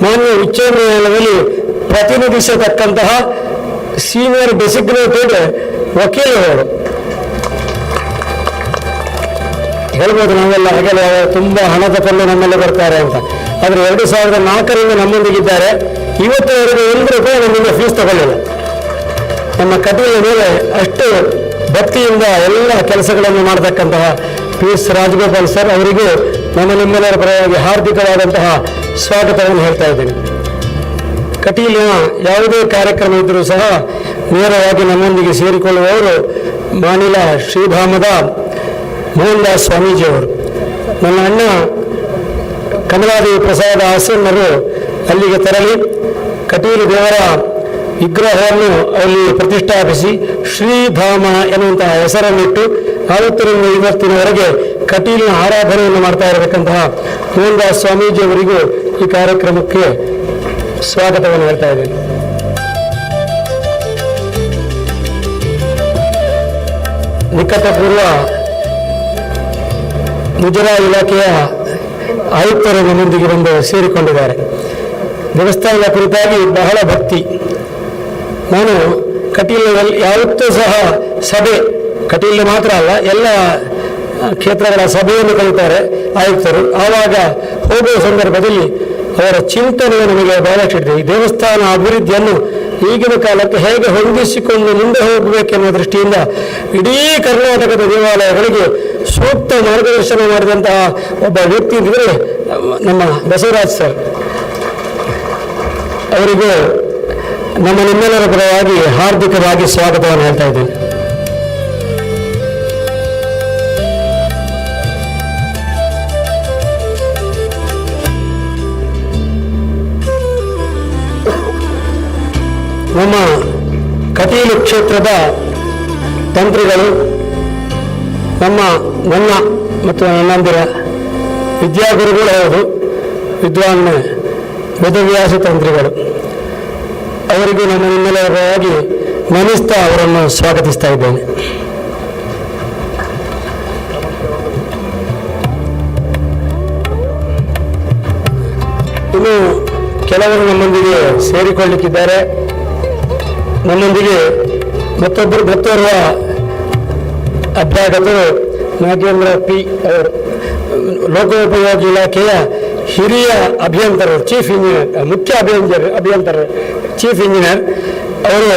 ಮಾನ್ಯ ಉಚ್ಚ ನ್ಯಾಯಾಲಯದಲ್ಲಿ ಪ್ರತಿನಿಧಿಸತಕ್ಕಂತಹ ಸೀನಿಯರ್ ಡೆಸಿಗ್ನೇಟೆಡ್ ವಕೀಲರು ಹೇಳ್ಬೋದು. ನಾವೆಲ್ಲ ಹಾಗೆಲ್ಲ ತುಂಬ ಹಣ ತಗೊಂಡು ನಮ್ಮಲ್ಲಿ ಬರ್ತಾರೆ ಅಂತ. ಆದರೆ 2004ರಿಂದ ನಮ್ಮೊಂದಿಗಿದ್ದಾರೆ. ಇವತ್ತುವರೆಗೂ ಎಲ್ಲರೂ ಕೂಡ ನಮ್ಮಿಂದ ಫೀಸ್ ತಗೊಳ್ಳಿಲ್ಲ. ನಮ್ಮ ಕಟೀಲಿನ ಮೇಲೆ ಅಷ್ಟು ಭಕ್ತಿಯಿಂದ ಎಲ್ಲ ಕೆಲಸಗಳನ್ನು ಮಾಡತಕ್ಕಂತಹ PS ರಾಜಗೋಪಾಲ್ ಸರ್ ಅವರಿಗೂ ನಿಮ್ಮೆಲ್ಲರ ಪರವಾಗಿ ಹಾರ್ದಿಕವಾದಂತಹ ಸ್ವಾಗತವನ್ನು ಹೇಳ್ತಾ ಇದ್ದೇನೆ. ಕಟೀಲಿನ ಯಾವುದೇ ಕಾರ್ಯಕ್ರಮ ಇದ್ದರೂ ಸಹ ನೇರವಾಗಿ ನಮ್ಮೊಂದಿಗೆ ಸೇರಿಕೊಳ್ಳುವವರು ಮಾನಿಲ ಶ್ರೀಧಾಮದ ಮೋಹನ್ ದಾಸ್ ಸ್ವಾಮೀಜಿಯವರು. ನನ್ನ ಅಣ್ಣ ಕಮಲಾದೇವಿ ಪ್ರಸಾದ ಆಸನ್ನರು ಅಲ್ಲಿಗೆ ತೆರಳಿ ಕಟೀಲು ದೇವರ ವಿಗ್ರಹವನ್ನು ಅಲ್ಲಿ ಪ್ರತಿಷ್ಠಾಪಿಸಿ ಶ್ರೀಧಾಮ ಎನ್ನುವಂತಹ ಹೆಸರನ್ನಿಟ್ಟು ಆವತ್ತಿನಿಂದ ಇವತ್ತಿನವರೆಗೆ ಕಟೀಲಿನ ಆರಾಧನೆಯನ್ನು ಮಾಡ್ತಾ ಇರತಕ್ಕಂತಹ ಮೋಹನ್ ದಾಸ್ ಸ್ವಾಮೀಜಿಯವರಿಗೂ ಈ ಕಾರ್ಯಕ್ರಮಕ್ಕೆ ಸ್ವಾಗತವನ್ನು ಹೇಳ್ತಾ ಇದ್ದೇನೆ. ನಿಕಟಪೂರ್ವ ಮುಜರಾಯಿ ಇಲಾಖೆಯ ಆಯುಕ್ತರು ನಮ್ಮೊಂದಿಗೆ ಬಂದು ಸೇರಿಕೊಂಡಿದ್ದಾರೆ. ದೇವಸ್ಥಾನದ ಕುರಿತಾಗಿ ಬಹಳ ಭಕ್ತಿ. ನಾನು ಕಟೀಲಿನಲ್ಲಿ ಯಾವತ್ತೂ ಸಹ ಸಭೆ, ಕಟೀಲು ಮಾತ್ರ ಅಲ್ಲ ಎಲ್ಲ ಕ್ಷೇತ್ರಗಳ ಸಭೆಯನ್ನು ಕರೀತಾರೆ ಆಯುಕ್ತರು. ಆವಾಗ ಹೋಗುವ ಸಂದರ್ಭದಲ್ಲಿ ಅವರ ಚಿಂತನೆ ನಮಗೆ ಬಹಳಷ್ಟಿದೆ. ಈ ದೇವಸ್ಥಾನ ಅಭಿವೃದ್ಧಿಯನ್ನು ಈಗಿನ ಕಾಲಕ್ಕೆ ಹೇಗೆ ಹೊಂದಿಸಿಕೊಂಡು ಮುಂದೆ ಹೋಗಬೇಕೆನ್ನುವ ದೃಷ್ಟಿಯಿಂದ ಇಡೀ ಕರ್ನಾಟಕದ ದೇವಾಲಯಗಳಿಗೆ ಸೂಕ್ತ ಮಾರ್ಗದರ್ಶನ ಮಾಡಿದಂತಹ ಒಬ್ಬ ವ್ಯಕ್ತಿ ಇದ್ದರೆ ನಮ್ಮ ಬಸವರಾಜ್ ಸರ್. ಅವರಿಗೂ ನಿಮ್ಮೆಲ್ಲರ ಪರವಾಗಿ ಹಾರ್ದಿಕವಾಗಿ ಸ್ವಾಗತವನ್ನು ಹೇಳ್ತಾ ಇದ್ದೇನೆ. ನಮ್ಮ ಕಟೀಲು ಕ್ಷೇತ್ರದ ತಂತ್ರಿಗಳು, ನನ್ನ ಮತ್ತು ನನ್ನಂದಿರ ವಿದ್ಯಾಗುರುಗಳು ಹೌದು, ವಿದ್ವಾನ್ ವೇದವ್ಯಾಸ ತಂತ್ರಿಗಳು. ಅವರಿಗೂ ನಿಮ್ಮೆಲ್ಲರಾಗಿ ನಮಿಸ್ತಾ ಅವರನ್ನು ಸ್ವಾಗತಿಸ್ತಾ ಇದ್ದೇನೆ. ಇನ್ನು ಕೆಲವರು ನಮ್ಮೊಂದಿಗೆ ಸೇರಿಕೊಳ್ಳಿಕ್ಕಿದ್ದಾರೆ. ನಮ್ಮೊಂದಿಗೆ ಮತ್ತೋರ್ವ ಅಭ್ಯಾಗತರು ನಾಗೇಂದ್ರ P ಅವರು, ಲೋಕೋಪಯೋಗಿ ಇಲಾಖೆಯ ಹಿರಿಯ ಅಭಿಯಂತರರು, ಚೀಫ್ ಇಂಜಿನಿಯರ್, ಮುಖ್ಯ ಅಭಿಯಂತರರು, ಚೀಫ್ ಇಂಜಿನಿಯರ್ ಅವರು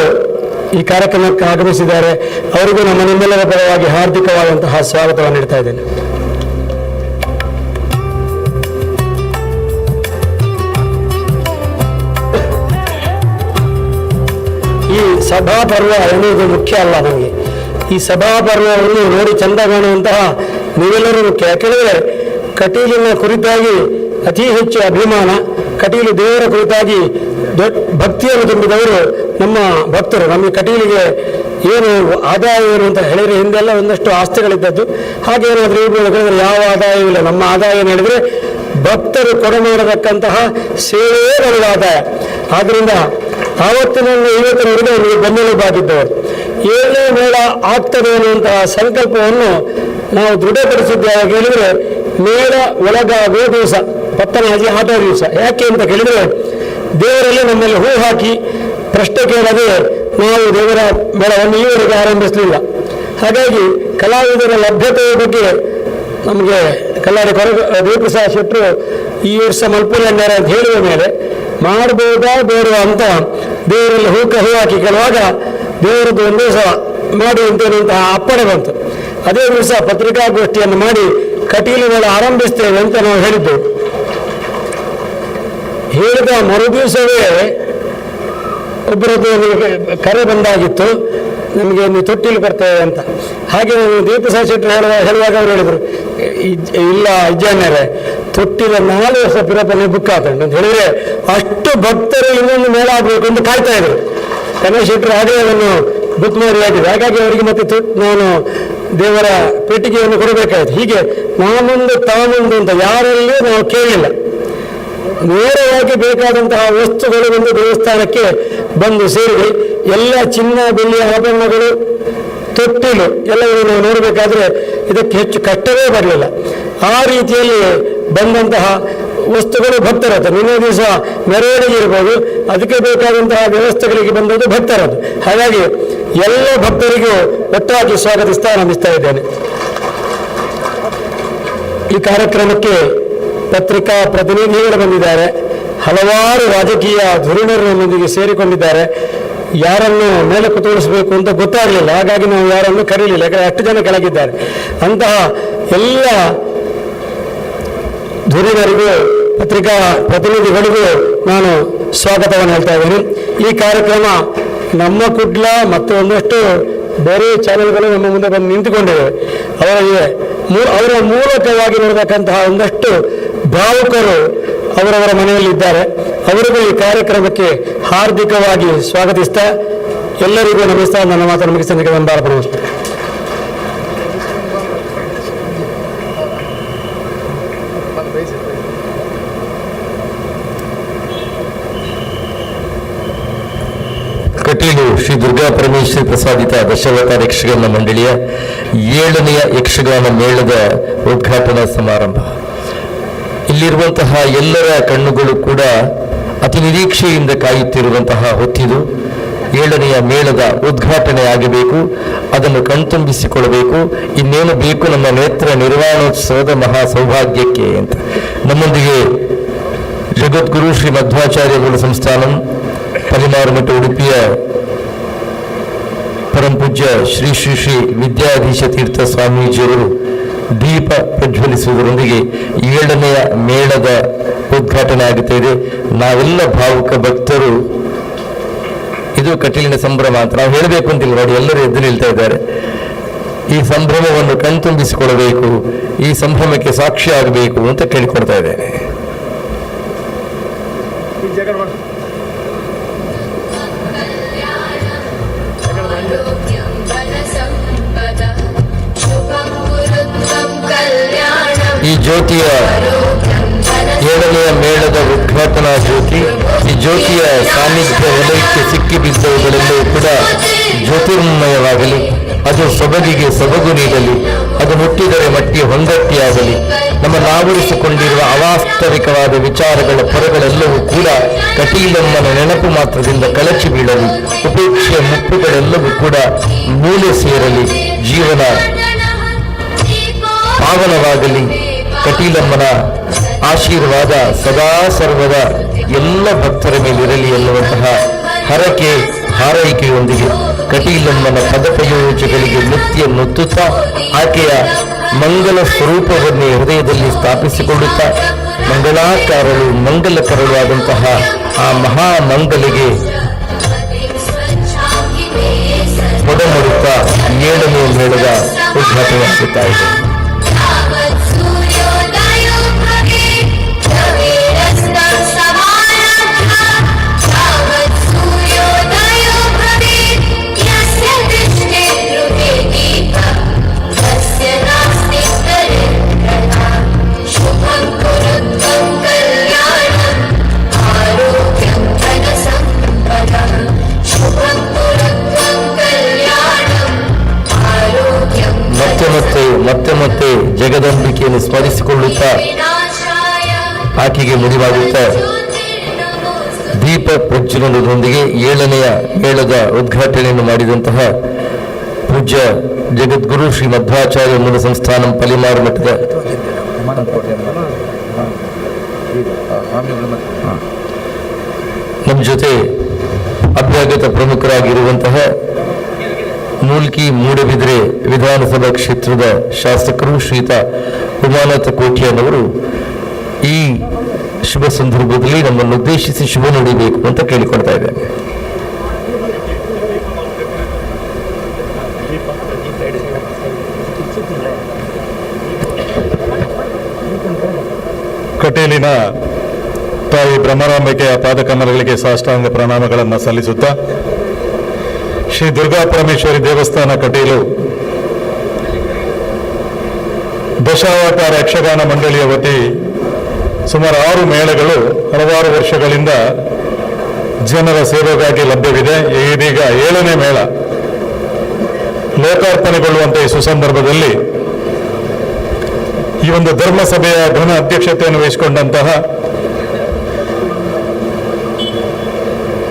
ಈ ಕಾರ್ಯಕ್ರಮಕ್ಕೆ ಆಗಮಿಸಿದ್ದಾರೆ. ಅವರಿಗೂ ನಿಮ್ಮೆಲ್ಲರ ಪರವಾಗಿ ಹಾರ್ದಿಕವಾದಂತಹ ಸ್ವಾಗತವನ್ನು ನೀಡ್ತಾ ಇದ್ದೇನೆ. ಈ ಸಭಾಪರ್ವ ಎನ್ನುವುದು ಮುಖ್ಯ ಅಲ್ಲ ನಮಗೆ. ಈ ಸಭಾಪರ್ವವನ್ನು ನೋಡಿ ಚಂದ ಕಾಣುವಂತಹ ನೀವೆಲ್ಲರೂ ಮುಖ್ಯ. ಯಾಕೆಂದರೆ ಕಟೀಲಿನ ಕುರಿತಾಗಿ ಅತಿ ಹೆಚ್ಚು ಅಭಿಮಾನ, ಕಟೀಲು ದೇವರ ಕುರಿತಾಗಿ ಭಕ್ತಿಯನ್ನು ತುಂಬಿದವರು ನಮ್ಮ ಭಕ್ತರು. ನಮಗೆ ಕಟೀಲಿಗೆ ಏನು ಆದಾಯ ಏನು ಅಂತ ಹೇಳಿದರೆ ಹಿಂದೆಲ್ಲ ಒಂದಷ್ಟು ಆಸ್ತಿಗಳಿದ್ದದ್ದು, ಹಾಗೇನಾದರೂ ಹೇಳಿದ್ರೆ ಯಾವ ಆದಾಯವಿಲ್ಲ. ನಮ್ಮ ಆದಾಯ ಏನು ಹೇಳಿದರೆ ಭಕ್ತರು ಕೊಡಮಾಡತಕ್ಕಂತಹ ಸೇವೆಯೇ ನಮಗೆ ಆದಾಯ. ಆದ್ದರಿಂದ ಆವತ್ತಿನಿಂದ ಇವತ್ತಿನವರೆಗೆ ನಮಗೆ ಬೆನ್ನೆಲುಬಾಗಿದ್ದವರು. 7ನೇ ಮೇಳ ಆಗ್ತದೆ ಅನ್ನುವಂತಹ ಸಂಕಲ್ಪವನ್ನು ನಾವು ದೃಢಪಡಿಸಿದ್ದೇವೆ. ಹೇಳಿದರೆ ಮೇಳ ಒಳಗಾಗುವ ದಿವಸ, ಪತ್ತನಾಜಿ ಆಟ ದಿವಸ. ಯಾಕೆ ಅಂತ ಕೇಳಿದರೆ ದೇವರಲ್ಲಿ ನಮ್ಮಲ್ಲಿ ಹೂ ಹಾಕಿ ಪ್ರಶ್ನೆ ಕೇಳದೆ ನಾವು ದೇವರ ಮೇಳವನ್ನು ಈವರೆಗೆ ಆರಂಭಿಸಲಿಲ್ಲ. ಹಾಗಾಗಿ ಕಲಾವಿದರ ಲಭ್ಯತೆಯ ಬಗ್ಗೆ ನಮಗೆ ಕಲ್ಲಾಡಿ ದೇವಪ್ರಸಾದ್ ಶೆಟ್ಟರು ಈ ವರ್ಷ ಮಲ್ಪುರನ್ಯಾರ ಅಂತ ಹೇಳುವ ಮೇಲೆ ಮಾಡಬಹುದಾ ಬೇಡ ಅಂತ ದೇವರಲ್ಲಿ ಹೂ ಹಾಕಿ ಕೇಳುವಾಗ ದೇವರದ್ದು ಒಂದು ದಿವಸ ಮಾಡಿ ಅಂತೇನುವಂತಹ ಅಪ್ಪಣೆ ಬಂತು. ಅದೇ ದಿವಸ ಪತ್ರಿಕಾಗೋಷ್ಠಿಯನ್ನು ಮಾಡಿ ಕಟೀಲಿನ ಆರಂಭಿಸ್ತೇವೆ ಅಂತ ನಾವು ಹೇಳಿದ್ದೆವು. ಹೇಳಿದ ಮರುದಿವಸವೇ ಒಬ್ಬರದ್ದು ಕರೆ ಬಂದಾಗಿತ್ತು, ನಮಗೆ ಒಂದು ತೊಟ್ಟಿಲು ಬರ್ತೇವೆ ಅಂತ. ಹಾಗೆ ದೇವಪ್ರಸಾದ್ ಶೆಟ್ಟರು ಹೇಳುವಾಗ ಅವರು ಹೇಳಿದರು, ಇಲ್ಲ ಅಜ್ಜಾನ್ಯರೇ, ತೊಟ್ಟಿಲ 4 ವರ್ಷ ಪಿರಪನೆ ಬುಕ್ ಆಗ್ತದೆ ಅಂತ ಹೇಳಿದರೆ ಅಷ್ಟು ಭಕ್ತರು ಇನ್ನೊಂದು ಮೇಳ ಆಗಬೇಕು ಅಂತ ಕಾಯ್ತಾ ಇದ್ರು. ಗಣೇಶ್ ಶೆಟ್ಟರು ಹಾಗೆ ಅದನ್ನು ಬುಕ್ ಮಾಡಿ ಆಗಿದೆ. ಹಾಗಾಗಿ ಅವರಿಗೆ ಮತ್ತೆ ನಾನು ದೇವರ ಪೆಟ್ಟಿಗೆಯನ್ನು ಕೊಡಬೇಕಾಯ್ತು. ಹೀಗೆ ನಾಮೊಂದು ತಾಮೊಂದು ಅಂತ ಯಾರಲ್ಲೂ ನಾವು ಕೇಳಲಿಲ್ಲ. ನೇರವಾಗಿ ಬೇಕಾದಂತಹ ವಸ್ತುಗಳು ಒಂದು ದೇವಸ್ಥಾನಕ್ಕೆ ಬಂದು ಸೇರಿ ಎಲ್ಲ ಚಿನ್ನ ಬೆಳ್ಳಿಯ ಆಭರಣಗಳು ತೊಟ್ಟಿಲು ಎಲ್ಲವನ್ನು ನಾವು ನೋಡಬೇಕಾದ್ರೆ ಇದಕ್ಕೆ ಹೆಚ್ಚು ಕಷ್ಟವೇ ಬರಲಿಲ್ಲ. ಆ ರೀತಿಯಲ್ಲಿ ಬಂದಂತಹ ವಸ್ತುಗಳು ಭಕ್ತರದ್ದು. ನಿನ್ನೆ ದಿವಸ ಮೆರವಣಿಗೆ ಇರ್ಬೋದು, ಅದಕ್ಕೆ ಬೇಕಾದಂತಹ ವ್ಯವಸ್ಥೆಗಳಿಗೆ ಬಂದದ್ದು ಭಕ್ತರದ್ದು. ಹಾಗಾಗಿ ಎಲ್ಲ ಭಕ್ತರಿಗೂ ಒಟ್ಟಾಗಿ ಸ್ವಾಗತಿಸ್ತಾ ಆರಂಭಿಸ್ತಾ ಇದ್ದೇನೆ. ಈ ಕಾರ್ಯಕ್ರಮಕ್ಕೆ ಪತ್ರಿಕಾ ಪ್ರತಿನಿಧಿಗಳು ಬಂದಿದ್ದಾರೆ, ಹಲವಾರು ರಾಜಕೀಯ ಧುರೀಣರು ನಮ್ಮೊಂದಿಗೆ ಸೇರಿಕೊಂಡಿದ್ದಾರೆ. ಯಾರನ್ನು ಮೇಲೆ ಕುತೂರಿಸಬೇಕು ಅಂತ ಗೊತ್ತಾಗಲಿಲ್ಲ, ಹಾಗಾಗಿ ನಾವು ಯಾರನ್ನು ಕರೀಲಿಲ್ಲ, ಯಾಕಂದರೆ ಅಷ್ಟು ಜನ ಕೆಳಗಿದ್ದಾರೆ. ಅಂತಹ ಎಲ್ಲ ಧುರೀಣರಿಗೂ ಪತ್ರಿಕಾ ಪ್ರತಿನಿಧಿಗಳಿಗೂ ನಾನು ಸ್ವಾಗತವನ್ನು ಹೇಳ್ತಾ ಇದ್ದೇನೆ. ಈ ಕಾರ್ಯಕ್ರಮ ನಮ್ಮ ಕುಡ್ಲ ಮತ್ತು ಒಂದಷ್ಟು ಬೇರೆ ಚಾನೆಲ್ಗಳು ನಮ್ಮ ಮುಂದೆ ಬಂದು ನಿಂತುಕೊಂಡಿವೆ. ಅವರಿಗೆ ಅವರ ಮೂಲಕವಾಗಿ ನೋಡತಕ್ಕಂತಹ ಒಂದಷ್ಟು ಭಾವುಕರು ಅವರವರ ಮನೆಯಲ್ಲಿದ್ದಾರೆ. ಅವರಿಗೂ ಈ ಕಾರ್ಯಕ್ರಮಕ್ಕೆ ಹಾರ್ದಿಕವಾಗಿ ಸ್ವಾಗತಿಸ್ತಾ ಎಲ್ಲರಿಗೂ ನಮಸ್ಕಾರ. ನನ್ನ ಮಾತನ್ನು ಮುಗಿಸಲಿಕ್ಕೆ ಒಂದು ಭಾರತ ನಮಸ್ತೆ. ಕಟೀಲು ಶ್ರೀ ದುರ್ಗಾ ಪರಮೇಶ್ವರಿ ಪ್ರಸಾದಿತ ದಶಾವತಾರ ಯಕ್ಷಗಾನ ಮಂಡಳಿಯ 7ನೆಯ ಯಕ್ಷಗಾನ ಮೇಳದ ಉದ್ಘಾಟನಾ ಸಮಾರಂಭ. ಇಲ್ಲಿರುವಂತಹ ಎಲ್ಲರ ಕಣ್ಣುಗಳು ಕೂಡ ಅತಿ ನಿರೀಕ್ಷೆಯಿಂದ ಕಾಯುತ್ತಿರುವಂತಹ ಹೊತ್ತಿದು 7ನೆಯ ಮೇಳದ ಉದ್ಘಾಟನೆ ಆಗಬೇಕು. ಅದನ್ನು ಕಣ್ತುಂಬಿಸಿಕೊಳ್ಳಬೇಕು. ಇನ್ನೇನು ಬೇಕು ನಮ್ಮ ನೇತ್ರ ನಿರ್ವಾಣೋತ್ಸವದ ಮಹಾ ಸೌಭಾಗ್ಯಕ್ಕೆ ಅಂತ. ನಮ್ಮೊಂದಿಗೆ ಜಗದ್ಗುರು ಶ್ರೀ ಮಧ್ವಾಚಾರ್ಯ ಮೂಲ ಸಂಸ್ಥಾನಂ ಪಲಿಮಾರುಮಠ ಉಡುಪಿಯ ಪರಮಪೂಜ್ಯ ಶ್ರೀ ಶ್ರೀ ಶ್ರೀ ವಿದ್ಯಾಧೀಶ ತೀರ್ಥ ಸ್ವಾಮೀಜಿಯವರು ದೀಪ ಪ್ರಜ್ವಲಿಸುವುದರೊಂದಿಗೆ 7ನೆಯ ಮೇಳದ ಉದ್ಘಾಟನೆ ಆಗುತ್ತಿದೆ. ನಾವೆಲ್ಲ ಭಾವುಕ ಭಕ್ತರು, ಇದು ಕಟೀಲಿನ ಸಂಭ್ರಮ ಅಂತ ನಾವು ಹೇಳಬೇಕು ಅಂತಿಲ್ಲ ನೋಡಿ, ಎಲ್ಲರೂ ಎದ್ದು ನಿಲ್ತಾ ಇದ್ದಾರೆ. ಈ ಸಂಭ್ರಮವನ್ನು ಕಣ್ತುಂಬಿಸಿಕೊಳ್ಳಬೇಕು, ಈ ಸಂಭ್ರಮಕ್ಕೆ ಸಾಕ್ಷಿ ಆಗಬೇಕು ಅಂತ ಕೇಳಿಕೊಡ್ತಾ ಇದ್ದೇನೆ. ಈ ಜ್ಯೋತಿಯ 7ನೆಯ ಮೇಳದ ಉದ್ಘಾಟನಾ ಜ್ಯೋತಿ, ಈ ಜ್ಯೋತಿಯ ಸಾನ್ನಿಧ್ಯ ವಲಯಕ್ಕೆ ಸಿಕ್ಕಿಬಿದ್ದವುಗಳೆಲ್ಲವೂ ಕೂಡ ಜ್ಯೋತಿರ್ಮಯವಾಗಲಿ, ಅದು ಸೊಬಗಿಗೆ ಸೊಬಗು ನೀಡಲಿ, ಅದು ಮುಟ್ಟಿದರೆ ಮಟ್ಟಿ ಹೊಂದಟ್ಟಿಯಾಗಲಿ. ನಮ್ಮ ನಾವರಿಸಿಕೊಂಡಿರುವ ಅವಾಸ್ತವಿಕವಾದ ವಿಚಾರಗಳ ಪೊರೆಗಳೆಲ್ಲವೂ ಕೂಡ ಕಟೀಲಮ್ಮನ ನೆನಪು ಮಾತ್ರದಿಂದ ಕಳಚಿ ಬೀಳಲಿ, ಉಪೇಕ್ಷೆಯ ಮುಪ್ಪುಗಳೆಲ್ಲವೂ ಕೂಡ ಮೂಲೆ ಸೇರಲಿ, ಜೀವನ ಪಾವನವಾಗಲಿ. ಕಟೀಲಮ್ಮನ ಆಶೀರ್ವಾದ ಸದಾ ಸರ್ವದ ಎಲ್ಲ ಭಕ್ತರ ಮೇಲಿರಲಿ ಎನ್ನುವಂತಹ ಹರಕೆ ಹಾರೈಕೆಯೊಂದಿಗೆ ಕಟೀಲಮ್ಮನ ಪದಪ್ರಯೋಜಗಳಿಗೆ ಮುತ್ತಿಯನ್ನುತ್ತುತ್ತಾ ಆಕೆಯ ಮಂಗಲ ಸ್ವರೂಪವನ್ನೇ ಹೃದಯದಲ್ಲಿ ಸ್ಥಾಪಿಸಿಕೊಳ್ಳುತ್ತಾ ಮಂಗಳಾಕಾರಳು ಮಂಗಲಕರಳು ಆದಂತಹ ಆ ಮಹಾಮಂಗಲಿಗೆ ಮೊಡಮೊಡುತ್ತಾ 7ನೇ ಮೇಳದ ಉದ್ಘಾಟನೆ ಆಗುತ್ತಾ ಇದೆ. ಮತ್ತೆ ಜಗದಂಬಿಕೆಯನ್ನು ಸ್ಮರಿಸಿಕೊಳ್ಳುತ್ತಾ ಆಕೆಗೆ ಮುಡಿವಾಗುತ್ತಾ ದೀಪ ಪ್ರಜ್ವಲನದೊಂದಿಗೆ 7ನೆಯ ಮೇಳದ ಉದ್ಘಾಟನೆಯನ್ನು ಮಾಡಿದಂತಹ ಪೂಜ್ಯ ಜಗದ್ಗುರು ಶ್ರೀ ಮಧ್ವಾಚಾರ್ಯ ಮೂಲ ಸಂಸ್ಥಾನಂ ಪಲಿಮಾರು ಮಠದ ನಮ್ಮ ಜೊತೆ ಅಭ್ಯಾಗತ ಪ್ರಮುಖರಾಗಿರುವಂತಹ ಮೂಲ್ಕಿ ಮೂಡಬಿದ್ರೆ ವಿಧಾನಸಭಾ ಕ್ಷೇತ್ರದ ಶಾಸಕರು ಶ್ರೀಯುತ ಉಮಾನಾಥ ಕೋಟ್ಯಾನವರು ಈ ಶುಭ ಸಂದರ್ಭದಲ್ಲಿ ನಮ್ಮನ್ನು ಉದ್ದೇಶಿಸಿ ಶುಭ ನುಡಿಬೇಕು ಅಂತ ಕೇಳಿಕೊಳ್ತಾ ಇದ್ದೇನೆ. ಕಟೀಲಿನ ತಾಯಿ ಬ್ರಹ್ಮರಾಂಬಿಕೆಯ ಪಾದಕಮಲಗಳಿಗೆ ಸಾಷ್ಟಾಂಗ ಪ್ರಣಾಮಗಳನ್ನು ಸಲ್ಲಿಸುತ್ತಾ ಶ್ರೀ ದುರ್ಗಾ ಪರಮೇಶ್ವರಿ ದೇವಸ್ಥಾನ ಕಟೀಲು ದಶಾವತಾರ ಯಕ್ಷಗಾನ ಮಂಡಳಿಯ ವತಿ ಸುಮಾರು 6 ಮೇಳಗಳು ಹಲವಾರು ವರ್ಷಗಳಿಂದ ಜನರ ಸೇವೆಗಾಗಿ ಲಭ್ಯವಿದೆ. ಇದೀಗ 7ನೇ ಮೇಳ ಲೋಕಾರ್ಪಣೆಗೊಳ್ಳುವಂಥ ಈ ಸುಸಂದರ್ಭದಲ್ಲಿ ಈ ಒಂದು ಧರ್ಮಸಭೆಯ ಘನ ಅಧ್ಯಕ್ಷತೆಯನ್ನು ವಹಿಸಿಕೊಂಡಂತಹ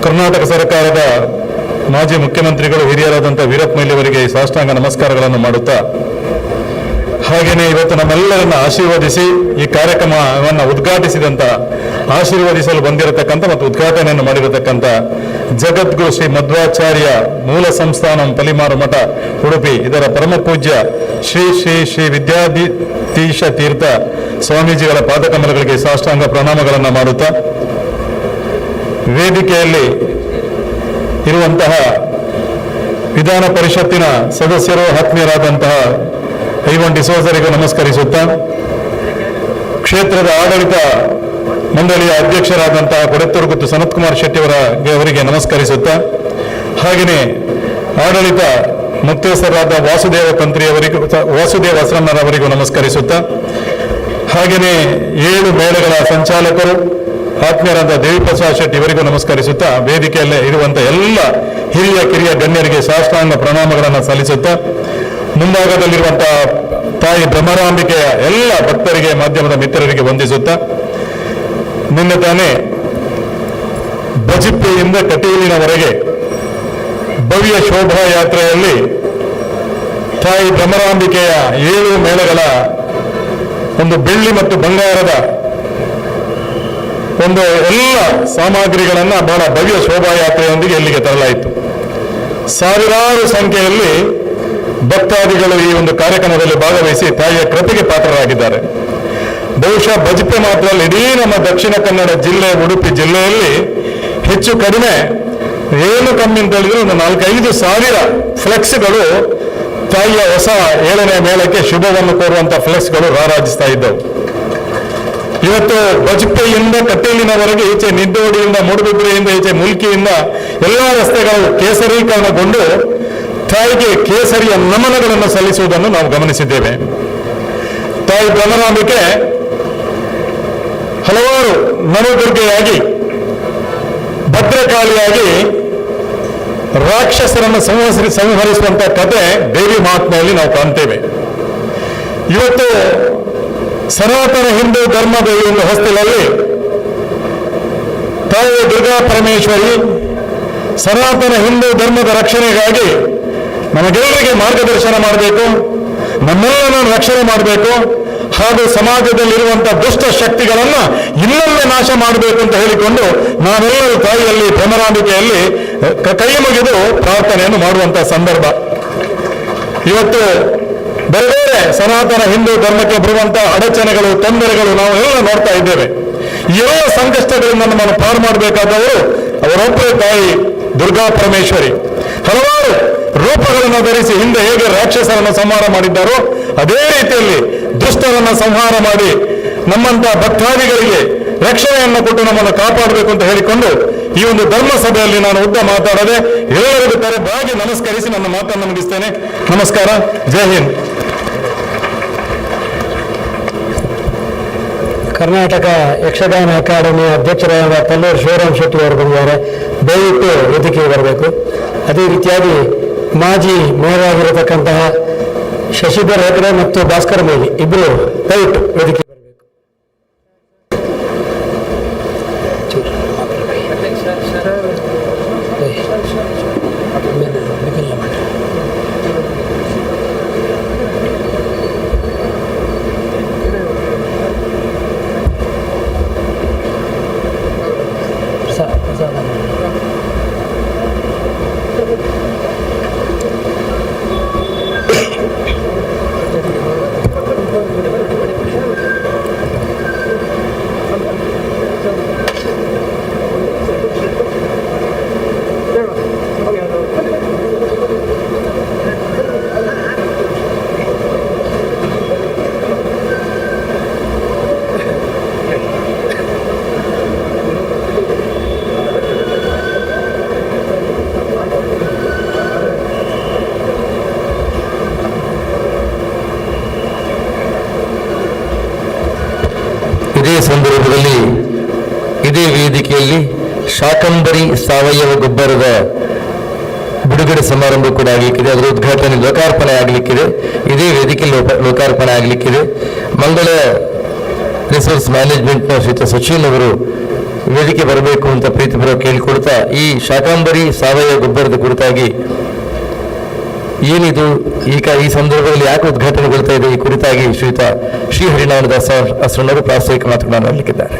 ಕರ್ನಾಟಕ ಸರ್ಕಾರದ ಮಾಜಿ ಮುಖ್ಯಮಂತ್ರಿಗಳು ಹಿರಿಯರಾದಂಥ ವೀರಪ್ಪ ಮೊಯ್ಲಿಯವರಿಗೆ ಈ ಸಾಷ್ಟಾಂಗ ನಮಸ್ಕಾರಗಳನ್ನು ಮಾಡುತ್ತಾ, ಹಾಗೆಯೇ ಇವತ್ತು ನಮ್ಮೆಲ್ಲರನ್ನ ಆಶೀರ್ವದಿಸಿ ಈ ಕಾರ್ಯಕ್ರಮವನ್ನು ಉದ್ಘಾಟಿಸಿದಂಥ, ಆಶೀರ್ವದಿಸಲು ಬಂದಿರತಕ್ಕಂಥ ಮತ್ತು ಉದ್ಘಾಟನೆಯನ್ನು ಮಾಡಿರತಕ್ಕಂಥ ಜಗದ್ಗುರು ಶ್ರೀ ಮಧ್ವಾಚಾರ್ಯ ಮೂಲ ಸಂಸ್ಥಾನಂ ಪಲಿಮಾರು ಮಠ ಉಡುಪಿ ಇದರ ಪರಮ ಪೂಜ್ಯ ಶ್ರೀ ಶ್ರೀ ಶ್ರೀ ವಿದ್ಯಾಧೀಶ ತೀರ್ಥ ಸ್ವಾಮೀಜಿಗಳ ಪಾದಕಮಲಗಳಿಗೆ ಸಾಷ್ಟಾಂಗ ಪ್ರಣಾಮಗಳನ್ನು ಮಾಡುತ್ತಾ, ವೇದಿಕೆಯಲ್ಲಿ ಇರುವಂತಹ ವಿಧಾನ ಪರಿಷತ್ತಿನ ಸದಸ್ಯರು, ಆತ್ಮೀಯರಾದಂತಹ ಐವನ್ ಡಿಸೋಜರಿಗೂ ನಮಸ್ಕರಿಸುತ್ತಾ, ಕ್ಷೇತ್ರದ ಆಡಳಿತ ಮಂಡಳಿಯ ಅಧ್ಯಕ್ಷರಾದಂತಹ ಕೊಡೆತ್ತೂರು ಗುತ್ತು ಸನತ್ಕುಮಾರ್ ಶೆಟ್ಟಿ ಅವರಿಗೆ ನಮಸ್ಕರಿಸುತ್ತಾ, ಹಾಗೆಯೇ ಆಡಳಿತ ಮುಖ್ಯಸ್ಥರಾದ ವಾಸುದೇವ ಅಸ್ರನ್ನರವರಿಗೂ ನಮಸ್ಕರಿಸುತ್ತಾ, ಹಾಗೆಯೇ 7 ಮೇಳಗಳ ಸಂಚಾಲಕರು ಆತ್ಮೀಯರಾದ ದೇವಿಪ್ರಸಾದ್ ಶೆಟ್ಟಿ ಇವರಿಗೂ ನಮಸ್ಕರಿಸುತ್ತಾ, ವೇದಿಕೆಯಲ್ಲೇ ಇರುವಂಥ ಎಲ್ಲ ಹಿರಿಯ ಕಿರಿಯ ಗಣ್ಯರಿಗೆ ಸಾಷ್ಟಾಂಗ ಪ್ರಣಾಮಗಳನ್ನು ಸಲ್ಲಿಸುತ್ತಾ, ಮುಂಭಾಗದಲ್ಲಿರುವಂತಹ ತಾಯಿ ಭ್ರಮರಾಂಬಿಕೆಯ ಎಲ್ಲ ಭಕ್ತರಿಗೆ, ಮಾಧ್ಯಮದ ಮಿತ್ರರಿಗೆ ವಂದಿಸುತ್ತಾ, ನಿನ್ನೆ ತಾನೇ ಬಜಿಪ್ಪೆಯಿಂದ ಕಟೀಲಿನವರೆಗೆ ಭವ್ಯ ಶೋಭಾಯಾತ್ರೆಯಲ್ಲಿ ತಾಯಿ ಭ್ರಮರಾಂಬಿಕೆಯ 7 ಮೇಳಗಳ ಒಂದು ಬೆಳ್ಳಿ ಮತ್ತು ಬಂಗಾರದ ಒಂದು ಎಲ್ಲ ಸಾಮಗ್ರಿಗಳನ್ನು ಬಹಳ ಭವ್ಯ ಶೋಭಾಯಾತ್ರೆಯೊಂದಿಗೆ ಇಲ್ಲಿಗೆ ತರಲಾಯಿತು. ಸಾವಿರಾರು ಸಂಖ್ಯೆಯಲ್ಲಿ ಭಕ್ತಾದಿಗಳು ಈ ಒಂದು ಕಾರ್ಯಕ್ರಮದಲ್ಲಿ ಭಾಗವಹಿಸಿ ತಾಯಿಯ ಕೃಪೆಗೆ ಪಾತ್ರರಾಗಿದ್ದಾರೆ. ಬಹುಶಃ ಬಜಿಪ್ಪೆ ಮಾತ್ರ ಅಲ್ಲ, ಇಡೀ ನಮ್ಮ ದಕ್ಷಿಣ ಕನ್ನಡ ಜಿಲ್ಲೆ, ಉಡುಪಿ ಜಿಲ್ಲೆಯಲ್ಲಿ ಹೆಚ್ಚು ಕಡಿಮೆ ಏನು ಕಮ್ಮಿ ಅಂತ ಹೇಳಿದ್ರೆ ಒಂದು 4-5 ಸಾವಿರ ಫ್ಲೆಕ್ಸ್ಗಳು ತಾಯಿಯ ಹೊಸ 7ನೇ ಮೇಳಕ್ಕೆ ಶುಭವನ್ನು ಕೋರುವಂಥ ಫ್ಲೆಕ್ಸ್ಗಳು ರಾರಾಜಿಸ್ತಾ ಇದ್ದವು. ಇವತ್ತು ಬಜಿಪ್ಪೆಯಿಂದ ಕಟೀಲಿನವರೆಗೆ ಈಚೆ ನಿಡ್ಡೋಡಿಯಿಂದ, ಮೂಡುಬಿದ್ರೆಯಿಂದ ಈಚೆ ಮುಲ್ಕಿಯಿಂದ ಎಲ್ಲ ರಸ್ತೆಗಳು ಕೇಸರೀಕರಣಗೊಂಡು ತಾಯಿಗೆ ಕೇಸರಿಯ ನಮನಗಳನ್ನು ಸಲ್ಲಿಸುವುದನ್ನು ನಾವು ಗಮನಿಸಿದ್ದೇವೆ. ತಾಯಿ ಭ್ರಮರಾಂಬಿಕೆ ಹಲವಾರು ನವದುರ್ಗೆಯಾಗಿ, ಭದ್ರಕಾಳಿಯಾಗಿ ರಾಕ್ಷಸರನ್ನು ಸಂಹರಿಸುವಂತ ಕಥೆ ದೇವಿ ಮಹಾತ್ಮೆಯಲ್ಲಿ ನಾವು ಕಾಣ್ತೇವೆ. ಇವತ್ತು ಸನಾತನ ಹಿಂದೂ ಧರ್ಮದ ಈ ಒಂದು ಹೊಸ್ತಿಲಲ್ಲಿ ತಾಯಿ ದುರ್ಗಾ ಪರಮೇಶ್ವರಿ ಸನಾತನ ಹಿಂದೂ ಧರ್ಮದ ರಕ್ಷಣೆಗಾಗಿ ನಮಗೆಲ್ಲರಿಗೆ ಮಾರ್ಗದರ್ಶನ ಮಾಡಬೇಕು, ನಮ್ಮೆಲ್ಲರನ್ನು ರಕ್ಷಣೆ ಮಾಡಬೇಕು, ಹಾಗೂ ಸಮಾಜದಲ್ಲಿರುವಂತಹ ದುಷ್ಟ ಶಕ್ತಿಗಳನ್ನು ಇನ್ನೊಮ್ಮೆ ನಾಶ ಮಾಡಬೇಕು ಅಂತ ಹೇಳಿಕೊಂಡು ನಾವೆಲ್ಲರೂ ತಾಯಿಯಲ್ಲಿ ಭ್ರಮರಾಂಬಿಕೆಯಲ್ಲಿ ಕೈ ಮುಗಿದು ಪ್ರಾರ್ಥನೆಯನ್ನು ಮಾಡುವಂತಹ ಸಂದರ್ಭ. ಇವತ್ತು ಬೇರೆ ಬೇರೆ ಸನಾತನ ಹಿಂದೂ ಧರ್ಮಕ್ಕೆ ಬರುವಂತಹ ಅಡಚಣೆಗಳು, ತೊಂದರೆಗಳು ನಾವೆಲ್ಲ ನೋಡ್ತಾ ಇದ್ದೇವೆ. ಎಲ್ಲ ಸಂಕಷ್ಟಗಳಿಂದ ನಮ್ಮನ್ನು ಪಾರು ಮಾಡಬೇಕಾದವರು ಅವರೊಬ್ಬರೇ ತಾಯಿ ದುರ್ಗಾ ಪರಮೇಶ್ವರಿ. ಹಲವಾರು ರೂಪಗಳನ್ನು ಧರಿಸಿ ಹಿಂದೆ ಹೇಗೆ ರಾಕ್ಷಸರನ್ನು ಸಂಹಾರ ಮಾಡಿದ್ದಾರೋ ಅದೇ ರೀತಿಯಲ್ಲಿ ದುಷ್ಟರನ್ನು ಸಂಹಾರ ಮಾಡಿ ನಮ್ಮಂತ ಭಕ್ತಾದಿಗಳಿಗೆ ರಕ್ಷಣೆಯನ್ನು ಕೊಟ್ಟು ನಮ್ಮನ್ನು ಕಾಪಾಡಬೇಕು ಅಂತ ಹೇಳಿಕೊಂಡು ಈ ಒಂದು ಧರ್ಮ ಸಭೆಯಲ್ಲಿ ನಾನು ಉದ್ದ ಮಾತಾಡದೆ ಎಲ್ಲರಿಗೂ ತರಬಾಗಿ ನಮಸ್ಕರಿಸಿ ನನ್ನ ಮಾತನ್ನು ಮುಗಿಸ್ತೇನೆ. ನಮಸ್ಕಾರ, ಜೈ ಹಿಂದ್. ಕರ್ನಾಟಕ ಯಕ್ಷಗಾನ ಅಕಾಡೆಮಿಯ ಅಧ್ಯಕ್ಷರಾದ ಪಲ್ಲೂರು ಶಿವರಾಮ್ ಶೆಟ್ಟಿ ಅವರು ಬಂದಿದ್ದಾರೆ. ದಯವಿಟ್ಟು ವೇದಿಕೆಗೆ ಬರಬೇಕು. ಅದೇ ರೀತಿಯಾಗಿ ಮಾಜಿ ಮೇಯರಾಗಿರತಕ್ಕಂತಹ ಶಶಿಧರ್ ಹೆಗಡೆ ಮತ್ತು ಭಾಸ್ಕರ್ ಮೊಯ್ಲಿ ಇಬ್ಬರು ದಯವಿಟ್ಟು ವೇದಿಕೆ ಬರಬೇಕು. ವೇದಿಕೆಯಲ್ಲಿ ಶಾಕಂಬರಿ ಸಾವಯವ ಗೊಬ್ಬರದ ಬಿಡುಗಡೆ ಸಮಾರಂಭ ಕೂಡ ಆಗಲಿಕ್ಕಿದೆ. ಅದರ ಉದ್ಘಾಟನೆ ಲೋಕಾರ್ಪಣೆ ಆಗಲಿಕ್ಕಿದೆ. ಇದೇ ವೇದಿಕೆಯಲ್ಲಿ ಲೋಕಾರ್ಪಣೆ ಆಗಲಿಕ್ಕಿದೆ. ಮಂಗಳ ರಿಸೋರ್ಸ್ ಮ್ಯಾನೇಜ್ಮೆಂಟ್ನ ಶ್ರೀತ ಸಚಿನ್ ಅವರು ವೇದಿಕೆ ಬರಬೇಕು ಅಂತ ಪ್ರೀತಿಪೂರ್ವಕ ಕೇಳಿಕೊಡ್ತಾ, ಈ ಶಾಕಾಂಬರಿ ಸಾವಯವ ಗೊಬ್ಬರದ ಕುರಿತಾಗಿ ಏನಿದು ಈ ಸಂದರ್ಭದಲ್ಲಿ ಯಾಕೆ ಉದ್ಘಾಟನೆಗೊಳ್ತಾ ಇದೆ ಈ ಕುರಿತಾಗಿ ಶ್ರೀಯುತ ಶ್ರೀ ಹರಿನಾರಾಯಣದಾಸ ಅಸ್ರಣ್ಣವರು ಪ್ರಾಸ್ತಾವಿಕ ಮಾತುಗಳನ್ನು ಆಡಲಿಕ್ಕಿದ್ದಾರೆ.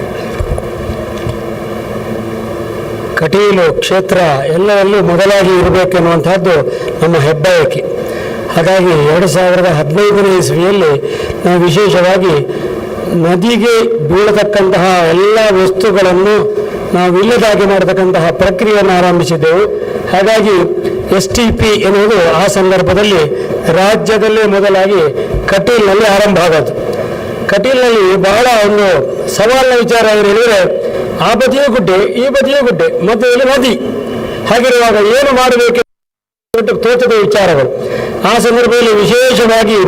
ಕಟೀಲು ಕ್ಷೇತ್ರ ಎಲ್ಲರಲ್ಲೂ ಮೊದಲಾಗಿ ಇರಬೇಕೆನ್ನುವಂಥದ್ದು ನಮ್ಮ ಹೆಬ್ಬಯಕೆ. ಹಾಗಾಗಿ 2015ನೇ ಇಸ್ವಿಯಲ್ಲಿ ನಾವು ವಿಶೇಷವಾಗಿ ನದಿಗೆ ಬೀಳತಕ್ಕಂತಹ ಎಲ್ಲ ವಸ್ತುಗಳನ್ನು ನಾವು ಇಲ್ಲದಾಗಿ ಮಾಡತಕ್ಕಂತಹ ಪ್ರಕ್ರಿಯೆಯನ್ನು ಆರಂಭಿಸಿದ್ದೆವು. ಹಾಗಾಗಿ STP ಎನ್ನುವುದು ಆ ಸಂದರ್ಭದಲ್ಲಿ ರಾಜ್ಯದಲ್ಲೇ ಮೊದಲಾಗಿ ಕಟೀಲ್ನಲ್ಲಿ ಆರಂಭ ಆಗೋದು. ಕಟೀಲ್ನಲ್ಲಿ ಬಹಳ ಒಂದು ಸವಾಲಿನ ವಿಚಾರ ಏನು ಹೇಳಿದರೆ, ಆ ಬದಿಯೂ ಗುಡ್ಡೆ, ಈ ಬದಿಯೂ ಗುಡ್ಡೆ, ಮಧ್ಯದಲ್ಲಿ ನದಿ. ಹಾಗಿರುವಾಗ ಏನು ಮಾಡಬೇಕು ತೋಚದ ವಿಚಾರಗಳು. ಆ ಸಂದರ್ಭದಲ್ಲಿ ವಿಶೇಷವಾಗಿ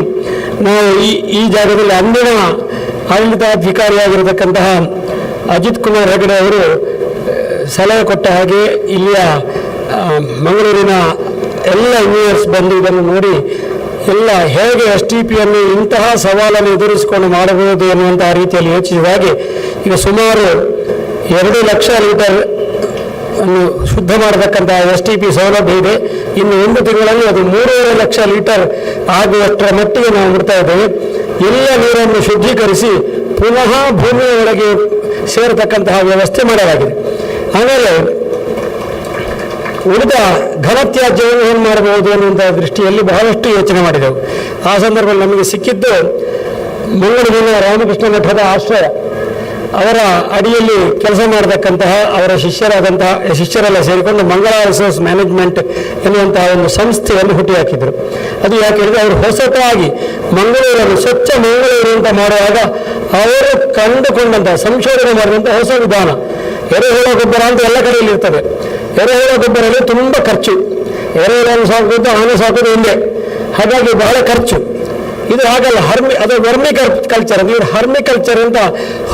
ನಾವು ಈ ಜಾಗದಲ್ಲಿ ಅಂದಿನ ಆಡಳಿತಾಧಿಕಾರಿಯಾಗಿರತಕ್ಕಂತಹ ಅಜಿತ್ ಕುಮಾರ್ ಹೆಗಡೆ ಅವರು ಸಲಹೆ ಕೊಟ್ಟ ಹಾಗೆ ಇಲ್ಲಿಯ ಮಂಗಳೂರಿನ ಎಲ್ಲ ಇಂಜಿನಿಯರ್ಸ್ ಬಂದು ಇದನ್ನು ನೋಡಿ ಎಲ್ಲ ಹೇಗೆ STPಯನ್ನು ಇಂತಹ ಸವಾಲನ್ನು ಎದುರಿಸಿಕೊಂಡು ಮಾಡಬಹುದು ಎನ್ನುವಂತಹ ರೀತಿಯಲ್ಲಿ ಯೋಚಿಸಿದಾಗೆ ಈಗ ಸುಮಾರು 2 ಲಕ್ಷ ಲೀಟರ್ ಅನ್ನು ಶುದ್ಧ ಮಾಡತಕ್ಕಂತಹ STP ಸೌಲಭ್ಯ ಇದೆ. ಇನ್ನು 1 ತಿಂಗಳಲ್ಲಿ ಅದು 3.5 ಲಕ್ಷ ಲೀಟರ್ ಆಗುವಷ್ಟರ ಮಟ್ಟಿಗೆ ನಾವು ಬಿಡ್ತಾ ಇದ್ದೇವೆ. ಎಲ್ಲ ನೀರನ್ನು ಶುದ್ಧೀಕರಿಸಿ ಪುನಃ ಭೂಮಿಯ ಒಳಗೆ ಸೇರತಕ್ಕಂತಹ ವ್ಯವಸ್ಥೆ ಮಾಡಲಾಗಿದೆ. ಆಮೇಲೆ ಉಳಿದ ಘನತ್ಯಾಜ್ಯವನ್ನು ಏನು ಮಾಡಬಹುದು ಅನ್ನುವಂಥ ದೃಷ್ಟಿಯಲ್ಲಿ ಬಹಳಷ್ಟು ಯೋಚನೆ ಮಾಡಿದೆವು. ಆ ಸಂದರ್ಭದಲ್ಲಿ ನಮಗೆ ಸಿಕ್ಕಿದ್ದು ಮಂಗಳೂರಿನ ರಾಮಕೃಷ್ಣ ಮಠದ ಆಶ್ರಯ, ಅವರ ಅಡಿಯಲ್ಲಿ ಕೆಲಸ ಮಾಡತಕ್ಕಂತಹ ಅವರ ಶಿಷ್ಯರೆಲ್ಲ ಸೇರಿಕೊಂಡು ಮಂಗಳ ರಿಸೋರ್ಸ್ ಮ್ಯಾನೇಜ್ಮೆಂಟ್ ಎನ್ನುವಂತಹ ಒಂದು ಸಂಸ್ಥೆಯನ್ನು ಹುಟ್ಟುಹಾಕಿದರು. ಅದು ಯಾಕೆ ಹೇಳಿದರೆ, ಅವರು ಹೊಸತಾಗಿ ಮಂಗಳೂರನ್ನು ಸ್ವಚ್ಛ ಮಂಗಳೂರು ಅಂತ ಮಾಡುವಾಗ ಅವರು ಕಂಡುಕೊಂಡಂತಹ ಸಂಶೋಧನೆ ಮಾಡಿದಂಥ ಹೊಸ ವಿಧಾನ. ಎರೆಹುಳ ಗೊಬ್ಬರ ಅಂತ ಎಲ್ಲ ಕಡೆಯಲ್ಲಿ ಇರ್ತದೆ. ಎರೆಹುಳ ಗೊಬ್ಬರಲ್ಲಿ ತುಂಬ ಖರ್ಚು. ಎರೆಹುಳನ್ನು ಸಾಕೋದು ಆನೆ ಸಾಕೋದು ಒಂದೇ, ಹಾಗಾಗಿ ಬಹಳ ಖರ್ಚು. ಇದು ಹಾಗಲ್ಲ, ಅದು ವರ್ಮಿ ಕಲ್ಚರ್, ಅದು ಹರ್ಮಿಕಲ್ಚರ್ ಅಂತ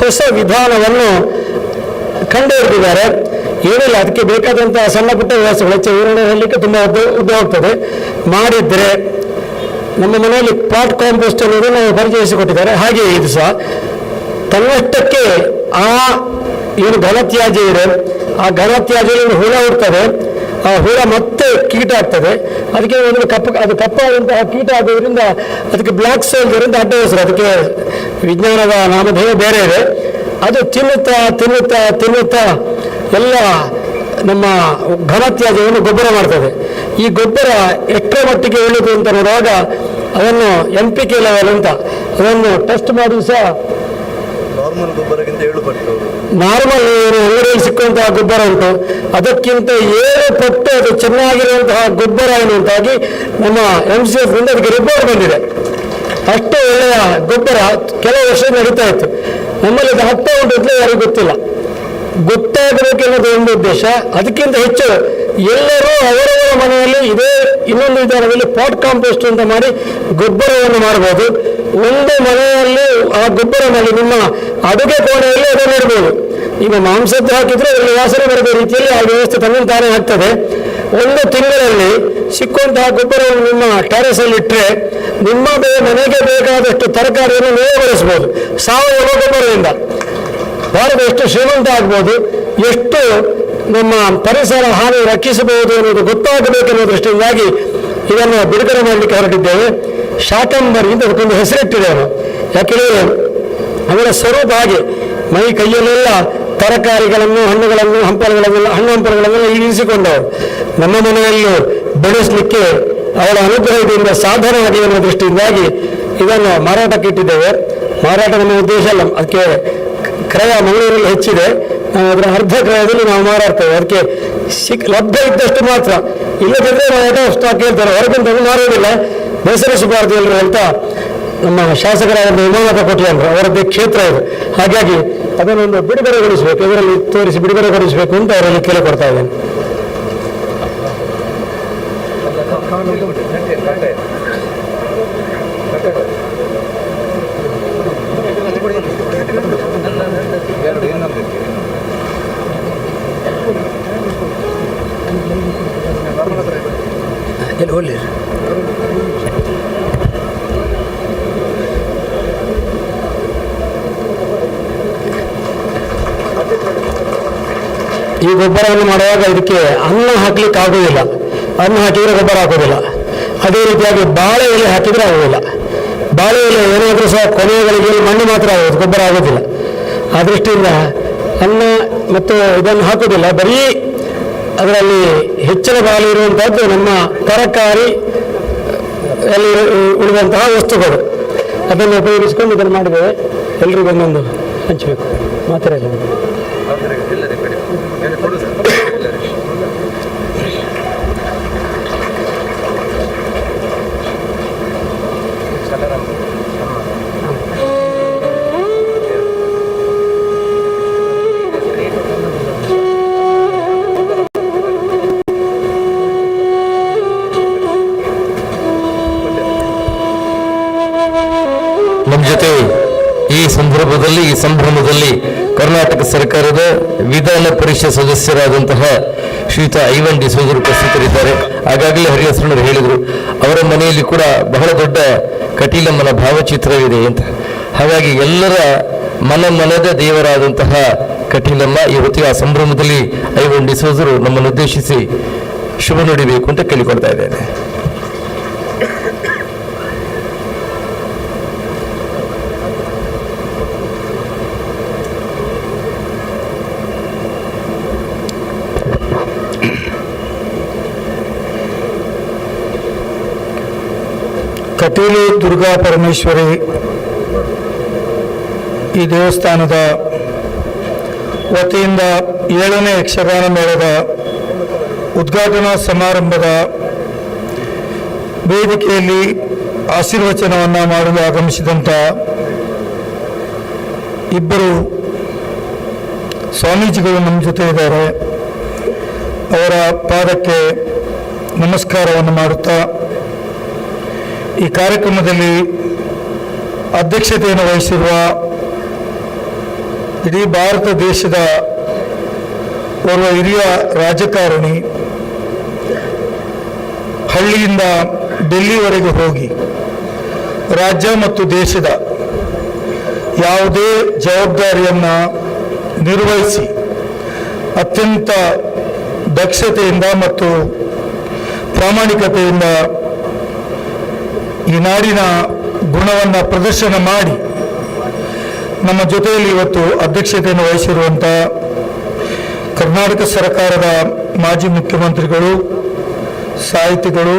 ಹೊಸ ವಿಧಾನವನ್ನು ಕಂಡುಹಿಡಿದಿದ್ದಾರೆ. ಏನಿಲ್ಲ, ಅದಕ್ಕೆ ಬೇಕಾದಂಥ ಸಣ್ಣ ಪುಟ್ಟ ವ್ಯವಸ್ಥೆಗಳು ವಿವರಣೆ ಹೇಳಲಿಕ್ಕೆ ತುಂಬ ಉದ್ದ ಹೋಗ್ತದೆ. ಮಾಡಿದರೆ ನಮ್ಮ ಮನೆಯಲ್ಲಿ ಪಾಟ್ ಕಾಂಪೋಸ್ಟ್ ಅನ್ನೋದು ನಾವು ಪರಿಚಯಿಸಿಕೊಟ್ಟಿದ್ದಾರೆ. ಹಾಗೆ ಇದು ಸಹ ತನ್ನಷ್ಟಕ್ಕೆ ಆ ಏನು ಘನತ್ಯಾಜ್ಯ ಇದೆ, ಆ ಘನತ್ಯಾಜ್ಯದಲ್ಲಿ ಹುಳ ಹುಡ್ತದೆ. ಆ ಹುಳ ಮತ್ತೆ ಕೀಟ ಆಗ್ತದೆ. ಅದಕ್ಕೆ ಒಂದು ಕಪ್ಪಾದಂತಹ ಕೀಟ ಆಗೋದ್ರಿಂದ ಅದಕ್ಕೆ ಬ್ಲ್ಯಾಕ್ ಸೋಲ್ಜರ್ ಅಂತ ಅಡ್ಡ ಹೆಸರು. ಅದಕ್ಕೆ ವಿಜ್ಞಾನದ ನಾಮಧೇಯ ಬೇರೆ ಇದೆ. ಅದು ತಿನ್ನುತ್ತಾ ಎಲ್ಲ ನಮ್ಮ ಘನತ್ಯಾಜ್ಯವನ್ನು ಗೊಬ್ಬರ ಮಾಡ್ತದೆ. ಈ ಗೊಬ್ಬರ ಎಷ್ಟರ ಮಟ್ಟಿಗೆ ಇಳಿದು ಅಂತ ನೋಡುವಾಗ ಅದನ್ನು NPK ಲೆವೆಲ್ ಅಂತ ಅದನ್ನು ಟೆಸ್ಟ್ ಮಾಡಿ ಸಹ ನಾರ್ಮಲ್ ಗೊಬ್ಬರಕ್ಕಿಂತ 7 ಪಟ್ಟು ನಾರ್ಮಲ್ ಅಂಗಡಿಯಲ್ಲಿ ಸಿಕ್ಕುವಂತಹ ಗೊಬ್ಬರ ಉಂಟು, ಅದಕ್ಕಿಂತ 7 ಪಟ್ಟು ಅದು ಚೆನ್ನಾಗಿರುವಂತಹ ಗೊಬ್ಬರ ಎನ್ನುವಂತಾಗಿ ನಮ್ಮ MCF ನಿಂದ ಅದಕ್ಕೆ ರಿಪೋರ್ಟ್ ಬಂದಿದೆ. ಅಷ್ಟು ಒಳ್ಳೆಯ ಗೊಬ್ಬರ ಕೆಲವು ವರ್ಷ ನಡೀತಾ ಇತ್ತು. ನಮ್ಮಲ್ಲಿ ಅದು ಹತ್ತ ಉಂಟು ಯಾರಿಗೂ ಗೊತ್ತಿಲ್ಲ. ಗೊತ್ತಾಗಬೇಕೆನ್ನೋದು ಒಂದು ಉದ್ದೇಶ. ಅದಕ್ಕಿಂತ ಹೆಚ್ಚು ಎಲ್ಲರೂ ಅವರವರ ಮನೆಯಲ್ಲಿ ಇದೇ ಇನ್ನೊಂದು ವಿಧಾನದಲ್ಲಿ ಪಾಟ್ ಕಾಂಪೋಸ್ಟ್ ಅಂತ ಮಾಡಿ ಗೊಬ್ಬರವನ್ನು ಮಾಡಬಹುದು. ಒಂದು ಮನೆಯಲ್ಲಿ ಆ ಗೊಬ್ಬರದಲ್ಲಿ ನಿಮ್ಮ ಅಡುಗೆ ಕೋಣೆಯಲ್ಲಿ ಅದನ್ನು ಇಡಬಹುದು. ಈಗ ಮಾಂಸದ್ದು ಹಾಕಿದ್ರೆ ಅದರಲ್ಲಿ ವಾಸನೆ ಬರದ ರೀತಿಯಲ್ಲಿ ಆ ವ್ಯವಸ್ಥೆ ತಾನೇ ಆಗ್ತದೆ. 1 ತಿಂಗಳಲ್ಲಿ ಸಿಕ್ಕುವಂತಹ ಗೊಬ್ಬರವನ್ನು ನಿಮ್ಮ ಟೆರೆಸಲ್ಲಿ ಇಟ್ಟರೆ ನಿಮ್ಮ ಮನೆಗೆ ಬೇಕಾದಷ್ಟು ತರಕಾರಿಯನ್ನು ನೀವು ಬೆಳೆಸ್ಬೋದು. ಸಾವಯವ ಗೊಬ್ಬರದಿಂದ ಭಾರತ ಎಷ್ಟು ಶ್ರೀಮಂತ ಆಗ್ಬೋದು, ಎಷ್ಟು ನಮ್ಮ ಪರಿಸರ ಹಾನಿ ರಕ್ಷಿಸಬಹುದು ಅನ್ನೋದು ಗೊತ್ತಾಗಬೇಕೆನ್ನುವ ದೃಷ್ಟಿಯಿಂದಾಗಿ ಇದನ್ನು ಬಿಡುಗಡೆ ಮಾಡಲಿಕ್ಕೆ ಹೊರಟಿದ್ದೇವೆ. ಶಾಕಂಬರಿ ಅಂತ ಅದಕ್ಕೊಂದು ಹೆಸರಿಟ್ಟಿದೆ ಅವರು. ಯಾಕೆಂದರೆ ಅವರ ಸ್ವರೂಪ ಹಾಗೆ ಮೈ ಕೈಯಲ್ಲೆಲ್ಲ ತರಕಾರಿಗಳನ್ನು ಹಣ್ಣು ಹಂಪಲುಗಳನ್ನೆಲ್ಲ ಇರಿಸಿಕೊಂಡವರು. ನಮ್ಮ ಮನೆಯಲ್ಲೂ ಬೆಳೆಸಲಿಕ್ಕೆ ಅವರ ಅನುಗ್ರಹದಿಂದ ಸಾಧನವಾಗಿದೆ ಅನ್ನೋ ದೃಷ್ಟಿಯಿಂದಾಗಿ ಇದನ್ನು ಮಾರಾಟಕ್ಕೆ ಇಟ್ಟಿದ್ದೇವೆ. ಮಾರಾಟ ನಮ್ಮ ಉದ್ದೇಶ ಅಲ್ಲ, ಅದಕ್ಕೆ ಕ್ರಯ ಮಂಗಳೂರಲ್ಲಿ ಹೆಚ್ಚಿದೆ. ನಾವು ಅದರ ಅರ್ಧ ಕ್ರಯದಲ್ಲಿ ನಾವು ಮಾರಾಡ್ತೇವೆ. ಅದಕ್ಕೆ ಲಭ್ಯ ಇದ್ದಷ್ಟು ಮಾತ್ರ, ಇಲ್ಲದಿದ್ದರೆ ನಾವು ಸ್ಟಾಕ್ ಹೇಳ್ತಾರೆ, ಹೊರಗಿಂದ ಮಾರೋದಿಲ್ಲ, ಬೇಸರಿಸಬಾರದು ಎಲ್ಲರೂ ಅಂತ ನಮ್ಮ ಶಾಸಕರಾದ ವಿಮಾನದ ಕೊಟ್ಟಿದ್ದಾರೆ. ಅವರದ್ದೇ ಕ್ಷೇತ್ರ ಇದು. ಹಾಗಾಗಿ ಅದನ್ನೊಂದು ಬಿಡುಗಡೆಗೊಳಿಸಬೇಕು, ಇದರಲ್ಲಿ ತೋರಿಸಿ ಬಿಡುಗಡೆಗೊಳಿಸಬೇಕು ಅಂತ ಅವರಲ್ಲಿ ಕೇಳಿಕೊಡ್ತಾ ಇದ್ದೇನೆ. ಈ ಗೊಬ್ಬರವನ್ನು ಮಾಡುವಾಗ ಇದಕ್ಕೆ ಅನ್ನ ಹಾಕ್ಲಿಕ್ಕೆ ಆಗೋದಿಲ್ಲ. ಅನ್ನ ಹಾಕಿದರೆ ಗೊಬ್ಬರ ಹಾಕೋದಿಲ್ಲ. ಅದೇ ರೀತಿಯಾಗಿ ಬಾಳೆ ಎಲೆ ಹಾಕಿದರೆ ಆಗೋದಿಲ್ಲ. ಬಾಳೆ ಎಲೆ ಏನಾದರೂ ಸಹ ಕೊನೆಗಳಿಗೆ ಮಣ್ಣು ಮಾತ್ರ ಆಗೋದು, ಗೊಬ್ಬರ ಆಗೋದಿಲ್ಲ. ಆ ದೃಷ್ಟಿಯಿಂದ ಅನ್ನ ಮತ್ತು ಇದನ್ನು ಹಾಕೋದಿಲ್ಲ. ಬರೀ ಅದರಲ್ಲಿ ಹೆಚ್ಚಿನ ಪಾಲು ಇರುವಂಥದ್ದು ನಮ್ಮ ತರಕಾರಿ ಅಲ್ಲಿ ಉಳಿದಂತಹ ವಸ್ತುಗಳು, ಅದನ್ನು ಉಪಯೋಗಿಸ್ಕೊಂಡು ಇದನ್ನು ಮಾಡಿದ್ದೇವೆ. ಎಲ್ರಿಗೂ ಒಂದೊಂದು ಹಂಚಬೇಕು ಮಾತ್ರ. ನಮ್ಮ ಜೊತೆ ಈ ಸಂದರ್ಭದಲ್ಲಿ, ಈ ಸಂಭ್ರಮದಲ್ಲಿ ಕರ್ನಾಟಕ ಸರ್ಕಾರದ ವಿಧಾನ ಪರಿಷತ್ ಸದಸ್ಯರಾದಂತಹ ಶ್ರೀಯುತ ಐವನ್ ಡಿಸೋಜರು ಉಪಸ್ಥಿತರಿದ್ದಾರೆ. ಆಗಾಗಲೇ ಹರಿಹರನವರು ಹೇಳಿದರು, ಅವರ ಮನೆಯಲ್ಲಿ ಕೂಡ ಬಹಳ ದೊಡ್ಡ ಕಟೀಲಮ್ಮನ ಭಾವಚಿತ್ರವಿದೆ ಅಂತ. ಹಾಗಾಗಿ ಎಲ್ಲರ ಮನದ ದೇವರಾದಂತಹ ಕಟೀಲಮ್ಮ ಇವತ್ತಿನ ಆ ಸಂಭ್ರಮದಲ್ಲಿ ಐವನ್ ಡಿಸೋಜರು ನಮ್ಮನ್ನು ಉದ್ದೇಶಿಸಿ ಶುಭ ನುಡಿಬೇಕು ಅಂತ ಕೇಳಿಕೊಳ್ತಾ ಇದ್ದೇನೆ. ಕಟೀಲು ದುರ್ಗಾ ಪರಮೇಶ್ವರಿ ಈ ದೇವಸ್ಥಾನದ ವತಿಯಿಂದ 7ನೇ ಯಕ್ಷಗಾನ ಮೇಳದ ಉದ್ಘಾಟನಾ ಸಮಾರಂಭದ ವೇದಿಕೆಯಲ್ಲಿ ಆಶೀರ್ವಚನವನ್ನು ಮಾಡಲು ಆಗಮಿಸಿದಂಥ ಇಬ್ಬರು ಸ್ವಾಮೀಜಿಗಳು ನಮ್ಮ ಜೊತೆ ಇದ್ದಾರೆ. ಅವರ ಪಾದಕ್ಕೆ ನಮಸ್ಕಾರವನ್ನು ಮಾಡುತ್ತಾ ಈ ಕಾರ್ಯಕ್ರಮದಲ್ಲಿ ಅಧ್ಯಕ್ಷತೆಯನ್ನು ವಹಿಸಿರುವ ಇಡೀ ಭಾರತ ದೇಶದ ಓರ್ವ ಹಿರಿಯ ರಾಜಕಾರಣಿ, ಹಳ್ಳಿಯಿಂದ ಡೆಲ್ಲಿವರೆಗೆ ಹೋಗಿ ರಾಜ್ಯ ಮತ್ತು ದೇಶದ ಯಾವುದೇ ಜವಾಬ್ದಾರಿಯನ್ನು ನಿರ್ವಹಿಸಿ ಅತ್ಯಂತ ದಕ್ಷತೆಯಿಂದ ಮತ್ತು ಪ್ರಾಮಾಣಿಕತೆಯಿಂದ ಈ ನಾಡಿನ ಗುಣವನ್ನು ಪ್ರದರ್ಶನ ಮಾಡಿ ನಮ್ಮ ಜೊತೆಯಲ್ಲಿ ಇವತ್ತು ಅಧ್ಯಕ್ಷತೆಯನ್ನು ವಹಿಸಿರುವಂಥ ಕರ್ನಾಟಕ ಸರ್ಕಾರದ ಮಾಜಿ ಮುಖ್ಯಮಂತ್ರಿಗಳು, ಸಾಹಿತಿಗಳು,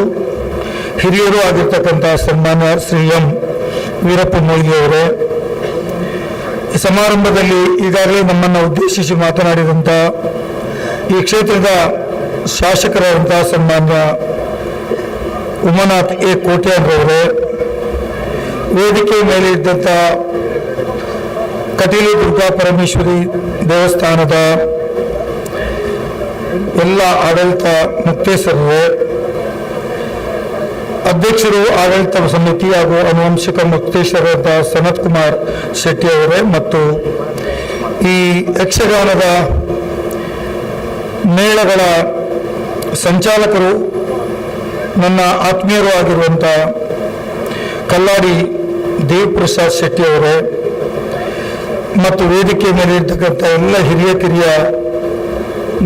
ಹಿರಿಯರು ಆಗಿರ್ತಕ್ಕಂಥ ಸನ್ಮಾನ್ಯ ಶ್ರೀ ಎಂ ವೀರಪ್ಪ ಮೊಯ್ಲಿ ಅವರೇ, ಈ ಸಮಾರಂಭದಲ್ಲಿ ಈಗಾಗಲೇ ನಮ್ಮನ್ನು ಉದ್ದೇಶಿಸಿ ಮಾತನಾಡಿದಂಥ ಈ ಕ್ಷೇತ್ರದ ಶಾಸಕರಾದಂಥ ಸನ್ಮಾನ್ಯ ಉಮಾನಾಥ್ ಎ ಕೋಟ್ಯಾನ್ರವರೇ, ವೇದಿಕೆ ಮೇಲೆ ಇದ್ದಂಥ ಕಟೀಲು ದುರ್ಗಾ ಪರಮೇಶ್ವರಿ ದೇವಸ್ಥಾನದ ಎಲ್ಲ ಆಡಳಿತ ಮುಕ್ತೇಶ್ವರರೇ, ಅಧ್ಯಕ್ಷರು ಆಡಳಿತ ಸಮಿತಿ ಹಾಗೂ ಆನುವಂಶಿಕ ಮುಕ್ತೇಶ್ವರರಾದ ಸನತ್ ಕುಮಾರ್ ಶೆಟ್ಟಿ ಅವರೇ ಮತ್ತು ಈ ಯಕ್ಷಗಾನದ ಮೇಳಗಳ ಸಂಚಾಲಕರು, ನನ್ನ ಆತ್ಮೀಯರು ಆಗಿರುವಂಥ ಕಲ್ಲಾಡಿ ದೇವಪ್ರಸಾದ್ ಶೆಟ್ಟಿ ಅವರೇ ಮತ್ತು ವೇದಿಕೆ ಮೇಲೆ ಇರ್ತಕ್ಕಂಥ ಎಲ್ಲ ಹಿರಿಯ ಕಿರಿಯ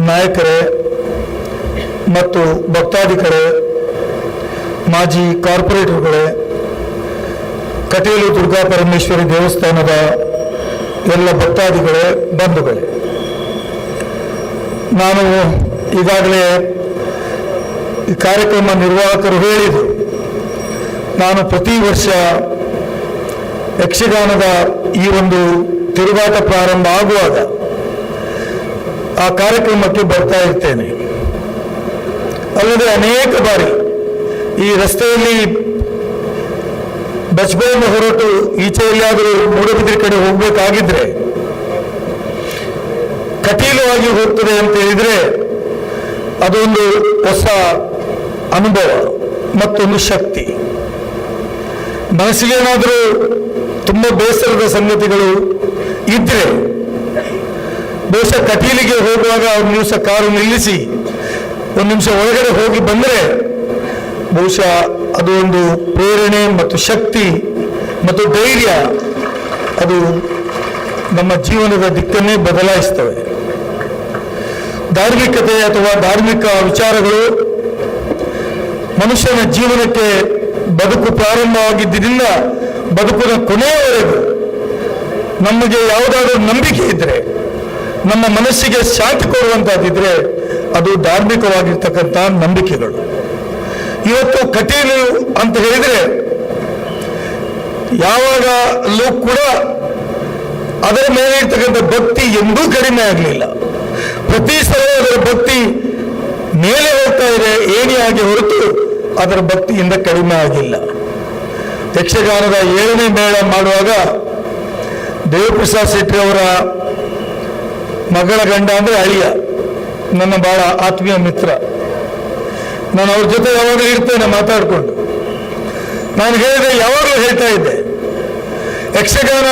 ನಾಯಕರೇ ಮತ್ತು ಭಕ್ತಾದಿಗಳೇ, ಮಾಜಿ ಕಾರ್ಪೊರೇಟರ್ಗಳೇ, ಕಟೀಲು ದುರ್ಗಾ ಪರಮೇಶ್ವರಿ ದೇವಸ್ಥಾನದ ಎಲ್ಲ ಭಕ್ತಾದಿಗಳೇ, ಬಂಧುಗಳೇ, ನಾನು ಈಗಾಗಲೇ ಈ ಕಾರ್ಯಕ್ರಮ ನಿರ್ವಾಹಕರು ಹೇಳಿದರು, ನಾನು ಪ್ರತಿ ವರ್ಷ ಯಕ್ಷಗಾನದ ಈ ಒಂದು ತಿರುಗಾಟ ಪ್ರಾರಂಭ ಆಗುವಾಗ ಆ ಕಾರ್ಯಕ್ರಮಕ್ಕೆ ಬರ್ತಾ ಇರ್ತೇನೆ. ಅಲ್ಲದೆ ಅನೇಕ ಬಾರಿ ಈ ರಸ್ತೆಯಲ್ಲಿ ಬಸ್ಗಳನ್ನು ಹೊರಟು ಈಚೆ ಎಲ್ಲಿಯಾದರೂ ಮೂಡಬಿದಿರೆ ಕಡೆ ಹೋಗಬೇಕಾಗಿದ್ರೆ ಕಟೀಲವಾಗಿ ಹೋಗ್ತದೆ ಅಂತ ಹೇಳಿದರೆ ಅದೊಂದು ಹೊಸ ಅನುಭವ, ಮತ್ತೊಂದು ಶಕ್ತಿ. ಮನಸ್ಸಿಗೇನಾದರೂ ತುಂಬ ಬೇಸರದ ಸಂಗತಿಗಳು ಇದ್ರೆ ಬಹುಶಃ ಕಟೀಲಿಗೆ ಹೋಗುವಾಗ ಒಂದು ನಿಮಿಷ ಕಾರು ನಿಲ್ಲಿಸಿ ಒಂದು ನಿಮಿಷ ಒಳಗಡೆ ಹೋಗಿ ಬಂದರೆ ಬಹುಶಃ ಅದು ಒಂದು ಪ್ರೇರಣೆ ಮತ್ತು ಶಕ್ತಿ ಮತ್ತು ಧೈರ್ಯ, ಅದು ನಮ್ಮ ಜೀವನದ ದಿಕ್ಕನ್ನೇ ಬದಲಾಯಿಸ್ತವೆ. ಧಾರ್ಮಿಕತೆ ಅಥವಾ ಧಾರ್ಮಿಕ ವಿಚಾರಗಳು ಮನುಷ್ಯನ ಜೀವನಕ್ಕೆ ಬದುಕು ಪ್ರಾರಂಭವಾಗಿದ್ದರಿಂದ ಬದುಕಿನ ಕೊನೆಯವರೆಗೂ ನಮಗೆ ಯಾವುದಾದ್ರೂ ನಂಬಿಕೆ ಇದ್ದರೆ, ನಮ್ಮ ಮನಸ್ಸಿಗೆ ಶಾಂತಿ ಕೊಡುವಂಥದ್ದಿದ್ರೆ ಅದು ಧಾರ್ಮಿಕವಾಗಿರ್ತಕ್ಕಂಥ ನಂಬಿಕೆಗಳು. ಇವತ್ತು ಕಟೀಲು ಅಂತ ಹೇಳಿದರೆ ಯಾವಾಗಲೂ ಕೂಡ ಅದರ ಮೇಲೆ ಇರ್ತಕ್ಕಂಥ ಭಕ್ತಿ ಎಂದೂ ಕಡಿಮೆ ಆಗಲಿಲ್ಲ. ಪ್ರತಿ ಸಲ ಅದರ ಭಕ್ತಿ ಮೇಲೆ ಹೋಗ್ತಾ ಇದೆ ಏಣಿಯಾಗಿ ಹೊರತು ಅದರ ಭಕ್ತಿಯಿಂದ ಕಡಿಮೆ ಆಗಿಲ್ಲ. ಯಕ್ಷಗಾನದ 7ನೇ ಮೇಳ ಮಾಡುವಾಗ ದೇವಪ್ರಸಾದ್ ಶೆಟ್ಟಿ ಅವರ ಮಗಳ ಗಂಡ ಅಂದರೆ ಅಳಿಯ, ನನ್ನ ಬಹಳ ಆತ್ಮೀಯ ಮಿತ್ರ. ನಾನು ಅವ್ರ ಜೊತೆ ಯಾವಾಗಲೂ ಇರ್ತೇನೆ ಮಾತಾಡಿಕೊಂಡು. ನಾನು ಹೇಳಿದೆ, ಯಾವಾಗಲೂ ಹೇಳ್ತಾ ಇದ್ದೆ, ಯಕ್ಷಗಾನ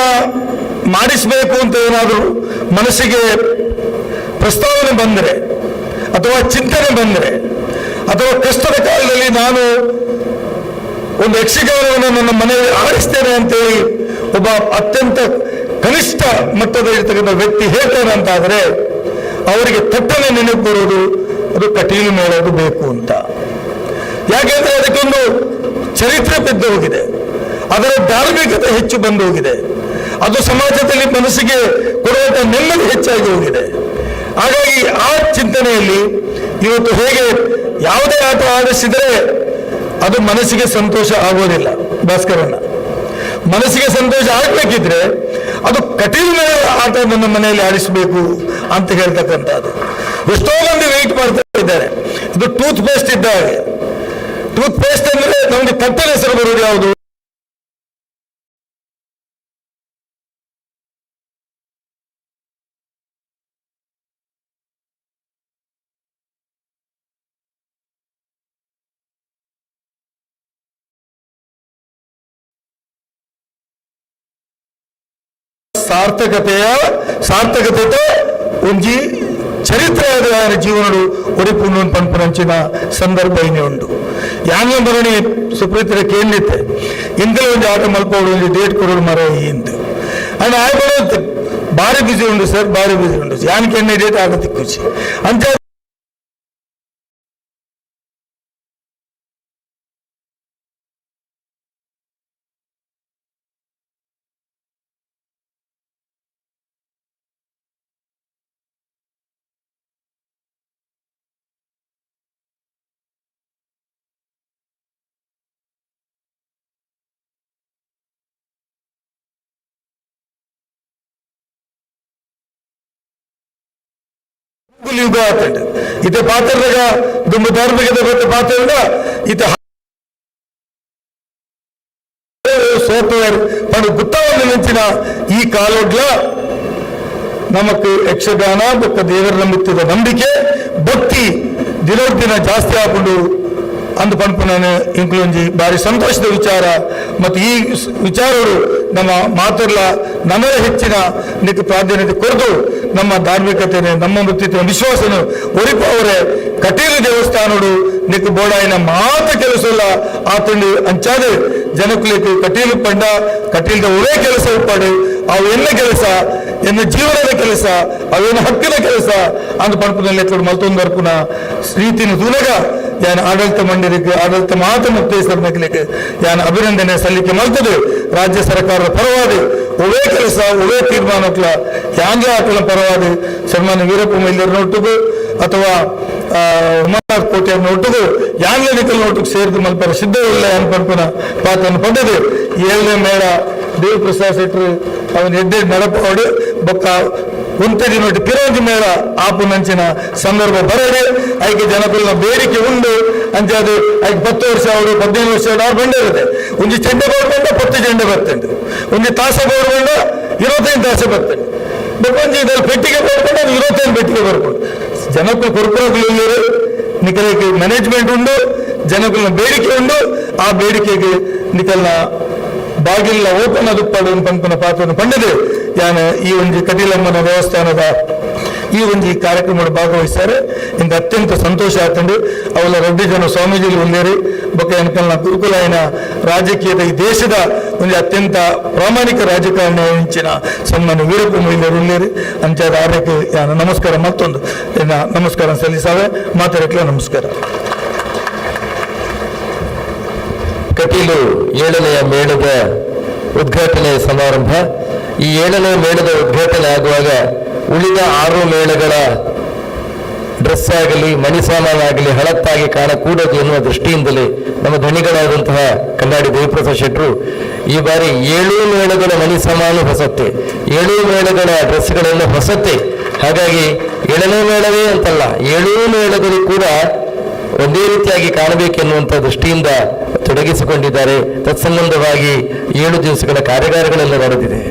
ಮಾಡಿಸಬೇಕು ಅಂತ ಏನಾದರೂ ಮನಸ್ಸಿಗೆ ಪ್ರಸ್ತಾವನೆ ಬಂದರೆ ಅಥವಾ ಚಿಂತನೆ ಬಂದರೆ ಅಥವಾ ಕಷ್ಟದ ಕಾಲದಲ್ಲಿ ನಾನು ಒಂದು ಯಕ್ಷಗಾನವನ್ನು ನನ್ನ ಮನೆಯಲ್ಲಿ ಆಡಿಸ್ತೇನೆ ಅಂತೇಳಿ ಒಬ್ಬ ಅತ್ಯಂತ ಕನಿಷ್ಠ ಮಟ್ಟದ ಇರ್ತಕ್ಕಂಥ ವ್ಯಕ್ತಿ ಹೇಳ್ತಾನೆ ಅಂತಾದರೆ ಅವರಿಗೆ ತಟ್ಟನೆ ನೆನಪು ಬರೋದು ಅದು ಕಟೀಲು ಮೇಳದು ಬೇಕು ಅಂತ. ಯಾಕೆಂದ್ರೆ ಅದಕ್ಕೊಂದು ಚರಿತ್ರೆ ಬಿದ್ದು ಹೋಗಿದೆ, ಅದರ ಧಾರ್ಮಿಕತೆ ಹೆಚ್ಚು ಬಂದು ಹೋಗಿದೆ, ಅದು ಸಮಾಜದಲ್ಲಿ ಮನಸ್ಸಿಗೆ ಕೊಡುವಂಥ ನೆಮ್ಮದಿ ಹೆಚ್ಚಾಗಿ ಹೋಗಿದೆ. ಹಾಗಾಗಿ ಆ ಚಿಂತನೆಯಲ್ಲಿ ಇವತ್ತು ಹೇಗೆ ಯಾವುದೇ ಆಟ ಆಡಿಸಿದರೆ ಅದು ಮನಸ್ಸಿಗೆ ಸಂತೋಷ ಆಗೋದಿಲ್ಲ. ಭಾಸ್ಕರಣ್ಣ, ಮನಸ್ಸಿಗೆ ಸಂತೋಷ ಆಗಬೇಕಿದ್ರೆ ಅದು ಕಟೀಲು ಮೇಲೆ ಆಟ ನನ್ನ ಮನೆಯಲ್ಲಿ ಆಡಿಸಬೇಕು ಅಂತ ಹೇಳ್ತಕ್ಕಂಥದ್ದು. ಎಷ್ಟೋ ಮಂದಿ ವೆಯ್ಟ್ ಮಾಡ್ತಾ ಇದ್ದಾರೆ. ಇದು ಟೂತ್ ಪೇಸ್ಟ್ ಇದ್ದ ಹಾಗೆ. ಟೂತ್ ಪೇಸ್ಟ್ ಅಂದ್ರೆ ನಮಗೆ ತಟ್ಟೆ ಹೆಸರು ಬರುವುದು ಯಾವುದು? ಸಾರ್ಥಕತೆ ಒಂಜಿ ಚರಿತ್ರೆಯಾದ ಜೀವನಡು ಒಡಿಪುಂಡು ಪಂಪನಂಚಿನ ಸಂದರ್ಭ ಏನೇ ಉಂಡು. ಯಾಂಗ ಮರಣಿ ಸುಪ್ರೀತರ ಕೇಳಿತ್ತೆ ಇಂದಲೇ ಒಂದು ಆಟ ಮಲ್ಪೋಡು ಒಂದು ಡೇಟ್ ಕೊಡೋದು ಮರ ಇಂದು ಅಂಡ್ ಆಯ್ತು ಭಾರಿ ಬಿಸಿ ಉಂಡು ಸರ್, ಭಾರಿ ಬಿಸಿ ಉಂಡು ಯಾನಕ್ಕೆ ಎಣ್ಣೆ ಡೇಟ್ ಆಗತ್ತೆ ಖುಷಿ ಅಂತ. ಯುಗ ಆತಂಡು ಇತ್ತೆ ಪಾತ್ರದಾಗ ದುಂಬ ಧಾರ್ಮಿಕತೆ ಗೊತ್ತ ಪಾತ್ರ ಇತ್ತೆ ಸೋಫ್ಟ್ವೇರ್ ಪಂಡು ಗುತ್ತವನ್ನು ಮಿಂಚಿನ ಈ ಕಾಲೊಡ್ಲ ನಮಕ್ ಯಕ್ಷಗಾನ ಬೊಕ್ಕ ದೇವರ ನಂಬಿತ್ತದ ನಂಬಿಕೆ ಭಕ್ತಿ ದಿನೋದಿನ ಜಾಸ್ತಿ ಹಾಕೊಂಡು ಅಂದು ಪಂಪನನೆ ಇಂಕ್ಲೊಂಜಿ ಬಾರಿ ಸಂತೋಷದ ವಿಚಾರ. ಮತ್ತು ಈ ವಿಚಾರಗಳು ನಮ್ಮ ಮಾತುರ್ಲ ನಮಗೆ ಹೆಚ್ಚಿನ ನಿಕ್ಕೆ ಪ್ರಾಧಾನ್ಯತೆ ಕೊರದು ನಮ್ಮ ಧಾರ್ಮಿಕತೆನೆ ನಮ್ಮ ವೃತ್ತಿತ್ವ ವಿಶ್ವಾಸನ ಒರಿಪವರೆ ಕಟೀಲು ದೇವಸ್ಥಾನಡು ನಿಕ್ಕೆ ಬೋಡಾಯಿನ ಮಾತ ಕೆಲಸಲ್ಲ ಆತಂಡು ಅಂಚಾದೆ ಜನಕುಲಿಕ್ಕೆ ಕಟೀಲು ಪಂಡ ಕಟೀಲ್ದ ಒರೇ ಕೆಲಸ ಉಪ್ಪಾಡು ಅವು ಎನ್ನ ಕೆಲಸ ಎನ್ನ ಜೀವನದ ಕೆಲಸ ಅವೇನು ಹಕ್ಕಿನ ಕೆಲಸ ಅಂದು ಪಂಪನಲ್ಲಿ ಮಲ್ತೊಂದು ಬರ್ಪುನ ರೀತಿನ ತೂನಗ ಯಾನ್ ಆಡಳಿತ ಮಂಡಳಿಗೆ ಆಡಳಿತ ಮಾತು ಮುಕ್ತೇಶ್ವರ ನಗಲಿಕ್ಕೆ ಯಾನ್ ಅಭಿನಂದನೆ ಸಲ್ಲಿಕೆ ಮಾಡ್ತದೆ. ರಾಜ್ಯ ಸರ್ಕಾರದ ಪರವಾದಿ ಒವೇ ಕೆಲಸ ಒವೇ ತೀರ್ಮಾನಕ್ಲ ಯಾಂಗ್ಲ ಆಟಲ ಪರವಾದಿ ಸನ್ಮಾನ್ಯ ವೀರಪ್ಪ ಮೊಯ್ಲಿಯರ್ನೊಟ್ಟಿಗೂ ಅಥವಾ ಉಮಾನಾಥ್ ಕೋಟೆಯರ್ನೊಟ್ಟಿಗೂ ಯಾಂಗ್ಲ ನಿಕಲ್ನೊಟ್ಟಿಗೆ ಸೇರಿದು ಮಲ್ಪರ ಸಿದ್ಧವಿಲ್ಲ ಅನ್ಪಂಪನ ಪಾತ್ರನ್ನು ಪಡೆದು 7ನೇ ಮೇಳ ದೇವಪ್ರಸಾದ್ ಶೆಟ್ರು ಅವನ ಎಡ್ಡೆ ನಡಪಾಡು ಬೊಕ್ಕ ಒಂತಡಿ ನೋಡಿ ಪಿರೋಂಜಿ ಮೇಳ ಆಪುನಂಚಿನ ಸಂದರ್ಭ ಬರಡೆ ಐಕೆ ಜನಕುಲ್ನ ಬೇಡಿಕೆ ಉಂಡು ಅಂಚದು ಐಕೆ 10 ವರ್ಷ ಅವರು 15 ವರ್ಷ ಅವ್ರು ಬಂದಿರುತ್ತೆ. ಒಂಜಿ ಚೆಂಡೆ ಬೋರ್ಡ್ ಬಂದ 10 ಚೆಂಡೆ ಬರ್ತಂಡು, ಒಂಜಿ ತಾಸ ಬೋರ್ಡ್ ಬಂದ 25 ತಾಸೆ ಬರ್ತಂಡು, ಬೊಕ್ಕೊಂಜಿ ಇದ್ರಲ್ಲಿ ಪೆಟ್ಟಿಗೆ ಬೋರ್ಡ್ ಬಂದ 25 ಪೆಟ್ಟಿಗೆ ಬರ್ಕೊಂಡು ಜನಕ್ಕೂ ಕೊರ್ಪುರಗಳು ನಿಕಲಿಗೆ ಮ್ಯಾನೇಜ್ಮೆಂಟ್ ಉಂಡು, ಜನಕುಲ್ನ ಬೇಡಿಕೆ ಉಂಡು. ಆ ಬೇಡಿಕೆಗೆ ನಿಕಲ್ನ ಬಾಗಿಲ್ಲ ಓಪನ್ ಅದುಪ್ಪಾಡು ಪಂಪನ ಪಾತ್ರವನ್ನು ಪಂಡದೆ ಯಾನು ಈ ಒಂದು ಕಟೀಲಮ್ಮನ ದೇವಸ್ಥಾನದ ಈ ಒಂದು ಕಾರ್ಯಕ್ರಮದ ಭಾಗವಹಿಸ್ತಾರೆ. ಇಂಗೆ ಅತ್ಯಂತ ಸಂತೋಷ ಆತಂಡು. ಅವಳ ರೆಡ್ಡಿ ಜನ ಸ್ವಾಮೀಜಿಗಳು ಒಂದೇರಿ ಬೊಕ್ಕ ಎನ್ಕಲ್ನ ಗುರುಕುಲಾಯನ ರಾಜಕೀಯದ ಈ ದೇಶದ ಒಂದು ಅತ್ಯಂತ ಪ್ರಾಮಾಣಿಕ ರಾಜಕಾರಣ ಹೆಂಚಿನ ಸನ್ಮಾನ ವೀರಪ್ಪ ಮೊಯ್ಲಿಯರು ಉಳ್ಳೇರಿ ಅಂಚಾದ ಆರಕ್ಕೆ ನಮಸ್ಕಾರ ಮತ್ತೊಂದು ನಮಸ್ಕಾರ ಸಲ್ಲಿಸಾವೆ ಮಾತಾಡಕ್ಕೆ ನಮಸ್ಕಾರ. ಕಟೀಲು 7ನೇ ಮೇಳದ ಉದ್ಘಾಟನೆ ಸಮಾರಂಭ. ಈ 7ನೇ ಮೇಳದ ಉದ್ಘಾಟನೆ ಆಗುವಾಗ ಉಳಿದ 6 ಮೇಳಗಳ ಡ್ರೆಸ್ ಆಗಲಿ ಮಣಿ ಸಾಮಾನಾಗಲಿ ಹಳತ್ತಾಗಿ ಕಾಣಕೂಡದು ಎನ್ನುವ ದೃಷ್ಟಿಯಿಂದಲೇ ನಮ್ಮ ಧಣಿಗಳಾದಂತಹ ಕಲ್ಲಾಡಿ ದೇವಪ್ರಸಾದ್ ಶೆಟ್ಟರು ಈ ಬಾರಿ 7 ಮೇಳಗಳ ಮಣಿ ಸಾಮಾನು ಹೊಸತ್ತೆ, 7 ಮೇಳಗಳ ಡ್ರೆಸ್ಗಳೆಲ್ಲ ಹೊಸತ್ತೆ. ಹಾಗಾಗಿ 7ನೇ ಮೇಳವೇ ಅಂತಲ್ಲ, 7 ಮೇಳಗಳು ಕೂಡ ಒಂದೇ ರೀತಿಯಾಗಿ ಕಾಣಬೇಕೆನ್ನುವಂಥ ದೃಷ್ಟಿಯಿಂದ ತೊಡಗಿಸಿಕೊಂಡಿದ್ದಾರೆ. ತತ್ಸಂಬಂಧವಾಗಿ 7 ದಿವಸಗಳ ಕಾರ್ಯಾಗಾರಗಳೆಲ್ಲ ನಡೆದಿದೆ.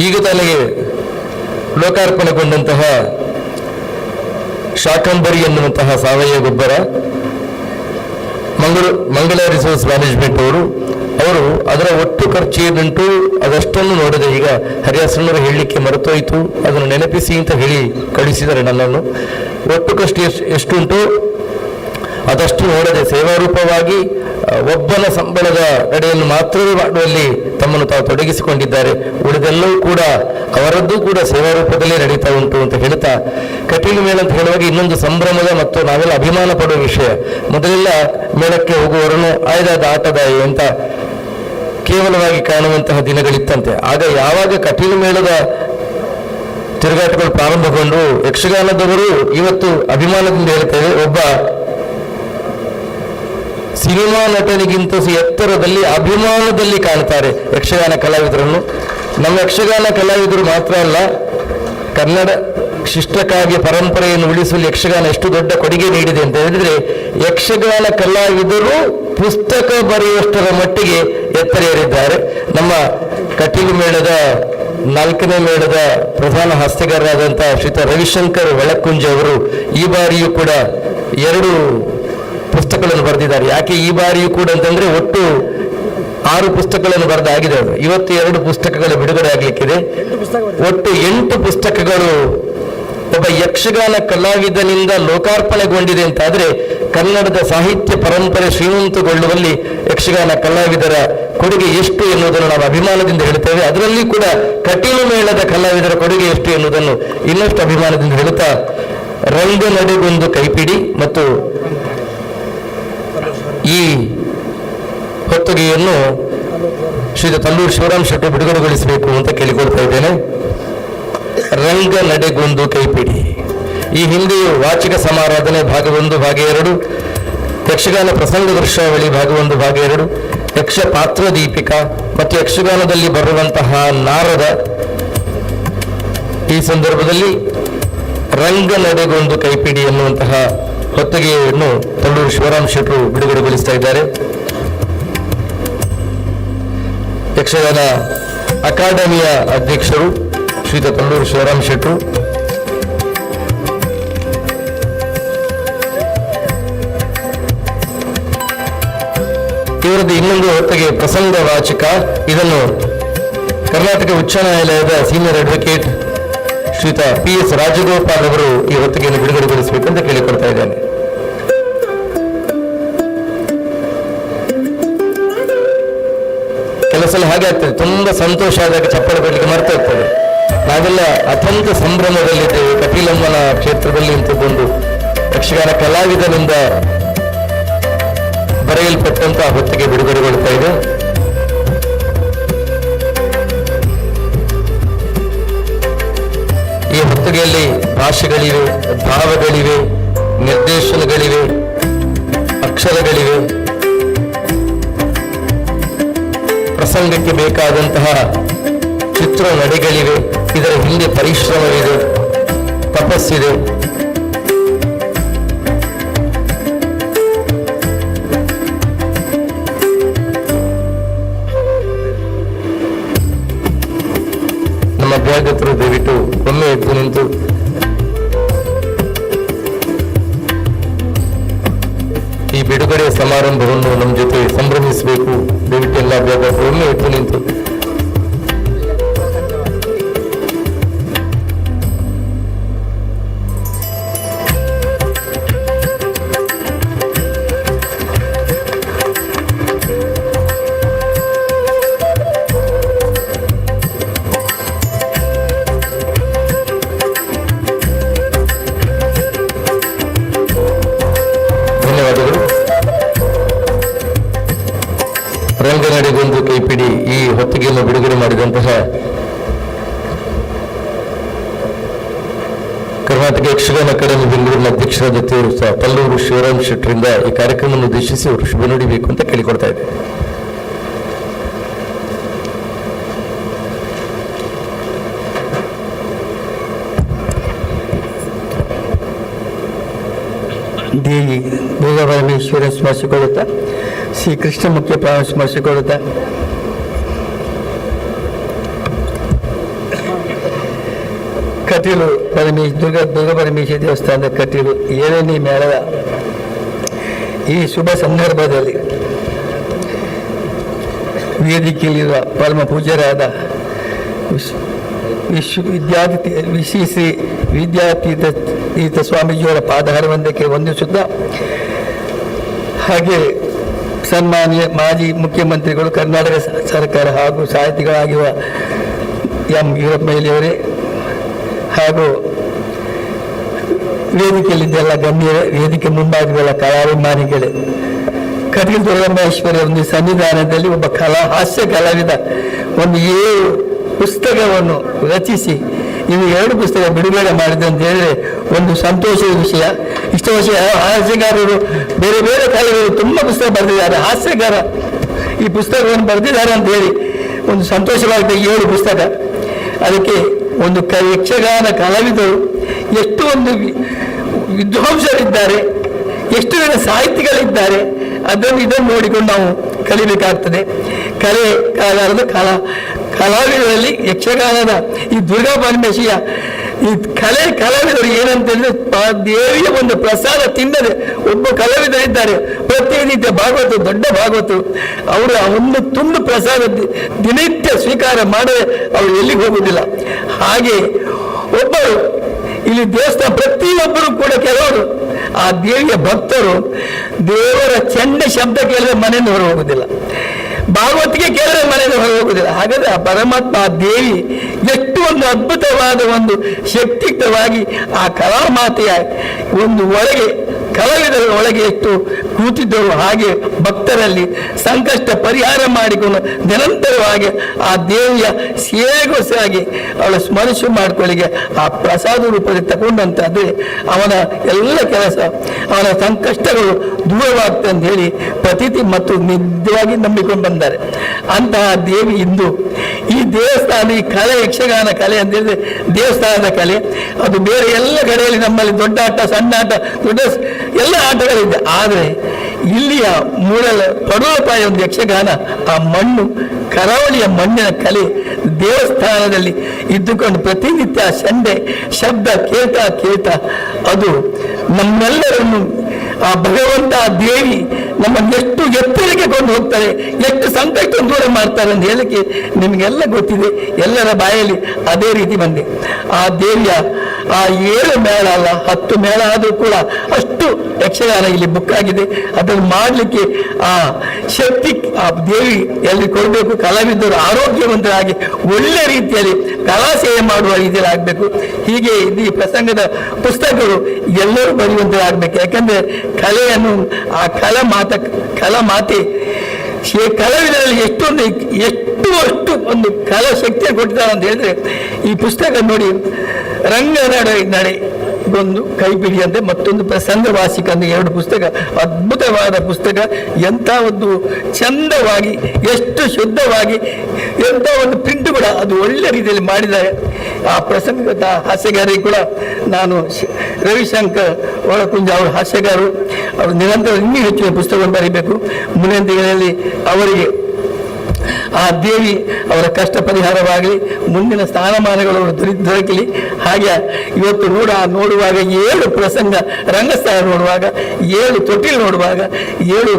ಈಗ ತನಗೆ ಲೋಕಾರ್ಪಣೆಗೊಂಡಂತಹ ಶಾಕಂಬರಿ ಎನ್ನುವಂತಹ ಸಾವಯವ ಗೊಬ್ಬರ ಮಂಗಳ ರಿಸೋರ್ಸ್ ಮ್ಯಾನೇಜ್ಮೆಂಟ್ ಅವರು ಅದರ ಒಟ್ಟು ಖರ್ಚು ಏನುಂಟು ಅದಷ್ಟನ್ನು ನೋಡಿದೆ. ಈಗ ಹರಿಯಾಸಣ್ಣರು ಹೇಳಲಿಕ್ಕೆ ಮರೆತೋಯ್ತು, ಅದನ್ನು ನೆನಪಿಸಿ ಅಂತ ಹೇಳಿ ಕಳಿಸಿದ್ದಾರೆ ನನ್ನನ್ನು. ಒಟ್ಟು ಖರ್ಚು ಎಷ್ಟುಂಟು ಅದಷ್ಟು ನೋಡದೆ ಸೇವಾರೂಪವಾಗಿ ಒಬ್ಬನ ಸಂಬಳದ ಕಡೆಯನ್ನು ಮಾತ್ರವೇ ಮಾಡುವಲ್ಲಿ ತಮ್ಮನ್ನು ತಾವು ತೊಡಗಿಸಿಕೊಂಡಿದ್ದಾರೆ. ಉಳಿದೆಲ್ಲವೂ ಕೂಡ ಅವರದ್ದು ಕೂಡ ಸೇವಾರೂಪದಲ್ಲೇ ನಡೀತಾ ಉಂಟು ಅಂತ ಹೇಳ್ತಾ, ಕಟೀಲು ಮೇಳ ಅಂತ ಹೇಳುವಾಗ ಇನ್ನೊಂದು ಸಂಭ್ರಮದ ಮತ್ತು ನಾವೆಲ್ಲ ಅಭಿಮಾನ ಪಡುವ ವಿಷಯ. ಮೊದಲೆಲ್ಲ ಮೇಳಕ್ಕೆ ಹೋಗುವವರನ್ನು ಆಯ್ದಾದ ಆಟದಾಯಿ ಅಂತ ಕೇವಲವಾಗಿ ಕಾಣುವಂತಹ ದಿನಗಳಿತ್ತಂತೆ. ಆಗ ಯಾವಾಗ ಕಟೀಲು ಮೇಳದ ತಿರುಗಾಟಗಳು ಪ್ರಾರಂಭಗೊಂಡು ಯಕ್ಷಗಾನದವರು ಇವತ್ತು ಅಭಿಮಾನದಿಂದ ಹೇಳ್ತೇವೆ, ಒಬ್ಬ ಸಿನಿಮಾ ನಟನಿಗಿಂತ ಎತ್ತರದಲ್ಲಿ ಅಭಿಮಾನದಲ್ಲಿ ಕಾಣ್ತಾರೆ ಯಕ್ಷಗಾನ ಕಲಾವಿದರನ್ನು. ನಮ್ಮ ಯಕ್ಷಗಾನ ಕಲಾವಿದರು ಮಾತ್ರ ಅಲ್ಲ, ಕನ್ನಡ ಶಿಷ್ಟಕಾವ್ಯ ಪರಂಪರೆಯನ್ನು ಉಳಿಸಲು ಯಕ್ಷಗಾನ ಎಷ್ಟು ದೊಡ್ಡ ಕೊಡುಗೆ ನೀಡಿದೆ ಅಂತ ಹೇಳಿದ್ರೆ, ಯಕ್ಷಗಾನ ಕಲಾವಿದರು ಪುಸ್ತಕ ಬರೆಯುವಷ್ಟರ ಮಟ್ಟಿಗೆ ಎತ್ತರ ಏರಿದ್ದಾರೆ. ನಮ್ಮ ಕಟೀಲು ಮೇಳದ 4ನೇ ಮೇಳದ ಪ್ರಧಾನ ಹಾಸ್ಯಗಾರರಾದಂತಹ ಶ್ರೀತ ರವಿಶಂಕರ್ ಒಳಕುಂಜ ಅವರು ಈ ಬಾರಿಯೂ ಕೂಡ 2 ಪುಸ್ತಕಗಳನ್ನು ಬರೆದಿದ್ದಾರೆ. ಯಾಕೆ ಈ ಬಾರಿಯೂ ಕೂಡ ಅಂತಂದ್ರೆ ಒಟ್ಟು 6 ಪುಸ್ತಕಗಳನ್ನು ಬರೆದಾಗಿದೆ. ಅದು ಇವತ್ತು 2 ಪುಸ್ತಕಗಳು ಬಿಡುಗಡೆ ಆಗಲಿಕ್ಕಿದೆ. ಒಟ್ಟು 8 ಪುಸ್ತಕಗಳು ಒಬ್ಬ ಯಕ್ಷಗಾನ ಕಲಾವಿದನಿಂದ ಲೋಕಾರ್ಪಣೆಗೊಂಡಿದೆ ಅಂತಾದ್ರೆ ಕನ್ನಡದ ಸಾಹಿತ್ಯ ಪರಂಪರೆ ಶ್ರೀಮಂತಗೊಳ್ಳುವಲ್ಲಿ ಯಕ್ಷಗಾನ ಕಲಾವಿದರ ಕೊಡುಗೆ ಎಷ್ಟು ಎನ್ನುವುದನ್ನು ನಾವು ಅಭಿಮಾನದಿಂದ ಹೇಳ್ತೇವೆ. ಅದರಲ್ಲಿ ಕೂಡ ಕಟೀಲು ಮೇಳದ ಕಲಾವಿದರ ಕೊಡುಗೆ ಎಷ್ಟು ಎನ್ನುವುದನ್ನು ಇನ್ನಷ್ಟು ಅಭಿಮಾನದಿಂದ ಹೇಳುತ್ತಾ, ರಂಗ ನಡೆಗೊಂದು ಕೈಪಿಡಿ ಮತ್ತು ಈ ಹೊತ್ತುಗೆಯನ್ನು ಶ್ರೀ ತಲ್ಲೂರು ಶಿವರಾಮ್ ಶೆಟ್ಟಿ ಬಿಡುಗಡೆಗೊಳಿಸಬೇಕು ಅಂತ ಕೇಳಿಕೊಳ್ತಾ ಇದ್ದೇನೆ. ರಂಗ ನಡೆಗೊಂದು ಕೈಪಿಡಿ. ಈ ಹಿಂದೆಯೂ ವಾಚಿಕ ಸಮಾರಾಧನೆ ಭಾಗ 1 ಭಾಗ 2, ಯಕ್ಷಗಾನ ಪ್ರಸಂಗ ದೃಶ್ಯಾವಳಿ ಭಾಗ 1 ಭಾಗ 2, ಯಕ್ಷ ಪಾತ್ರ ದೀಪಿಕಾ ಮತ್ತು ಯಕ್ಷಗಾನದಲ್ಲಿ ಬರುವಂತಹ ನಾರದ. ಈ ಸಂದರ್ಭದಲ್ಲಿ ರಂಗ ನಡೆಗೊಂದು ಕೈಪಿಡಿ ಎನ್ನುವಂತಹ ಹೊತ್ತಿಗೆಯನ್ನು ತಲ್ಲೂರು ಶಿವರಾಮ್ ಶೆಟ್ರು ಬಿಡುಗಡೆಗೊಳಿಸ್ತಾ ಇದ್ದಾರೆ. ಯಕ್ಷಗಾನ ಅಕಾಡೆಮಿಯ ಅಧ್ಯಕ್ಷರು ಶ್ರೀತ ತಲ್ಲೂರು ಶಿವರಾಮ್ ಶೆಟ್ರು. ಇವರದ್ದು ಇನ್ನೊಂದು ಹೊತ್ತಿಗೆ ಪ್ರಸಂಗ ವಾಚಿಕ. ಇದನ್ನು ಕರ್ನಾಟಕ ಉಚ್ಚ ನ್ಯಾಯಾಲಯದ ಸೀನಿಯರ್ ಅಡ್ವೊಕೇಟ್ ಶ್ರೀತ PS ರಾಜಗೋಪಾಲ್ ಅವರು ಈ ಹೊತ್ತಿಗೆಯನ್ನು ಬಿಡುಗಡೆಗೊಳಿಸಬೇಕು ಅಂತ ಕೇಳಿಕೊಳ್ತಾ ಇದ್ದೇನೆ. ಕೆಲವು ಸಲ ಹಾಗೆ ಆಗ್ತದೆ, ತುಂಬಾ ಸಂತೋಷ ಆದಾಗ ಚಪ್ಪಳ ಕೊಡ್ಲಿಕ್ಕೆ ಮರ್ತಾ ಇರ್ತದೆ. ನಾವೆಲ್ಲ ಅತ್ಯಂತ ಸಂಭ್ರಮದಲ್ಲಿದ್ದೇವೆ. ಕಟೀಲಮ್ಮನ ಕ್ಷೇತ್ರದಲ್ಲಿ ಇಂಥದ್ದೊಂದು ಯಕ್ಷಗಾನ ಕಲಾವಿದನಿಂದ ಬರೆಯಲ್ಪಟ್ಟಂತಹ ಹೊತ್ತಿಗೆ ಬಿಡುಗಡೆಗೊಳ್ತಾ ಇದೆ. ಈ ಹೊತ್ತಿಗೆಯಲ್ಲಿ ಭಾಷೆಗಳಿವೆ, ಭಾವಗಳಿವೆ, ನಿರ್ದೇಶನಗಳಿವೆ, ಅಕ್ಷರಗಳಿವೆ, ಪ್ರಸಂಗಕ್ಕೆ ಬೇಕಾದಂತಹ ಚಿತ್ರ ನಡೆಗಳಿವೆ. ಇದರ ಹಿಂದೆ ಪರಿಶ್ರಮವಿದೆ, ತಪಸ್ಸಿದೆ. ನಮ್ಮ ಅಭ್ಯಾಗತರು ದಯವಿಟ್ಟು ಒಮ್ಮೆ ಎದ್ದು ನಿಂತು ಈ ಬಿಡುಗಡೆ ಸಮಾರಂಭವನ್ನು ನಮ್ಮ ಜೊತೆ ಸಂಭ್ರಮಿಸಬೇಕು. ದಯವಿಟ್ಟು ಎಲ್ಲ ಅಭ್ಯಾಗತರು ಒಮ್ಮೆ ಎದ್ದು ನಿಂತು ಹೊತ್ತಿಗೆಯನ್ನು ಬಿಡುಗಡೆ ಮಾಡಿದಂತಹ ಕರ್ನಾಟಕ ಯಕ್ಷಗಾನ ಅಕಾಡೆಮಿ ಬೆಂಗಳೂರಿನ ಅಧ್ಯಕ್ಷರಾದ ತಲ್ಲೂರು ಶಿವರಾಮ್ ಶೆಟ್ಟರಿಂದ ಈ ಕಾರ್ಯಕ್ರಮವನ್ನು ಉದ್ದೇಶಿಸಿ ಅವರು ಶುಭ ನುಡಿಬೇಕು ಅಂತ ಕೇಳಿಕೊಡ್ತಾ ಇದ್ದಾರೆ. ದೇವಿ ದುರ್ಗಾಪರಮೇಶ್ವರ ಸ್ಮರಿಸಿಕೊಳ್ಳುತ್ತಾ, ಶ್ರೀಕೃಷ್ಣ ಮುಖ್ಯ ಪ್ರಾಣ ಸ್ಮರಿಸಿಕೊಳ್ಳುತ್ತಾ, ಕಟೀಲು ದುರ್ಗಾಪರಮೇಶ್ವರಿ ದೇವಸ್ಥಾನದ ಕಟೀಲು 7ನೇ ಮೇಳದ ಈ ಶುಭ ಸಂದರ್ಭದಲ್ಲಿ ವೇದಿಕೆಯಲ್ಲಿರುವ ಪರಮ ಪೂಜ್ಯರಾದ ಶ್ರೀ ವಿದ್ಯಾತೀರ್ಥ ಸ್ವಾಮೀಜಿಯವರ ಪಾದಹರವಂದಕ್ಕೆ ವಂದಿಸುತ್ತಾ, ಹಾಗೆ ಸನ್ಮಾನ್ಯ ಮಾಜಿ ಮುಖ್ಯಮಂತ್ರಿಗಳು, ಕರ್ನಾಟಕ ಸರ್ಕಾರ ಹಾಗೂ ಸಾಹಿತಿಗಳಾಗಿರುವ ಎಂ ವೀರಪ್ಪ ಮೊಯ್ಲಿಯವರೇ ಹಾಗೂ ವೇದಿಕೆಯಲ್ಲಿದ್ದೆಲ್ಲ ಗಣ್ಯರೇ, ವೇದಿಕೆ ಮುಂಭಾಗಗಳ ಕಲಾಭಿಮಾನಿಗಳೇ, ಕಟೀಲು ದುರ್ಗಮಹೇಶ್ವರಿ ಒಂದು ಸನ್ನಿಧಾನದಲ್ಲಿ ಒಬ್ಬ ಹಾಸ್ಯ ಕಲಾವಿದ ಒಂದು 7 ಪುಸ್ತಕವನ್ನು ರಚಿಸಿ ಇನ್ನು 2 ಪುಸ್ತಕ ಬಿಡುಗಡೆ ಮಾಡಿದೆ ಅಂತ ಹೇಳಿದ್ರೆ ಒಂದು ಸಂತೋಷದ ವಿಷಯ. ಇಷ್ಟು ವರ್ಷ ಹಾಸ್ಯಗಾರರು ಬೇರೆ ಬೇರೆ ಕಲಾವಿದರು ತುಂಬ ಪುಸ್ತಕ ಬರೆದಿದ್ದಾರೆ, ಹಾಸ್ಯಗಾರ ಈ ಪುಸ್ತಕವನ್ನು ಬರೆದಿದ್ದಾರೆ ಅಂತ ಹೇಳಿ ಒಂದು ಸಂತೋಷವಾಗಿದೆ. 7 ಪುಸ್ತಕ. ಅದಕ್ಕೆ ಒಂದು ಯಕ್ಷಗಾನ ಕಲಾವಿದರು ಎಷ್ಟು ಒಂದು ವಿದ್ವಾಂಸರಿದ್ದಾರೆ, ಎಷ್ಟು ಜನ ಸಾಹಿತಿಗಳಿದ್ದಾರೆ, ಇದನ್ನು ನೋಡಿಕೊಂಡು ನಾವು ಕಲಿಬೇಕಾಗ್ತದೆ. ಕಲಾವಿದರಲ್ಲಿ ಯಕ್ಷಗಾನದ ಈ ದುರ್ಗಾಪರಮೇಶ್ವರಿಯ ಈ ಕಲಾವಿದರು ಏನಂತಂದ್ರೆ ದೇವಿಯ ಒಂದು ಪ್ರಸಾದ ತಿನ್ನದೆ ಒಬ್ಬ ಕಲಾವಿದರಿದ್ದಾರೆ, ಪ್ರತಿನಿತ್ಯ ಭಾಗವತ, ದೊಡ್ಡ ಭಾಗವತರು, ಅವರು ಒಂದು ತುಂಡು ಪ್ರಸಾದ ದಿನನಿತ್ಯ ಸ್ವೀಕಾರ ಮಾಡದೆ ಅವರು ಎಲ್ಲಿಗೆ ಹೋಗುವುದಿಲ್ಲ. ಹಾಗೆ ಒಬ್ಬರು ಇಲ್ಲಿ ದೇವಸ್ಥಾನ ಪ್ರತಿಯೊಬ್ಬರು ಕೂಡ ಕೆಲವರು ಆ ದೇವಿಯ ಭಕ್ತರು ದೇವರ ಚೆಂಡ ಶಬ್ದ ಕೇಳಿದ್ರೆ ಮನೆಯಿಂದ ಹೊರ ಹೋಗುವುದಿಲ್ಲ, ಭಾಗವತಿಗೆ ಕೇಳಿದ್ರೆ ಮನೆಯಿಂದ ಹೊರ ಹೋಗುವುದಿಲ್ಲ. ಹಾಗಾದ್ರೆ ಆ ಪರಮಾತ್ಮ ಆ ದೇವಿ ಎಷ್ಟು ಒಂದು ಅದ್ಭುತವಾದ ಒಂದು ಶಕ್ತಿಯುಕ್ತವಾಗಿ ಆ ಕಲಾಮಾತೆಯ ಒಂದು ಒಳಗೆ ಕಲಾವಿದರ ಒಳಗೆ ಎಷ್ಟು ಕೂತಿದ್ದರು, ಹಾಗೆ ಭಕ್ತರಲ್ಲಿ ಸಂಕಷ್ಟ ಪರಿಹಾರ ಮಾಡಿಕೊಂಡು ನಿರಂತರವಾಗಿ ಆ ದೇವಿಯ ಸೇವೆಗೋಸ್ಕರಾಗಿ ಅವಳ ಸ್ಮರಿಸು ಮಾಡಿಕೊಳ್ಳಿಗೆ ಆ ಪ್ರಸಾದ ರೂಪದಲ್ಲಿ ತಗೊಂಡಂತಾದ್ರೆ ಅವನ ಎಲ್ಲ ಕೆಲಸ, ಅವನ ಸಂಕಷ್ಟಗಳು ದೂರವಾಗ್ತದೆ ಅಂತ ಹೇಳಿ ಪ್ರತೀತಿ ಮತ್ತು ನಿಜವಾಗಿ ನಂಬಿಕೊಂಡು ಬಂದ್ದಾರೆ. ಅಂತಹ ದೇವಿ ಇಂದು ಈ ದೇವಸ್ಥಾನ, ಈ ಕಲೆ, ಯಕ್ಷಗಾನ ಕಲೆ ಅಂತ ಹೇಳಿದ್ರೆ ದೇವಸ್ಥಾನದ ಕಲೆ, ಅದು ಬೇರೆ ಎಲ್ಲ ಕಡೆಯಲ್ಲಿ ನಮ್ಮಲ್ಲಿ ದೊಡ್ಡ ಆಟ, ಸಣ್ಣ ಆಟ, ದೊಡ್ಡ ಎಲ್ಲ ಆಟಗಳಿದೆ. ಆದರೆ ಇಲ್ಲಿಯ ಪಡೋಪಾಯ ಒಂದು ಯಕ್ಷಗಾನ, ಆ ಮಣ್ಣು, ಕರಾವಳಿಯ ಮಣ್ಣಿನ ಕಲೆ ದೇವಸ್ಥಾನದಲ್ಲಿ ಇದ್ದುಕೊಂಡು ಪ್ರತಿನಿತ್ಯ ಸಂಡೆ ಶಬ್ದ ಕೇಳ್ತಾ ಅದು ನಮ್ಮೆಲ್ಲರನ್ನು ಆ ಭಗವಂತ, ಆ ದೇವಿ ನಮ್ಮನ್ನು ಎಷ್ಟು ಎತ್ತರಕ್ಕೆ ಕೊಂಡು ಹೋಗ್ತಾರೆ, ಎಷ್ಟು ಸಂಕಷ್ಟ ದೂರ ಮಾಡ್ತಾರೆ ಅಂತ ಹೇಳಲಿಕ್ಕೆ ನಿಮಗೆಲ್ಲ ಗೊತ್ತಿದೆ, ಎಲ್ಲರ ಬಾಯಲ್ಲಿ ಅದೇ ರೀತಿ ಬಂದೆ. ಆ ದೇವಿಯ ಆ 7 ಮೇಳ ಅಲ್ಲ 10 ಮೇಳ ಆದರೂ ಕೂಡ ಅಷ್ಟು ಯಕ್ಷಗಾನ ಇಲ್ಲಿ ಬುಕ್ ಆಗಿದೆ. ಅದನ್ನು ಮಾಡಲಿಕ್ಕೆ ಆ ಶಕ್ತಿ ಆ ದೇವಿ ಎಲ್ಲಿ ಕೊಡಬೇಕು. ಕಲಾವಿದರು ಆರೋಗ್ಯವಂತರಾಗಿ ಒಳ್ಳೆ ರೀತಿಯಲ್ಲಿ ಕಲಾ ಸೇವೆ ಮಾಡುವ ರೀತಿಯಲ್ಲಿ ಆಗಬೇಕು. ಹೀಗೆ ಈ ಪ್ರಸಂಗದ ಪುಸ್ತಕಗಳು ಎಲ್ಲರೂ ಬರೆಯುವಂತಾಗಬೇಕು. ಯಾಕಂದ್ರೆ ಕಲೆಯನ್ನು ಆ ಕಲಾ ಮಾತೆ ಕಲಾವಿದರಲ್ಲಿ ಎಷ್ಟು ಒಂದು ಕಲಾ ಶಕ್ತಿಯನ್ನು ಕೊಟ್ಟಿದ್ದಾರೆ ಅಂತ ಹೇಳಿದ್ರೆ ಈ ಪುಸ್ತಕ ನೋಡಿ. ರಂಗ ನಡೆ ಒಂದು ಕೈಪಿಡಿ ಅಂತೆ, ಮತ್ತೊಂದು ಪ್ರಸಂಗ ವಾಸಿಕ ಅಂತ 2 ಪುಸ್ತಕ, ಅದ್ಭುತವಾದ ಪುಸ್ತಕ. ಎಂಥ ಒಂದು ಚಂದವಾಗಿ, ಎಷ್ಟು ಶುದ್ಧವಾಗಿ, ಎಂಥ ಒಂದು ಪ್ರಿಂಟ್ ಕೂಡ ಅದು ಒಳ್ಳೆ ರೀತಿಯಲ್ಲಿ ಮಾಡಿದ್ದಾರೆ. ಆ ಪ್ರಸಂಗದ ಹಾಸ್ಯಗಾರರಿಗೆ ಕೂಡ ನಾನು ರವಿಶಂಕರ್ ಒಳಕುಂಜ ಅವರು ಹಾಸ್ಯಗಾರರು, ಅವರು ನಿರಂತರ ಇನ್ನೂ ಹೆಚ್ಚಿನ ಪುಸ್ತಕವನ್ನು ಬರೀಬೇಕು. ಮುಂದಿನ ದಿನಗಳಲ್ಲಿ ಅವರಿಗೆ ಆ ದೇವಿ ಅವರ ಕಷ್ಟ ಪರಿಹಾರವಾಗಲಿ, ಮುಂದಿನ ಸ್ಥಾನಮಾನಗಳು ದೊರಕಲಿ. ಹಾಗೆ ಇವತ್ತು ನೋಡುವಾಗ 7 ಪ್ರಸಂಗ ರಂಗಸ್ಥಳ ನೋಡುವಾಗ, 7 ತೊಟ್ಟಿಲು ನೋಡುವಾಗ, 7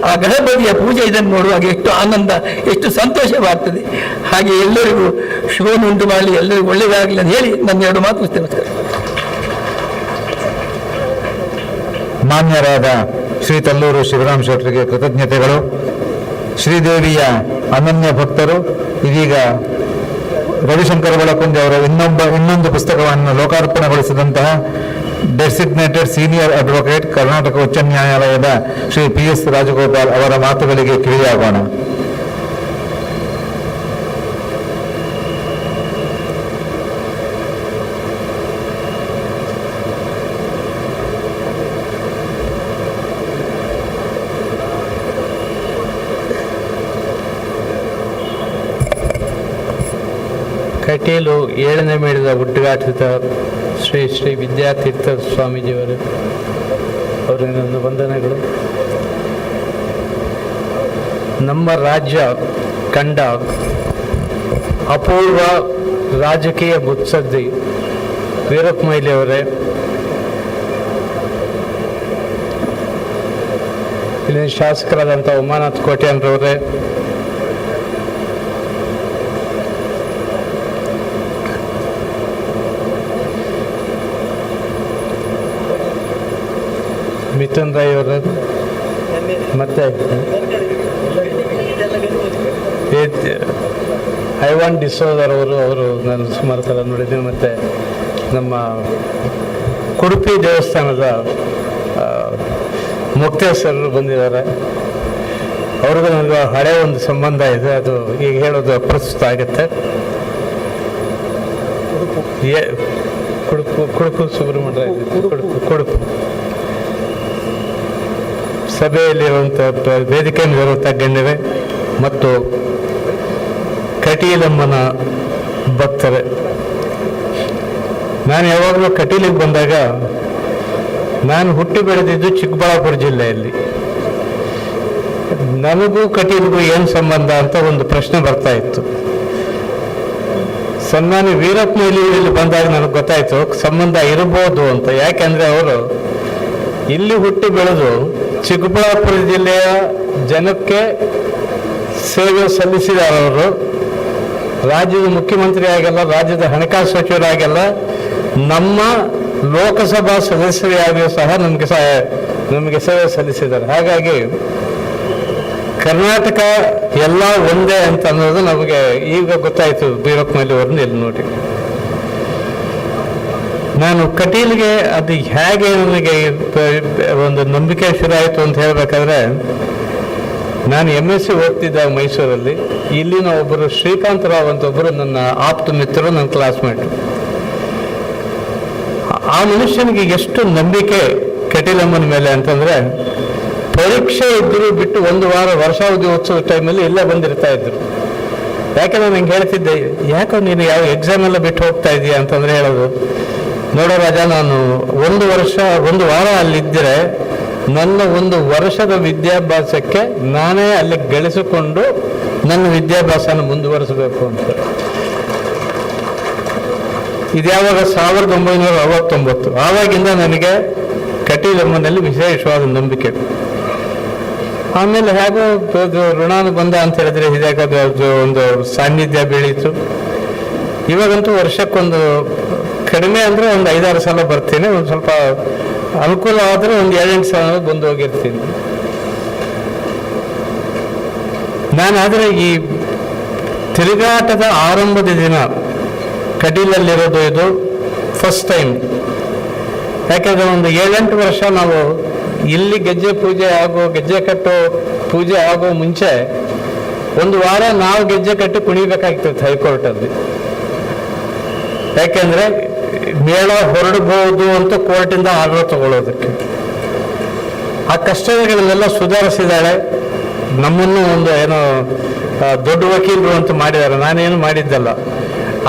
ಆ ಗಣಪತಿಯ ಪೂಜೆ ಇದನ್ನು ನೋಡುವಾಗ ಎಷ್ಟು ಆನಂದ, ಎಷ್ಟು ಸಂತೋಷವಾಗ್ತದೆ. ಹಾಗೆ ಎಲ್ಲರಿಗೂ ಶುಭವನ್ನುಂಟು ಮಾಡಲಿ, ಎಲ್ಲರಿಗೂ ಒಳ್ಳೆಯದಾಗಲಿ ಅಂತ ಹೇಳಿ ನನ್ನ 2 ಮಾತು ಮುಗಿಸ್ತೇನೆ. ಮಾನ್ಯರಾದ ಶ್ರೀ ತಲ್ಲೂರು ಶಿವರಾಮ್ ಶೆಟ್ಟರಿಗೆ ಕೃತಜ್ಞತೆಗಳು. ಶ್ರೀದೇವಿಯ ಅನನ್ಯ ಭಕ್ತರು ಇದೀಗ ರವಿಶಂಕರ್ ಒಳಕುಂಜ ಅವರ ಇನ್ನೊಂದು ಪುಸ್ತಕವನ್ನು ಲೋಕಾರ್ಪಣೆಗೊಳಿಸಿದಂತಹ ಡೆಸಿಗ್ನೇಟೆಡ್ ಸೀನಿಯರ್ ಅಡ್ವೊಕೇಟ್ ಕರ್ನಾಟಕ ಉಚ್ಚ ನ್ಯಾಯಾಲಯದ ಶ್ರೀ PS ರಾಜಗೋಪಾಲ್ ಅವರ ಮಾತುಗಳಿಗೆ ಕಿವಿಯಾಗೋಣ. ಕಟೀಲು 7ನೇ ಮೇಳದ ಉದ್ಘಾಟಿತ ಶ್ರೀ ಶ್ರೀ ವಿದ್ಯಾತೀರ್ಥ ಸ್ವಾಮೀಜಿಯವರು ಅವರಿಗೆ ನನ್ನ ವಂದನೆಗಳು. ನಮ್ಮ ರಾಜ್ಯ ಕಂಡ ಅಪೂರ್ವ ರಾಜಕೀಯ ಮುತ್ಸದ್ದಿ ವೀರಪ್ಪ ಮೊಯ್ಲಿ ಅವರೇ, ಇಲ್ಲಿನ ಶಾಸಕರಾದಂಥ ಉಮಾನಾಥ್ ಕೋಟ್ಯಾನ್ರವರೇ, ಮಿಥುನ್ ರೈ ಅವರು, ಮತ್ತೆ ಐವಾನ್ ಡಿಸೋದರ್ ಅವರು ನಾನು ಸುಮಾರು ಸಲ ನೋಡಿದ್ದೀನಿ. ಮತ್ತು ನಮ್ಮ ಕುಡುಪಿ ದೇವಸ್ಥಾನದ ಮುಕ್ತೇಶ್ವರರು ಬಂದಿದ್ದಾರೆ. ಅವ್ರಿಗೂ ನನಗೆ ಹಳೆ ಒಂದು ಸಂಬಂಧ ಇದೆ, ಅದು ಈಗ ಹೇಳೋದು ಅಪ್ರಸ್ತುತ ಆಗುತ್ತೆ. ಕುಡುಪು ಸುಬ್ರಹ್ಮಣ್ಯ ಕುಡುಪು ಸಭೆಯಲ್ಲಿರುವಂಥ ವೇದಿಕೆಯಲ್ಲಿರುವಂಥ ಗಣ್ಯರೇ ಮತ್ತು ಕಟೀಲಮ್ಮನ ಭಕ್ತರೇ, ನಾನು ಯಾವಾಗಲೂ ಕಟೀಲಿಗೆ ಬಂದಾಗ ನಾನು ಹುಟ್ಟಿ ಬೆಳೆದಿದ್ದು ಚಿಕ್ಕಬಳ್ಳಾಪುರ ಜಿಲ್ಲೆಯಲ್ಲಿ. ನನಗೂ ಕಟೀಲಿಗೂ ಏನು ಸಂಬಂಧ ಅಂತ ಒಂದು ಪ್ರಶ್ನೆ ಬರ್ತಾ ಇತ್ತು. ಸನ್ಮಾನ್ಯ ವೀರಪ್ಪ ಮೊಯ್ಲಿ ಇಲ್ಲಿ ಬಂದಾಗ ನನಗೆ ಗೊತ್ತಾಯಿತು ಸಂಬಂಧ ಇರ್ಬೋದು ಅಂತ. ಯಾಕೆಂದರೆ ಅವರು ಇಲ್ಲಿ ಹುಟ್ಟಿ ಬೆಳೆದು ಚಿಕ್ಕಬಳ್ಳಾಪುರ ಜಿಲ್ಲೆಯ ಜನಕ್ಕೆ ಸೇವೆ ಸಲ್ಲಿಸಿದವರು. ರಾಜ್ಯದ ಮುಖ್ಯಮಂತ್ರಿ ಆಗಲ್ಲ, ರಾಜ್ಯದ ಹಣಕಾಸು ಸಚಿವರಾಗಲ್ಲ, ನಮ್ಮ ಲೋಕಸಭಾ ಸದಸ್ಯರಾಗಿಯೂ ಸಹ ನಮಗೆ ಸೇವೆ ಸಲ್ಲಿಸಿದ್ದಾರೆ. ಹಾಗಾಗಿ ಕರ್ನಾಟಕ ಎಲ್ಲ ಒಂದೇ ಅಂತ ಅನ್ನೋದು ನಮಗೆ ಈಗ ಗೊತ್ತಾಯಿತು ವೀರಪ್ಪ ಮೊಯ್ಲಿ ಅವ್ರನ್ನ ಇಲ್ಲಿ ನೋಡಿ. ನಾನು ಕಟೀಲ್ಗೆ ಅದು ಹೇಗೆ ನನಗೆ ಒಂದು ನಂಬಿಕೆ ಶುರುವಾಯಿತು ಅಂತ ಹೇಳಬೇಕಾದ್ರೆ, ನಾನು MSc ಓದ್ತಿದ್ದ ಮೈಸೂರಲ್ಲಿ. ಇಲ್ಲಿನ ಒಬ್ಬರು ಶ್ರೀಕಾಂತ್ ರಾವ್ ಅಂತ ಒಬ್ಬರು ನನ್ನ ಆಪ್ತ ಮಿತ್ರರು, ನನ್ನ ಕ್ಲಾಸ್ಮೇಟು. ಆ ಮನುಷ್ಯನಿಗೆ ಎಷ್ಟು ನಂಬಿಕೆ ಕಟೀಲಮ್ಮನ ಮೇಲೆ ಅಂತಂದರೆ, ಪರೀಕ್ಷೆ ಇದ್ದರೂ ಬಿಟ್ಟು ಒಂದು ವಾರ ವರ್ಷಾವಧಿ ಉತ್ಸವ ಟೈಮಲ್ಲಿ ಇಲ್ಲೇ ಬಂದಿರ್ತಾ ಇದ್ರು. ಯಾಕೆ ನಾನು ಹಿಂಗೆ ಹೇಳ್ತಿದ್ದೆ, ಯಾಕೋ ನೀನು ಯಾವ ಎಕ್ಸಾಮ್ ಎಲ್ಲ ಬಿಟ್ಟು ಹೋಗ್ತಾ ಇದೀಯಾ ಅಂತಂದರೆ ಹೇಳೋದು, ನೋಡೋ ರಾಜ, ನಾನು ಒಂದು ವಾರ ಅಲ್ಲಿದ್ದರೆ ನನ್ನ ಒಂದು ವರ್ಷದ ವಿದ್ಯಾಭ್ಯಾಸಕ್ಕೆ ನಾನೇ ಅಲ್ಲಿ ಗಳಿಸಿಕೊಂಡು ನನ್ನ ವಿದ್ಯಾಭ್ಯಾಸನ ಮುಂದುವರಿಸಬೇಕು ಅಂತ. ಇದ್ಯಾವಾಗ 1969. ಆವಾಗಿಂದ ನನಗೆ ಕಟೀಲಮ್ಮನಲ್ಲಿ ವಿಶೇಷವಾದ ನಂಬಿಕೆ. ಆಮೇಲೆ ಹೇಗೋ ಋಣಾನುಬಂಧ ಅಂತ ಹೇಳಿದ್ರೆ ಇದಾಗೋದು ಒಂದು ಸಾನ್ನಿಧ್ಯ ಬೆಳೀತು. ಇವಾಗಂತೂ ವರ್ಷಕ್ಕೊಂದು ಕಡಿಮೆ ಅಂದರೆ ಒಂದು 5-6 ಸಲ ಬರ್ತೀನಿ. ಒಂದು ಸ್ವಲ್ಪ ಅನುಕೂಲ ಆದರೆ ಒಂದು 7-8 ಸಲ ಬಂದು ಹೋಗಿರ್ತೀನಿ. ನಾನಾದರೆ ಈ ತಿರುಗಾಟದ ಆರಂಭದ ದಿನ ಕಟೀಲಲ್ಲಿರೋದು ಇದು ಫಸ್ಟ್ ಟೈಮ್. ಯಾಕೆಂದರೆ ಒಂದು 7-8 ವರ್ಷ ನಾವು ಇಲ್ಲಿ ಗೆಜ್ಜೆ ಕಟ್ಟೋ ಪೂಜೆ ಆಗೋ ಮುಂಚೆ ಒಂದು ವಾರ ನಾವು ಗೆಜ್ಜೆ ಕಟ್ಟಿ ಕುಣಿಬೇಕಾಗ್ತದೆ ಹೈಕೋರ್ಟಲ್ಲಿ. ಯಾಕೆಂದರೆ ಮೇಳ ಹೊರಡಬಹುದು ಅಂತ ಕೋರ್ಟಿಂದ ಆರ್ಡರ್ ತಗೊಳ್ಳೋದಕ್ಕೆ. ಆ ಕಷ್ಟಗಳನ್ನೆಲ್ಲ ಸುಧಾರಿಸಿದ್ದಾಳೆ. ನಮ್ಮನ್ನು ಒಂದು ಏನೋ ದೊಡ್ಡ ವಕೀಲರು ಅಂತ ಮಾಡಿದ್ದಾರೆ. ನಾನೇನು ಮಾಡಿದ್ದಲ್ಲ,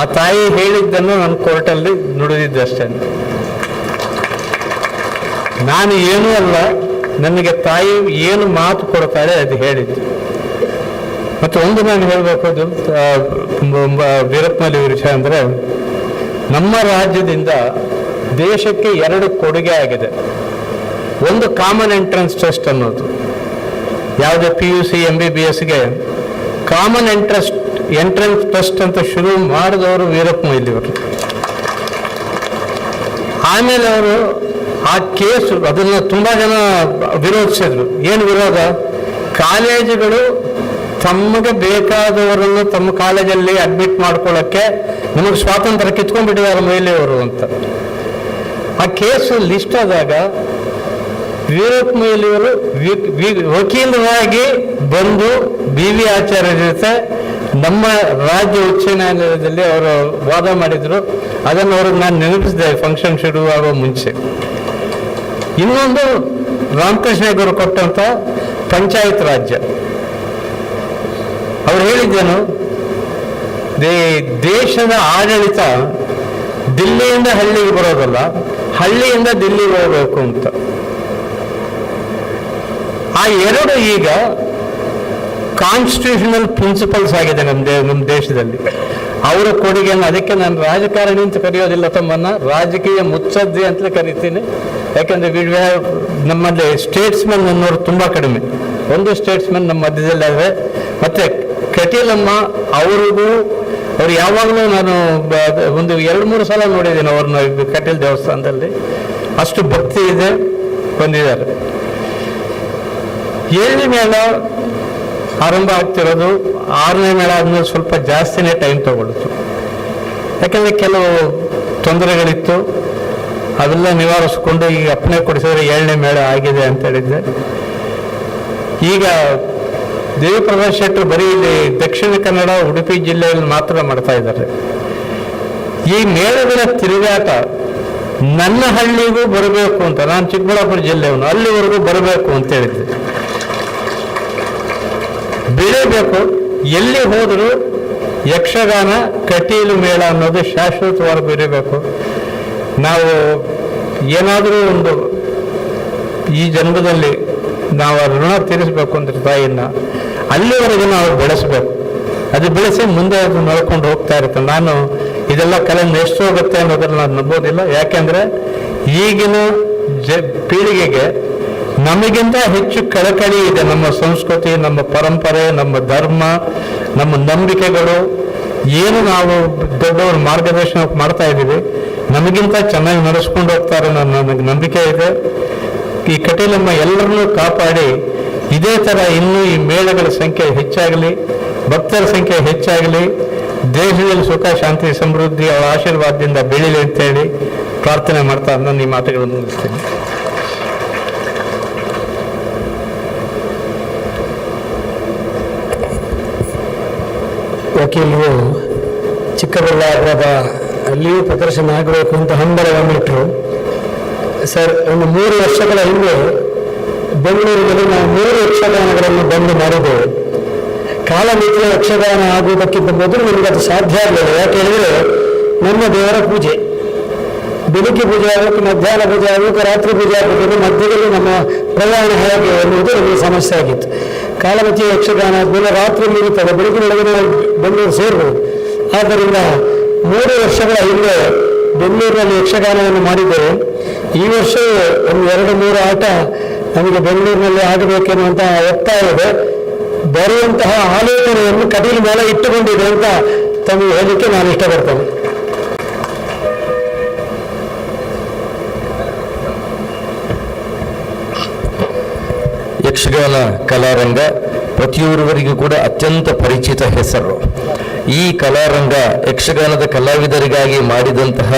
ಆ ತಾಯಿ ಹೇಳಿದ್ದನ್ನು ನಾನು ಕೋರ್ಟಲ್ಲಿ ನುಡಿದಿದ್ದಷ್ಟೇ. ನಾನು ಏನೂ ಅಲ್ಲ, ನನಗೆ ತಾಯಿ ಏನು ಮಾತು ಕೊಡ್ತಾಳೆ ಅದು ಹೇಳಿದ್ದು. ಮತ್ತು ಒಂದು ನಾನು ಹೇಳಬೇಕು, ಅದು ವೀರಪ್ಪ ಮೊಯ್ಲಿ ವಿಷಯ ಅಂದರೆ, ನಮ್ಮ ರಾಜ್ಯದಿಂದ ದೇಶಕ್ಕೆ 2 ಕೊಡುಗೆ ಆಗಿದೆ. ಒಂದು ಕಾಮನ್ ಎಂಟ್ರೆನ್ಸ್ ಟೆಸ್ಟ್ ಅನ್ನೋದು, ಯಾವುದೇ PUC MBBSಗೆ ಕಾಮನ್ ಎಂಟ್ರೆನ್ಸ್ ಟೆಸ್ಟ್ ಅಂತ ಶುರು ಮಾಡಿದವರು ವೀರಪ್ಪ ಮೊಯ್ಲಿ ಅವರು. ಆಮೇಲೆ ಅವರು ಆ ಕೇಸು ಅದನ್ನು ತುಂಬ ಜನ ವಿರೋಧಿಸಿದ್ರು. ಏನು ವಿರೋಧ? ಕಾಲೇಜುಗಳು ತಮಗೆ ಬೇಕಾದವರನ್ನು ತಮ್ಮ ಕಾಲೇಜಲ್ಲಿ ಅಡ್ಮಿಟ್ ಮಾಡ್ಕೊಳ್ಳೋಕ್ಕೆ ನಮಗೆ ಸ್ವಾತಂತ್ರ್ಯ ಕಿತ್ಕೊಂಡ್ಬಿಟ್ಟಿದ್ದಾರೆ ಮೊಯ್ಲಿ ಅವರು ಅಂತ. ಆ ಕೇಸು ಲಿಸ್ಟ್ ಆದಾಗ ವೀರಪ್ಪ ಮೊಯ್ಲಿ ಅವರು ವಕೀಲರಾಗಿ ಬಂದು BV ಆಚಾರ್ಯ ಜೊತೆ ನಮ್ಮ ರಾಜ್ಯ ಉಚ್ಚ ನ್ಯಾಯಾಲಯದಲ್ಲಿ ಅವರು ವಾದ ಮಾಡಿದ್ರು. ಅದನ್ನು ಅವ್ರಿಗೆ ನಾನು ನೆನಪಿಸಿದೆ ಫಂಕ್ಷನ್ ಶುರುವಾಗುವ ಮುಂಚೆ. ಇನ್ನೊಂದು ರಾಮಕೃಷ್ಣ ಹೆಗಡೆ ಕೊಟ್ಟಂತ ಪಂಚಾಯತ್ ರಾಜ್ಯ. ಅವ್ರು ಹೇಳಿದ್ದೇನು, ದೇಶದ ಆಡಳಿತ ದಿಲ್ಲಿಯಿಂದ ಹಳ್ಳಿಗೆ ಬರೋದಲ್ಲ, ಹಳ್ಳಿಯಿಂದ ದಿಲ್ಲಿಗೆ ಹೋಗಬೇಕು ಅಂತ. ಆ ಎರಡು ಈಗ ಕಾನ್ಸ್ಟಿಟ್ಯೂಷನಲ್ ಪ್ರಿನ್ಸಿಪಲ್ಸ್ ಆಗಿದೆ ನಮ್ಮ ದೇಶದಲ್ಲಿ. ಅವರ ಕೊಡುಗೆಯನ್ನು, ಅದಕ್ಕೆ ನಾನು ರಾಜಕಾರಣಿ ಅಂತ ಕರೆಯೋದಿಲ್ಲ, ತಮ್ಮನ್ನ ರಾಜಕೀಯ ಮುತ್ಸದ್ದಿ ಅಂತಲೇ ಕರಿತೀನಿ. ಯಾಕಂದರೆ ನಮ್ಮಲ್ಲಿ ಸ್ಟೇಟ್ಸ್ಮನ್ ಅನ್ನೋರು ತುಂಬ ಕಡಿಮೆ. ಒಂದು ಸ್ಟೇಟ್ಸ್ಮನ್ ನಮ್ಮ ಮಧ್ಯದಲ್ಲಾದರೆ, ಮತ್ತು ಕಟೀಲಮ್ಮ ಅವ್ರು ಯಾವಾಗಲೂ ನಾನು ಒಂದು 2-3 ಸಲ ನೋಡಿದ್ದೀನಿ ಅವ್ರನ್ನ ಕಟೀಲ್ ದೇವಸ್ಥಾನದಲ್ಲಿ. ಅಷ್ಟು ಭಕ್ತಿ ಇದೆ, ಬಂದಿದ್ದಾರೆ. 7ನೇ ಮೇಳ ಆರಂಭ ಆಗ್ತಿರೋದು, 6ನೇ ಮೇಳ ಆದ್ಮೇಲೆ ಸ್ವಲ್ಪ ಜಾಸ್ತಿನೇ ಟೈಮ್ ತಗೊಳ್ತು. ಯಾಕಂದರೆ ಕೆಲವು ತೊಂದರೆಗಳಿತ್ತು, ಅವೆಲ್ಲ ನಿವಾರಿಸ್ಕೊಂಡು ಈಗ ಅಪ್ಪಣೆ ಕೊಡಿಸಿದ್ರೆ 7ನೇ ಮೇಳ ಆಗಿದೆ ಅಂತ ಹೇಳಿದ್ದೆ. ಈಗ ದೇವಿಪ್ರಸಾದ್ ಶೆಟ್ಟರು ಬರೀ ಇಲ್ಲಿ ದಕ್ಷಿಣ ಕನ್ನಡ, ಉಡುಪಿ ಜಿಲ್ಲೆಯಲ್ಲಿ ಮಾತ್ರ ಮಾಡ್ತಾ ಇದ್ದಾರೆ. ಈ ಮೇಳಗಳ ತಿರುಗಾಟ ನನ್ನ ಹಳ್ಳಿಗೂ ಬರಬೇಕು ಅಂತ, ನಾನು ಚಿಕ್ಕಬಳ್ಳಾಪುರ ಜಿಲ್ಲೆಯವನು, ಅಲ್ಲಿವರೆಗೂ ಬರಬೇಕು ಅಂತ ಹೇಳಿದ್ದೆ. ಬೆಳೆಯಬೇಕು. ಎಲ್ಲಿ ಹೋದರೂ ಯಕ್ಷಗಾನ ಕಟೀಲು ಮೇಳ ಅನ್ನೋದು ಶಾಶ್ವತವಾಗಿ ಬೆರೀಬೇಕು. ನಾವು ಏನಾದರೂ ಒಂದು ಈ ಜನ್ಮದಲ್ಲಿ ನಾವು ಋಣ ತೀರಿಸಬೇಕು ಅಂದ್ರೆ ತಾಯಿಯನ್ನು, ಅಲ್ಲಿವರೆಗೂ ನಾವು ಬೆಳೆಸಬೇಕು. ಅದು ಬೆಳೆಸಿ ಮುಂದೆ ಅದು ನಡ್ಕೊಂಡು ಹೋಗ್ತಾ ಇರುತ್ತೆ. ನಾನು ಇದೆಲ್ಲ ಕಲೆ ಎಷ್ಟು ಹೋಗುತ್ತೆ ಅನ್ನೋದನ್ನು ನಾನು ನಂಬೋದಿಲ್ಲ. ಯಾಕೆಂದರೆ ಈಗಿನ ಪೀಳಿಗೆಗೆ ನಮಗಿಂತ ಹೆಚ್ಚು ಕಳಕಳಿ ಇದೆ ನಮ್ಮ ಸಂಸ್ಕೃತಿ, ನಮ್ಮ ಪರಂಪರೆ, ನಮ್ಮ ಧರ್ಮ, ನಮ್ಮ ನಂಬಿಕೆಗಳು. ಏನು ನಾವು ದೊಡ್ಡವ್ರ ಮಾರ್ಗದರ್ಶನ ಮಾಡ್ತಾ ಇದ್ದೀವಿ, ನಮಗಿಂತ ಚೆನ್ನಾಗಿ ನಡೆಸ್ಕೊಂಡು ಹೋಗ್ತಾರೆ ನನಗೆ ನಂಬಿಕೆ ಇದೆ. ಈ ಕಟೀಲಮ್ಮ ಎಲ್ಲರನ್ನೂ ಕಾಪಾಡಿ ಇದೇ ಥರ ಇನ್ನೂ ಈ ಮೇಳಗಳ ಸಂಖ್ಯೆ ಹೆಚ್ಚಾಗಲಿ, ಭಕ್ತರ ಸಂಖ್ಯೆ ಹೆಚ್ಚಾಗಲಿ, ದೇಶದಲ್ಲಿ ಸುಖ ಶಾಂತಿ ಸಮೃದ್ಧಿ ಅವರ ಆಶೀರ್ವಾದದಿಂದ ಬೆಳೀಲಿ ಅಂತೇಳಿ ಪ್ರಾರ್ಥನೆ ಮಾಡ್ತಾ ನಾನು ಈ ಮಾತುಗಳನ್ನು ಮುಗಿಸ್ತೇನೆ. ವಕೀಲರು ಚಿಕ್ಕಬಳ್ಳಾಪುರದ ಅಲ್ಲಿಯೂ ಪ್ರದರ್ಶನ ಆಗಬೇಕು ಅಂತ ಹಂಬಲವನ್ನಿಟ್ಟರು. ಸರ್, ಒಂದು 3 ವರ್ಷಗಳ ಹಿಂದೆ ಬೆಂಗಳೂರಿನಲ್ಲಿ ನಾವು 3 ಯಕ್ಷಗಾನಗಳನ್ನು ಬಂದ್ ಮಾಡಿದ್ದೇವೆ. ಕಾಲಮಿತಿಯ ಯಕ್ಷಗಾನ ಆಗುವುದಕ್ಕಿಂತ ಮೊದಲು ನಮಗೆ ಅದು ಸಾಧ್ಯ ಆಗಲಿಲ್ಲ. ಯಾಕೆ ಹೇಳಿದರೆ ನಮ್ಮ ದೇವರ ಪೂಜೆ, ಬೆಳಿಗ್ಗೆ ಪೂಜೆ ಆಗಬೇಕು, ಮಧ್ಯಾಹ್ನ ಪೂಜೆ ಆಗಬೇಕು, ರಾತ್ರಿ ಪೂಜೆ ಆಗಬೇಕು, ಮಧ್ಯದಲ್ಲಿ ನಮ್ಮ ಪ್ರಯಾಣ ಹೇಗೆ ಎನ್ನುವುದು ನಮಗೆ ಸಮಸ್ಯೆ ಆಗಿತ್ತು. ಕಾಲಮಿತಿಯ ಯಕ್ಷಗಾನ ಆದಮೇಲೆ ರಾತ್ರಿ ಮುಗಿತದೆ, ಬೆಳಗಿನೊಳಗೆ ಬೆಂಗಳೂರು ಸೇರ್ಬೋದು. ಆದ್ದರಿಂದ 3 ವರ್ಷಗಳ ಹಿಂದೆ ಬೆಂಗಳೂರಿನಲ್ಲಿ ಯಕ್ಷಗಾನವನ್ನು ಮಾಡಿದ್ದೇವೆ. ಈ ವರ್ಷ ಒಂದು 2-3 ಆಟ ನಮಗೆ ಬೆಂಗಳೂರಿನಲ್ಲಿ ಆಗಬೇಕೆನ್ನುವಂಥ ಒತ್ತಾಯ ಇದೆ. ಬರುವಂತಹ ಆಲೋಚನೆಯನ್ನು ಕಟೀಲು ಮೇಲೆ ಇಟ್ಟುಕೊಂಡಿದೆ ಅಂತ ತಮಗೆ ಹೇಳಲಿಕ್ಕೆ ನಾನು ಇಷ್ಟಪಡ್ತೇನೆ. ಯಕ್ಷಗಾನ ಕಲಾರಂಗ ಪ್ರತಿಯೊಬ್ಬರಿಗೂ ಕೂಡ ಅತ್ಯಂತ ಪರಿಚಿತ ಹೆಸರು. ಈ ಕಲಾರಂಗ ಯಕ್ಷಗಾನದ ಕಲಾವಿದರಿಗಾಗಿ ಮಾಡಿದಂತಹ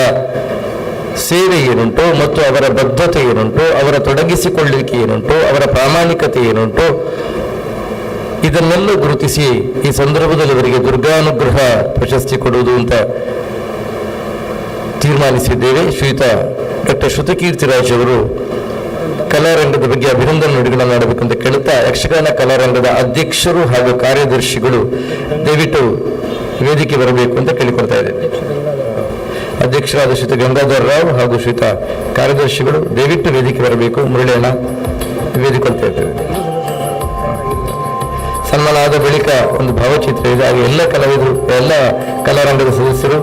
ಸೇವೆ ಏನುಂಟು ಮತ್ತು ಅವರ ಬದ್ಧತೆ ಏನುಂಟು, ಅವರ ತೊಡಗಿಸಿಕೊಳ್ಳಿಕೆ ಏನುಂಟು, ಅವರ ಪ್ರಾಮಾಣಿಕತೆ ಏನುಂಟು, ಇದನ್ನೆಲ್ಲ ಗುರುತಿಸಿ ಈ ಸಂದರ್ಭದಲ್ಲಿ ಅವರಿಗೆ ದುರ್ಗಾನುಗ್ರಹ ಪ್ರಶಸ್ತಿ ಕೊಡುವುದು ಅಂತ ತೀರ್ಮಾನಿಸಿದ್ದೇವೆ. ಶ್ರೀಯುತ ಡಾಕ್ಟರ್ ಶ್ರುತಕೀರ್ತಿರಾಜ್ ಅವರು ಕಲಾರಂಗದ ಬಗ್ಗೆ ಅಭಿನಂದನೆ ನುಡಿಗಳನ್ನು ಮಾಡಬೇಕಂತ ಕೇಳುತ್ತಾ, ಯಕ್ಷಗಾನ ಕಲಾರಂಗದ ಅಧ್ಯಕ್ಷರು ಹಾಗೂ ಕಾರ್ಯದರ್ಶಿಗಳು ದಯವಿಟ್ಟು ವೇದಿಕೆ ಬರಬೇಕು ಅಂತ ಕೇಳಿಕೊಳ್ತಾ ಇದ್ದೇವೆ. ಅಧ್ಯಕ್ಷರಾದ ಶ್ರೀಯುತ ಗಂಗಾಧರ್ ರಾವ್ ಹಾಗೂ ಶ್ರೀಯುತ ಕಾರ್ಯದರ್ಶಿಗಳು ದಯವಿಟ್ಟು ವೇದಿಕೆ ಬರಬೇಕು. ಮುರಳಿಯಣ್ಣ ವೇದಿಕೊಳ್ತಾ ಇದ್ದೇವೆ. ಸನ್ಮಾನ ಆದ ಬಳಿಕ ಒಂದು ಭಾವಚಿತ್ರ ಇದೆ, ಹಾಗೆ ಎಲ್ಲ ಕಲಾವಿದರು, ಎಲ್ಲ ಕಲಾರಂಗದ ಸದಸ್ಯರು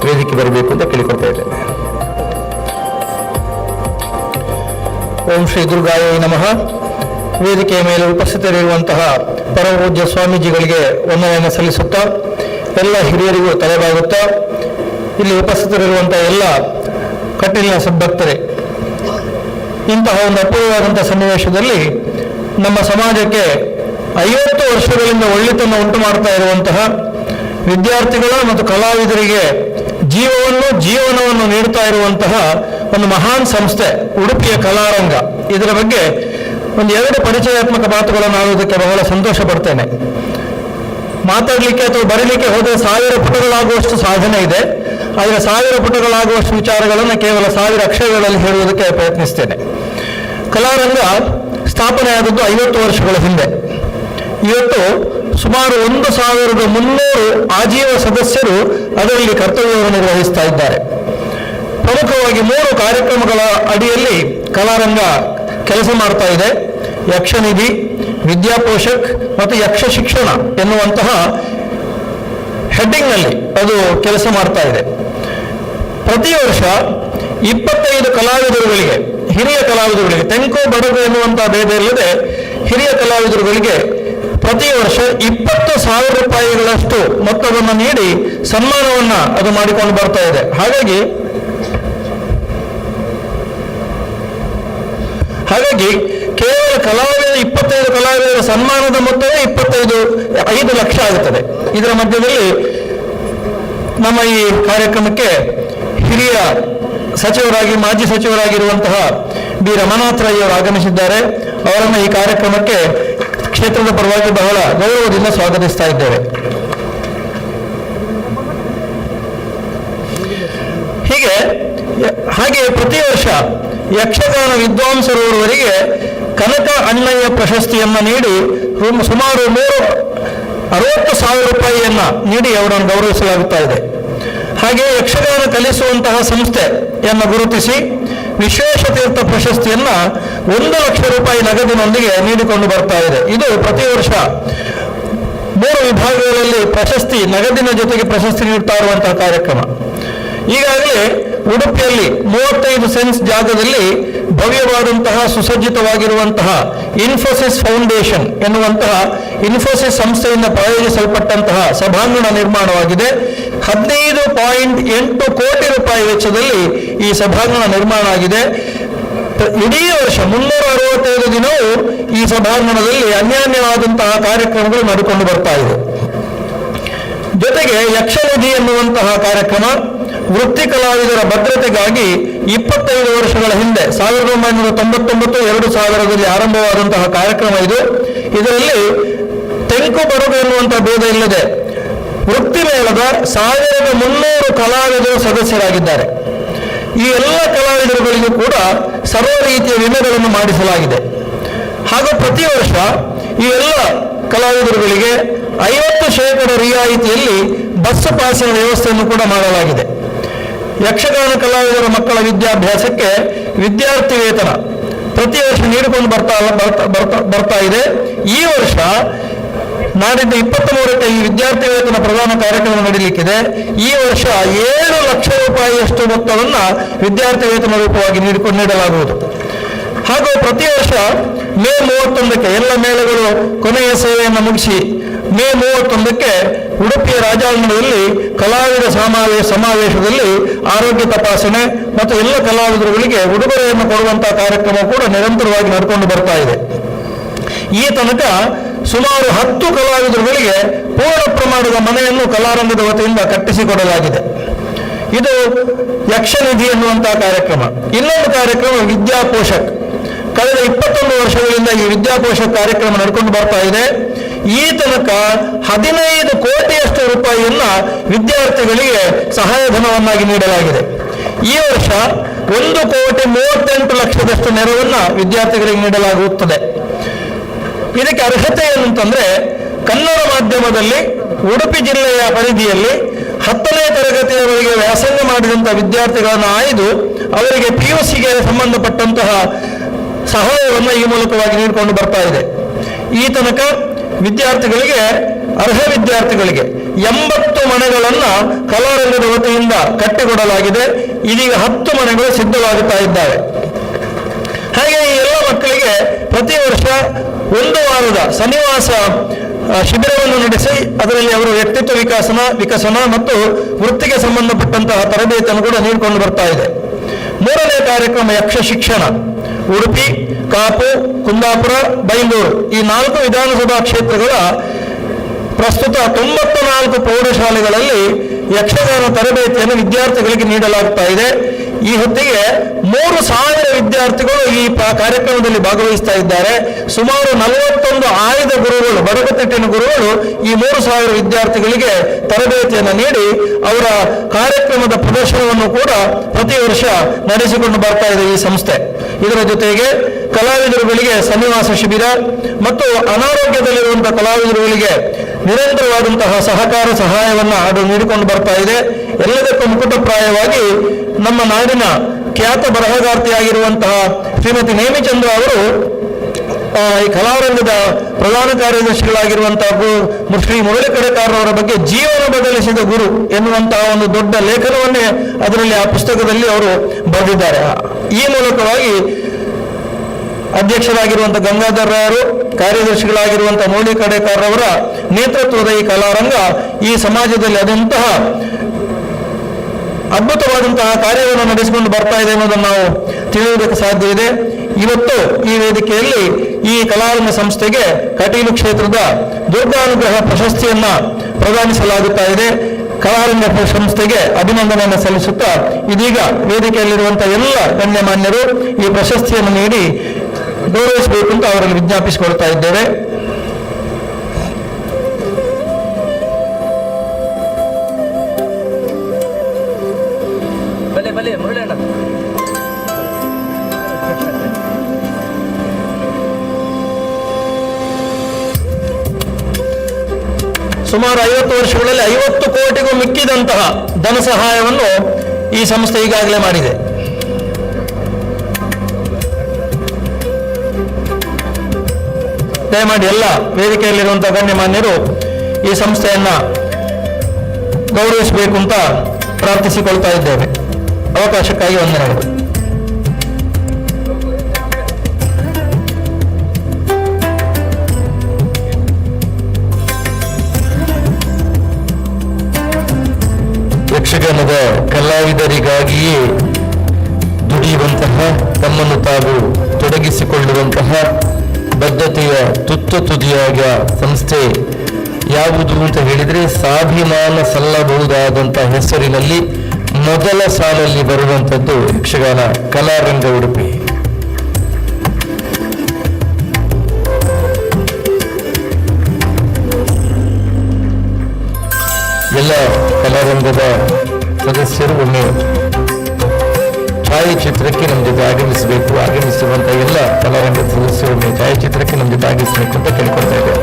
ವೇದಿಕೆ ಬರಬೇಕು ಅಂತ ಕೇಳಿಕೊಳ್ತಾ ಇದ್ದೇನೆ. ಓಂ ಶ್ರೀ ದುರ್ಗಾಯ ನಮಃ. ವೇದಿಕೆಯ ಮೇಲೆ ಉಪಸ್ಥಿತರಿರುವಂತಹ ಪರಮಪೂಜ್ಯ ಸ್ವಾಮೀಜಿಗಳಿಗೆ ವಂದನೆಯನ್ನು ಸಲ್ಲಿಸುತ್ತಾ, ಎಲ್ಲ ಹಿರಿಯರಿಗೂ ತಲೆಬಾಗುತ್ತಾ, ಇಲ್ಲಿ ಉಪಸ್ಥಿತರಿರುವಂತಹ ಎಲ್ಲ ಕಟೀಲಿನ ಸದ್ಭಕ್ತರೇ, ಇಂತಹ ಒಂದು ಅಪೂರ್ವವಾದಂಥ ಸನ್ನಿವೇಶದಲ್ಲಿ ನಮ್ಮ ಸಮಾಜಕ್ಕೆ 50 ವರ್ಷಗಳಿಂದ ಒಳ್ಳೆತನ ಉಂಟು ಮಾಡ್ತಾ ಇರುವಂತಹ ವಿದ್ಯಾರ್ಥಿಗಳು ಮತ್ತು ಕಲಾವಿದರಿಗೆ ಜೀವನವನ್ನು ನೀಡುತ್ತಾ ಇರುವಂತಹ ಒಂದು ಮಹಾನ್ ಸಂಸ್ಥೆ ಉಡುಪಿಯ ಕಲಾರಂಗ. ಇದರ ಬಗ್ಗೆ ಒಂದು 2 ಪರಿಚಯಾತ್ಮಕ ಮಾತುಗಳನ್ನು ಆಡುವುದಕ್ಕೆ ಬಹಳ ಸಂತೋಷ ಪಡ್ತೇನೆ. ಮಾತಾಡಲಿಕ್ಕೆ ಅಥವಾ ಬರೀಲಿಕ್ಕೆ ಹೋದರೆ 1000 ಪುಟಗಳಾಗುವಷ್ಟು ಸಾಧನೆ ಇದೆ. ಆದರೆ 1000 ಪುಟಗಳಾಗುವಷ್ಟು ವಿಚಾರಗಳನ್ನು ಕೇವಲ 1000 ಅಕ್ಷರಗಳಲ್ಲಿ ಹೇಳುವುದಕ್ಕೆ ಪ್ರಯತ್ನಿಸ್ತೇನೆ. ಕಲಾರಂಗ ಸ್ಥಾಪನೆಯಾದದ್ದು 50 ವರ್ಷಗಳ ಹಿಂದೆ. ಇವತ್ತು ಸುಮಾರು 1300 ಆಜೀವ ಸದಸ್ಯರು ಅದರಲ್ಲಿ ಕರ್ತವ್ಯವನ್ನು ನಿರ್ವಹಿಸ್ತಾ ಇದ್ದಾರೆ. ಪ್ರಮುಖವಾಗಿ 3 ಕಾರ್ಯಕ್ರಮಗಳ ಅಡಿಯಲ್ಲಿ ಕಲಾರಂಗ ಕೆಲಸ ಮಾಡ್ತಾ ಇದೆ. ಯಕ್ಷನಿಧಿ, ವಿದ್ಯಾಪೋಷಕ್ ಮತ್ತು ಯಕ್ಷ ಶಿಕ್ಷಣ ಎನ್ನುವಂತಹ ಹೆಡ್ಡಿಂಗ್ನಲ್ಲಿ ಅದು ಕೆಲಸ ಮಾಡ್ತಾ ಇದೆ. ಪ್ರತಿ ವರ್ಷ 25 ಕಲಾವಿದರುಗಳಿಗೆ, ಹಿರಿಯ ಕಲಾವಿದರುಗಳಿಗೆ, ತೆಂಕು ಬಡಗು ಎನ್ನುವಂತಹ ಭೇದ ಇಲ್ಲದೆ ಹಿರಿಯ ಕಲಾವಿದರುಗಳಿಗೆ ಪ್ರತಿ ವರ್ಷ 20,000 ರೂಪಾಯಿಗಳಷ್ಟು ಮೊತ್ತವನ್ನು ನೀಡಿ ಸನ್ಮಾನವನ್ನ ಅದು ಮಾಡಿಕೊಂಡು ಬರ್ತಾ ಇದೆ. ಹಾಗಾಗಿ ಕೇವಲ 25 ಕಲಾವಿದರ ಸನ್ಮಾನದ ಮೊತ್ತವೇ 5 ಲಕ್ಷ ಆಗುತ್ತದೆ. ಇದರ ಮಧ್ಯದಲ್ಲಿ ನಮ್ಮ ಈ ಕಾರ್ಯಕ್ರಮಕ್ಕೆ ಹಿರಿಯ ಸಚಿವರಾಗಿ, ಮಾಜಿ ಸಚಿವರಾಗಿರುವಂತಹ ಬಿ ರಮನಾಥ್ ರೈ ಅವರು ಆಗಮಿಸಿದ್ದಾರೆ. ಅವರನ್ನು ಈ ಕಾರ್ಯಕ್ರಮಕ್ಕೆ ಕ್ಷೇತ್ರದ ಪರವಾಗಿ ಬಹಳ ಗೌರವದಿಂದ ಸ್ವಾಗತಿಸ್ತಾ ಇದ್ದೇವೆ. ಹಾಗೆ ಪ್ರತಿ ವರ್ಷ ಯಕ್ಷಗಾನ ವಿದ್ವಾಂಸರವರಿಗೆ ಕನಕ ಅಣ್ಣಯ್ಯ ಪ್ರಶಸ್ತಿಯನ್ನು ನೀಡಿ ಸುಮಾರು 60,000 ರೂಪಾಯಿಯನ್ನ ನೀಡಿ ಅವರನ್ನು ಗೌರವಿಸಲಾಗುತ್ತಾ ಇದೆ. ಹಾಗೆ ಯಕ್ಷಗಾನ ಕಲಿಸುವಂತಹ ಸಂಸ್ಥೆಯನ್ನು ಗುರುತಿಸಿ ವಿಶ್ವೇಶತೀರ್ಥ ಪ್ರಶಸ್ತಿಯನ್ನ 1 ಲಕ್ಷ ರೂಪಾಯಿ ನಗದಿನೊಂದಿಗೆ ನೀಡಿಕೊಂಡು ಬರ್ತಾ ಇದೆ. ಇದು ಪ್ರತಿ ವರ್ಷ 3 ವಿಭಾಗಗಳಲ್ಲಿ ಪ್ರಶಸ್ತಿ, ನಗದಿನ ಜೊತೆಗೆ ಪ್ರಶಸ್ತಿ ನೀಡುತ್ತಾ ಇರುವಂತಹ ಕಾರ್ಯಕ್ರಮ. ಈಗಾಗಲೇ ಉಡುಪಿಯಲ್ಲಿ 35 ಸೆನ್ಸ್ ಜಾಗದಲ್ಲಿ ಭವ್ಯವಾದಂತಹ ಸುಸಜ್ಜಿತವಾಗಿರುವಂತಹ ಇನ್ಫೋಸಿಸ್ ಫೌಂಡೇಶನ್ ಎನ್ನುವಂತಹ ಇನ್ಫೋಸಿಸ್ ಸಂಸ್ಥೆಯಿಂದ ಪ್ರಾಯೋಜಿಸಲ್ಪಟ್ಟಂತಹ ಸಭಾಂಗಣ ನಿರ್ಮಾಣವಾಗಿದೆ. 15.8 ಕೋಟಿ ರೂಪಾಯಿ ವೆಚ್ಚದಲ್ಲಿ ಈ ಸಭಾಂಗಣ ನಿರ್ಮಾಣ ಆಗಿದೆ. ಇಡೀ ವರ್ಷ 365 ದಿನವೂ ಈ ಸಭಾಂಗಣದಲ್ಲಿ ಅನ್ಯಾನ್ಯವಾದಂತಹ ಕಾರ್ಯಕ್ರಮಗಳು ಮಾಡಿಕೊಂಡು ಬರ್ತಾ ಇದೆ. ಜೊತೆಗೆ ಯಕ್ಷನಿಧಿ ಎನ್ನುವಂತಹ ಕಾರ್ಯಕ್ರಮ ವೃತ್ತಿ ಕಲಾವಿದರ ಭದ್ರತೆಗಾಗಿ 25 ವರ್ಷಗಳ ಹಿಂದೆ 1999-2000ರಲ್ಲಿ ಆರಂಭವಾದಂತಹ ಕಾರ್ಯಕ್ರಮ ಇದು. ಇದರಲ್ಲಿ ತೆಂಕು ಬಡಗು ಎನ್ನುವಂತಹ ಭೇದ ಇಲ್ಲದೆ ವೃತ್ತಿ ಮೇಳದ 1300 ಕಲಾವಿದರು ಸದಸ್ಯರಾಗಿದ್ದಾರೆ. ಈ ಎಲ್ಲ ಕಲಾವಿದರುಗಳಿಗೂ ಕೂಡ ಸರ್ವ ರೀತಿಯ ವಿಮೆಗಳನ್ನು ಮಾಡಿಸಲಾಗಿದೆ. ಹಾಗೂ ಪ್ರತಿ ವರ್ಷ ಈ ಎಲ್ಲ ಕಲಾವಿದರುಗಳಿಗೆ 50% ರಿಯಾಯಿತಿಯಲ್ಲಿ ಬಸ್ ಪಾಸಿನ ವ್ಯವಸ್ಥೆಯನ್ನು ಕೂಡ ಮಾಡಲಾಗಿದೆ. ಯಕ್ಷಗಾನ ಕಲಾವಿದರ ಮಕ್ಕಳ ವಿದ್ಯಾಭ್ಯಾಸಕ್ಕೆ ವಿದ್ಯಾರ್ಥಿ ವೇತನ ಪ್ರತಿ ವರ್ಷ ನೀಡಿಕೊಂಡು ಬರ್ತಾ ಇದೆ. ಈ ವರ್ಷ ನಾಡಿದ್ದು 23ಕ್ಕೆ ಈ ವಿದ್ಯಾರ್ಥಿ ವೇತನ ಪ್ರದಾನ ಕಾರ್ಯಕ್ರಮ ನಡೆಯಲಿಕ್ಕಿದೆ. ಈ ವರ್ಷ 7 ಲಕ್ಷ ರೂಪಾಯಿಯಷ್ಟು ಮೊತ್ತವನ್ನು ವಿದ್ಯಾರ್ಥಿ ವೇತನ ರೂಪವಾಗಿ ನೀಡಲಾಗುವುದು. ಹಾಗೂ ಪ್ರತಿ ವರ್ಷ ಮೇ 31ಕ್ಕೆ ಎಲ್ಲ ಮೇಳಗಳು ಕೊನೆಯ ಸೇವೆಯನ್ನು ಮುಗಿಸಿ ಮೇ 31ಕ್ಕೆ ಉಡುಪಿಯ ರಾಜಾಂಗಣದಲ್ಲಿ ಕಲಾವಿದ ಸಮಾವೇಶದಲ್ಲಿ ಆರೋಗ್ಯ ತಪಾಸಣೆ ಮತ್ತು ಎಲ್ಲ ಕಲಾವಿದರುಗಳಿಗೆ ಉಡುಗೊರೆಯನ್ನು ಕೊಡುವಂತಹ ಕಾರ್ಯಕ್ರಮ ಕೂಡ ನಿರಂತರವಾಗಿ ನಡೆದುಕೊಂಡು ಬರ್ತಾ ಇದೆ. ಈ ತನಕ ಸುಮಾರು 10 ಕಲಾವಿದರುಗಳಿಗೆ ಪೂರ್ಣ ಪ್ರಮಾಣದ ಮನೆಯನ್ನು ಕಲಾರಂಗದ ವತಿಯಿಂದ ಕಟ್ಟಿಸಿಕೊಡಲಾಗಿದೆ. ಇದು ಯಕ್ಷನಿಧಿ ಎನ್ನುವಂತಹ ಕಾರ್ಯಕ್ರಮ. ಇನ್ನೊಂದು ಕಾರ್ಯಕ್ರಮ ವಿದ್ಯಾಪೋಷಕ್. ಕಳೆದ 21 ವರ್ಷಗಳಿಂದ ಈ ವಿದ್ಯಾಪೋಷಕ್ ಕಾರ್ಯಕ್ರಮ ನಡೆದುಕೊಂಡು ಬರ್ತಾ ಇದೆ. ಈ ತನಕ 15 ಕೋಟಿಯಷ್ಟು ರೂಪಾಯಿಯನ್ನ ವಿದ್ಯಾರ್ಥಿಗಳಿಗೆ ಸಹಾಯಧನವನ್ನಾಗಿ ನೀಡಲಾಗಿದೆ. ಈ ವರ್ಷ 1,38,00,000 ನೆರವನ್ನ ವಿದ್ಯಾರ್ಥಿಗಳಿಗೆ ನೀಡಲಾಗುತ್ತದೆ. ಇದಕ್ಕೆ ಅರ್ಹತೆ ಏನಂತಂದ್ರೆ ಕನ್ನಡ ಮಾಧ್ಯಮದಲ್ಲಿ ಉಡುಪಿ ಜಿಲ್ಲೆಯ ಪರಿಧಿಯಲ್ಲಿ 10ನೇ ತರಗತಿಯವರೆಗೆ ವ್ಯಾಸಂಗ ಮಾಡಿದಂತಹ ವಿದ್ಯಾರ್ಥಿಗಳನ್ನು ಆಯ್ದು ಅವರಿಗೆ PUCಗೆ ಸಂಬಂಧಪಟ್ಟಂತಹ ಸಹಾಯವನ್ನು ಈ ಮೂಲಕವಾಗಿ ನೀಡಿಕೊಂಡು ಬರ್ತಾ ಇದೆ. ಈ ತನಕ ವಿದ್ಯಾರ್ಥಿಗಳಿಗೆ, ಅರ್ಹ ವಿದ್ಯಾರ್ಥಿಗಳಿಗೆ 80 ಮನೆಗಳನ್ನು ಕಲಾರಂಗದ ವತಿಯಿಂದ ಕಟ್ಟಿಕೊಡಲಾಗಿದೆ. ಇದೀಗ 10 ಮನೆಗಳು ಸಿದ್ಧವಾಗುತ್ತಾ ಇದ್ದಾವೆ. ಹಾಗೆ ಈ ಎಲ್ಲ ಮಕ್ಕಳಿಗೆ ಪ್ರತಿ ವರ್ಷ 1 ವಾರದ ಸನ್ನಿವಾಸ ಶಿಬಿರವನ್ನು ನಡೆಸಿ ಅದರಲ್ಲಿ ಅವರು ವ್ಯಕ್ತಿತ್ವ ವಿಕಸನ ಮತ್ತು ವೃತ್ತಿಗೆ ಸಂಬಂಧಪಟ್ಟಂತಹ ತರಬೇತಿಯನ್ನು ಕೂಡ ನೀಡಿಕೊಂಡು ಬರ್ತಾ ಇದೆ. 3ನೇ ಕಾರ್ಯಕ್ರಮ ಯಕ್ಷ ಶಿಕ್ಷಣ. ಉಡುಪಿ, ಕಾಪು, ಕುಂದಾಪುರ, ಬೈಂದೂರು ಈ 4 ವಿಧಾನಸಭಾ ಕ್ಷೇತ್ರಗಳ ಪ್ರಸ್ತುತ 94 ಪ್ರೌಢಶಾಲೆಗಳಲ್ಲಿ ಯಕ್ಷಗಾನ ತರಬೇತಿಯನ್ನು ವಿದ್ಯಾರ್ಥಿಗಳಿಗೆ ನೀಡಲಾಗ್ತಾ ಇದೆ. ಈ ಹೊತ್ತಿಗೆ 3,000 ವಿದ್ಯಾರ್ಥಿಗಳು ಈ ಕಾರ್ಯಕ್ರಮದಲ್ಲಿ ಭಾಗವಹಿಸ್ತಾ ಇದ್ದಾರೆ. ಸುಮಾರು 41 ಆಯ್ದ ಗುರುಗಳು, ಬಡಗುತಿಟ್ಟಿನ ಗುರುಗಳು ಈ 3,000 ವಿದ್ಯಾರ್ಥಿಗಳಿಗೆ ತರಬೇತಿಯನ್ನು ನೀಡಿ ಅವರ ಕಾರ್ಯಕ್ರಮದ ಪ್ರದರ್ಶನವನ್ನು ಕೂಡ ಪ್ರತಿ ವರ್ಷ ನಡೆಸಿಕೊಂಡು ಬರ್ತಾ ಇದೆ ಈ ಸಂಸ್ಥೆ. ಇದರ ಜೊತೆಗೆ ಕಲಾವಿದರುಗಳಿಗೆ ಸನ್ನಿವಾಸ ಶಿಬಿರ ಮತ್ತು ಅನಾರೋಗ್ಯದಲ್ಲಿರುವಂತಹ ಕಲಾವಿದರುಗಳಿಗೆ ನಿರಂತರವಾದಂತಹ ಸಹಕಾರ ಸಹಾಯವನ್ನು ಅದು ನೀಡಿಕೊಂಡು ಬರ್ತಾ ಇದೆ. ಎಲ್ಲದಕ್ಕೂ ಮುಕುಟಪ್ರಾಯವಾಗಿ ನಮ್ಮ ನಾಡಿನ ಖ್ಯಾತ ಬರಹಗಾರ್ತಿಯಾಗಿರುವಂತಹ ಶ್ರೀಮತಿ ನೇಮಿಚಂದ್ರ ಅವರು ಈ ಕಲಾರಂಗದ ಪ್ರಧಾನ ಕಾರ್ಯದರ್ಶಿಗಳಾಗಿರುವಂತಹ ಶ್ರೀ ಮುರಳಿ ಕಡೆಕಾರರವರ ಬಗ್ಗೆ ಜೀವನ ಬದಲಿಸಿದ ಗುರು ಎನ್ನುವಂತಹ ಒಂದು ದೊಡ್ಡ ಲೇಖನವನ್ನೇ ಅದರಲ್ಲಿ ಆ ಪುಸ್ತಕದಲ್ಲಿ ಅವರು ಬರೆದಿದ್ದಾರೆ. ಈ ಮೂಲಕವಾಗಿ ಅಧ್ಯಕ್ಷರಾಗಿರುವಂತಹ ಗಂಗಾಧರ್ ರಾಯರು, ಕಾರ್ಯದರ್ಶಿಗಳಾಗಿರುವಂತಹ ಮುರಳಿ ಕಡೆಕಾರರವರ ನೇತೃತ್ವದ ಈ ಕಲಾರಂಗ ಈ ಸಮಾಜದಲ್ಲಿ ಅದಂತಹ ಅದ್ಭುತವಾದಂತಹ ಕಾರ್ಯವನ್ನು ನಡೆಸಿಕೊಂಡು ಬರ್ತಾ ಇದೆ ಅನ್ನೋದನ್ನು ನಾವು ತಿಳಿಯುವುದಕ್ಕೆ ಸಾಧ್ಯ ಇದೆ. ಇವತ್ತು ಈ ವೇದಿಕೆಯಲ್ಲಿ ಈ ಕಲಾರಂಗ ಸಂಸ್ಥೆಗೆ ಕಟೀಲು ಕ್ಷೇತ್ರದ ದುರ್ಗಾನುಗ್ರಹ ಪ್ರಶಸ್ತಿಯನ್ನ ಪ್ರದಾನಿಸಲಾಗುತ್ತಾ ಇದೆ. ಕಲಾರಂಗ ಸಂಸ್ಥೆಗೆ ಅಭಿನಂದನೆಯನ್ನು ಸಲ್ಲಿಸುತ್ತಾ ಇದೀಗ ವೇದಿಕೆಯಲ್ಲಿರುವಂತಹ ಎಲ್ಲ ಗಣ್ಯಮಾನ್ಯರು ಈ ಪ್ರಶಸ್ತಿಯನ್ನು ನೀಡಿ ಗೌರವಿಸಬೇಕು ಅಂತ ಅವರಲ್ಲಿ ವಿಜ್ಞಾಪಿಸಿಕೊಳ್ತಾ ಇದ್ದೇವೆ. ಸುಮಾರು 50 ವರ್ಷಗಳಲ್ಲಿ 50 ಕೋಟಿಗೂ ಮಿಕ್ಕಿದಂತಹ ಧನ ಸಹಾಯವನ್ನು ಈ ಸಂಸ್ಥೆ ಈಗಾಗಲೇ ಮಾಡಿದೆ. ದಯಮಾಡಿ ಎಲ್ಲ ವೇದಿಕೆಯಲ್ಲಿರುವಂತಹ ಗಣ್ಯಮಾನ್ಯರು ಈ ಸಂಸ್ಥೆಯನ್ನ ಗೌರವಿಸಬೇಕು ಅಂತ ಪ್ರಾರ್ಥಿಸಿಕೊಳ್ತಾ ಇದ್ದೇವೆ. ಅವಕಾಶಕ್ಕಾಗಿ ವಂದನೆಗಳು. ಯಕ್ಷಗಾನದ ಕಲಾವಿದರಿಗಾಗಿಯೇ ದುಡಿಯುವಂತಹ, ತಮ್ಮನ್ನು ತಾವು ತೊಡಗಿಸಿಕೊಳ್ಳುವಂತಹ ಬದ್ಧತೆಯ ತುದಿಯಾಗ ಸಂಸ್ಥೆ ಯಾವುದು ಅಂತ ಹೇಳಿದರೆ ಸ್ವಾಭಿಮಾನ ಸಲ್ಲಬಹುದಾದಂತಹ ಹೆಸರಿನಲ್ಲಿ ಮೊದಲ ಸಾಲಲ್ಲಿ ಬರುವಂಥದ್ದು ಯಕ್ಷಗಾನ ಕಲಾರಂಗ ಉಡುಪಿ. ಎಲ್ಲ ಕಲಾರಂಗದ ಸದಸ್ಯರು ಒಮ್ಮೆ ಛಾಯಾಚಿತ್ರಕ್ಕೆ ನಮ್ಮ ಜೊತೆ ಆಗಮಿಸಬೇಕು. ಆಗಮಿಸುವಂತಹ ಎಲ್ಲ ಕಲಾರಂಗದ ಸದಸ್ಯರು ಒಮ್ಮೆ ಛಾಯಾಚಿತ್ರಕ್ಕೆ ನಮ್ಮ ಜೊತೆ ಆಗಮಿಸಬೇಕು ಅಂತ ಕೇಳಿಕೊಳ್ತಾ ಇದ್ದೇವೆ.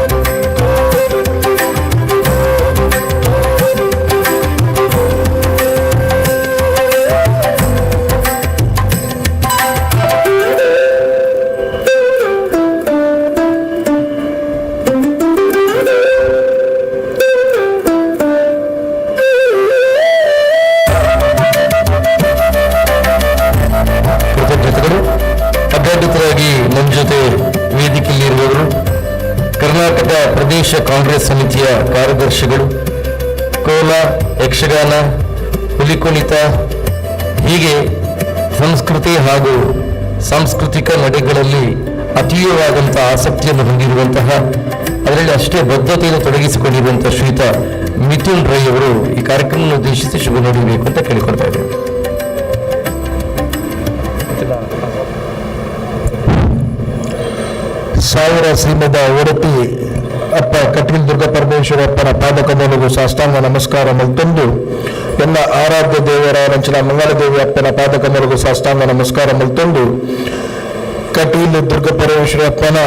ನಮ್ಮ ಜೊತೆ ವೇದಿಕೆಯಲ್ಲಿರುವವರು ಕರ್ನಾಟಕ ಪ್ರದೇಶ ಕಾಂಗ್ರೆಸ್ ಸಮಿತಿಯ ಕಾರ್ಯದರ್ಶಿಗಳು, ಕೋಲ, ಯಕ್ಷಗಾನ, ಹುಲಿಕುಣಿತ ಹೀಗೆ ಸಂಸ್ಕೃತಿ ಹಾಗೂ ಸಾಂಸ್ಕೃತಿಕ ನಡೆಗಳಲ್ಲಿ ಅತೀವವಾದಂತಹ ಆಸಕ್ತಿಯನ್ನು ಹೊಂದಿರುವಂತಹ, ಅದರಲ್ಲಿ ಅಷ್ಟೇ ಬದ್ಧತೆಯನ್ನು ತೊಡಗಿಸಿಕೊಂಡಿರುವಂತಹ ಶ್ರೀಯುತ ಮಿಥುನ್ ರೈ ಅವರು ಈ ಕಾರ್ಯಕ್ರಮವನ್ನು ಉದ್ದೇಶಿಸಿ ಶುಭ ನುಡಿಬೇಕು ಅಂತ ಕೇಳಿಕೊಳ್ತಾ ಇದ್ದೇವೆ. ಸಾವಿರ ಶ್ರೀಮದ ಒಡತಿ ಅಪ್ಪ ಕಟೀಲ್ ದುರ್ಗ ಪರಮೇಶ್ವರಪ್ಪನ ಪಾದಕಮಲಗೂ ಸಾಷ್ಟಾಂಗ ನಮಸ್ಕಾರ ಮಲ್ತೊಂದು, ಎನ್ನ ಆರಾಧ್ಯ ದೇವರ ನಂಚಿನ ಮಂಗಳದೇವಿ ಅಪ್ಪನ ಪಾದಕಮಲಗೂ ಸಾಷ್ಟಾಂಗ ನಮಸ್ಕಾರ ಮಲ್ತೊಂದು, ಕಟೀಲ್ ದುರ್ಗ ಪರಮೇಶ್ವರಪ್ಪನ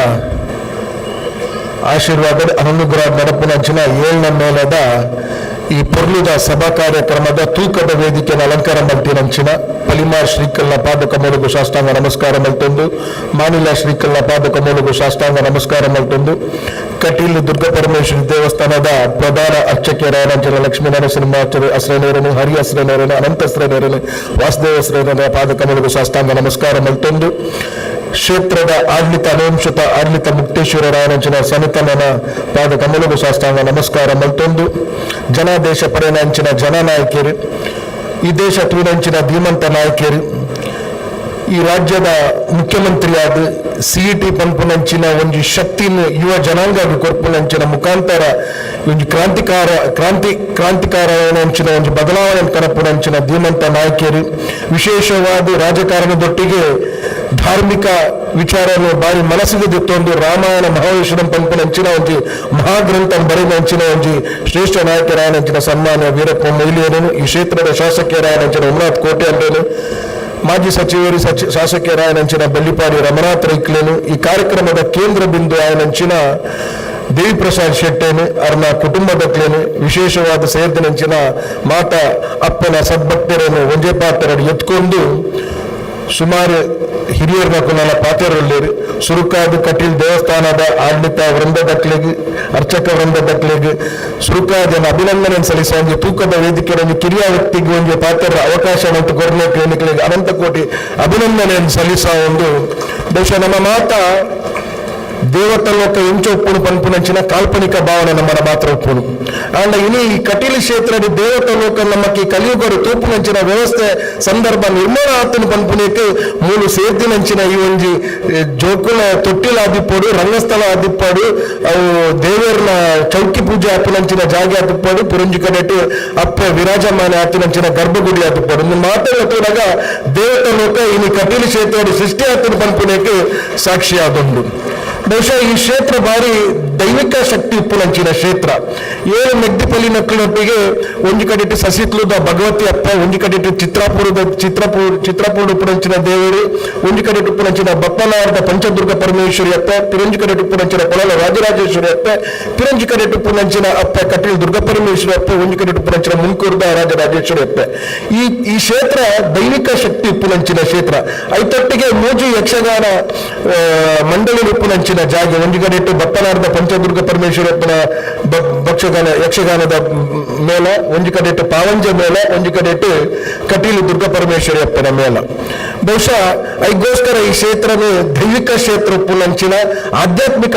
ಆಶೀರ್ವಾದ ಅನುಗ್ರಹ ನಡಪಿನಂಚಿನ 7ನೇ ಮೇಳದ ಈ ಪೊರ್ಲುದ ಸಭಾ ಕಾರ್ಯಕ್ರಮದ ತೂಕದ ವೇದಿಕೆಯನ್ನು ಅಲಂಕಾರ ಮಲ್ತಿನಂಚಿನ ಪಲಿಮಾರ್ ಶ್ರೀಕಲ್ನ ಪಾದಕಮಲಗೂ ಸಾಷ್ಟಾಂಗ ನಮಸ್ಕಾರ ಮಲ್ತೊಂದು, ಮಾನಿಲ ಶ್ರೀಕಲ್ನ ಪಾದಕಮಲಗೂ ಸಾಷ್ಟಾಂಗ ನಮಸ್ಕಾರ ಮಲ್ತೊಂದು, ಕಟೀಲ್ ದುರ್ಗ ಪರಮೇಶ್ವರಿ ದೇವಸ್ಥಾನದ ಪ್ರಧಾನ ಅರ್ಚಕಿಯರಾಯರಂಚಿನ ಲಕ್ಷ್ಮೀನಾರಾಯಣ ಸಿನಿಮಾಚಾರ್ಯ ಅಸ್ರೇನೇರನು, ಹರಿ ಅಸ್ರೇನೇರನು, ಅನಂತ ಅಸ್ರೇನೇರನು, ವಾಸುದೇವ ಅಸ್ರೇನೇರನ ಪಾದಕಮಲಗೂ ಸಾಷ್ಟಾಂಗ ನಮಸ್ಕಾರ ಮಲ್ತೊಂದು, ಕ್ಷೇತ್ರದ ಆಡಳಿತ ಅನುವಂಶತ ಆಡಳಿತ ಮುಕ್ತೇಶ್ವರ ರಾಯರಂಚಿನ ಸಮಿತನ ಪಾದಕಮಲಗೂ ಸಾಷ್ಟಾಂಗ ನಮಸ್ಕಾರ ಮಲ್ತೊಂದು, ಜನಾದೇಶ ಪಡೆನಂಚಿನ ಜನನಾಯಕಿಯರು, ಈ ದೇಶ ತೂರಂಚಿನ ಧೀಮಂತ ನಾಯಕಿಯರು, ಈ ರಾಜ್ಯದ ಮುಖ್ಯಮಂತ್ರಿಯಾದ CET ಪಂಪುನಂಚಿನ ಒಂದು ಶಕ್ತಿಯನ್ನು ಯುವ ಜನಾಂಗ ಕೊರ್ಪುನಂಚಿನ ಮುಖಾಂತರ ಒಂದು ಕ್ರಾಂತಿಕಾರನಂಚಿನ ಒಂದು ಬದಲಾವಣೆ ಕನಪುನಂಚಿನ ಧೀಮಂತ ನಾಯಕಿಯರು, ವಿಶೇಷವಾದ ರಾಜಕಾರಣದೊಟ್ಟಿಗೆ ಧಾರ್ಮಿಕ ವಿಚಾರವನ್ನು ಬಾರಿ ಮನಸ್ಸಿಗೆ ತಂದು ರಾಮಾಯಣ ಮಹಾವೇಶ್ವರಂ ಪಂಪನಂಚಿನ ಒಂದು ಮಹಾಗ್ರಂಥ ಬರೆದಂಚಿನ ಒಂದು ಶ್ರೇಷ್ಠ ನಾಯಕರಾಯನಂಚಿನ ಸನ್ಮಾನ್ಯ ವೀರಪ್ಪ ಮೊಯ್ಲಿಯರನು, ಈ ಕ್ಷೇತ್ರದ ಶಾಸಕಿಯರಾಯನಂಚಿನ ಉಮನಾಥ್ ಕೋಟೆ ಅಂದ್ರೇನು, ಮಾಜಿ ಸಚಿವರು ಶಾಸಕಿಯರಾಯನಂಚಿನ ಬೆಳ್ಳಿಪಾಡಿ ರಮನಾಥ್ ರೈಕ್ಲೇನು, ಈ ಕಾರ್ಯಕ್ರಮದ ಕೇಂದ್ರ ಬಿಂದು ಆಯನಂಚಿನ ದೇವಿ ಪ್ರಸಾದ್ ಶೆಟ್ಟೇನು ಅವ್ರನ್ನ ಕುಟುಂಬದಕ್ಲೇನು ವಿಶೇಷವಾದ ಸೇರ್ದಿನಂಚಿನ ಮಾತ ಅಪ್ಪನ ಸದ್ಭಕ್ತರನ್ನು ಒಂದೇ ಪಾತ್ರರನ್ನು ಎತ್ಕೊಂಡು ಸುಮಾರು ಹಿರಿಯರ ಮಕ್ಕಳೆಲ್ಲ ಪಾತ್ರರಲ್ಲಿರು ಸುರುಕಾದ ಕಟೀಲ್ ದೇವಸ್ಥಾನದ ಆಡಳಿತ ವೃಂದದಕ್ಲಿಗೆ ಅರ್ಚಕ ವೃಂದದಕ್ಲಿಗೆ ಸುರುಕಾದ ಅಭಿನಂದನೆ ಸಲ್ಲಿಸುವ ತೂಕದ ವೇದಿಕೆಯಲ್ಲಿ ಕಿರಿಯ ವ್ಯಕ್ತಿಗೆ ಒಂದು ಪಾತ್ರ ಅವಕಾಶ ಮತ್ತು ಕೊರಲೆ ಕ್ಲಿನಿಕ್ಗಳಿಗೆ ಅನಂತ ಕೋಟಿ ಅಭಿನಂದನೆಯನ್ನು ಸಲ್ಲಿಸುವ ಒಂದು ಬಹುಶಃ ನಮ್ಮ ಮಾತ ದೇವತಲೋಕ ಎಂಚು ಒಪ್ಪುಣು ಪನ್ಪುನಂಚಿನ ಕಾಲ್ಪನಿಕ ಭಾವನೆ ನಮ್ಮನ್ನ ಮಾತ್ರ ಒಪ್ಪುಣು ಅಂಡ ಇನಿ ಈ ಕಟೀಲು ಕ್ಷೇತ್ರದ ದೇವತಲೋಕ ನಮ್ಮಕ್ಕೆ ಕಲಿಯುಗರು ತೂಪುನಂಚಿನ ವ್ಯವಸ್ಥೆ ಸಂದರ್ಭ ನಿರ್ಮಾಣ ಆತನ ಪನ್ಪುನಕ್ಕೆ ಮೂಲು ಸೇರ್ದಿನಂಚಿನ ಈ ಒಂಜಿ ಜೋಕುಲ ತೊಟ್ಟಿಲ ಆದಿಪ್ಪಡು ರಂಗಸ್ಥಳ ಆದಿಪ್ಪಡು ಅವು ದೇವರನ ಚೌಕಿ ಪೂಜೆ ಆತನಂಚಿನ ಜಾಗ ಆದಿಪ್ಪಡು ಪುರಂಜಿ ಕಡೆಟು ಅಪ್ಪ ವಿರಾಜಮಾನ ಆತನಂಚಿನ ಗರ್ಭಗುಡಿ ಆದಿಪ್ಪಡು ಒಂದು ಮಾತಾಡುವಾಗ ದೇವತಲೋಕ ಇನಿ ಕಟೀಲು ಕ್ಷೇತ್ರದ ಸೃಷ್ಟಿ ಆತನ ಪನ್ಪುನಕ್ಕೆ ಸಾಕ್ಷಿಯಾದೊಂದು ಬಹುಶಃ ಈ ಕ್ಷೇತ್ರ ಭಾರಿ ದೈವಿಕ ಶಕ್ತಿ ಉಪ್ಪುನಂಚಿನ ಕ್ಷೇತ್ರ ಏಳು ಮೆಗ್ದಿಪಲ್ಲಿ ನಕ್ಕಳೊಟ್ಟಿಗೆ ಒಂಜಿ ಕಡೆಟ್ಟು ಸಸಿತ್ಲುದ ಭಗವತಿ ಅಪ್ಪ ಒಂಜಿ ಕಡೆಟ್ಟು ಚಿತ್ರಪೂರ ಉಪ್ಪುನಂಚಿನ ದೇವರು ಒಂಜಿ ಕಡೆಟ್ಟು ಉಪ್ಪುನಂಚಿನ ಬಪ್ಪನಾರದ ಪಂಚದುರ್ಗ ಪರಮೇಶ್ವರಿ ಅಪ್ಪ ಪಿರಂಜಿ ಕಡೆಟ್ಟು ಉಪ್ಪುನಂಚಿನ ಕೊಳಲ ರಾಜರಾಜೇಶ್ವರಿ ಅಪ್ಪ ಪಿರಂಜಿ ಕಡೆಟ್ಟು ಉಪ್ಪುನಂಚಿನ ಅಪ್ಪ ಕಟೀಲ್ ದುರ್ಗ ಪರಮೇಶ್ವರಿ ಅಪ್ಪ ಒಂಜಿ ಕಡೆಟ್ಟು ಉಪ್ಪುನಂಚಿನ ಮುಂಕೂರ್ದ ರಾಜರಾಜೇಶ್ವರಿ ಅಪ್ಪ ಈ ಕ್ಷೇತ್ರ ದೈವಿಕ ಶಕ್ತಿ ಉಪ್ಪುನಂಚಿನ ಕ್ಷೇತ್ರ ಐತೊಟ್ಟಿಗೆ ಮೂಜಿ ಯಕ್ಷಗಾನ ಮಂಡಳಿ ಉಪ್ಪುನಂಚಿನ ಜಾಗ ಒಂಜಿ ಕಡೆಟ್ಟು ಬಪ್ಪನಾರದ ಪಂಚದುರ್ಗ ಪರಮೇಶ್ವರಪ್ಪನ ಯಕ್ಷಗಾನದ ಮೇಲ ಒಂಜಿ ಕಡೆಟ್ಟು ಪಾವಂಜ ಮೇಲ ಒಂಜಿ ಕಡೆಟ್ಟು ಕಟೀಲು ದುರ್ಗ ಪರಮೇಶ್ವರಿ ಅಪ್ಪನ ಮೇಲ ಬಹುಶಃ ಐಗೋಸ್ಕರ ಈ ಕ್ಷೇತ್ರನು ದೈವಿಕ ಕ್ಷೇತ್ರ ಉಪ್ಪುನಂಚಿನ ಆಧ್ಯಾತ್ಮಿಕ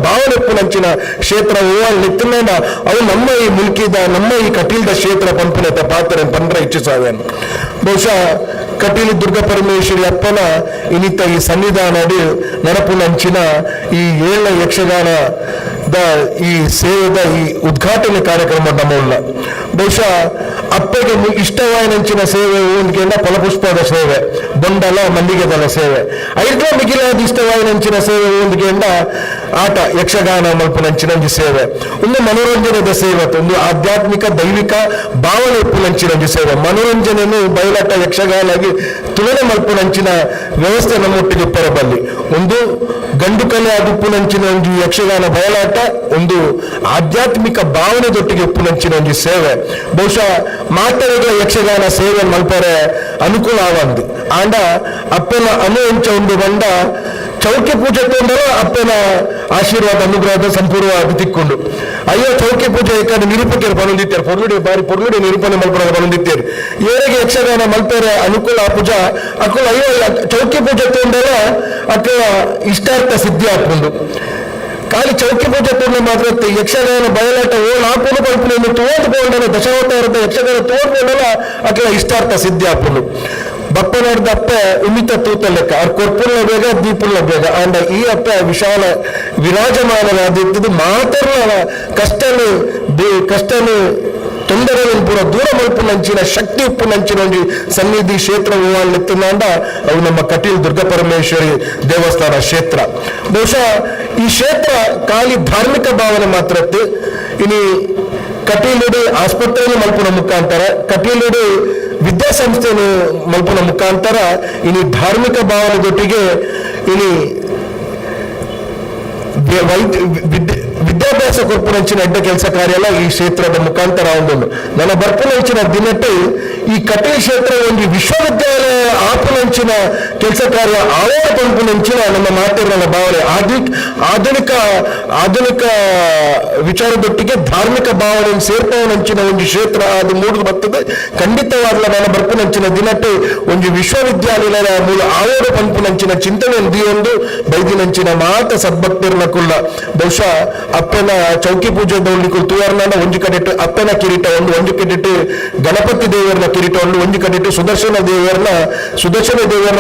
ಭಾವನೆ ಉಪ್ಪುನಂಚಿನ ಕ್ಷೇತ್ರ ನಿತ್ತಿನ ಅವು ನಮ್ಮ ಈ ಮುಲ್ಕಿದ ನಮ್ಮ ಈ ಕಟೀಲ್ದ ಕ್ಷೇತ್ರ ಪಂಪುನತ ಪಾತ್ರ ಪಂಡ್ರ ಇಚ್ಛಿಸಾವೇನು ಬಹುಶಃ ಕಟೀಲು ದುರ್ಗ ಪರಮೇಶ್ವರಿ ಅಪ್ಪನ ಇನಿತ ಈ ಸನ್ನಿಧಾನ ನಡಪುನಂಚಿನ ಈ 7ನೇ ಯಕ್ಷಗಾನದ ಈ ಸೇವೆದ ಈ ಉದ್ಘಾಟನೆ ಕಾರ್ಯಕ್ರಮ ನಮ್ಮಲ್ಲ ಬಹುಶಃ ಅಪ್ಪಗೆ ಇಷ್ಟವಾಯಿನಂಚಿನ ಸೇವೆ ಒಂದ್ಗೆಂಡ ಫಲಪುಷ್ಪದ ಸೇವೆ ಬೊಂಡಲ ಮಲ್ಲಿಗೆದಲ ಸೇವೆ ಐದ ಮಿಗಿಲಾದ ಇಷ್ಟವಾಯಿನಂಚಿನ ಸೇವೆ ಒಂದ್ಗೆಂಡ ಆಟ ಯಕ್ಷಗಾನ ಮಲ್ಪುನಂಚಿನ ಸೇವೆ ಒಂದು ಮನೋರಂಜನೆದ ಸೇವೆ ಒಂದು ಆಧ್ಯಾತ್ಮಿಕ ದೈವಿಕ ಭಾವನೆ ಉಪ್ಪುನಂಚಿನ ಸೇವೆ ಮನೋರಂಜನೆಯನ್ನು ಬಯಲಾಟ ಯಕ್ಷಗಾನ ತುಲನೆ ಮಲ್ಪುನಂಚಿನ ವ್ಯವಸ್ಥೆ ನಮ್ಮೊಟ್ಟಿಗೆ ಪರಬಲ್ಲಿ ಒಂದು ಗಂಡು ಕಲೆ ಉಪ್ಪುನಂಚಿನ ಒಂದು ಯಕ್ಷಗಾನ ಬಯಲಾಟ ಒಂದು ಆಧ್ಯಾತ್ಮಿಕ ಭಾವನೆದೊಟ್ಟಿಗೆ ಉಪ್ಪುನಂಚಿನ ಒಂದು ಸೇವೆ ಬಹುಶಃ ಮಾತರಿಗಳ ಯಕ್ಷಗಾನ ಸೇವೆ ಮಲ್ಪರೆ ಅನುಕೂಲ ಆವಂದು ಆಂಡ ಅಪ್ಪನ ಅನುವಂಚ ಒಂದು ಬಂದ ಚೌಕಿ ಪೂಜೆ ತೊಂದರೆ ಅಪ್ಪನ ಆಶೀರ್ವಾದ ಅನುಗ್ರಹದ ಸಂಪೂರ್ಣವಾಗಿ ತಿಕ್ಕೊಂಡು ಅಯ್ಯೋ ಚೌಕಿ ಪೂಜೆ ಯಾಕಂದ್ರೆ ನಿರೂಪಕರು ಬಂದಿದ್ದಾರೆ ಪೊರ್ಲುಡಿ ನಿರೂಪಣೆ ಮಲ್ಪರ ಬಂದಿದ್ದಾರೆ ಏರಿಗೆ ಯಕ್ಷಗಾನ ಮಲ್ಪರೆ ಅನುಕೂಲ ಪೂಜಾ ಅಕ್ಕಳ ಅಯ್ಯೋ ಚೌಕಿ ಪೂಜೆ ತೊಂದರೆ ಅಕ್ಕ ಇಷ್ಟಾರ್ಥ ಸಿದ್ಧಿ ಹಾಕೊಂಡು ಖಾಲಿ ಚೌಕಿ ಪೂಜೆ ತೊಂದರೆ ಮಾತ್ರ ಯಕ್ಷಗಾನ ಬಯಲಾಟ ಓಲ್ ಹಾಕೊಂಡು ಪಲ್ಪನೆ ತೋಡ್ಕೊಂಡಲ್ಲ ದಶಾವತಾರದ ಯಕ್ಷಗಾನ ತೋಡ್ಕೊಂಡಲ್ಲ ಅಕ್ಕ ಇಷ್ಟಾರ್ಥ ಸಿದ್ಧಿ ಹಾಕೊಂಡು ಬಪ್ಪನಾಡ್ದ ಅಪ್ಪ ಉಮಿತ ತೂತ ಲೆಕ್ಕ ಅವ್ರು ಕೊರ್ಪುಲ್ಲ ಬೇಗ ದೀಪುಲ್ಲ ಬೇಗ ಅಂಡ ಈ ಅಪ್ಪ ವಿಶಾಲ ವಿರಾಜಮಾನವಾದಿದ್ದು ಮಾತ್ರ ಕಷ್ಟನು ತೊಂದರೆಯನ್ನು ಪೂರ ದೂರ ಮಲ್ಪುನಂಚಿನ ಶಕ್ತಿ ಉಪ್ಪುನಂಚಿನ ಒಂದು ಸನ್ನಿಧಿ ಕ್ಷೇತ್ರ ಹೂವಾನ್ನೆತ್ತಿನಾಂಡ ಅವು ನಮ್ಮ ಕಟೀಲ್ ದುರ್ಗ ಪರಮೇಶ್ವರಿ ದೇವಸ್ಥಾನ ಕ್ಷೇತ್ರ ಬಹುಶಃ ಈ ಕ್ಷೇತ್ರ ಖಾಲಿ ಧಾರ್ಮಿಕ ಭಾವನೆ ಮಾತ್ರ ಇನಿ ಕಟೀಲುಡಿ ಆಸ್ಪತ್ರೆಯನ್ನು ಮಲ್ಪುನ ಮುಖಾಂತರ ಕಟೀಲುಡಿ ವಿದ್ಯಾಸಂಸ್ಥೆಯನ್ನು ಮಲ್ಪುನ ಮುಖಾಂತರ ಇನಿ ಧಾರ್ಮಿಕ ಭಾವನೆದೊಟ್ಟಿಗೆ ಇನಿ ವಿದ್ಯಾಭ್ಯಾಸ ಕೊರ್ಪುನಂಚಿನ ಎಡ್ಡ ಕೆಲಸ ಕಾರ್ಯ ಈ ಕ್ಷೇತ್ರದ ಮುಖಾಂತರ ಒಂದೊಂದು ನನ್ನ ಬರ್ಪುನಂಚಿನ ದಿನಟ್ಟು ಈ ಕಟೀಲ್ ಕ್ಷೇತ್ರ ಒಂದು ವಿಶ್ವವಿದ್ಯಾಲಯ ಆಪುನಂಚಿನ ಕೆಲಸ ಕಾರ್ಯ ಆಳವ ಪಂಪುನಂಚಿನ ನಮ್ಮ ಮಾತಿರ ಭಾವನೆ ಆಧುನಿಕ ವಿಚಾರದೊಟ್ಟಿಗೆ ಧಾರ್ಮಿಕ ಭಾವನೆ ಸೇರ್ಪವನಂಚಿನ ಒಂದು ಕ್ಷೇತ್ರ ಅದು ಮೂಡಿದು ಬರ್ತದೆ ಖಂಡಿತವಾಗ್ಲ ನನ್ನ ಬರ್ಪುನಂಚಿನ ದಿನಟ್ಟು ಒಂದು ವಿಶ್ವವಿದ್ಯಾಲಯದ ಮೂಲ ಆಳವ ಪಂಪುನಂಚಿನ ಚಿಂತನೆ ಒಂದು ಬೈದಿನಂಚಿನ ಮಾತ ಸದ್ಭಕ್ತಿರ್ನ ಕುಲ್ಲ ಬಹುಶಃ ಅಪ್ಪನ ಚೌಕಿ ಪೂಜೆ ದೌಲಿಕು ತೂವರ್ನ ಒಂಜಿ ಕಡೆಟ್ಟು ಅಪ್ಪನ ಕಿರೀಟ ಒಂಜಿ ಕಡೆಟ್ಟು ಗಣಪತಿ ದೇವರನ ಕಿರೀಟ ಒಂಜಿ ಕಡೆಟ್ಟು ಸುದರ್ಶನ ದೇವರನ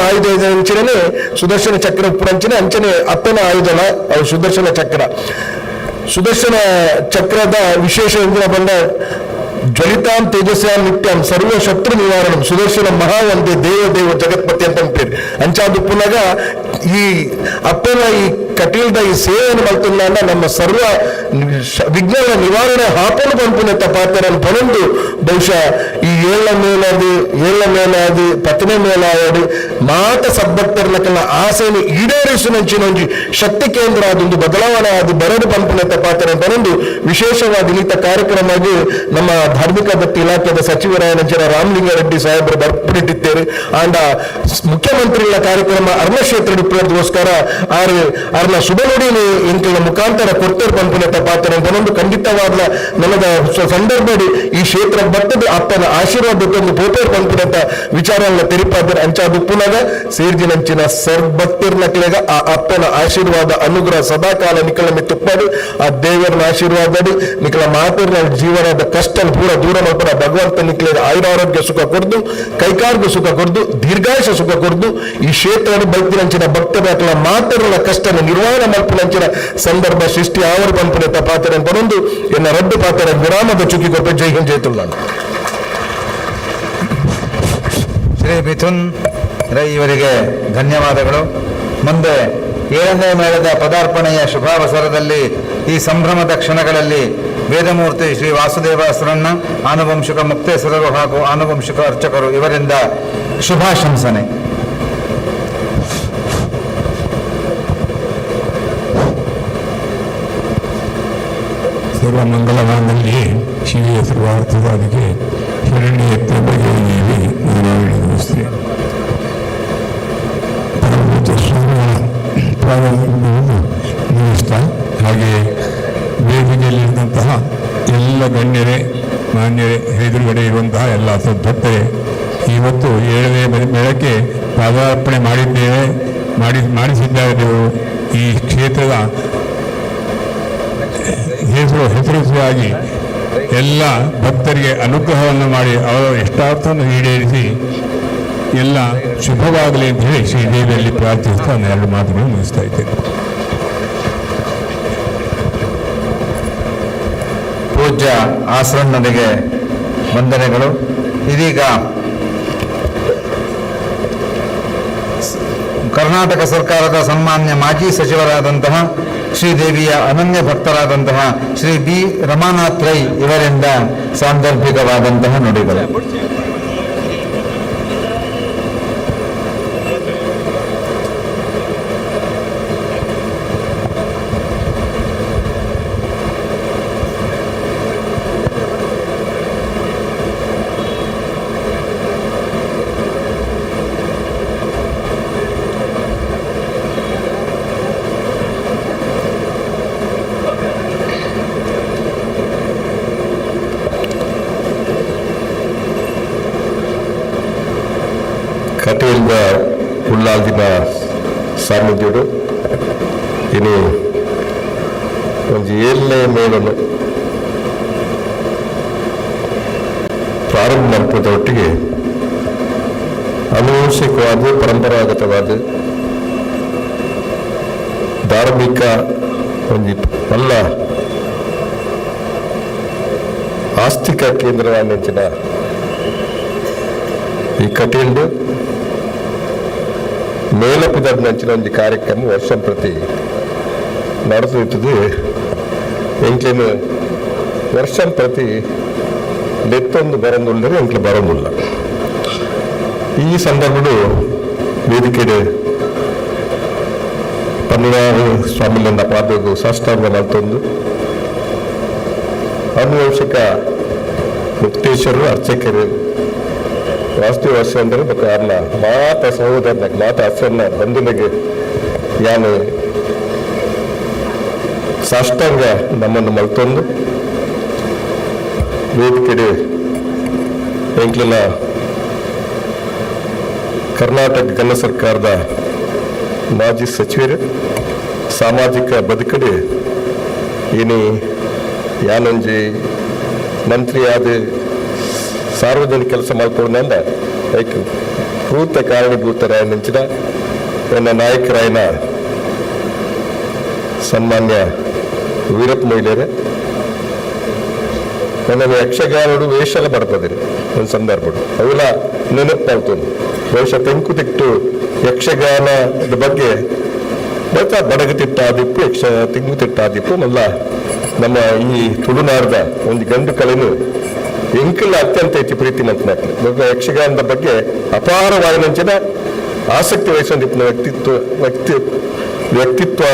ಆಯುಧ ಅಂಚನೆ ಸುದರ್ಶನ ಚಕ್ರ ಉಪ್ಪುನಂಚಿನ ಅಂಚನೆ ಅಪ್ಪನ ಆಯುಧನ ಅವು ಸುದರ್ಶನ ಚಕ್ರದ ವಿಶೇಷ ಎಂದಿನ ಬಂದ ಜ್ವಲಿತಾಂ ತೇಜಸ್ಯಾಂ ನಿತ್ಯಂ ಸರ್ವ ಶತ್ರು ನಿವಾರಣಂ ಸುದರ್ಶನ ಮಹಾವಂತೆ ದೇವ ಜಗತ್ಪತಿ ಅಂತ ಅಂತೀರಿ ಅಂಚಾದುಪ್ಪುನಾಗ ಈ ಅಪ್ಪನ ಈ ಕಟೀಲ್ದ ಈ ಸೇವೆಯನ್ನು ಮಲ್ತುಂಡ ನಮ್ಮ ಸರ್ವ ವಿಜ್ಞಾನ ನಿವಾರಣೆ ಹಾಪಲು ಪಂಪುನ ತಪಾತರನ್ನು ಪಣಂದು ಬಹುಶಃ ಈ ಏಳ ಮೇಲಾದು ಪತ್ತನೇ ಮೇಲಾಯಡು ಮಾತ ಸಬ್ಬತ್ತರ್ಲಕಲ್ಲ ಆಸೆಯನ್ನು ಈಡೇರಿಸುವಂಚಿನೊಂಜಿ ಶಕ್ತಿ ಕೇಂದ್ರ ಅದೊಂದು ಬದಲಾವಣೆ ಅದು ಬರಡು ಪಂಪಿನ ಪಾತ್ರ ಬರೊಂದು ವಿಶೇಷವಾದ ಇಂಥ ಕಾರ್ಯಕ್ರಮವಾಗಿ ನಮ್ಮ ಧಾರ್ಮಿಕ ದತ್ತಿ ಇಲಾಖೆಯ ಸಚಿವರಾಯನಂಚಿನ ರಾಮಲಿಂಗಾರೆಡ್ಡಿ ಸಾಹೇಬರು ಬರ್ಪಡಿಟ್ಟಿದ್ದೇವೆ ಆಂಡ ಮುಖ್ಯಮಂತ್ರಿಗಳ ಕಾರ್ಯಕ್ರಮ ಅರ್ನ ಕ್ಷೇತ್ರ ಡಿಪ್ಲೋಗೋಸ್ಕರ ಅವ್ರನ್ನ ಶುಭ ನುಡಿ ಇಂಕಲ ಮುಖಾಂತರ ಕೊಡ್ತೇರು ಪಂಪಿನ ಪಾತ್ರ ಬರೊಂದು ಖಂಡಿತವಾದ ನನಗ ಸಂದರ್ಭದಲ್ಲಿ ಈ ಕ್ಷೇತ್ರ ಬರ್ತದೆ ಅಪ್ಪನ ಆಶೀರ್ವಾದಕ್ಕೊಂದು ಪೋಪೇರ್ ಪಂಪಿನಂತ ವಿಚಾರಗಳನ್ನ ತೆರಿಪಾದ್ರೆ ಅಂಚಾದು ಪುನಃ ಸೇರ್ಜಿನಂಚಿನ ಸರ್ಬತ್ತಿರ್ನಕ್ಲೆಗ ಆ ಅಪ್ಪನ ಆಶೀರ್ವಾದ ಅನುಗ್ರಹ ಸದಾಕಾಲ ನಿಕಲ ತುಪ್ಪಾಡು ಆ ದೇವರನ ಆಶೀರ್ವಾದಡಿ ನಿಕಲ ಮಾತಿರ್ನ ಜೀವನದ ಕಷ್ಟ ಪೂರ ದೂರ ಮಲ್ಪನ ಭಗವಂತ ನಿಕ್ಲೆಗ ಆಯುರಾರೋಗ್ಯ ಸುಖ ಕೊಡ್ದು ಕೈಕಾರ್ಗ ಸುಖ ಕೊಡ್ದು ದೀರ್ಘಾಯುಷ ಸುಖ ಕೊಡ್ದು ಈ ಕ್ಷೇತ್ರ ಬೈತಿನಂಚಿನ ಭಕ್ತರ ಮಾತಿರ್ನ ಕಷ್ಟ ನಿರ್ವಹಣೆ ಮಲ್ಪನಂಚಿನ ಸಂದರ್ಭ ಸೃಷ್ಟಿ ಆವರ ಪಂಪಿನ ಪಾತ್ರ ಬರೊಂದು ಎನ್ನ ರಡ್ಡು ಪಾತ್ರ ವಿರಾಮದ ಚುಕ್ಕಿ ಕೊಟ್ಟು ಜೈ ಹಿಂದ್ ಜೈ ತುಳ್ಳಾಣ. ಶ್ರೀ ಮಿಥುನ್ ರೈ ಇವರಿಗೆ ಧನ್ಯವಾದಗಳು. ಮುಂದೆ 7ನೇ ಮೇಳದ ಪದಾರ್ಪಣೆಯ ಶುಭಾವಸರದಲ್ಲಿ ಈ ಸಂಭ್ರಮದ ಕ್ಷಣಗಳಲ್ಲಿ ವೇದಮೂರ್ತಿ ಶ್ರೀ ವಾಸುದೇವಾಸುರನ್ನ ಆನುವಂಶಿಕ ಮುಕ್ತೇಶ್ವರರು ಹಾಗೂ ಆನುವಂಶಿಕ ಅರ್ಚಕರು ಇವರಿಂದ ಶುಭಾಶಂಸನೆ. ಸರ್ವಮಂಗಲವಾದಲ್ಲಿ ಶಿವಿಯ ಸರ್ವಾರ್ಥದಾದಿಗೆ ಶರಣ್ಯ ಎತ್ತಬಗೆಯಲ್ಲಿ ನಾರಾಯಣ ನಮಸ್ತೆ. ಪರಮಪೂಜ್ಯ ಸ್ವಾಮಿಗಳ ಪ್ರಾರಂಭವನ್ನು ನಿರ್ವಹಿಸ್ತಾ ಹಾಗೆ ವೇದಿಕೆಯಲ್ಲಿರುವಂತಹ ಎಲ್ಲ ಗಣ್ಯರೇ ಮಾನ್ಯರೇ ಎದುರುಗಡೆ ಇರುವಂತಹ ಎಲ್ಲ ಭಕ್ತರೇ ಇವತ್ತು 7ನೇ ಮೇಳಕ್ಕೆ ಪಾದಾರ್ಪಣೆ ಮಾಡಿಸಿದ್ದಾರೆ. ಈ ಕ್ಷೇತ್ರದ ಹೆಸರುಸಿಯಾಗಿ ಎಲ್ಲ ಭಕ್ತರಿಗೆ ಅನುಗ್ರಹವನ್ನು ಮಾಡಿ ಅವರ ಇಷ್ಟಾರ್ಥವನ್ನು ಈಡೇರಿಸಿ ಎಲ್ಲ ಶುಭವಾಗಲಿ ಅಂತ ಹೇಳಿ ಶ್ರೀದೇವಿಯಲ್ಲಿ ಪ್ರಾರ್ಥಿಸ್ತಾ ನಾನು 2 ಮಾತುಗಳನ್ನು ಮುಗಿಸ್ತಾ ಇದ್ದೇನೆ. ಪೂಜ್ಯ ಆಸರಣ್ಣನಿಗೆ ವಂದನೆಗಳು. ಇದೀಗ ಕರ್ನಾಟಕ ಸರ್ಕಾರದ ಸನ್ಮಾನ್ಯ ಮಾಜಿ ಸಚಿವರಾದಂತಹ ಶ್ರೀದೇವಿಯ ಅನನ್ಯ ಭಕ್ತರಾದಂತಹ ಶ್ರೀ ಬಿ ರಮಾನಾಥ್ ರೈ ಇವರಿಂದ ಸಾಂದರ್ಭಿಕವಾದಂತಹ ನುಡಿಗಳು. ಕಟೀಲ್ದ ಉಳ್ಳಾಲ್ದಿನ ಸಾನ್ನಿಧ್ಯಡು ಇನ್ನು ಒಂದು 7ನೇ ಮೇಳನ್ನು ಪ್ರಾರಂಭ ಮಲ್ಪದೊಟ್ಟಿಗೆ ಆನುವಂಶಿಕವಾದ ಪರಂಪರಾಗತವಾದ ಧಾರ್ಮಿಕ ಒಂದು ಎಲ್ಲ ಆಸ್ತಿಕ ಕೇಂದ್ರವಾದ ಈ ಕಟೀಲ್ಡು ಮೇಲಪಿದಂಚಿನ ಒಂದು ಕಾರ್ಯಕ್ರಮ ವರ್ಷ ಪ್ರತಿ ನಡೆಸುತ್ತದೆ. ಎಂಕ್ಲೇನು ವರ್ಷ ಪ್ರತಿ ಡೆತ್ತೊಂದು ಬರೋದಿಲ್ಲದೆ ಎಂಕ್ಲೆ ಬರೋದಿಲ್ಲ. ಈ ಸಂದರ್ಭಡು ವೇದಿಕೆಡೆ ಪನ್ನಿನಾರು ಸ್ವಾಮಿಲಿಂದ ಪಾದದು ಸಾಷ್ಟಾಂಗ ಮಲ್ತೊಂದು ಆನುವಂಶಿಕ ಮುಕ್ತೇಶ್ವರರು ಅರ್ಚಕರು ವಾಸ್ತು ವರ್ಷ ಅಂದರೆ ಅವ್ರನ್ನ ಮಾತ ಸಹೋದರನ ಮಾತ ಹಸನ್ನ ಬಂಧುನಿಗೆ ಯಾನು ಸಾಷ್ಟಾಂಗ ನಮ್ಮನ್ನು ಮಲ್ತೊಂದು ವೇದಿಕೆಡೆ ಎಂಕ್ಲಿನ ಕರ್ನಾಟಕ ಘನ ಸರ್ಕಾರದ ಮಾಜಿ ಸಚಿವರು ಸಾಮಾಜಿಕ ಬದುಕಡೆ ಏನು ಯಾನಂಜಿ ಮಂತ್ರಿ ಆದ ಸಾರ್ವಜನಿಕ ಕೆಲಸ ಮಾಡ್ಕೊಂಡ ಲೈಕ್ ಭೂತ ಕಾರಣೀಭೂತರಾಯ ನೆಂಚಿನ ನನ್ನ ನಾಯಕರಾಯನ ಸನ್ಮಾನ್ಯ ವೀರಪ್ಪ ಮೊಯ್ಲೇರೆ ನನ್ನ ಯಕ್ಷಗಾನಡು ವೇಷಲ ಬರ್ತದೆ ಒಂದು ಸಂದರ್ಭ ಅವೆಲ್ಲ ನೆನಪಾಗ್ತದೆ. ಬಹುಶಃ ತೆಂಕುತಿಟ್ಟು ಯಕ್ಷಗಾನದ ಬಗ್ಗೆ ಬರ್ತಾ ಬಡಗತಿಟ್ಟಾದಿಪ್ಪು ತೆಂಗುತಿಟ್ಟಾದಿಪ್ಪು ಮಲ್ಲ ನಮ್ಮ ಈ ತುಳುನಾಡದ ಒಂದು ಗಂಡು ಕಲೆನು ಎಂಕಲ್ಲ ಅತ್ಯಂತ ಹೆಚ್ಚು ಪ್ರೀತಿ ನಂತನಾಗ್ತದೆ. ಯಕ್ಷಗಾನದ ಬಗ್ಗೆ ಅಪಾರವಾದ ನಂಚಿನ ಆಸಕ್ತಿ ವಹಿಸುವಂತ ವ್ಯಕ್ತಿತ್ವ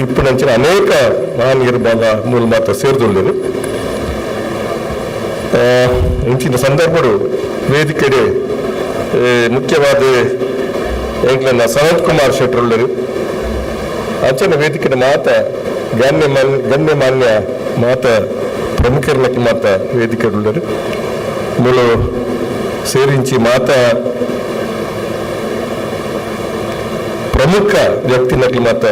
ಇಪ್ಪನಂಚಿನ ಅನೇಕ ಮಹಾನೀಯರು ಬಾಲ ಮೂಲ ಮಾತ್ರ ಸೇರಿದುಳ್ಳರು. ಇಂಚಿನ ಸಂದರ್ಭಗಳು ವೇದಿಕೆಡೆ ಮುಖ್ಯವಾದ ಎಂಗ್ಲನ್ನ ಸನತ್ ಕುಮಾರ್ ಶೆಟ್ಟರುಳ್ಳರು. ಅಂಚನ ವೇದಿಕೆಯ ಮಾತ ಗಣ್ಯಮಾನ್ಯ ಮಾತ ಪ್ರಮುಖರ್ನಕ್ಕೆ ಮಾತ ವೇದಿಕೆಯುಳ್ಳರು. ಮೂಲು ಸೇರಿಂಚಿ ಮಾತ ಪ್ರಮುಖ ವ್ಯಕ್ತಿನಕ್ಕೆ ಮಾತ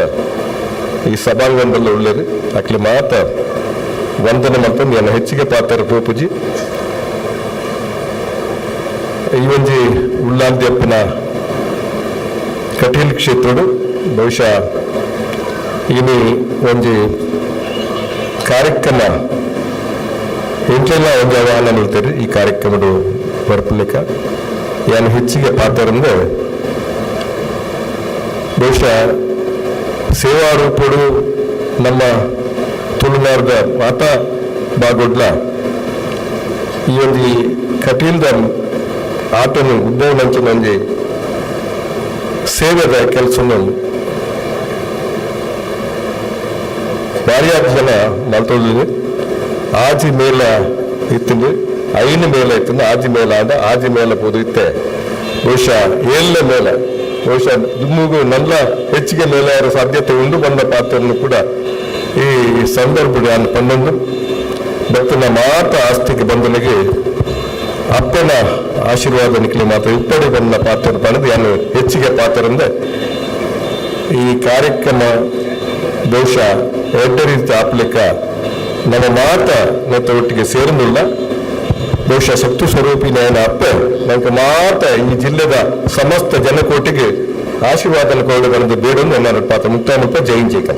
ಈ ಸಭಾಂಗಣದಲ್ಲಿ ಉಳ್ಳರು. ಅಕ್ಲಿ ಮಾತ ವಂದನೆ ಮಾಡ್ಕೊಂಡು ನನ್ನ ಹೆಚ್ಚಿಗೆ ಪಾತ್ರ ಪೋಪುಜಿ ಈ ಒಂಜಿ ಉಳ್ಳಾದ್ಯಪ್ಪನ ಕಟೀಲ್ ಕ್ಷೇತ್ರಡು ಬಹುಶಃ ಇನಿ ಒಂಜಿ ಕಾರ್ಯಕ್ರಮ ಇಂಕೆಲ್ಲ ಒಂದು ಆಹ್ವಾನ ನೀಡ್ತಾರೆ. ಈ ಕಾರ್ಯಕ್ರಮದ ಬರ್ಪಲಿಕ್ಕ ಏನು ಹೆಚ್ಚಿಗೆ ಪಾತ್ರ ಅಂದ್ರೆ ಬಹುಶಃ ಸೇವಾ ರೂಪಡು ನಮ್ಮ ತುಳುನಾಡದ ಮಾತಾ ಬಾಗೊಡ್ಲ ಈ ಒಂದು ಕಟೀಲ್ದ ಆಟನು ಉದ್ಯೋಗ ನಂಚಿನ ಒಂಜಿ ಸೇವೆದ ಕೆಲಸವನ್ನು ಭಾರಿಯಾದ ಜನ ಮಲ್ತೊಳ್ಳಿ ಆಜಿ ಮೇಲ ಇತ್ತಂದು ಐನ ಮೇಲ ಇತ್ತಂದು ಆಜಿ ಮೇಲ ಆದ ಆಜಿ ಮೇಲ ಪೋದು ಇತ್ತೆ ಬಹುಶಃ ಏಳ ಮೇಲ ಬಹುಶಃ ದುಮ್ಮುಗು ನಲ್ಲ ಹೆಚ್ಚಿಗೆ ಮೇಲೆ ಸಾಧ್ಯತೆ ಉಂಡು ಬಂದ ಪಾತ್ರವನ್ನು ಕೂಡ ಈ ಸಂದರ್ಭ ಪನ್ನೊಂದು ಭಕ್ತನ ಮಾತ ಆಸ್ತಿಗೆ ಬಂದನಿಗೆ ಅಪ್ಪನ ಆಶೀರ್ವಾದ ನಿಖಲಿ ಮಾತ್ರ ಇಪ್ಪಡಿ ಬಂದ ಪಾತ್ರ ಪಡೆದು ಏನು ಹೆಚ್ಚಿಗೆ ಪಾತ್ರ ಅಂದ್ರೆ ಈ ಕಾರ್ಯಕ್ರಮ ಬಹುಶಃ ಎರಡು ರೀತಿ ಆಪ್ಲಿಕ್ಕ ನಮ್ಮ ಮಾತ ನೆತ್ತ ಒಟ್ಟಿಗೆ ಸೇರಿಲ್ಲ. ಬಹುಶಃ ಸತ್ತು ಸ್ವರೂಪಿನ ಅಪ್ಪ ನಮಗೆ ಮಾತ ಈ ಜಿಲ್ಲೆದ ಸಮಸ್ತ ಜನಕೋಟಿಗೆ ಆಶೀರ್ವಾದನ ಕೊಳ್ಳುವಂತ ಬೇಡನ್ನು ನನ್ನ ಪಾತ್ರ ಮುಕ್ತ ಜೈನ್ ಜೈಕ.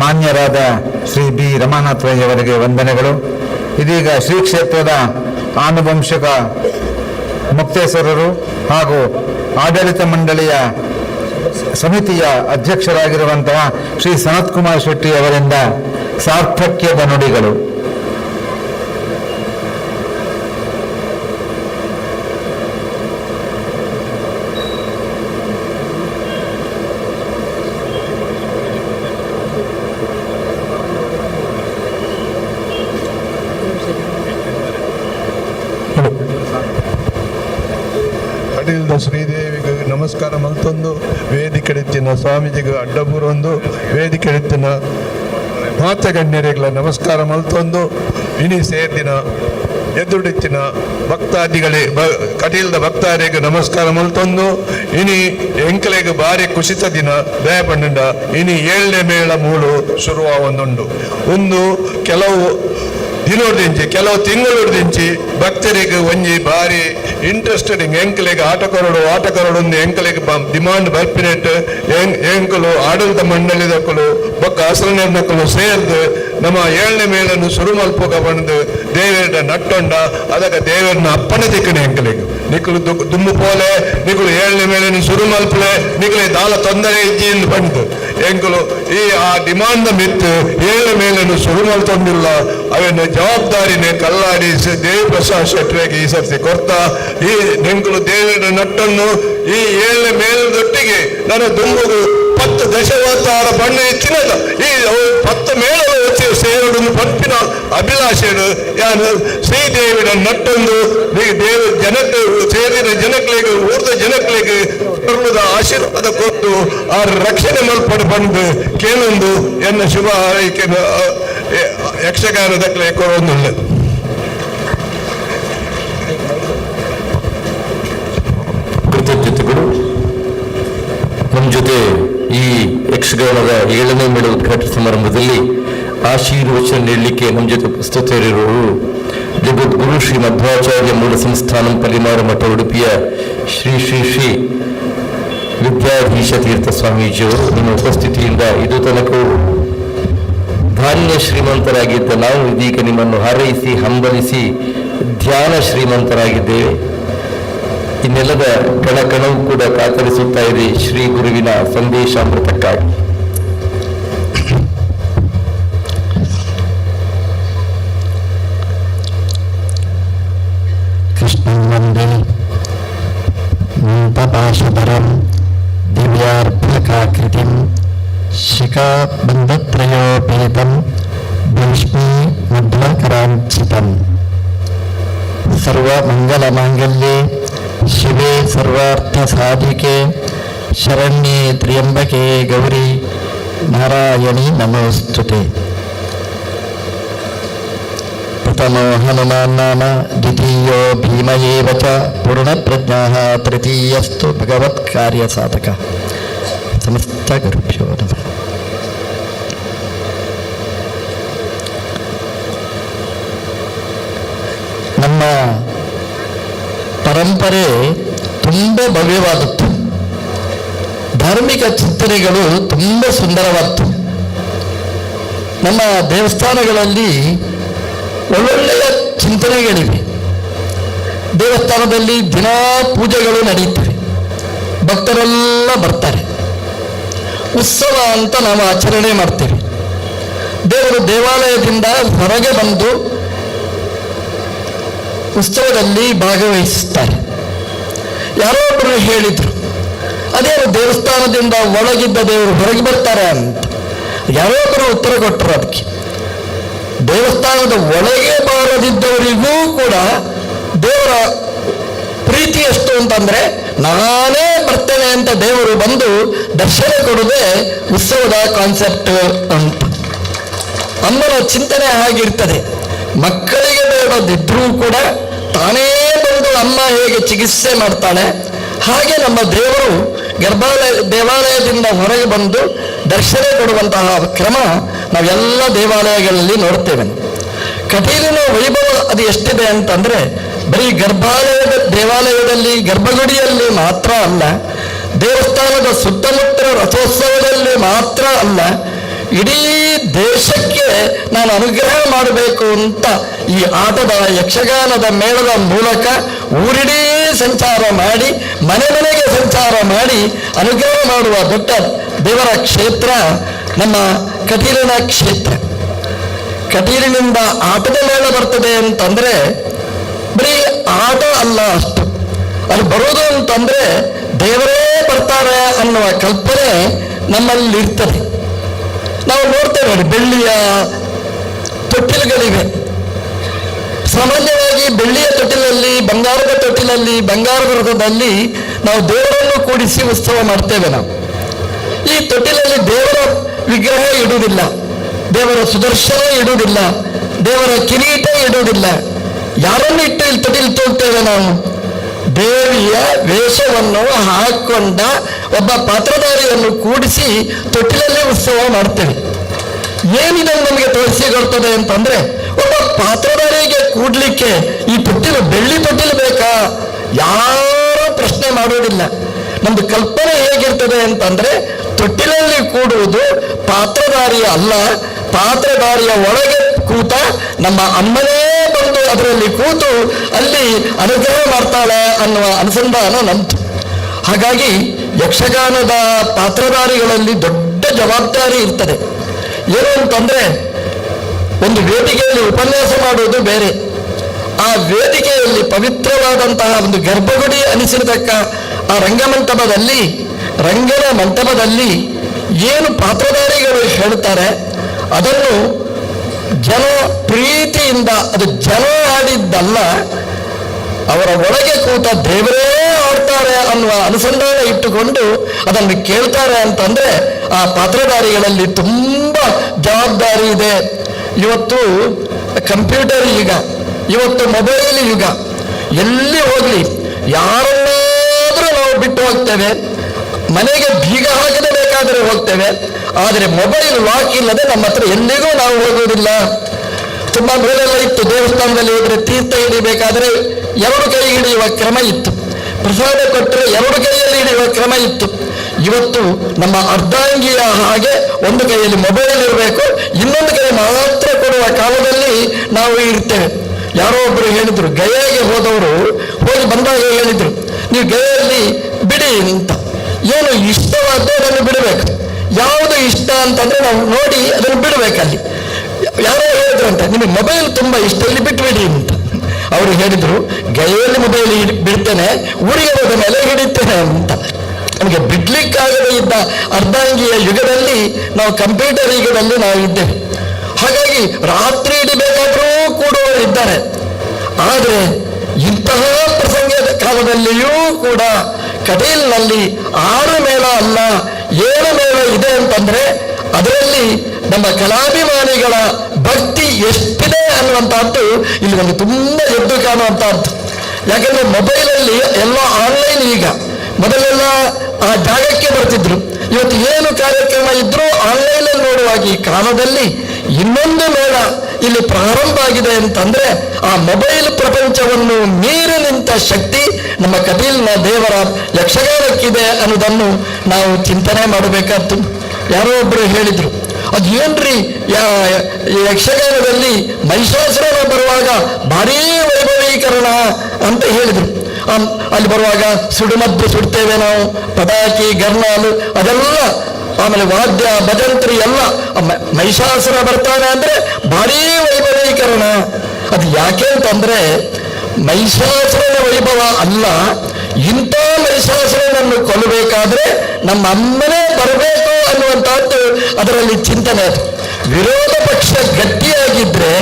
ಮಾನ್ಯರಾದ ಶ್ರೀ ಬಿ ರಮಾನಾಥ್ ರೈ ಅವರಿಗೆ ವಂದನೆಗಳು. ಇದೀಗ ಶ್ರೀ ಕ್ಷೇತ್ರದ ಆನುವಂಶಿಕ ಮುಕ್ತೇಶ್ವರರು ಹಾಗೂ ಆಡಳಿತ ಮಂಡಳಿಯ ಸಮಿತಿಯ ಅಧ್ಯಕ್ಷರಾಗಿರುವಂತಹ ಶ್ರೀ ಸನತ್ ಕುಮಾರ್ ಶೆಟ್ಟಿ ಅವರಿಂದ ಸಾರ್ಥಕ್ಯದ ನುಡಿಗಳು. ಕಟೀಲ್ದ ಶ್ರೀದೇವಿಗೆ ನಮಸ್ಕಾರ ಮಲ್ತೊಂದು ವೇದಿಕೆಡಿತ್ತಿನ ಸ್ವಾಮೀಜಿಗೆ ಅಡ್ಡಬೂರೊಂದು ವೇದಿಕೆಡಿತ್ತಿನ ಮಾತಗಣ್ಯರಿಗಳ ನಮಸ್ಕಾರ ಮಲ್ತೊಂದು ಇನಿ ಸೇರ್ದಿನ ಎದುಡಿತ್ತಿನ ಭಕ್ತಾದಿಗಳೇ ಕಟೀಲ್ದ ಭಕ್ತಾದಿಗೆ ನಮಸ್ಕಾರ ಮಲ್ತೊಂದು ಇನಿ ಎಂಕಲೆಗೆ ಭಾರಿ ಖುಷಿತ ದಿನ ದಯಪಂಡ ಇನಿ 7ನೇ ಮೇಳ ಮೂಳು ಶುರುವಾವೊಂದುಂಡು. ಒಂದು ಕೆಲವು ದಿನೋಡ್ದಿಂಚಿ ಕೆಲವು ತಿಂಗಳೊಡ್ದಿಂಚಿ ಭಕ್ತರಿಗೆ ಒಂಜಿ ಭಾರಿ ಇಂಟ್ರೆಸ್ಟೆಡ್ ಎಂಕಲೆಗೆ ಆಟಕರಡು ಎಂಕಲೆಗೆ ಡಿಮಾಂಡ್ ಬರ್ಪಿನೆಟ್ ಎಂಕಲು ಆಡಳಿತ ಮಂಡಳಿದಕ್ಕಲು ಬೊಕ್ಕ ಹಸರನೆರ್ನಕ್ಕಲು ಸೇರ್ದು ನಮ್ಮ 7ನೇ ಮೇಳನ್ನು ಶುರು ಮಲ್ಪೋಗ ಬಂದು ದೇವರ ನಟ್ಟೊಂಡ ಅದಕ್ಕೆ ದೇವರನ್ನ ಅಪ್ಪನೆ ದಿಕ್ಕಣೆ ಎಂಕಲೆಗೆ ನಿಕ್ಕಲು ದುಮ್ಮು ಪೋಲೆ ನಿಕ್ಕಲು 7ನೇ ಮೇಳನ್ನು ಶುರು ಮಲ್ಪಲೆ ನಿಕ್ಕಲೆ ದಾಲ ತೊಂದರೆ ಇಜ್ಜಿ ಎಂದು ಬಂತು ಎಂಕಲು ಈ ಆ ಡಿಮಾಂಡ್ ಮಿತ್ತು 7ನೇ ಮೇಳನ್ನು ಶುರು ಮಲ್ತೊಂದಿಲ್ಲ ಅವನ ಜವಾಬ್ದಾರಿನೇ ಕಲ್ಲಾಡಿ ದೇವಿ ಪ್ರಸಾದ್ ಶೆಟ್ಟರಿಗೆ ಈ ಸರ್ತಿ ಕೊಡ್ತಾ ಈ ನೆಂಕಲು ದೇವರ ನಟ್ಟನ್ನು ಈ 7ನೇ ಮೇಳದೊಟ್ಟಿಗೆ ನನ್ನ ದುಮ್ಮುಗು 10 ದಶಾವತಾರ ಬಣ್ಣ ಇಚ್ಚಿನದ ಈ 10 ಮೇಳಲು వచ్చి ಸೇರುವುದು ಪಂಪಿನ ಅಭಿಲಾಷೆಗಳು ಯಾನು ಶ್ರೀದೇವಿನ ನಟ್ಟೊಂದು ದೇವ ಜನಕ್ಕೆ ಸೇರಿದ ಜನಗಳಿಗೆ ಊರ್ದ ಜನಗಳಿಗೆ ಬರುವುದ ಆಶೀರ್ವಾದ ಕೊಟ್ಟು ಆ ರಕ್ಷಣೆ ಮಲ್ಪಡು ಬಂದು ಕೇಳೊಂದು ಎನ್ನ ಶುಭ ಹಾರೈಕೆ ಯಕ್ಷಗಾನದಕ್ಕೆ ಕೊಡೋದಿಲ್ಲ. ಕೃತಜ್ಞತೆಗಳು. ನಮ್ಮ ಜೊತೆ ಈ ಯಕ್ಷಗಾನದ 7ನೇ ಮೇಳ ಉದ್ಘಾಟನಾ ಸಮಾರಂಭದಲ್ಲಿ ಆಶೀರ್ವಚನ ನೀಡಲಿಕ್ಕೆ ನಮ್ಮ ಜೊತೆ ಉಪಸ್ಥಿತರಿರುವವರು ಜಗದ್ಗುರು ಶ್ರೀ ಮಧ್ವಾಚಾರ್ಯ ಮೂಲ ಸಂಸ್ಥಾನಂ ಪಲಿಮಾರು ಮಠ ಉಡುಪಿಯ ಶ್ರೀ ಶ್ರೀ ಶ್ರೀ ವಿದ್ಯಾಧೀಶ ತೀರ್ಥ ಸ್ವಾಮೀಜಿಯವರು ನಿಮ್ಮ ಉಪಸ್ಥಿತಿಯಿಂದ ಇದು ತನಕವೂ ಧಾನ್ಯ ಶ್ರೀಮಂತರಾಗಿದ್ದ ನಾವು ಇದೀಗ ನಿಮ್ಮನ್ನು ಹಾರೈಸಿ ಹಂಬಲಿಸಿ ಧ್ಯಾನ ಶ್ರೀಮಂತರಾಗಿದ್ದೇವೆ. ಇನ್ನೆಲ್ಲದ ಕಣಕಣವು ಕೂಡ ಕಾತರಿಸುತ್ತಾ ಇದೆ ಶ್ರೀ ಗುರುವಿನ ಸಂದೇಶಾಮೃತಕ್ಕಾಗಿ. ಕೃಷ್ಣನ್ ವಂದೇ ಬಂಧತ್ರಯೋಪೇತಂ ಭೀಷ್ಮೀ ಮುದ್ರಾಕರಾಂಚಿತಂ ಸರ್ವಮಂಗಲಮಾಂಗಲ್ಯೆ ಶಿವೆ ಸರ್ವಾರ್ಥಸಾಧಿಕೆ ಶರಣ್ಯೆ ತ್ರ್ಯಂಬಕೆ ಗೌರಿ ನಾರಾಯಣಿ ನಮೋಸ್ತುತೆ. ಪ್ರಥಮೋ ಹನುಮಾನ್ ನಾಮ ದ್ವಿತೀಯೋ ಭೀಮ ಏವ ಚ ಪೂರ್ಣಪ್ರಜ್ಞಃ ತೃತೀಯಸ್ತು ಭಗವತ್ ಕಾರ್ಯ ಸಾಧಕ. ಸಮಸ್ತ ಗುರುಭ್ಯೋ ನಮಃ. ನಮ್ಮ ಪರಂಪರೆ ತುಂಬ ಭವ್ಯವಾದದ್ದು. ಧಾರ್ಮಿಕ ಚಿಂತನೆಗಳು ತುಂಬ ಸುಂದರವಾದದ್ದು. ನಮ್ಮ ದೇವಸ್ಥಾನಗಳಲ್ಲಿ ಒಳ್ಳೊಳ್ಳೆಯ ಚಿಂತನೆಗಳಿವೆ. ದೇವಸ್ಥಾನದಲ್ಲಿ ದಿನಾ ಪೂಜೆಗಳು ನಡೆಯುತ್ತವೆ, ಭಕ್ತರೆಲ್ಲ ಬರ್ತಾರೆ. ಉತ್ಸವ ಅಂತ ನಾವು ಆಚರಣೆ ಮಾಡ್ತೇವೆ. ದೇವರು ದೇವಾಲಯದಿಂದ ಹೊರಗೆ ಬಂದು ಉತ್ಸವದಲ್ಲಿ ಭಾಗವಹಿಸುತ್ತಾರೆ. ಯಾರೋ ಒಬ್ಬರು ಹೇಳಿದ್ರು, ಅದೇನು ದೇವಸ್ಥಾನದಿಂದ ಒಳಗಿದ್ದ ದೇವರು ಹೊರಗೆ ಬರ್ತಾರೆ ಅಂತ. ಯಾರೋ ಒಬ್ಬರು ಉತ್ತರ ಕೊಟ್ಟರು ಅದಕ್ಕೆ. ದೇವಸ್ಥಾನದ ಒಳಗೆ ಬಾರದಿದ್ದವರಿಗೂ ಕೂಡ ದೇವರ ಪ್ರೀತಿ ಎಷ್ಟು ಅಂತಂದ್ರೆ, ನಾನೇ ಬರ್ತೇನೆ ಅಂತ ದೇವರು ಬಂದು ದರ್ಶನ ಕೊಡುವುದೇ ಉತ್ಸವದ ಕಾನ್ಸೆಪ್ಟ್ ಅಂತ. ಅಮ್ಮನ ಚಿಂತನೆ ಹಾಗಿರ್ತದೆ. ಮಕ್ಕಳಿಗೆ ಬೇಡದಿದ್ರೂ ಕೂಡ ತಾನೇ ಬಂದು ಅಮ್ಮ ಹೇಗೆ ಚಿಕಿತ್ಸೆ ಮಾಡ್ತಾಳೆ, ಹಾಗೆ ನಮ್ಮ ದೇವರು ದೇವಾಲಯದಿಂದ ಹೊರಗೆ ಬಂದು ದರ್ಶನ ಕೊಡುವಂತಹ ಕ್ರಮ ನಾವೆಲ್ಲ ದೇವಾಲಯಗಳಲ್ಲಿ ನೋಡ್ತೇವೆ. ಕಟೀಲಿನ ವೈಭವ ಅದು ಎಷ್ಟಿದೆ ಅಂತಂದ್ರೆ, ಬರೀ ದೇವಾಲಯದಲ್ಲಿ ಗರ್ಭಗುಡಿಯಲ್ಲಿ ಮಾತ್ರ ಅಲ್ಲ, ದೇವಸ್ಥಾನದ ಸುತ್ತಮುತ್ತಲ ರಥೋತ್ಸವದಲ್ಲಿ ಮಾತ್ರ ಅಲ್ಲ, ಇಡೀ ದೇಶಕ್ಕೆ ನಾನು ಅನುಗ್ರಹ ಮಾಡಬೇಕು ಅಂತ ಈ ಆಟದ ಯಕ್ಷಗಾನದ ಮೇಳದ ಮೂಲಕ ಊರಿಡೀ ಸಂಚಾರ ಮಾಡಿ, ಮನೆ ಮನೆಗೆ ಸಂಚಾರ ಮಾಡಿ ಅನುಗ್ರಹ ಮಾಡುವ ದೊಡ್ಡ ದೇವರ ಕ್ಷೇತ್ರ ನಮ್ಮ ಕಟೀಲಿನ ಕ್ಷೇತ್ರ. ಕಟೀಲಿನಿಂದ ಆಟದ ಮೇಳ ಬರ್ತದೆ ಅಂತಂದ್ರೆ ಬರೀ ಆಟ ಅಲ್ಲ ಅಷ್ಟು. ಅದು ಬರೋದು ಅಂತಂದ್ರೆ ದೇವರೇ ಬರ್ತಾರೆ ಅನ್ನುವ ಕಲ್ಪನೆ ನಮ್ಮಲ್ಲಿ ಇರ್ತದೆ. ನಾವು ನೋಡ್ತೇವೆ ನೋಡಿ, ಬೆಳ್ಳಿಯ ತೊಟ್ಟಿಲುಗಳಿವೆ. ಸಾಮಾನ್ಯವಾಗಿ ಬೆಳ್ಳಿಯ ತೊಟ್ಟಿಲಲ್ಲಿ, ಬಂಗಾರದ ತೊಟ್ಟಿಲಲ್ಲಿ, ಬಂಗಾರದ ರಥದಲ್ಲಿ ನಾವು ದೇವರನ್ನು ಕೂಡಿಸಿ ಉತ್ಸವ ಮಾಡ್ತೇವೆ. ನಾವು ಈ ತೊಟ್ಟಿಲಲ್ಲಿ ದೇವರ ವಿಗ್ರಹ ಇಡುವುದಿಲ್ಲ, ದೇವರ ಸುದರ್ಶನ ಇಡುವುದಿಲ್ಲ, ದೇವರ ಕಿರೀಟ ಇಡುವುದಿಲ್ಲ. ಯಾರನ್ನು ಇಟ್ಟು ಇಲ್ಲಿ ತೊಟ್ಟಿಲು ತೋಳ್ತೇವೆ ನಾವು? ದೇವಿಯ ವೇಷವನ್ನು ಹಾಕೊಂಡ ಒಬ್ಬ ಪಾತ್ರಧಾರಿಯನ್ನು ಕೂಡಿಸಿ ತೊಟ್ಟಿಲಲ್ಲಿ ಉತ್ಸವ ಮಾಡ್ತೇವೆ. ಏನಿದನ್ನು ನಮಗೆ ತೋರಿಸಿಕೊಡ್ತದೆ ಅಂತಂದ್ರೆ, ಒಬ್ಬ ಪಾತ್ರಧಾರಿಗೆ ಕೂಡ್ಲಿಕ್ಕೆ ಈ ತೊಟ್ಟಿಲು, ಬೆಳ್ಳಿ ತೊಟ್ಟಿಲು ಬೇಕಾ? ಯಾರೂ ಪ್ರಶ್ನೆ ಮಾಡೋದಿಲ್ಲ. ನಮ್ದು ಕಲ್ಪನೆ ಹೇಗಿರ್ತದೆ ಅಂತಂದ್ರೆ, ತೊಟ್ಟಿಲಲ್ಲಿ ಕೂಡುವುದು ಪಾತ್ರಧಾರಿಯ ಅಲ್ಲ, ಪಾತ್ರಧಾರಿಯ ಒಳಗೆ ಕೂತ ನಮ್ಮ ಅಮ್ಮನೇ ಬಂದು ಅದರಲ್ಲಿ ಕೂತು ಅಲ್ಲಿ ಅನುಗ್ರಹ ಮಾಡ್ತಾಳೆ ಅನ್ನುವ ಅನುಸಂಧಾನ ನಮ್ದು. ಹಾಗಾಗಿ ಯಕ್ಷಗಾನದ ಪಾತ್ರಧಾರಿಗಳಲ್ಲಿ ದೊಡ್ಡ ಜವಾಬ್ದಾರಿ ಇರ್ತದೆ. ಏನು ಅಂತಂದ್ರೆ, ಒಂದು ವೇದಿಕೆಯಲ್ಲಿ ಉಪನ್ಯಾಸ ಮಾಡುವುದು ಬೇರೆ, ಆ ವೇದಿಕೆಯಲ್ಲಿ ಪವಿತ್ರವಾದಂತಹ ಒಂದು ಗರ್ಭಗುಡಿ ಅನಿಸಿರತಕ್ಕ ಆ ರಂಗನ ಮಂಟಪದಲ್ಲಿ ಏನು ಪಾತ್ರಧಾರಿಗಳು ಹೇಳ್ತಾರೆ ಅದನ್ನು ಜನ ಪ್ರೀತಿಯಿಂದ, ಅದು ಜನ ಆಡಿದ್ದಲ್ಲ, ಅವರ ಒಳಗೆ ಕೂತ ದೇವರೇ ಆಡ್ತಾರೆ ಅನ್ನುವ ಅನುಸಂಧಾನ ಇಟ್ಟುಕೊಂಡು ಅದನ್ನು ಕೇಳ್ತಾರೆ ಅಂತಂದ್ರೆ ಆ ಪಾತ್ರಧಾರಿಗಳಲ್ಲಿ ತುಂಬ ಜವಾಬ್ದಾರಿ ಇದೆ. ಇವತ್ತು ಕಂಪ್ಯೂಟರ್ ಯುಗ, ಇವತ್ತು ಮೊಬೈಲ್ ಯುಗ. ಎಲ್ಲಿ ಹೋಗ್ಲಿ ಯಾರನ್ನಾದ್ರೂ ನಾವು ಬಿಟ್ಟು ಹೋಗ್ತೇವೆ, ಮನೆಗೆ ಬೀಗ ಹಾಕದೆ ಬೇಕಾದರೆ ಹೋಗ್ತೇವೆ, ಆದರೆ ಮೊಬೈಲ್ ಲಾಕ್ ಇಲ್ಲದೆ ನಮ್ಮ ಹತ್ರ ಎಲ್ಲಿಗೂ ನಾವು ಹೋಗುವುದಿಲ್ಲ. ತುಂಬಾ ಮೇಲೆಲ್ಲ ಇತ್ತು, ದೇವಸ್ಥಾನದಲ್ಲಿ ಹೋದರೆ ತೀರ್ಥ ಹಿಡಿಬೇಕಾದ್ರೆ 2 ಕೈ ಹಿಡಿಯುವ ಕ್ರಮ ಇತ್ತು, ಪ್ರಸಾದ ಕೊಟ್ಟರೆ 2 ಕೈಯಲ್ಲಿ ಹಿಡಿಯುವ ಕ್ರಮ ಇತ್ತು. ಇವತ್ತು ನಮ್ಮ ಅರ್ಧಾಂಗಿಯ ಹಾಗೆ ಒಂದು ಕೈಯಲ್ಲಿ ಮೊಬೈಲ್ ಇರಬೇಕು, ಇನ್ನೊಂದು ಕೈ ಮಾತ್ರ ಕೊಡುವ ಕಾಲದಲ್ಲಿ ನಾವು ಇರ್ತೇವೆ. ಯಾರೋ ಒಬ್ಬರು ಹೇಳಿದ್ರು, ಗಯಾಗೆ ಹೋದವರು ಹೋಗಿ ಬಂದಾಗ ಹೇಳಿದ್ರು, ನೀವು ಗಯಲ್ಲಿ ಬಿಡಿ ಅಂತ. ಏನು ಇಷ್ಟವಾದ್ದು ಅದನ್ನು ಬಿಡಬೇಕು. ಯಾವುದು ಇಷ್ಟ ಅಂತಂದ್ರೆ ನಾವು ನೋಡಿ ಅದನ್ನು ಬಿಡಬೇಕಲ್ಲಿ. ಯಾರೋ ಹೇಳಿದ್ರು ಅಂತ, ನಿಮಗೆ ಮೊಬೈಲ್ ತುಂಬಾ ಇಷ್ಟ, ಇಲ್ಲಿ ಬಿಟ್ಬಿಡಿ ಅಂತ. ಅವರು ಹೇಳಿದ್ರು, ಗೈಯಲ್ಲಿ ಮೊಬೈಲ್ ಬಿಡ್ತೇನೆ, ಊರಿಗೆ ಹೋದ ಮೇಲೆ ಹಿಡಿತೇನೆ ಅಂತ. ನಮಗೆ ಬಿಡ್ಲಿಕ್ಕಾಗದೇ ಇದ್ದ ಅರ್ಧಾಂಗಿಯ ಯುಗದಲ್ಲಿ ನಾವು ಕಂಪ್ಯೂಟರ್ ಯುಗದಲ್ಲಿ ನಾವು ಇದ್ದೇವೆ. ಹಾಗಾಗಿ ರಾತ್ರಿ ಇಡೀ ಬೇಕಾದರೂ ಕೂಡುವವರು ಇದ್ದಾರೆ. ಆದರೆ ಇಂತಹ ಪ್ರಸಂಗದ ಕಾಲದಲ್ಲಿಯೂ ಕೂಡ ಕಟೀಲ್ನಲ್ಲಿ 6 ಮೇಳ ಅಲ್ಲ 7 ಮೇಳ ಇದೆ ಅಂತಂದ್ರೆ ಅದರಲ್ಲಿ ನಮ್ಮ ಕಲಾಭಿಮಾನಿಗಳ ಭಕ್ತಿ ಎಷ್ಟಿದೆ ಅನ್ನುವಂಥದ್ದು ಇಲ್ಲಿ ಒಂದು ತುಂಬ ಎದ್ದು ಕಾಣುವಂಥದ್ದು. ಯಾಕಂದ್ರೆ ಮೊಬೈಲಲ್ಲಿ ಎಲ್ಲ ಆನ್ಲೈನ್. ಈಗ ಮೊದಲೆಲ್ಲ ಆ ಜಾಗಕ್ಕೆ ಬರ್ತಿದ್ರು, ಇವತ್ತು ಏನು ಕಾರ್ಯಕ್ರಮ ಇದ್ರೂ ಆನ್ಲೈನಲ್ಲಿ ನೋಡುವಾಗ ಈ ಕಾಲದಲ್ಲಿ ಇನ್ನೊಂದು ಮೇಳ ಇಲ್ಲಿ ಪ್ರಾರಂಭ ಆಗಿದೆ ಅಂತಂದ್ರೆ ಆ ಮೊಬೈಲ್ ಪ್ರಪಂಚವನ್ನು ಮೀರಿ ನಿಂತ ಶಕ್ತಿ ನಮ್ಮ ಕಟೀಲ್ನ ದೇವರ ಯಕ್ಷಗಾನಕ್ಕಿದೆ ಅನ್ನೋದನ್ನು ನಾವು ಚಿಂತನೆ ಮಾಡಬೇಕಾದ್ದು. ಯಾರೋ ಒಬ್ಬರು ಹೇಳಿದ್ರು, ಅದೇನ್ರಿ ಯಕ್ಷಗಾನದಲ್ಲಿ ಮಹಿಷಾಸುರನ ಬರುವಾಗ ಭಾರೀ ವೈಭವೀಕರಣ ಅಂತ ಹೇಳಿದ್ರು. ಅಲ್ಲಿ ಬರುವಾಗ ಸುಡುಮದ್ದು ಸುಡ್ತೇವೆ ನಾವು, ಪಟಾಕಿ ಗರ್ನಾಲು ಅದೆಲ್ಲ, ಆಮೇಲೆ ವಾದ್ಯ ಭಜಂತ್ರಿ ಎಲ್ಲ. ಮಹಿಷಾಸುರ ಬರ್ತಾನೆ ಅಂದ್ರೆ ಭಾರೀ ವೈಭವೀಕರಣ. ಅದು ಯಾಕೆ ಅಂತಂದ್ರೆ ಮಹಿಷಾಸುರನ ವೈಭವ ಅಲ್ಲ, ಇಂಥ ಮಹಿಷಾಸುರನನ್ನು ಕೊಲ್ಲಬೇಕಾದ್ರೆ ನಮ್ಮ ಅಮ್ಮನೇ ಬರಬೇಕು ಅನ್ನುವಂಥದ್ದು ಅದರಲ್ಲಿ ಚಿಂತನೆ. ಅದು ವಿರೋಧ ಪಕ್ಷ ಗಟ್ಟಿಯಾಗಿದ್ರೆ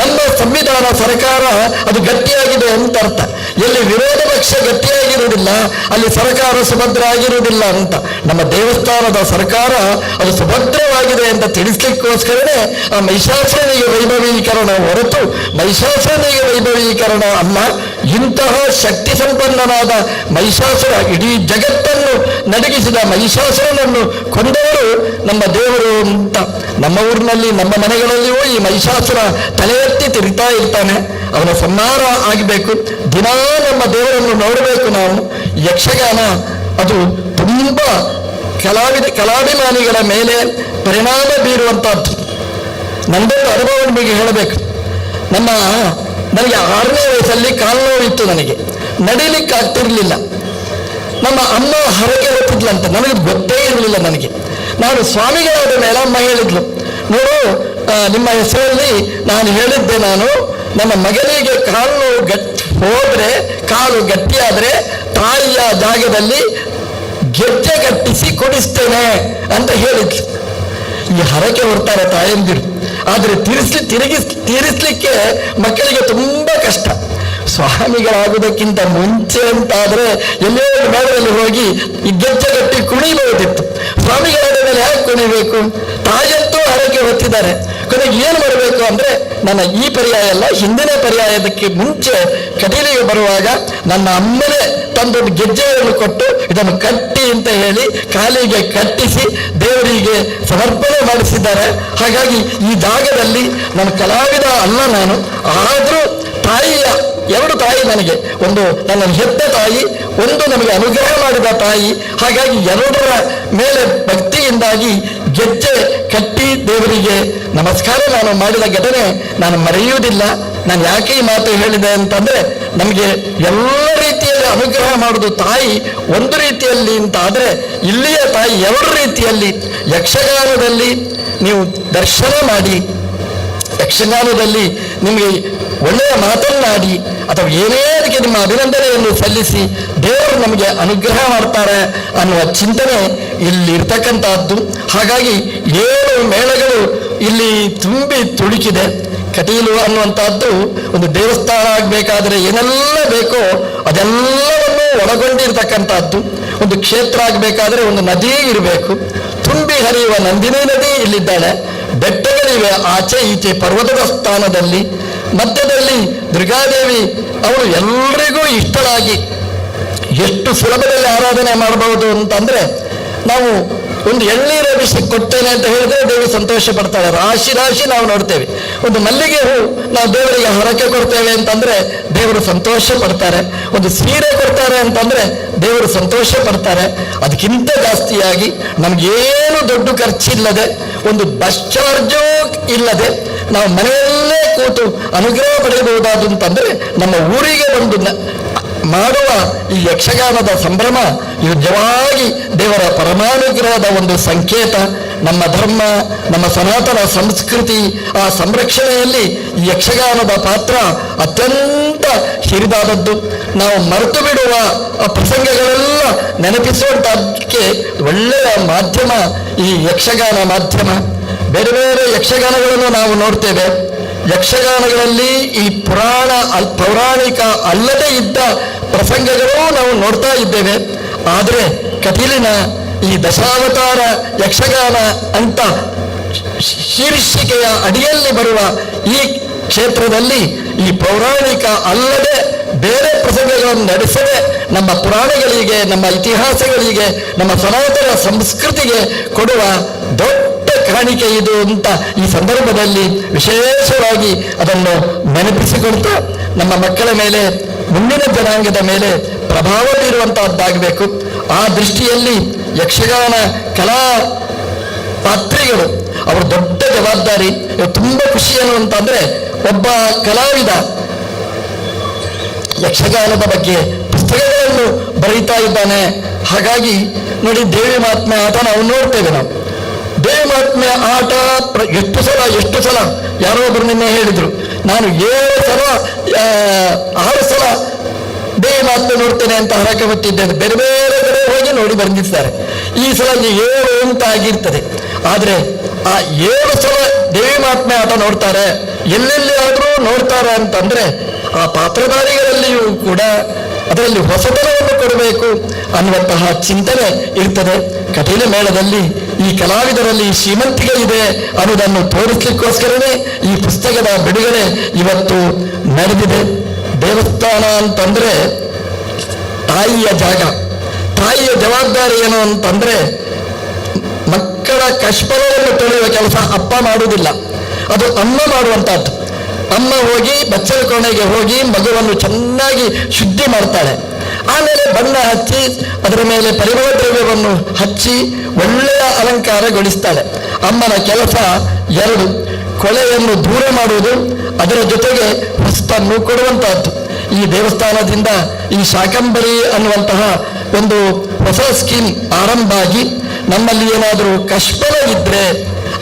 ನಮ್ಮ ಸಂವಿಧಾನ ಸರ್ಕಾರ ಅದು ಗಟ್ಟಿಯಾಗಿದೆ ಅಂತ ಅರ್ಥ. ಎಲ್ಲಿ ವಿರೋಧ ಪಕ್ಷ ಗಟ್ಟಿಯಾಗಿರುವುದಿಲ್ಲ ಅಲ್ಲಿ ಸರ್ಕಾರ ಸುಭದ್ರ ಆಗಿರುವುದಿಲ್ಲ ಅಂತ. ನಮ್ಮ ದೇವಸ್ಥಾನದ ಸರ್ಕಾರ ಅದು ಸುಭದ್ರವಾಗಿದೆ ಅಂತ ತಿಳಿಸ್ಲಿಕ್ಕೋಸ್ಕರನೇ ಆ ಮಹಿಷಾಸುರನಿಗೆ ವೈಭವೀಕರಣ ಹೊರತು ಮಹಿಷಾಸುರನಿಗೆ ವೈಭವೀಕರಣ ಅಲ್ಲ. ಇಂತಹ ಶಕ್ತಿ ಸಂಪನ್ನನಾದ ಮಹಿಷಾಸುರ, ಇಡೀ ಜಗತ್ತನ್ನು ನಡಗಿಸಿದ ಮಹಿಷಾಸುರನನ್ನು ಕೊಂದವರು ನಮ್ಮ ದೇವರು ಅಂತ. ನಮ್ಮ ಊರಿನಲ್ಲಿ ನಮ್ಮ ಮನೆಗಳಲ್ಲಿಯೂ ಈ ಮಹಿಷಾಸುರ ತಲೆ ಎತ್ತಿ ತಿರುಗ್ತಾ ಇರ್ತಾನೆ. ಅವನ ಸಂಹಾರ ಆಗಬೇಕು. ದಿನಾ ನಮ್ಮ ದೇವರನ್ನು ನೋಡಬೇಕು ನಾವು. ಯಕ್ಷಗಾನ ಅದು ತುಂಬ ಕಲಾಭಿಮಾನಿಗಳ ಮೇಲೆ ಪರಿಣಾಮ ಬೀರುವಂಥದ್ದು. ನಂದೊಂದು ಅನುಭವ ನಿಮಗೆ ಹೇಳಬೇಕು. ನನಗೆ 6ನೇ ವಯಸ್ಸಲ್ಲಿ ಕಾಲು ನೋವಿತ್ತು, ನನಗೆ ನಡೀಲಿಕ್ಕೆ ಆಗ್ತಿರ್ಲಿಲ್ಲ. ನಮ್ಮ ಅಮ್ಮ ಹರಕೆ ಹೊತ್ತಿದ್ಲಂತ, ನನಗೆ ಗೊತ್ತೇ ಇರಲಿಲ್ಲ. ನಾನು ಸ್ವಾಮಿಗಳಾದ ಮೇಲೆ ಅಮ್ಮ ಹೇಳಿದ್ಲು, ನೋಡು ನಿಮ್ಮ ಹೆಸರಲ್ಲಿ ನಾನು ಹೇಳಿದ್ದೆ, ನಾನು ನನ್ನ ಮಗನಿಗೆ ಕಾಲು ಹೋದ್ರೆ ಕಾಲು ಗಟ್ಟಿಯಾದ್ರೆ ತಾಯಿಯ ಜಾಗದಲ್ಲಿ ಗೆಜ್ಜೆ ಕಟ್ಟಿಸಿ ಕೊಡಿಸ್ತೇನೆ ಅಂತ ಹೇಳಿದ್ಲು. ಈ ಹರಕೆ ಹೊರ್ತಾರೆ ತಾಯಂದಿರು, ಆದರೆ ತೀರಿಸ್ಲಿಕ್ಕೆ ಮಕ್ಕಳಿಗೆ ತುಂಬ ಕಷ್ಟ. ಸ್ವಾಮಿಗಳಾಗುವುದಕ್ಕಿಂತ ಮುಂಚೆ ಅಂತಾದ್ರೆ ಎಲ್ಲೋ ಮೇಳದಲ್ಲಿ ಹೋಗಿ ಈ ಗೆಜ್ಜೆ ಕಟ್ಟಿ ಕುಣಿಬಹುದಿತ್ತು. ಸ್ವಾಮಿಗಳಾದ ಮೇಲೆ ಯಾಕೆ ಕುಣಿಬೇಕು? ತಾಯಂತೂ ಹರಕೆ ಹೊತ್ತಿದ್ದಾರೆ. ಕೊನೆಗೆ ಏನು ಮಾಡಬೇಕು ಅಂದ್ರೆ, ನನ್ನ ಈ ಪರ್ಯಾಯ ಅಲ್ಲ, ಹಿಂದಿನ ಪರ್ಯಾಯದಕ್ಕೆ ಮುಂಚೆ ಕಟೀಲಿಗೆ ಬರುವಾಗ ನನ್ನ ಅಮ್ಮನೇ ತಂದೊಂದು ಗೆಜ್ಜೆಯನ್ನು ಕೊಟ್ಟು ಇದನ್ನು ಕಟ್ಟಿ ಅಂತ ಹೇಳಿ ಕಾಲಿಗೆ ಕಟ್ಟಿಸಿ ದೇವರಿಗೆ ಸಮರ್ಪಣೆ ಮಾಡಿಸಿದ್ದಾರೆ. ಹಾಗಾಗಿ ಈ ಜಾಗದಲ್ಲಿ ನನ್ನ ಕಲಾವಿದ ಅಲ್ಲ ನಾನು, ಆದರೂ ತಾಯಿಯ 2 ತಾಯಿ ನನಗೆ, ಒಂದು ನನ್ನನ್ನು ಹೆತ್ತ ತಾಯಿ, ಒಂದು ನಮಗೆ ಅನುಗ್ರಹ ಮಾಡಿದ ತಾಯಿ. ಹಾಗಾಗಿ 2ರ ಮೇಲೆ ಭಕ್ತಿಯಿಂದಾಗಿ ಗೆಜ್ಜೆ ಕಟ್ಟಿ ದೇವರಿಗೆ ನಮಸ್ಕಾರ ನಾನು ಮಾಡಿದ ಘಟನೆ ನಾನು ಮರೆಯುವುದಿಲ್ಲ. ನಾನು ಯಾಕೆ ಈ ಮಾತು ಹೇಳಿದೆ ಅಂತಂದ್ರೆ, ನಮಗೆ ಎಲ್ಲ ರೀತಿಯಲ್ಲಿ ಅನುಗ್ರಹ ಮಾಡುವುದು ತಾಯಿ ಒಂದು ರೀತಿಯಲ್ಲಿ ಅಂತ ಆದರೆ, ಇಲ್ಲಿಯ ತಾಯಿ 2 ರೀತಿಯಲ್ಲಿ. ಯಕ್ಷಗಾನದಲ್ಲಿ ನೀವು ದರ್ಶನ ಮಾಡಿ, ಯಕ್ಷಗಾನದಲ್ಲಿ ನಿಮಗೆ ಒಳ್ಳೆಯ ಮಾತನ್ನಾಡಿ ಅಥವಾ ಏನೇ ಅದಕ್ಕೆ ನಿಮ್ಮ ಅಭಿನಂದನೆಯನ್ನು ಸಲ್ಲಿಸಿ ದೇವರು ನಮಗೆ ಅನುಗ್ರಹ ಮಾಡ್ತಾರೆ ಅನ್ನುವ ಚಿಂತನೆ ಇಲ್ಲಿ ಇರ್ತಕ್ಕಂಥದ್ದು. ಹಾಗಾಗಿ 7 ಮೇಳಗಳು ಇಲ್ಲಿ ತುಂಬಿ ತುಳುಕಿದೆ. ಕಟೀಲು ಅನ್ನುವಂಥದ್ದು ಒಂದು ದೇವಸ್ಥಾನ ಆಗಬೇಕಾದ್ರೆ ಏನೆಲ್ಲ ಬೇಕೋ ಅದೆಲ್ಲವನ್ನು ಒಳಗೊಂಡಿರ್ತಕ್ಕಂಥದ್ದು. ಒಂದು ಕ್ಷೇತ್ರ ಆಗಬೇಕಾದ್ರೆ ಒಂದು ನದಿ ಇರಬೇಕು, ತುಂಬಿ ಹರಿಯುವ ನಂದಿನಿ ನದಿ ಇಲ್ಲಿದ್ದಾಳೆ, ಬೆಟ್ಟಗಳಿವೆ ಆಚೆ ಈಚೆ ಪರ್ವತದ ಸ್ಥಾನದಲ್ಲಿ, ಮಧ್ಯದಲ್ಲಿ ದುರ್ಗಾದೇವಿ ಅವಳು ಎಲ್ರಿಗೂ ಇಷ್ಟಳಾಗಿ ಎಷ್ಟು ಸುಲಭದಲ್ಲಿ ಆರಾಧನೆ ಮಾಡಬಹುದು ಅಂತಂದ್ರೆ, ನಾವು ಒಂದು ಎಳ್ನೀರು ಅಭಿಷೇಕ ಕೊಡ್ತೇನೆ ಅಂತ ಹೇಳಿದ್ರೆ ದೇವಿ ಸಂತೋಷ ಪಡ್ತಾಳೆ. ರಾಶಿ ರಾಶಿ ನಾವು ನೋಡ್ತೇವೆ. ಒಂದು ಮಲ್ಲಿಗೆ ಹೂ ನಾವು ದೇವರಿಗೆ ಹರಕೆ ಕೊಡ್ತೇವೆ ಅಂತಂದ್ರೆ ದೇವರು ಸಂತೋಷ ಪಡ್ತಾರೆ. ಒಂದು ಸೀರೆ ಕೊಡ್ತಾರೆ ಅಂತಂದ್ರೆ ದೇವರು ಸಂತೋಷ ಪಡ್ತಾರೆ. ಅದಕ್ಕಿಂತ ಜಾಸ್ತಿಯಾಗಿ ನಮಗೇನು ದೊಡ್ಡ ಖರ್ಚಿಲ್ಲದೆ, ಒಂದು ಬಸ್ ಚಾರ್ಜು ಇಲ್ಲದೆ ನಾವು ಮನೆಯಲ್ಲೇ ಕೂತು ಅನುಗ್ರಹ ಪಡೆಯಬಹುದಾದಂತಂದ್ರೆ ನಮ್ಮ ಊರಿಗೆ ಬಂದು ಮಾಡುವ ಈ ಯಕ್ಷಗಾನದ ಸಂಭ್ರಮ ಇದು ನಿಜವಾಗಿ ದೇವರ ಪರಮಾನುಗ್ರಹದ ಒಂದು ಸಂಕೇತ. ನಮ್ಮ ಧರ್ಮ, ನಮ್ಮ ಸನಾತನ ಸಂಸ್ಕೃತಿ, ಆ ಸಂರಕ್ಷಣೆಯಲ್ಲಿ ಈ ಯಕ್ಷಗಾನದ ಪಾತ್ರ ಅತ್ಯಂತ ಹಿರಿದಾದದ್ದು. ನಾವು ಮರೆತು ಬಿಡುವ ಆ ಪ್ರಸಂಗಗಳೆಲ್ಲ ನೆನಪಿಸುವಂತಕ್ಕೆ ಒಳ್ಳೆಯ ಮಾಧ್ಯಮ ಈ ಯಕ್ಷಗಾನ ಮಾಧ್ಯಮ. ಬೇರೆ ಬೇರೆ ಯಕ್ಷಗಾನಗಳನ್ನು ನಾವು ನೋಡ್ತೇವೆ. ಯಕ್ಷಗಾನಗಳಲ್ಲಿ ಈ ಪೌರಾಣಿಕ ಅಲ್ಲದೆ ಇದ್ದ ಪ್ರಸಂಗಗಳು ನಾವು ನೋಡ್ತಾ ಇದ್ದೇವೆ. ಆದರೆ ಕಟೀಲಿನ ಈ ದಶಾವತಾರ ಯಕ್ಷಗಾನ ಅಂತ ಶೀರ್ಷಿಕೆಯ ಅಡಿಯಲ್ಲಿ ಬರುವ ಈ ಕ್ಷೇತ್ರದಲ್ಲಿ ಈ ಪೌರಾಣಿಕ ಅಲ್ಲದೆ ಬೇರೆ ಪ್ರಸಂಗಗಳನ್ನು ನಡೆಸದೆ ನಮ್ಮ ಪುರಾಣಗಳಿಗೆ, ನಮ್ಮ ಇತಿಹಾಸಗಳಿಗೆ, ನಮ್ಮ ಸನಾತನ ಸಂಸ್ಕೃತಿಗೆ ಕೊಡುವ ದೊಡ್ಡ ಕಾಣಿಕೆ ಇದು ಅಂತ ಈ ಸಂದರ್ಭದಲ್ಲಿ ವಿಶೇಷವಾಗಿ ಅದನ್ನು ನೆನಪಿಸಿಕೊಳ್ತಾ ನಮ್ಮ ಮಕ್ಕಳ ಮೇಲೆ, ಮುಂದಿನ ಜನಾಂಗದ ಮೇಲೆ ಪ್ರಭಾವ ಬೀರುವಂತಹದ್ದಾಗಬೇಕು. ಆ ದೃಷ್ಟಿಯಲ್ಲಿ ಯಕ್ಷಗಾನ ಕಲಾ ಪಾತ್ರಿಗಳು ಅವರ ದೊಡ್ಡ ಜವಾಬ್ದಾರಿ. ತುಂಬ ಖುಷಿ ಅನ್ನುವಂತಂದ್ರೆ ಒಬ್ಬ ಕಲಾವಿದ ಯಕ್ಷಗಾನದ ಬಗ್ಗೆ ಪುಸ್ತಕಗಳನ್ನು ಬರೀತಾ ಇದ್ದಾನೆ. ಹಾಗಾಗಿ ನೋಡಿ, ದೇವಿ ಮಹಾತ್ಮೆ ಆಟ ನಾವು ನೋಡ್ತೇವೆ. ನಾವು ದೇವಿ ಮಹಾತ್ಮೆ ಆಟ ಎಷ್ಟು ಸಲ ಯಾರೋ ಒಬ್ಬರು ನಿನ್ನೆ ಹೇಳಿದ್ರು, ನಾನು 6 ಸಲ ದೇವಿ ಮಹಾತ್ಮೆ ನೋಡ್ತೇನೆ ಅಂತ ಹರಕೆ ಹೊತ್ತಿದ್ದೇನೆ. ಬೇರೆ ಬೇರೆ ಕಡೆ ಹೋಗಿ ನೋಡಿ ಬಂದಿದ್ದಾರೆ. ಈ ಸಲ 7 ಅಂತ ಆಗಿರ್ತದೆ. ಆದರೆ ಆ 7 ಸಲ ದೇವಿ ಮಹಾತ್ಮೆ ಆಟ ನೋಡ್ತಾರೆ, ಎಲ್ಲೆಲ್ಲಿ ಆದರೂ ನೋಡ್ತಾರೆ ಅಂತಂದ್ರೆ ಆ ಪಾತ್ರಧಾರಿಗಳಲ್ಲಿಯೂ ಕೂಡ ಅದರಲ್ಲಿ ಹೊಸತನವನ್ನು ಕೊಡಬೇಕು ಅನ್ನುವಂತಹ ಚಿಂತನೆ ಇರ್ತದೆ. ಕಟೀಲ ಮೇಳದಲ್ಲಿ ಈ ಕಲಾವಿದರಲ್ಲಿ ಶ್ರೀಮಂತಿಕೆ ಇದೆ ಅನ್ನೋದನ್ನು ತೋರಿಸಲಿಕ್ಕೋಸ್ಕರನೇ ಈ ಪುಸ್ತಕದ ಬಿಡುಗಡೆ ಇವತ್ತು ನಡೆದಿದೆ. ದೇವಸ್ಥಾನ ಅಂತಂದ್ರೆ ತಾಯಿಯ ಜಾಗ, ತಾಯಿಯ ಜವಾಬ್ದಾರಿ ಏನು ಅಂತಂದ್ರೆ ಮಕ್ಕಳ ಕಷ್ಪಲವನ್ನು ತೊಳೆಯುವ ಕೆಲಸ ಅಪ್ಪ ಮಾಡುವುದಿಲ್ಲ, ಅದು ಅಮ್ಮ ಮಾಡುವಂತಹದ್ದು. ಅಮ್ಮ ಹೋಗಿ ಬಚ್ಚಲ ಕೋಣೆಗೆ ಹೋಗಿ ಮಗುವನ್ನು ಚೆನ್ನಾಗಿ ಶುದ್ಧಿ ಮಾಡ್ತಾಳೆ. ಆಮೇಲೆ ಬಣ್ಣ ಹಚ್ಚಿ ಅದರ ಮೇಲೆ ಪರಿಮಳ ದ್ರವ್ಯವನ್ನು ಹಚ್ಚಿ ಒಳ್ಳೆಯ ಅಲಂಕಾರಗೊಳಿಸ್ತಾಳೆ. ಅಮ್ಮನ ಕೆಲಸ 2: ಕೊಳೆಯನ್ನು ದೂರ ಮಾಡುವುದು, ಅದರ ಜೊತೆಗೆ ಹೊಸತನ್ನು ಕೊಡುವಂತಹದ್ದು. ಈ ದೇವಸ್ಥಾನದಿಂದ ಈ ಶಾಕಂಬರಿ ಅನ್ನುವಂತಹ ಒಂದು ಹೊಸ ಸ್ಕೀಮ್ ಆರಂಭ ಆಗಿ ನಮ್ಮಲ್ಲಿ ಏನಾದರೂ ಕಷ್ಪಲ ಇದ್ರೆ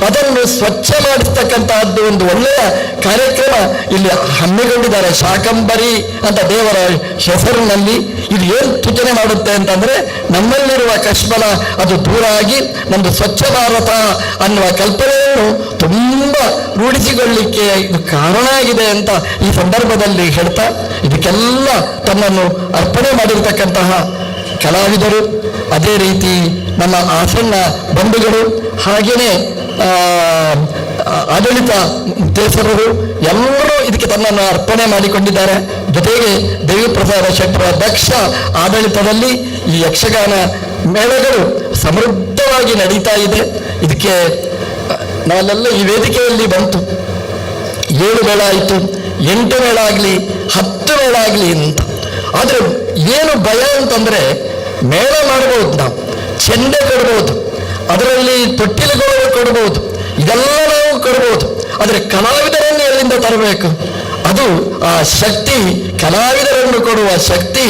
ಅದನ್ನು ಸ್ವಚ್ಛ ಮಾಡಿಸ್ತಕ್ಕಂತಹದ್ದು ಒಂದು ಒಳ್ಳೆಯ ಕಾರ್ಯಕ್ರಮ ಇಲ್ಲಿ ಹಮ್ಮಿಕೊಂಡಿದ್ದಾರೆ. ಶಾಕಂಬರಿ ಅಂತ ದೇವರ ಹೆಸರಿನಲ್ಲಿ ಇದು ಏನು ಸೂಚನೆ ಮಾಡುತ್ತೆ ಅಂತಂದ್ರೆ ನಮ್ಮಲ್ಲಿರುವ ಕಷ್ಪಲ ಅದು ದೂರ ಆಗಿ ನಮ್ಮದು ಸ್ವಚ್ಛ ಭಾರತ ಅನ್ನುವ ಕಲ್ಪನೆಯನ್ನು ತುಂಬ ರೂಢಿಸಿಕೊಳ್ಳಿಕ್ಕೆ ಇದು ಕಾರಣ ಆಗಿದೆ ಅಂತ ಈ ಸಂದರ್ಭದಲ್ಲಿ ಹೇಳ್ತಾ, ಇದಕ್ಕೆಲ್ಲ ತನ್ನನ್ನು ಅರ್ಪಣೆ ಮಾಡಿರ್ತಕ್ಕಂತಹ ಕಲಾವಿದರು, ಅದೇ ರೀತಿ ನಮ್ಮ ಆಸನ್ನ ಬಂಧುಗಳು, ಹಾಗೆಯೇ ಆಡಳಿತ ದೇಶರು ಎಲ್ಲರೂ ಇದಕ್ಕೆ ತನ್ನನ್ನು ಅರ್ಪಣೆ ಮಾಡಿಕೊಂಡಿದ್ದಾರೆ. ಜೊತೆಗೆ ದೇವಿಪ್ರಸಾದ ಶೆಟ್ಟರ ದಕ್ಷ ಆಡಳಿತದಲ್ಲಿ ಈ ಯಕ್ಷಗಾನ ಮೇಳಗಳು ಸಮೃದ್ಧವಾಗಿ ನಡೀತಾ ಇದೆ. ಇದಕ್ಕೆ ನಾವೆಲ್ಲ ಈ ವೇದಿಕೆಯಲ್ಲಿ ಬಂತು 7 ಮೇಳ ಆಯಿತು, 8 ಮೇಳ ಆಗಲಿ 10 ಮೇಳ ಆಗಲಿ ಅಂತ. ಆದರೆ ಏನು ಭಯ ಅಂತಂದ್ರೆ ಮೇಳ ಮಾಡಬಹುದು, ನಾವು ಚೆಂಡೆ ಕೊಡ್ಬೋದು, ಅದರಲ್ಲಿ ತೊಟ್ಟಿಲುಗಳು ಕೊಡ್ಬೋದು, ಇದೆಲ್ಲ ನಾವು ಕೊಡ್ಬೋದು. ಆದರೆ ಕಲಾವಿದರನ್ನು ಎಲ್ಲಿಂದ ತರಬೇಕು? ಅದು ಆ ಶಕ್ತಿ, ಕಲಾವಿದರನ್ನು ಕೊಡುವ ಶಕ್ತಿ,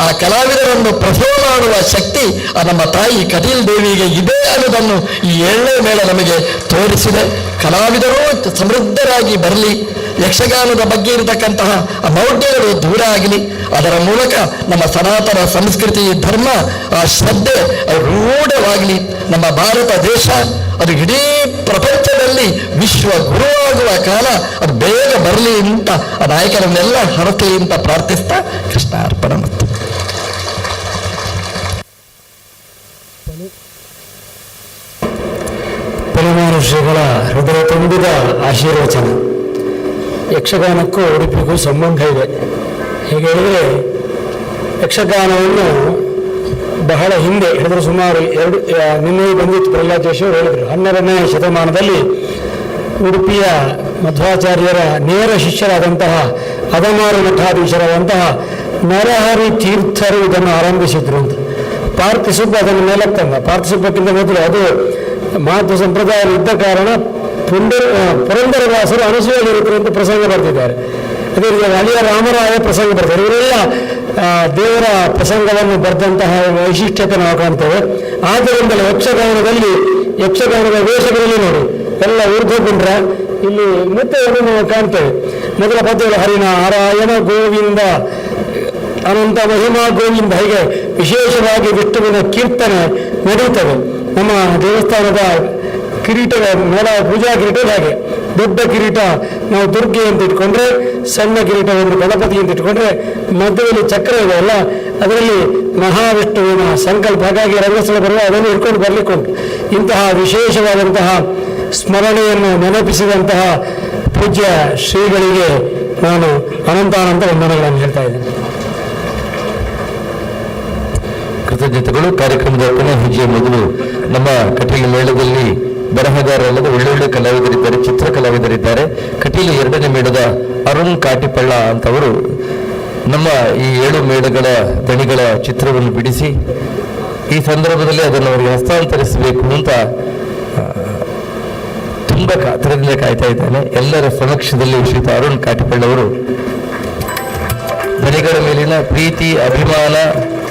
ಆ ಕಲಾವಿದರನ್ನು ಪ್ರಸವ ಮಾಡುವ ಶಕ್ತಿ ಆ ನಮ್ಮ ತಾಯಿ ಕಟೀಲ್ ದೇವಿಗೆ ಇದೆ ಅನ್ನೋದನ್ನು ಈ 7ನೇ ಮೇಳ ನಮಗೆ ತೋರಿಸಿದೆ. ಕಲಾವಿದರು ಸಮೃದ್ಧರಾಗಿ ಬರಲಿ, ಯಕ್ಷಗಾನದ ಬಗ್ಗೆ ಇರತಕ್ಕಂತಹ ಮೌಢ್ಯಗಳು ದೂರ ಆಗಲಿ, ಅದರ ಮೂಲಕ ನಮ್ಮ ಸನಾತನ ಸಂಸ್ಕೃತಿ ಧರ್ಮ ಆ ಶ್ರದ್ಧೆ ರೂಢವಾಗಲಿ. ನಮ್ಮ ಭಾರತ ದೇಶ ಅದು ಇಡೀ ಪ್ರಪಂಚದಲ್ಲಿ ವಿಶ್ವ ಗುರುವಾಗುವ ಕಾಲ ಅದು ಬೇಗ ಬರಲಿ ಅಂತ ಆ ನಾಯಕರನ್ನೆಲ್ಲ ಹರಕಲಿ ಅಂತ ಪ್ರಾರ್ಥಿಸ್ತಾ ಕೃಷ್ಣ ಅರ್ಪಣ. ಮತ್ತು ಪರಮಾರು ಶ್ರೀಗಳ ಹೃದಯ ತುಂಬಿದ ಆಶೀರ್ವಚನ. ಯಕ್ಷಗಾನಕ್ಕೂ ಉಡುಪಿಗೂ ಸಂಬಂಧ ಇದೆ. ಹೀಗೆ ಹೇಳಿದರೆ ಯಕ್ಷಗಾನವನ್ನು ಬಹಳ ಹಿಂದೆ ಹೇಳಿದ್ರು, ಸುಮಾರು ನಿನ್ನೆ ಬಂದಿತ್ತು ಪ್ರಹ್ಲಾದ್ ಜೋಶಿ ಅವರು ಹೇಳಿದರು, 12ನೇ ಶತಮಾನದಲ್ಲಿ ಉಡುಪಿಯ ಮಧ್ವಾಚಾರ್ಯರ ನೇರ ಶಿಷ್ಯರಾದಂತಹ ಅದಮಾರು ಮಠಾಧೀಶರಾದಂತಹ ನರಹರಿ ತೀರ್ಥರು ಇದನ್ನು ಆರಂಭಿಸಿದ್ರು ಅಂತ. ಪಾರ್ಥಿಸುಬ್ಬ ಅದನ್ನು ಮೇಲಕ್ಕೆ ತಂದ. ಪಾರ್ಥಿಸುಬ್ಬಕ್ಕಿಂತ ಮೊದಲು ಅದು ಮಹತ್ವ ಸಂಪ್ರದಾಯ ಇದ್ದ ಕಾರಣ ಪುರಂದರದಾಸರು ಅನಸೂಯ ಅಂತ ಪ್ರಸಂಗ ಬರ್ತಿದ್ದಾರೆ. ಅದೇ ರೀತಿ ಅಳಿಯ ರಾಮರಾಯ ಪ್ರಸಂಗ ಬರ್ತಾರೆ. ಇವರೆಲ್ಲ ದೇವರ ಪ್ರಸಂಗವನ್ನು ಬರೆದಂತಹ ವೈಶಿಷ್ಟ್ಯತೆ ನಾವು ಕಾಣ್ತೇವೆ. ಆದ್ದರಿಂದಲೇ ಯಕ್ಷಗಾನದ ವೇಷಗಳಲ್ಲಿ ನೋಡಿ ಎಲ್ಲ ಊರ್ಧ್ವಗುಂಡ್ರ ಇಲ್ಲಿ ನೃತ್ಯವನ್ನು ನಾವು ಕಾಣ್ತೇವೆ. ಮೊದಲ ಪದ್ಯಗಳು ಹರಿನಾರಾಯಣ ಗೋವಿಂದ ಅನಂತ ಮಹಿಮಾ ಗೋವಿಂದ, ಹೀಗೆ ವಿಶೇಷವಾಗಿ ವಿಷ್ಣುವಿನ ಕೀರ್ತನೆ ನಡೆಯುತ್ತದೆ. ನಮ್ಮ ದೇವಸ್ಥಾನದ ಕಿರೀಟದ ಮೇಲ ಪೂಜಾ ಕಿರೀಟ ಹಾಗೆ ದೊಡ್ಡ ಕಿರೀಟ ನಾವು ದುರ್ಗೆ ಅಂತ ಇಟ್ಕೊಂಡ್ರೆ, ಸಣ್ಣ ಕಿರೀಟವನ್ನು ಗಣಪತಿ ಅಂತ ಇಟ್ಕೊಂಡ್ರೆ, ಮಧ್ಯದಲ್ಲಿ ಚಕ್ರ ಇದೆ ಅಲ್ಲ, ಅದರಲ್ಲಿ ಮಹಾವಿಷ್ಣುವಿನ ಸಂಕಲ್ಪ. ಹಾಗಾಗಿ ರಂಗಸ್ಥಳ ಬರುವ ಅದನ್ನು ಇಟ್ಕೊಂಡು ಬರಲಿಕ್ಕುಂಟು. ಇಂತಹ ವಿಶೇಷವಾದಂತಹ ಸ್ಮರಣೆಯನ್ನು ನೆನಪಿಸಿದಂತಹ ಪೂಜ್ಯ ಶ್ರೀಗಳಿಗೆ ನಾನು ಅನಂತಾನಂತ ವಂದನೆಗಳನ್ನು ಹೇಳ್ತಾ ಇದ್ದೇನೆ. ಕೃತಜ್ಞತೆಗಳು. ಕಾರ್ಯಕ್ರಮದ ಕೊನೆ ಹೆಜ್ಜೆಯ ಮೊದಲು ನಮ್ಮ ಕಟೀಲು ಮೇಳದಲ್ಲಿ ಬರಹಗಾರರಲ್ಲದ ಒಳ್ಳೊಳ್ಳೆ ಕಲಾವಿದರಿದ್ದಾರೆ, ಚಿತ್ರ ಕಲಾವಿದರಿದ್ದಾರೆ. ಕಟೀಲು 2ನೇ ಮೇಳದ ಅರುಣ್ ಕಾಟಿಪಳ್ಳ ಅಂತವರು ನಮ್ಮ ಈ 7 ಮೇಳಗಳ ದಣಿಗಳ ಚಿತ್ರವನ್ನು ಬಿಡಿಸಿ ಈ ಸಂದರ್ಭದಲ್ಲಿ ಅದನ್ನು ಅವರಿಗೆ ಹಸ್ತಾಂತರಿಸಬೇಕು ಅಂತ ತುಂಬ ಕಾತರದಿಂದ ಕಾಯ್ತಾ ಇದ್ದಾನೆ. ಎಲ್ಲರ ಸಮಕ್ಷದಲ್ಲಿ ಶ್ರೀಯುತ ಅರುಣ್ ಕಾಟಿಪಳ್ಳವರು ದಣಿಗಳ ಮೇಲಿನ ಪ್ರೀತಿ, ಅಭಿಮಾನ,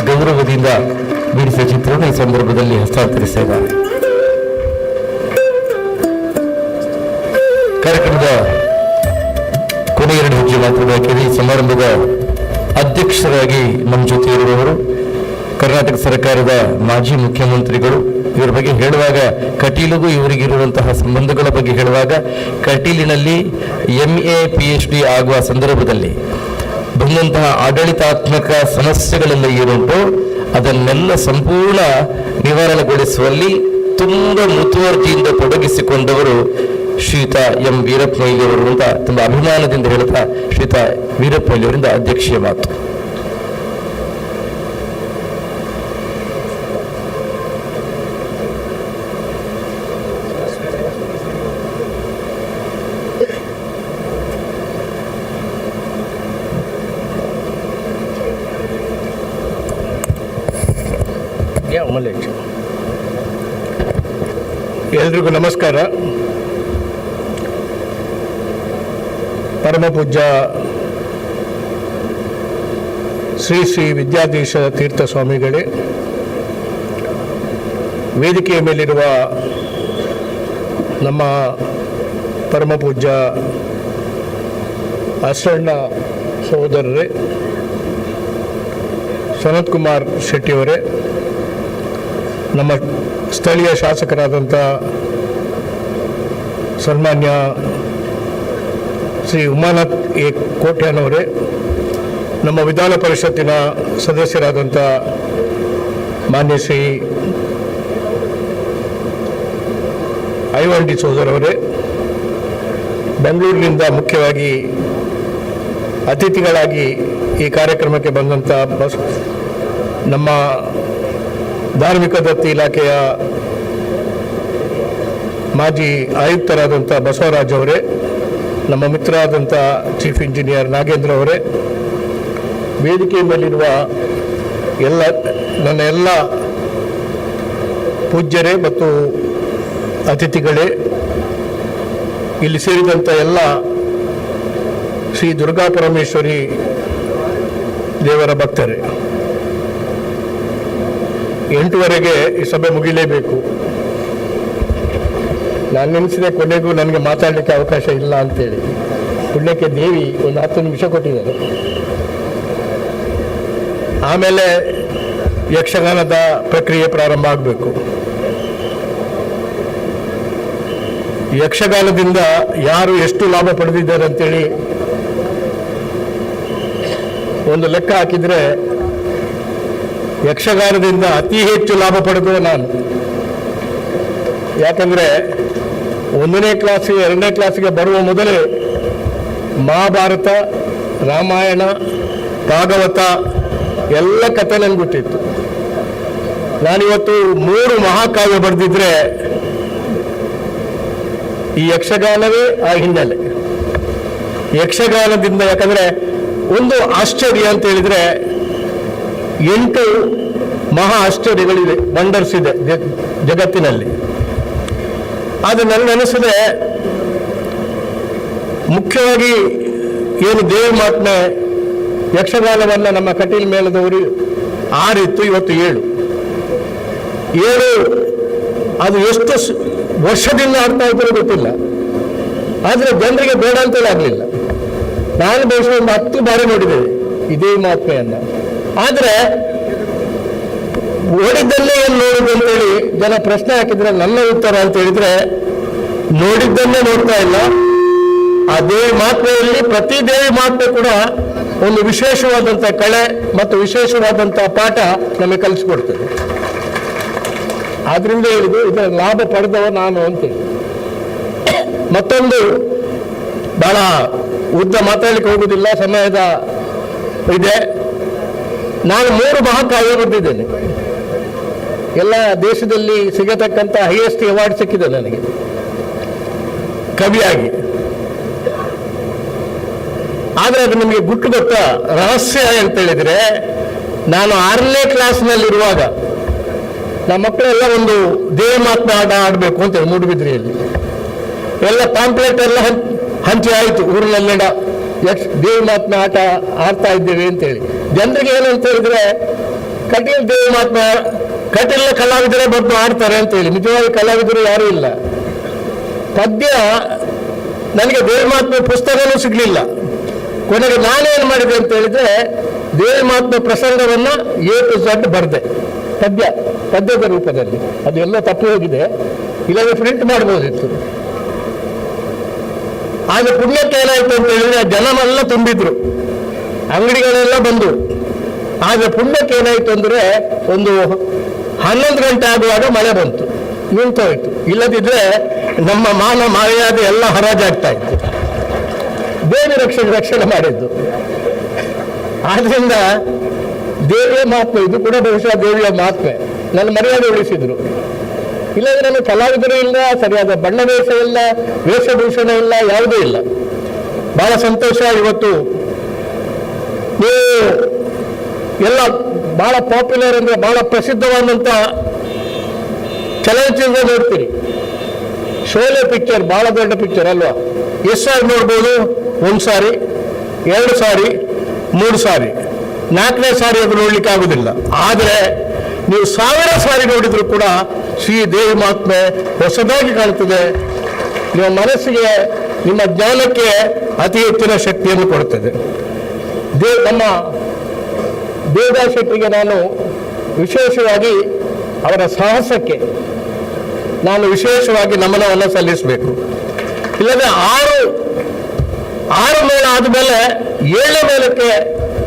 ಗೌರವದಿಂದ ಬಿಡಿಸಿದ ಚಿತ್ರವನ್ನು ಈ ಸಂದರ್ಭದಲ್ಲಿ ಹಸ್ತಾಂತರಿಸ್ತಾ ಇದ್ದಾರೆ. ಕಾರ್ಯಕ್ರಮದ ಕೊನೆ 2 ಹೆಜ್ಜೆ ಮಾತ್ರ ಬಾಕಿದೆ. ಈ ಸಮಾರಂಭದ ಅಧ್ಯಕ್ಷರಾಗಿ ನಮ್ಮ ಜೊತೆ ಇರುವವರು ಕರ್ನಾಟಕ ಸರ್ಕಾರದ ಮಾಜಿ ಮುಖ್ಯಮಂತ್ರಿಗಳು. ಇವರ ಬಗ್ಗೆ ಹೇಳುವಾಗ, ಕಟೀಲಿಗೂ ಇವರಿಗಿರುವಂತಹ ಸಂಬಂಧಗಳ ಬಗ್ಗೆ ಹೇಳುವಾಗ, ಕಟೀಲಿನಲ್ಲಿ MA PhD ಆಗುವ ಸಂದರ್ಭದಲ್ಲಿ ಬಂದಂತಹ ಆಡಳಿತಾತ್ಮಕ ಸಮಸ್ಯೆಗಳೆಲ್ಲ ಏನುಂಟು ಅದನ್ನೆಲ್ಲ ಸಂಪೂರ್ಣ ನಿವಾರಣೆಗೊಳಿಸುವಲ್ಲಿ ತುಂಬ ಮುತುವರ್ಜಿಯಿಂದ ತೊಡಗಿಸಿಕೊಂಡವರು ಶ್ರೀಯುತ ಎಂ ವೀರಪ್ಪ ಮೊಯ್ಲಿ ಅವರು ಅಂತ ತುಂಬ ಅಭಿಮಾನದಿಂದ ಹೇಳ್ತಾ ಶ್ರೀಯುತ ವೀರಪ್ಪ ಮೊಯ್ಲಿ ಅವರಿಂದ ಅಧ್ಯಕ್ಷೀಯ ಮಾತು. ಎಲ್ರಿಗೂ ನಮಸ್ಕಾರ. ಪರಮ ಪೂಜ್ಯ ಶ್ರೀ ಶ್ರೀ ವಿದ್ಯಾಧೀಶ ತೀರ್ಥ ಸ್ವಾಮಿಗಳೇ, ವೇದಿಕೆಯ ಮೇಲಿರುವ ನಮ್ಮ ಪರಮ ಪೂಜ್ಯ ಅಸಣ್ಣ ಸಹೋದರರೇ, ಸನತ್ ಕುಮಾರ್ ಶೆಟ್ಟಿಯವರೇ, ನಮ್ಮ ಸ್ಥಳೀಯ ಶಾಸಕರಾದಂಥ ಸನ್ಮಾನ್ಯ ಶ್ರೀ ಉಮಾನಾಥ್ ಎ ಕೋಟ್ಯಾನವರೇ, ನಮ್ಮ ವಿಧಾನ ಪರಿಷತ್ತಿನ ಸದಸ್ಯರಾದಂಥ ಮಾನ್ಯ ಶ್ರೀ ಐವನ್ ಡಿ ಸೋದರವರೇ, ಬೆಂಗಳೂರಿನಿಂದ ಮುಖ್ಯವಾಗಿ ಅತಿಥಿಗಳಾಗಿ ಈ ಕಾರ್ಯಕ್ರಮಕ್ಕೆ ಬಂದಂಥ ನಮ್ಮ ಧಾರ್ಮಿಕ ದತ್ತಿ ಇಲಾಖೆಯ ಮಾಜಿ ಆಯುಕ್ತರಾದಂಥ ಬಸವರಾಜ್ ಅವರೇ, ನಮ್ಮ ಮಿತ್ರರಾದಂಥ ಚೀಫ್ ಇಂಜಿನಿಯರ್ ನಾಗೇಂದ್ರ ಅವರೇ, ವೇದಿಕೆಯ ಮೇಲಿರುವ ನನ್ನ ಎಲ್ಲ ಪೂಜ್ಯರೇ ಮತ್ತು ಅತಿಥಿಗಳೇ, ಇಲ್ಲಿ ಸೇರಿದಂಥ ಎಲ್ಲ ಶ್ರೀ ದುರ್ಗಾ ಪರಮೇಶ್ವರಿ ದೇವರ ಭಕ್ತರೇ, 8:00 ಈ ಸಭೆ ಮುಗಿಲೇಬೇಕು. ನಾನು ನೆನೆಸಿದೆ ಕೊನೆಗೂ ನನಗೆ ಮಾತಾಡಲಿಕ್ಕೆ ಅವಕಾಶ ಇಲ್ಲ ಅಂತೇಳಿ. ಪುಣ್ಯಕ್ಕೆ ದೇವಿ ಒಂದು 10 ನಿಮಿಷ ಕೊಟ್ಟಿದ್ದಾರೆ. ಆಮೇಲೆ ಯಕ್ಷಗಾನದ ಪ್ರಕ್ರಿಯೆ ಪ್ರಾರಂಭ ಆಗಬೇಕು. ಯಕ್ಷಗಾನದಿಂದ ಯಾರು ಎಷ್ಟು ಲಾಭ ಪಡೆದಿದ್ದಾರೆ ಅಂತೇಳಿ ಒಂದು ಲೆಕ್ಕ ಹಾಕಿದರೆ, ಯಕ್ಷಗಾನದಿಂದ ಅತಿ ಹೆಚ್ಚು ಲಾಭ ಪಡೆದು ನಾನು. ಯಾಕಂದರೆ 1ನೇ ಕ್ಲಾಸಿಗೆ 2ನೇ ಕ್ಲಾಸಿಗೆ ಬರುವ ಮೊದಲೇ ಮಹಾಭಾರತ, ರಾಮಾಯಣ, ಭಾಗವತ ಎಲ್ಲ ಕಥೆ ನನಗೆ ಗೊತ್ತಿತ್ತು. ನಾನಿವತ್ತು 3 ಮಹಾಕಾವ್ಯ ಬರೆದಿದ್ರೆ ಈ ಯಕ್ಷಗಾನವೇ ಆ ಹಿನ್ನೆಲೆ. ಯಕ್ಷಗಾನದಿಂದ, ಯಾಕಂದರೆ ಒಂದು ಆಶ್ಚರ್ಯ ಅಂತ ಹೇಳಿದರೆ 8 ಮಹಾ ಆಶ್ಚರ್ಯಗಳಿವೆ, ವಂಡರ್ಸ್ ಇದೆ ಜಗತ್ತಿನಲ್ಲಿ. ಆದರೆ ನನಗನ್ನಿಸಿದೆ ಮುಖ್ಯವಾಗಿ ಏನು ದೇವಿ ಮಾತನ್ನ ಯಕ್ಷಗಾನವನ್ನು ನಮ್ಮ ಕಟೀಲ್ ಮೇಳದವರು 6 ಇತ್ತು, ಇವತ್ತು 7. ಅದು ಎಷ್ಟು ವರ್ಷದಿಂದ ಆಡ್ತಾ ಇದ್ರೂ ಗೊತ್ತಿಲ್ಲ. ಆದರೆ ಜನರಿಗೆ ಬೇಡ ಅಂತಲೇ ಆಗಲಿಲ್ಲ. ನಾನು ಬಹುಶಃ ಒಂದು 10 ಬಾರಿ ನೋಡಿದ್ದೇನೆ ಇದೇ ಮಹಾತ್ಮೆಯನ್ನು. ಆದರೆ ನೋಡಿದ್ದನ್ನೇ ಏನು ನೋಡಿದ್ದು ಅಂತೇಳಿ ಜನ ಪ್ರಶ್ನೆ ಹಾಕಿದ್ರೆ ನನ್ನ ಉತ್ತರ ಅಂತ ಹೇಳಿದ್ರೆ, ನೋಡಿದ್ದನ್ನೇ ನೋಡ್ತಾ ಇಲ್ಲ. ಆ ದೇವಿ ಮಹಾತ್ಮೆಯಲ್ಲಿ ಪ್ರತಿ ದೇವಿ ಮಹಾತ್ಮೆ ಕೂಡ ಒಂದು ವಿಶೇಷವಾದಂಥ ಕಳೆ ಮತ್ತು ವಿಶೇಷವಾದಂಥ ಪಾಠ ನಮಗೆ ಕಲಿಸ್ಕೊಡ್ತದೆ. ಆದ್ರಿಂದ ಹೇಳಿದ್ದು ಇದರ ಲಾಭ ಪಡೆದವ ನಾನು ಅಂತೇಳಿ. ಮತ್ತೊಂದು ಬಹಳ ಉದ್ದ ಮಾತಾಡಲಿಕ್ಕೆ ಹೋಗುವುದಿಲ್ಲ, ಸಮಯದ ಇದೆ. ನಾನು 3 ಮಹಾಕಾವ್ಯ ಬರೆದಿದ್ದೇನೆ. ಎಲ್ಲ ದೇಶದಲ್ಲಿ ಸಿಗತಕ್ಕಂಥ ಹೈಯೆಸ್ಟ್ ಅವಾರ್ಡ್ ಸಿಕ್ಕಿದೆ ನನಗೆ ಕವಿಯಾಗಿ. ಆದರೆ ಅದು ನಿಮಗೆ ಗುಟ್ಟು ಗೊತ್ತಾ, ರಹಸ್ಯ ಅಂತ ಹೇಳಿದ್ರೆ, ನಾನು 6ನೇ ಕ್ಲಾಸ್ನಲ್ಲಿರುವಾಗ ನಮ್ಮ ಮಕ್ಕಳೆಲ್ಲ ಒಂದು ದೇವಿ ಮಹಾತ್ಮೆ ಆಡಬೇಕು ಅಂತೇಳಿ ಮೂಡುಬಿದ್ರಿಯಲ್ಲಿ ಎಲ್ಲ ಪಾಂಪ್ಲೆಟ್ ಎಲ್ಲ ಹಂಚಿ ಆಯಿತು. ಊರಿನಲ್ಲೆಲ್ಲ ದೇವಿ ಮಹಾತ್ಮೆ ಆಟ ಆಡ್ತಾ ಇದ್ದೇವೆ ಅಂತೇಳಿ. ಜನರಿಗೆ ಏನಂತ ಹೇಳಿದ್ರೆ, ಕಟೀಲ್ ದೇವಿ ಮಹಾತ್ಮೆ, ಕಟೀಲ್ನ ಕಲಾವಿದರೇ ಬಂದು ಆಡ್ತಾರೆ ಅಂತೇಳಿ. ನಿಜವಾಗಿ ಕಲಾವಿದರು ಯಾರೂ ಇಲ್ಲ. ಪದ್ಯ ನನಗೆ ದೇವಿ ಮಹಾತ್ಮೆ ಪುಸ್ತಕನೂ ಸಿಗಲಿಲ್ಲ. ಕೊನೆಗೆ ನಾನೇನು ಮಾಡಿದೆ ಅಂತ ಹೇಳಿದ್ರೆ, ದೇವಿ ಮಹಾತ್ಮೆ ಪ್ರಸಂಗವನ್ನು A to Z ಬರೆದೆ ಪದ್ಯದ ರೂಪದಲ್ಲಿ. ಅದು ಎಲ್ಲ ತಪ್ಪು ಹೋಗಿದೆ, ಇಲ್ಲಾಂದ್ರೆ ಪ್ರಿಂಟ್ ಮಾಡ್ಬೋದಿತ್ತು. ಆಗ ಪುಣ್ಯಕ್ಕೆ ಏನಾಯ್ತು ಅಂತ ಹೇಳಿದ್ರೆ, ಜನಮೆಲ್ಲ ತುಂಬಿದ್ರು, ಅಂಗಡಿಗಳೆಲ್ಲ ಬಂದು. ಆಗ ಪುಣ್ಯಕ್ಕೆ ಏನಾಯ್ತು ಅಂದ್ರೆ, ಒಂದು 11 ಗಂಟೆ ಆಗುವಾಗ ಮಳೆ ಬಂತು, ನಿಂತೋಯ್ತು. ಇಲ್ಲದಿದ್ರೆ ನಮ್ಮ ಮಾನ ಮರ್ಯಾದೆ ಎಲ್ಲ ಹರಾಜಾಗ್ತಾ ಇತ್ತು. ದೇವಿ ರಕ್ಷಣೆ ಮಾಡಿದ್ದು. ಆದ್ರಿಂದ ದೇವಿಯ ಮಹಾತ್ಮೆ, ಇದು ಕೂಡ ಬಹುಶಃ ದೇವಿಯ ಮಹಾತ್ಮೆ. ನನ್ನ ಮರ್ಯಾದೆ ಉಳಿಸಿದ್ರು. ಇಲ್ಲಾಂದ್ರೆ ನನ್ನ ಕಲಾವಿದರು ಇಲ್ಲ, ಸರಿಯಾದ ಬಣ್ಣ ವೇಷ ಇಲ್ಲ, ವೇಷಭೂಷಣ ಇಲ್ಲ, ಯಾವುದೂ ಇಲ್ಲ. ಬಹಳ ಸಂತೋಷ. ಇವತ್ತು ನೀವು ಎಲ್ಲ ಬಹಳ ಪಾಪ್ಯುಲರ್ ಅಂದ್ರೆ ಬಹಳ ಪ್ರಸಿದ್ಧವಾದಂಥ ಚಲನಚಿತ್ರ ನೋಡ್ತೀರಿ. ಶೋಲೆ ಪಿಕ್ಚರ್ ಬಹಳ ದೊಡ್ಡ ಪಿಕ್ಚರ್ ಅಲ್ವಾ? ಎಷ್ಟು ಸಾರಿ ನೋಡ್ಬೋದು? 1 ಸಾರಿ, 2 ಸಾರಿ, 3 ಸಾರಿ, 4ನೇ ಸಾರಿ ಅದು ನೋಡ್ಲಿಕ್ಕೆ ಆಗುದಿಲ್ಲ. ಆದರೆ ನೀವು 1000 ಸಾರಿ ನೋಡಿದ್ರು ಕೂಡ ಶ್ರೀ ದೇವಿ ಮಹಾತ್ಮೆ ಹೊಸದಾಗಿ ಕಾಣುತ್ತದೆ. ನಿಮ್ಮ ಮನಸ್ಸಿಗೆ, ನಿಮ್ಮ ಜ್ಞಾನಕ್ಕೆ ಅತಿ ಹೆಚ್ಚಿನ ಶಕ್ತಿಯನ್ನು ಕೊಡುತ್ತದೆ. ನಮ್ಮ ದೇವದಾಸ್ ಶೆಟ್ಟಿಗೆ ನಾನು ವಿಶೇಷವಾಗಿ ಅವರ ಸಾಹಸಕ್ಕೆ ನಾನು ವಿಶೇಷವಾಗಿ ನಮನವನ್ನು ಸಲ್ಲಿಸಬೇಕು. ಇಲ್ಲದೆ 6 ಮೇಳ ಆದಮೇಲೆ 7ನೇ ಮೇಳಕ್ಕೆ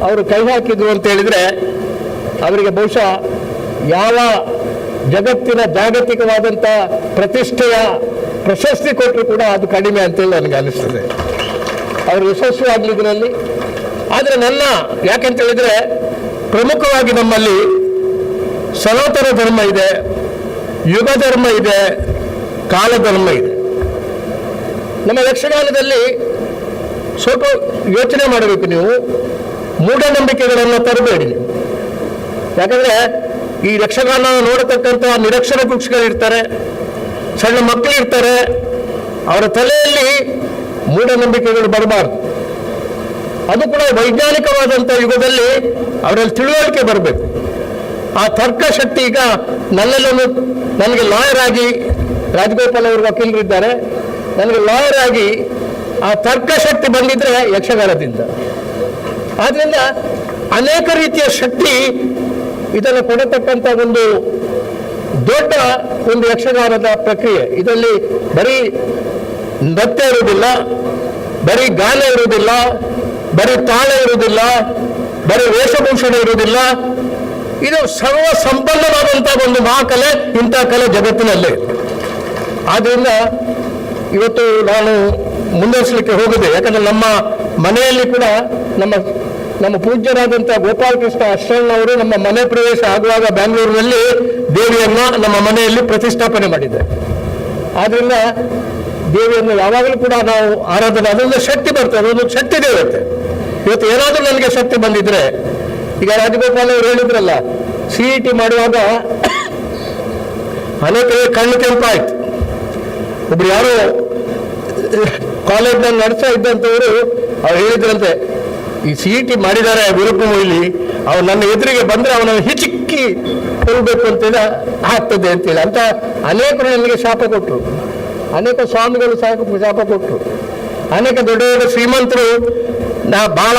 ಅವರು ಕೈ ಹಾಕಿದ್ರು ಅಂತ ಹೇಳಿದ್ರೆ, ಅವರಿಗೆ ಬಹುಶಃ ಯಾವ ಜಗತ್ತಿನ ಜಾಗತಿಕವಾದಂಥ ಪ್ರತಿಷ್ಠೆಯ ಪ್ರಶಸ್ತಿ ಕೊಟ್ಟರು ಕೂಡ ಅದು ಕಡಿಮೆ ಅಂತೇಳಿ ನನಗೆ ಅನಿಸ್ತದೆ. ಅವರು ಯಶಸ್ವಿ ಆಗಲಿದ್ರಲ್ಲಿ. ಆದರೆ ಯಾಕೆಂತ ಹೇಳಿದ್ರೆ, ಪ್ರಮುಖವಾಗಿ ನಮ್ಮಲ್ಲಿ ಸನಾತನ ಧರ್ಮ ಇದೆ, ಯುಗ ಧರ್ಮ ಇದೆ, ಕಾಲ ಧರ್ಮ ಇದೆ. ನಮ್ಮ ಯಕ್ಷಗಾನದಲ್ಲಿ ಸ್ವಲ್ಪ ಯೋಚನೆ ಮಾಡಬೇಕು ನೀವು. ಮೂಢನಂಬಿಕೆಗಳನ್ನು ತರಬೇಡಿ ನೀವು. ಯಾಕಂದ್ರೆ ಈ ಯಕ್ಷಗಾನ ನೋಡತಕ್ಕಂಥ ನಿರಕ್ಷರ ಕುಕ್ಷಿಗಳಿರ್ತಾರೆ, ಸಣ್ಣ ಮಕ್ಕಳಿರ್ತಾರೆ. ಅವರ ತಲೆಯಲ್ಲಿ ಮೂಢನಂಬಿಕೆಗಳು ಬರಬಾರ್ದು. ಅದು ಕೂಡ ವೈಜ್ಞಾನಿಕವಾದಂಥ ಯುಗದಲ್ಲಿ ಅವರಲ್ಲಿ ತಿಳುವಳಿಕೆ ಬರಬೇಕು. ಆ ತರ್ಕ ಶಕ್ತಿ ಈಗ ನನಗೆ ಲಾಯರ್ ಆಗಿ, ರಾಜಗೋಪಾಲ್ ಅವರು ವಕೀಲರಿದ್ದಾರೆ, ನನಗೆ ಲಾಯರ್ ಆಗಿ ಆ ತರ್ಕ ಶಕ್ತಿ ಬಂದಿದ್ರೆ ಯಕ್ಷಗಾನದಿಂದ. ಆದ್ರಿಂದ ಅನೇಕ ರೀತಿಯ ಶಕ್ತಿ ಇದನ್ನು ಕೊಡತಕ್ಕಂಥ ಒಂದು ದೊಡ್ಡ ಒಂದು ಯಕ್ಷಗಾನದ ಪ್ರಕ್ರಿಯೆ. ಇದರಲ್ಲಿ ಬರೀ ನೃತ್ಯ ಇರುವುದಿಲ್ಲ, ಬರೀ ಗಾನ ಇರುವುದಿಲ್ಲ, ಬರೀ ತಾಳ ಇರುವುದಿಲ್ಲ, ಬರೀ ವೇಷಭೂಷಣ ಇರುವುದಿಲ್ಲ. ಇದು ಸರ್ವ ಸಂಪನ್ನವಾದಂಥ ಒಂದು ಮಹಾಕಲೆ. ಇಂಥ ಕಲೆ ಜಗತ್ತಿನಲ್ಲೇ. ಆದ್ರಿಂದ ಇವತ್ತು ನಾನು ಮುಂದುವರಿಸಲಿಕ್ಕೆ ಹೋಗಿದೆ. ಯಾಕಂದ್ರೆ ನಮ್ಮ ಮನೆಯಲ್ಲಿ ಕೂಡ ನಮ್ಮ ಪೂಜ್ಯರಾದಂಥ ಗೋಪಾಲಕೃಷ್ಣ ಅಷ್ಟಣ್ಣವರು ನಮ್ಮ ಮನೆ ಪ್ರವೇಶ ಆಗುವಾಗ ಬೆಂಗಳೂರಿನಲ್ಲಿ ದೇವಿಯನ್ನ ನಮ್ಮ ಮನೆಯಲ್ಲಿ ಪ್ರತಿಷ್ಠಾಪನೆ ಮಾಡಿದ್ದಾರೆ. ಆದ್ರಿಂದ ದೇವಿಯನ್ನು ಯಾವಾಗಲೂ ಕೂಡ ನಾವು ಆರಾಧನೆ, ಅದರಿಂದ ಶಕ್ತಿ ಬರ್ತದೆ, ಅದೊಂದು ಶಕ್ತಿ ದೇವತೆ. ಇವತ್ತು ಏನಾದರೂ ನನಗೆ ಶಕ್ತಿ ಬಂದಿದ್ರೆ, ಈಗ ರಾಜಗೋಪಾಲ್ ಅವರು ಹೇಳಿದ್ರಲ್ಲ, CET ಮಾಡುವಾಗ ಅನೇಕ ಕಣ್ಣು ಕೆಂಪಾಯ್ತು. ಒಬ್ರು ಯಾರೋ ಕಾಲೇಜ್ನಲ್ಲಿ ನಡೆಸ್ತಾ ಇದ್ದಂಥವರು ಅವ್ರು ಹೇಳಿದ್ರಂತೆ, ಈ CET ಮಾಡಿದ್ದಾರೆ ವೀರಪ್ಪ ಮೊಯ್ಲಿ, ಅವನು ನನ್ನ ಎದುರಿಗೆ ಬಂದರೆ ಅವನನ್ನು ಹಿಚಿಕ್ಕಿ ಕೊಲ್ಲಬೇಕು ಅಂತೇಳಿ ಆಗ್ತದೆ ಅಂತೇಳಿ ಅಂತ ಅನೇಕರು ನನಗೆ ಶಾಪ ಕೊಟ್ಟರು, ಅನೇಕ ಸ್ವಾಮಿಗಳು ಶಾಪ ಕೊಟ್ಟರು, ಅನೇಕ ದೊಡ್ಡ ದೊಡ್ಡ ಶ್ರೀಮಂತರು ನಾ ಭಾಳ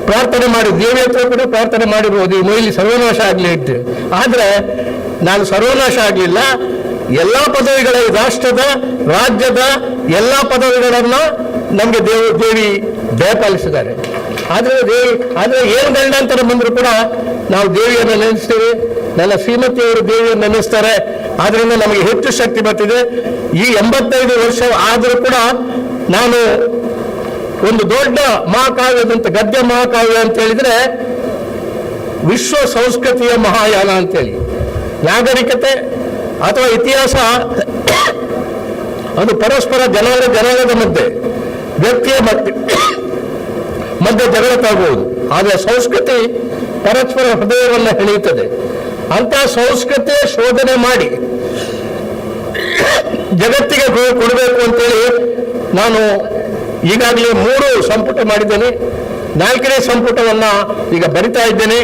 ಪ್ರಾರ್ಥನೆ ಮಾಡಿ ದೇವಿ ಹತ್ರ ಕೂಡ ಪ್ರಾರ್ಥನೆ ಮಾಡಿರ್ಬೋದು ಈ ಮೊಯ್ಲಿ ಸರ್ವನಾಶ ಆಗಲಿ ಅಂತ. ಆದರೆ ನಾನು ಸರ್ವನಾಶ ಆಗಲಿಲ್ಲ. ಎಲ್ಲ ಪದವಿಗಳ ರಾಷ್ಟ್ರದ ರಾಜ್ಯದ ಎಲ್ಲ ಪದವಿಗಳನ್ನು ನಮಗೆ ದೇವಿ ದಯಪಾಲಿಸಿದ್ದಾರೆ. ಆದರೆ ಏನು ಗಂಡಾಂತರ ಬಂದರೂ ಕೂಡ ನಾವು ದೇವಿಯನ್ನು ನೆನೆಸ್ತೇವೆ. ನನ್ನ ಶ್ರೀಮತಿಯವರು ದೇವಿಯನ್ನು ನೆನೆಸ್ತಾರೆ. ಆದ್ದರಿಂದ ನಮಗೆ ಹೆಚ್ಚು ಶಕ್ತಿ ಬರ್ತಿದೆ. ಈ 85 ವರ್ಷ ಆದರೂ ಕೂಡ ನಾನು ಒಂದು ದೊಡ್ಡ ಮಹಾಕಾವ್ಯದಂತ ಗದ್ಯ ಮಹಾಕಾವ್ಯ ಅಂತ ಹೇಳಿದ್ರೆ ವಿಶ್ವ ಸಂಸ್ಕೃತಿಯ ಮಹಾಯಾನ ಅಂತೇಳಿ, ನಾಗರಿಕತೆ ಅಥವಾ ಇತಿಹಾಸ ಅದು ಪರಸ್ಪರ ಜನರದ ಮಧ್ಯೆ ವ್ಯಕ್ತಿಯ ಮಧ್ಯೆ ಜಗಳ ತಾಗಬಹುದು. ಆದರೆ ಸಂಸ್ಕೃತಿ ಪರಸ್ಪರ ಹೃದಯವನ್ನು ಹೆಣೆಯುತ್ತದೆ. ಅಂತಹ ಸಂಸ್ಕೃತಿಯ ಶೋಧನೆ ಮಾಡಿ ಜಗತ್ತಿಗೆ ಕೊಡಬೇಕು ಅಂತೇಳಿ ನಾನು ಈಗಾಗಲೇ 3 ಸಂಪುಟ ಮಾಡಿದ್ದೇನೆ. 4ನೇ ಸಂಪುಟವನ್ನು ಈಗ ಬರಿತಾ ಇದ್ದೇನೆ.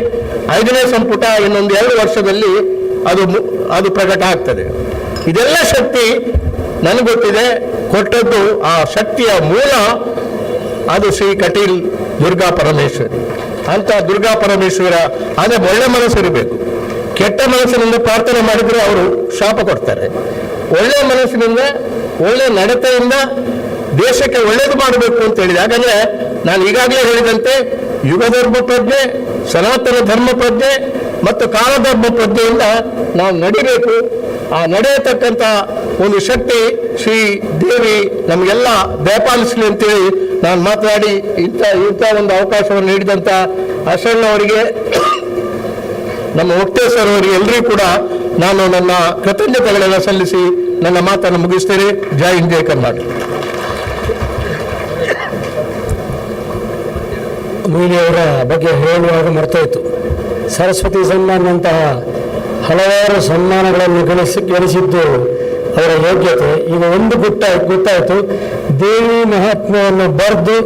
5ನೇ ಸಂಪುಟ ಇನ್ನೊಂದು 2 ವರ್ಷದಲ್ಲಿ ಅದು ಪ್ರಕಟ ಆಗ್ತದೆ. ಇದೆಲ್ಲ ಶಕ್ತಿ ನನಗೆ ಗೊತ್ತಿದೆ. ಕೊಟ್ಟದ್ದು ಆ ಶಕ್ತಿಯ ಮೂಲ ಅದು ಶ್ರೀ ಕಟೀಲ್ ದುರ್ಗಾ ಪರಮೇಶ್ವರಿ. ಅಂತ ದುರ್ಗಾ ಪರಮೇಶ್ವರ ಆದರೆ ಒಳ್ಳೆ ಮನಸ್ಸು ಇರಬೇಕು. ಕೆಟ್ಟ ಮನಸ್ಸಿನಿಂದ ಪ್ರಾರ್ಥನೆ ಮಾಡಿದರೆ ಅವರು ಶಾಪ ಕೊಡ್ತಾರೆ. ಒಳ್ಳೆ ಮನಸ್ಸಿನಿಂದ ಒಳ್ಳೆ ನಡತೆಯಿಂದ ದೇಶಕ್ಕೆ ಒಳ್ಳೇದು ಮಾಡಬೇಕು ಅಂತ ಹೇಳಿದೆ. ಯಾಕಂದರೆ ನಾನು ಈಗಾಗಲೇ ಹೇಳಿದಂತೆ ಯುಗಧರ್ಮ ಪ್ರಜ್ಞೆ, ಸನಾತನ ಧರ್ಮ ಪ್ರಜ್ಞೆ ಮತ್ತು ಕಾಲಧರ್ಮ ಪ್ರಜ್ಞೆಯಿಂದ ನಾವು ನಡಿಬೇಕು. ಆ ನಡೆಯತಕ್ಕಂಥ ಒಂದು ಶಕ್ತಿ ಶ್ರೀ ದೇವಿ ನಮಗೆಲ್ಲ ದಯಪಾಲಿಸಲಿ ಅಂತೇಳಿ ನಾನು ಮಾತನಾಡಿ ಇಂಥ ಒಂದು ಅವಕಾಶವನ್ನು ನೀಡಿದಂಥ ಅಶಣ್ಣವರಿಗೆ, ನಮ್ಮ ಒಕ್ಟೇಶ್ವರ ಅವರಿಗೆ ಎಲ್ಲರಿಗೂ ಕೂಡ ನಾನು ನನ್ನ ಕೃತಜ್ಞತೆಗಳನ್ನು ಸಲ್ಲಿಸಿ ನನ್ನ ಮಾತನ್ನು ಮುಗಿಸ್ತೇನೆ. ಜೈ ಹಿಂದ್, ಜೈ ಕರ್ನಾಟಕ. ಮೊಯ್ಲಿಯವರ ಬಗ್ಗೆ ಹೇಳುವಾಗ ಮರ್ತೋಯ್ತು. ಸರಸ್ವತಿ ಸನ್ಮಾನದಂತಹ ಹಲವಾರು ಸನ್ಮಾನಗಳನ್ನು ಗಳಿಸಿದ್ದು ಅವರ ಯೋಗ್ಯತೆ. ಈಗ ಒಂದು ಗೊತ್ತಾಯಿತು, ದೇವಿ ಮಹಾತ್ಮೆಯನ್ನು ಬರೆದು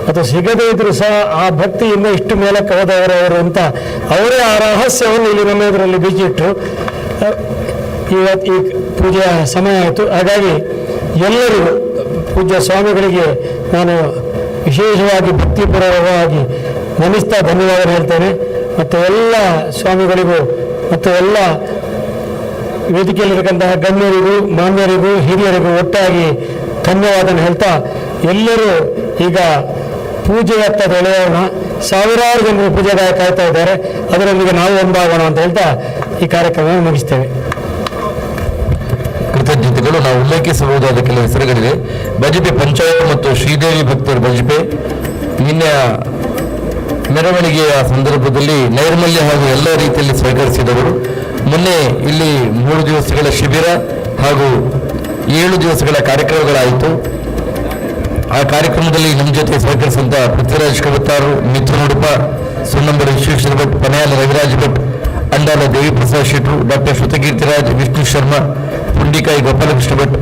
ಅದು ಸಿಗದೇ ಇದ್ರೂ ಸಹ ಆ ಭಕ್ತಿಯಿಂದ ಇಷ್ಟು ಮೇಲಕ್ಕೆ ಹೋದವರು ಅಂತ ಅವರೇ ಆ ರಹಸ್ಯವನ್ನು ಇಲ್ಲಿ ನಮ್ಮ ಇದರಲ್ಲಿ ಬೀಚಿಟ್ಟರು. ಇವತ್ತು ಈ ಪೂಜೆಯ ಸಮಯ ಆಯಿತು. ಹಾಗಾಗಿ ಎಲ್ಲರೂ ಪೂಜ್ಯ ಸ್ವಾಮಿಗಳಿಗೆ ನಾನು ವಿಶೇಷವಾಗಿ ಭಕ್ತಿಪೂರ್ವಕವಾಗಿ ನಮಿಸ್ತಾ ಧನ್ಯವಾದ ಹೇಳ್ತೇನೆ. ಮತ್ತು ಎಲ್ಲ ಸ್ವಾಮಿಗಳಿಗೂ ಮತ್ತು ಎಲ್ಲ ವೇದಿಕೆಯಲ್ಲಿರತಕ್ಕಂತಹ ಗಣ್ಯರಿಗೂ, ಮಾನ್ಯರಿಗೂ, ಹಿರಿಯರಿಗೂ ಒಟ್ಟಾಗಿ ಧನ್ಯವಾದ ಹೇಳ್ತಾ ಎಲ್ಲರೂ ಈಗ ಪೂಜೆಯತ್ತ ಎಳೆಯೋಣ. ಸಾವಿರಾರು ಜನರು ಪೂಜೆಗಾಗಿ ಕಾಯ್ತಾ ಇದ್ದಾರೆ. ಅದರೊಂದಿಗೆ ನಾವು ಒಂದಾಗೋಣ ಅಂತ ಹೇಳ್ತಾ ಈ ಕಾರ್ಯಕ್ರಮವನ್ನು ಮುಗಿಸ್ತೇವೆ. ಕೃತಜ್ಞತೆಗಳು. ನಾವು ಉಲ್ಲೇಖಿಸಬಹುದಾದ ಕೆಲವು ಹೆಸರುಗಳಿವೆ. ಬಜಪೆ ಪಂಚಾಯತ್ ಮತ್ತು ಶ್ರೀದೇವಿ ಭಕ್ತರು ಬಜಪೆ ನಿನ್ನೆ ಮೆರವಣಿಗೆಯ ಸಂದರ್ಭದಲ್ಲಿ ನೈರ್ಮಲ್ಯ ಹಾಗೂ ಎಲ್ಲ ರೀತಿಯಲ್ಲಿ ಸ್ವೀಕರಿಸಿದವರು. ಮೊನ್ನೆ ಇಲ್ಲಿ 3 ದಿವಸಗಳ ಶಿಬಿರ ಹಾಗೂ 7 ದಿವಸಗಳ ಕಾರ್ಯಕ್ರಮಗಳಾಯಿತು. ಆ ಕಾರ್ಯಕ್ರಮದಲ್ಲಿ ನಮ್ಮ ಜೊತೆ ಸಹಕರಿಸಿದಂಥ ಪೃಥ್ವಿರಾಜ್ ಕವತಾರು, ಮಿಥುನ್ ಉಡುಪ, ಸುಣ್ಣಂಬರ ವಿಶ್ವೇಶ್ವರ ಭಟ್, ಪನೆಯಾಲ ರವಿರಾಜ್ ಭಟ್, ಅಂಡಾಲ ದೇವಿಪ್ರಸಾದ್ ಶೆಟ್ರು, ಡಾಕ್ಟರ್ ಶ್ರುತಕೀರ್ತಿರಾಜ್, ವಿಷ್ಣು ಶರ್ಮಾ, ಪುಂಡಿಕಾಯಿ ಗೋಪಾಲಕೃಷ್ಣ ಭಟ್,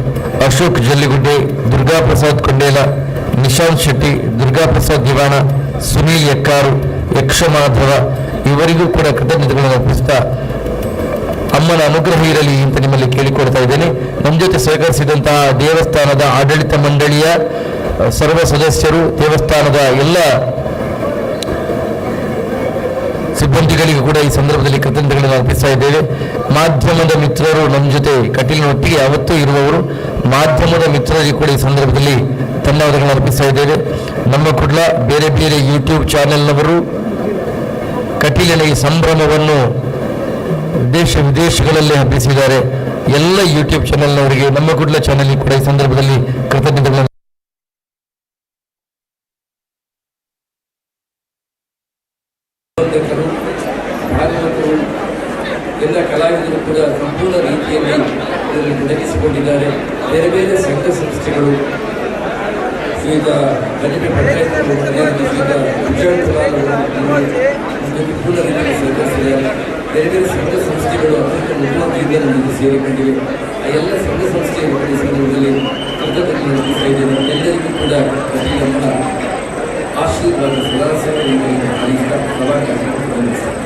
ಅಶೋಕ್ ಜಲ್ಲಿಗುಡ್ಡೆ, ದುರ್ಗಾ ಪ್ರಸಾದ್ ಕೊಂಡೇಲ, ನಿಶಾಂತ್ ಶೆಟ್ಟಿ, ದುರ್ಗಾ ಪ್ರಸಾದ್ ದಿವಾಣ, ಸುನೀಲ್ ಎಕ್ಕಾರು, ಯಕ್ಷಮಾಧವ ಇವರಿಗೂ ಕೂಡ ಕೃತಜ್ಞತೆಗಳನ್ನು ಅರ್ಪಿಸ್ತಾ ಅಮ್ಮನ ಅನುಗ್ರಹ ಇರಲಿ ಅಂತ ನಿಮ್ಮಲ್ಲಿ ಕೇಳಿಕೊಡ್ತಾ ಇದ್ದೇನೆ. ನಮ್ಮ ಜೊತೆ ಸಹಕರಿಸಿದಂತಹ ದೇವಸ್ಥಾನದ ಆಡಳಿತ ಮಂಡಳಿಯ ಸರ್ವ ಸದಸ್ಯರು, ದೇವಸ್ಥಾನದ ಎಲ್ಲ ಸಿಬ್ಬಂದಿಗಳಿಗೂ ಕೂಡ ಈ ಸಂದರ್ಭದಲ್ಲಿ ಕೃತಜ್ಞತೆಗಳನ್ನು ಅರ್ಪಿಸ್ತಾ ಇದ್ದೇವೆ. ಮಾಧ್ಯಮದ ಮಿತ್ರರು ನಮ್ಮ ಜೊತೆ ಕಟೀಲಿನೊಟ್ಟಿಗೆ ಯಾವತ್ತೂ ಇರುವವರು, ಮಾಧ್ಯಮದ ಮಿತ್ರರಿಗೆ ಕೂಡ ಈ ಸಂದರ್ಭದಲ್ಲಿ ಧನ್ಯವಾದಗಳನ್ನು ಅರ್ಪಿಸ್ತಾ ಇದ್ದೇವೆ. ನಮ್ಮ ಕೂಡ ಬೇರೆ ಬೇರೆ ಯೂಟ್ಯೂಬ್ ಚಾನೆಲ್ನವರು ಕಟೀಲಿನ ಈ ಸಂಭ್ರಮವನ್ನು ದೇಶ ವಿದೇಶಗಳಲ್ಲಿ ಹಬ್ಬಿಸಿದ್ದಾರೆ. ಎಲ್ಲ ಯೂಟ್ಯೂಬ್ ಚಾನೆಲ್ನವರಿಗೆ, ನಮ್ಮ ಕುಡ್ಲ ಚಾನೆಲ್ ಕೂಡ ಈ ಸಂದರ್ಭದಲ್ಲಿ ಕೃತಜ್ಞತೆಗಳನ್ನು ಎಲ್ಲ ಕಲಾವಿದರು ಕೂಡ ಸಂಪೂರ್ಣ ರೀತಿಯಲ್ಲಿ ಇದರಲ್ಲಿ ತೊಡಗಿಸಿಕೊಂಡಿದ್ದಾರೆ. ಬೇರೆ ಬೇರೆ ಸಂಘ ಸಂಸ್ಥೆಗಳು ಶ್ರೀಯುತ ಬಜಪೆ ಪಂಚಾಯತ್ ಶ್ರೀಯುತ ವಿಜಯ್ ಪೂರ್ಣ ರೀತಿಯಲ್ಲಿ ಸಹಕರಿಸಿದ್ದಾರೆ. ಬೇರೆ ಬೇರೆ ಸಂಘ ಸಂಸ್ಥೆಗಳು ಅತ್ಯಂತ ಉತ್ತಮ ರೀತಿಯಲ್ಲಿ ನಮಗೆ ಸೇರಿಕೊಂಡಿವೆ. ಆ ಎಲ್ಲ ಸಂಘ ಸಂಸ್ಥೆಗಳ ಸಂದರ್ಭದಲ್ಲಿ ಕೃತಜ್ಞತೆ ನಡೆಸ್ತಾ ಇದ್ದೇನೆ. ಎಲ್ಲರಿಗೂ ಕೂಡ ಆಶೀರ್ವಾದ ಸದಾಸೇವೆ ನೀಡಲಿಕ್ಕೆ ಹಾರೈಸಿದ ಸಭಾ ಕಾರ್ಯಕ್ರಮ ಪ್ರಾರಂಭಿಸಿದರು.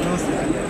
ನಮಸ್ತೆ.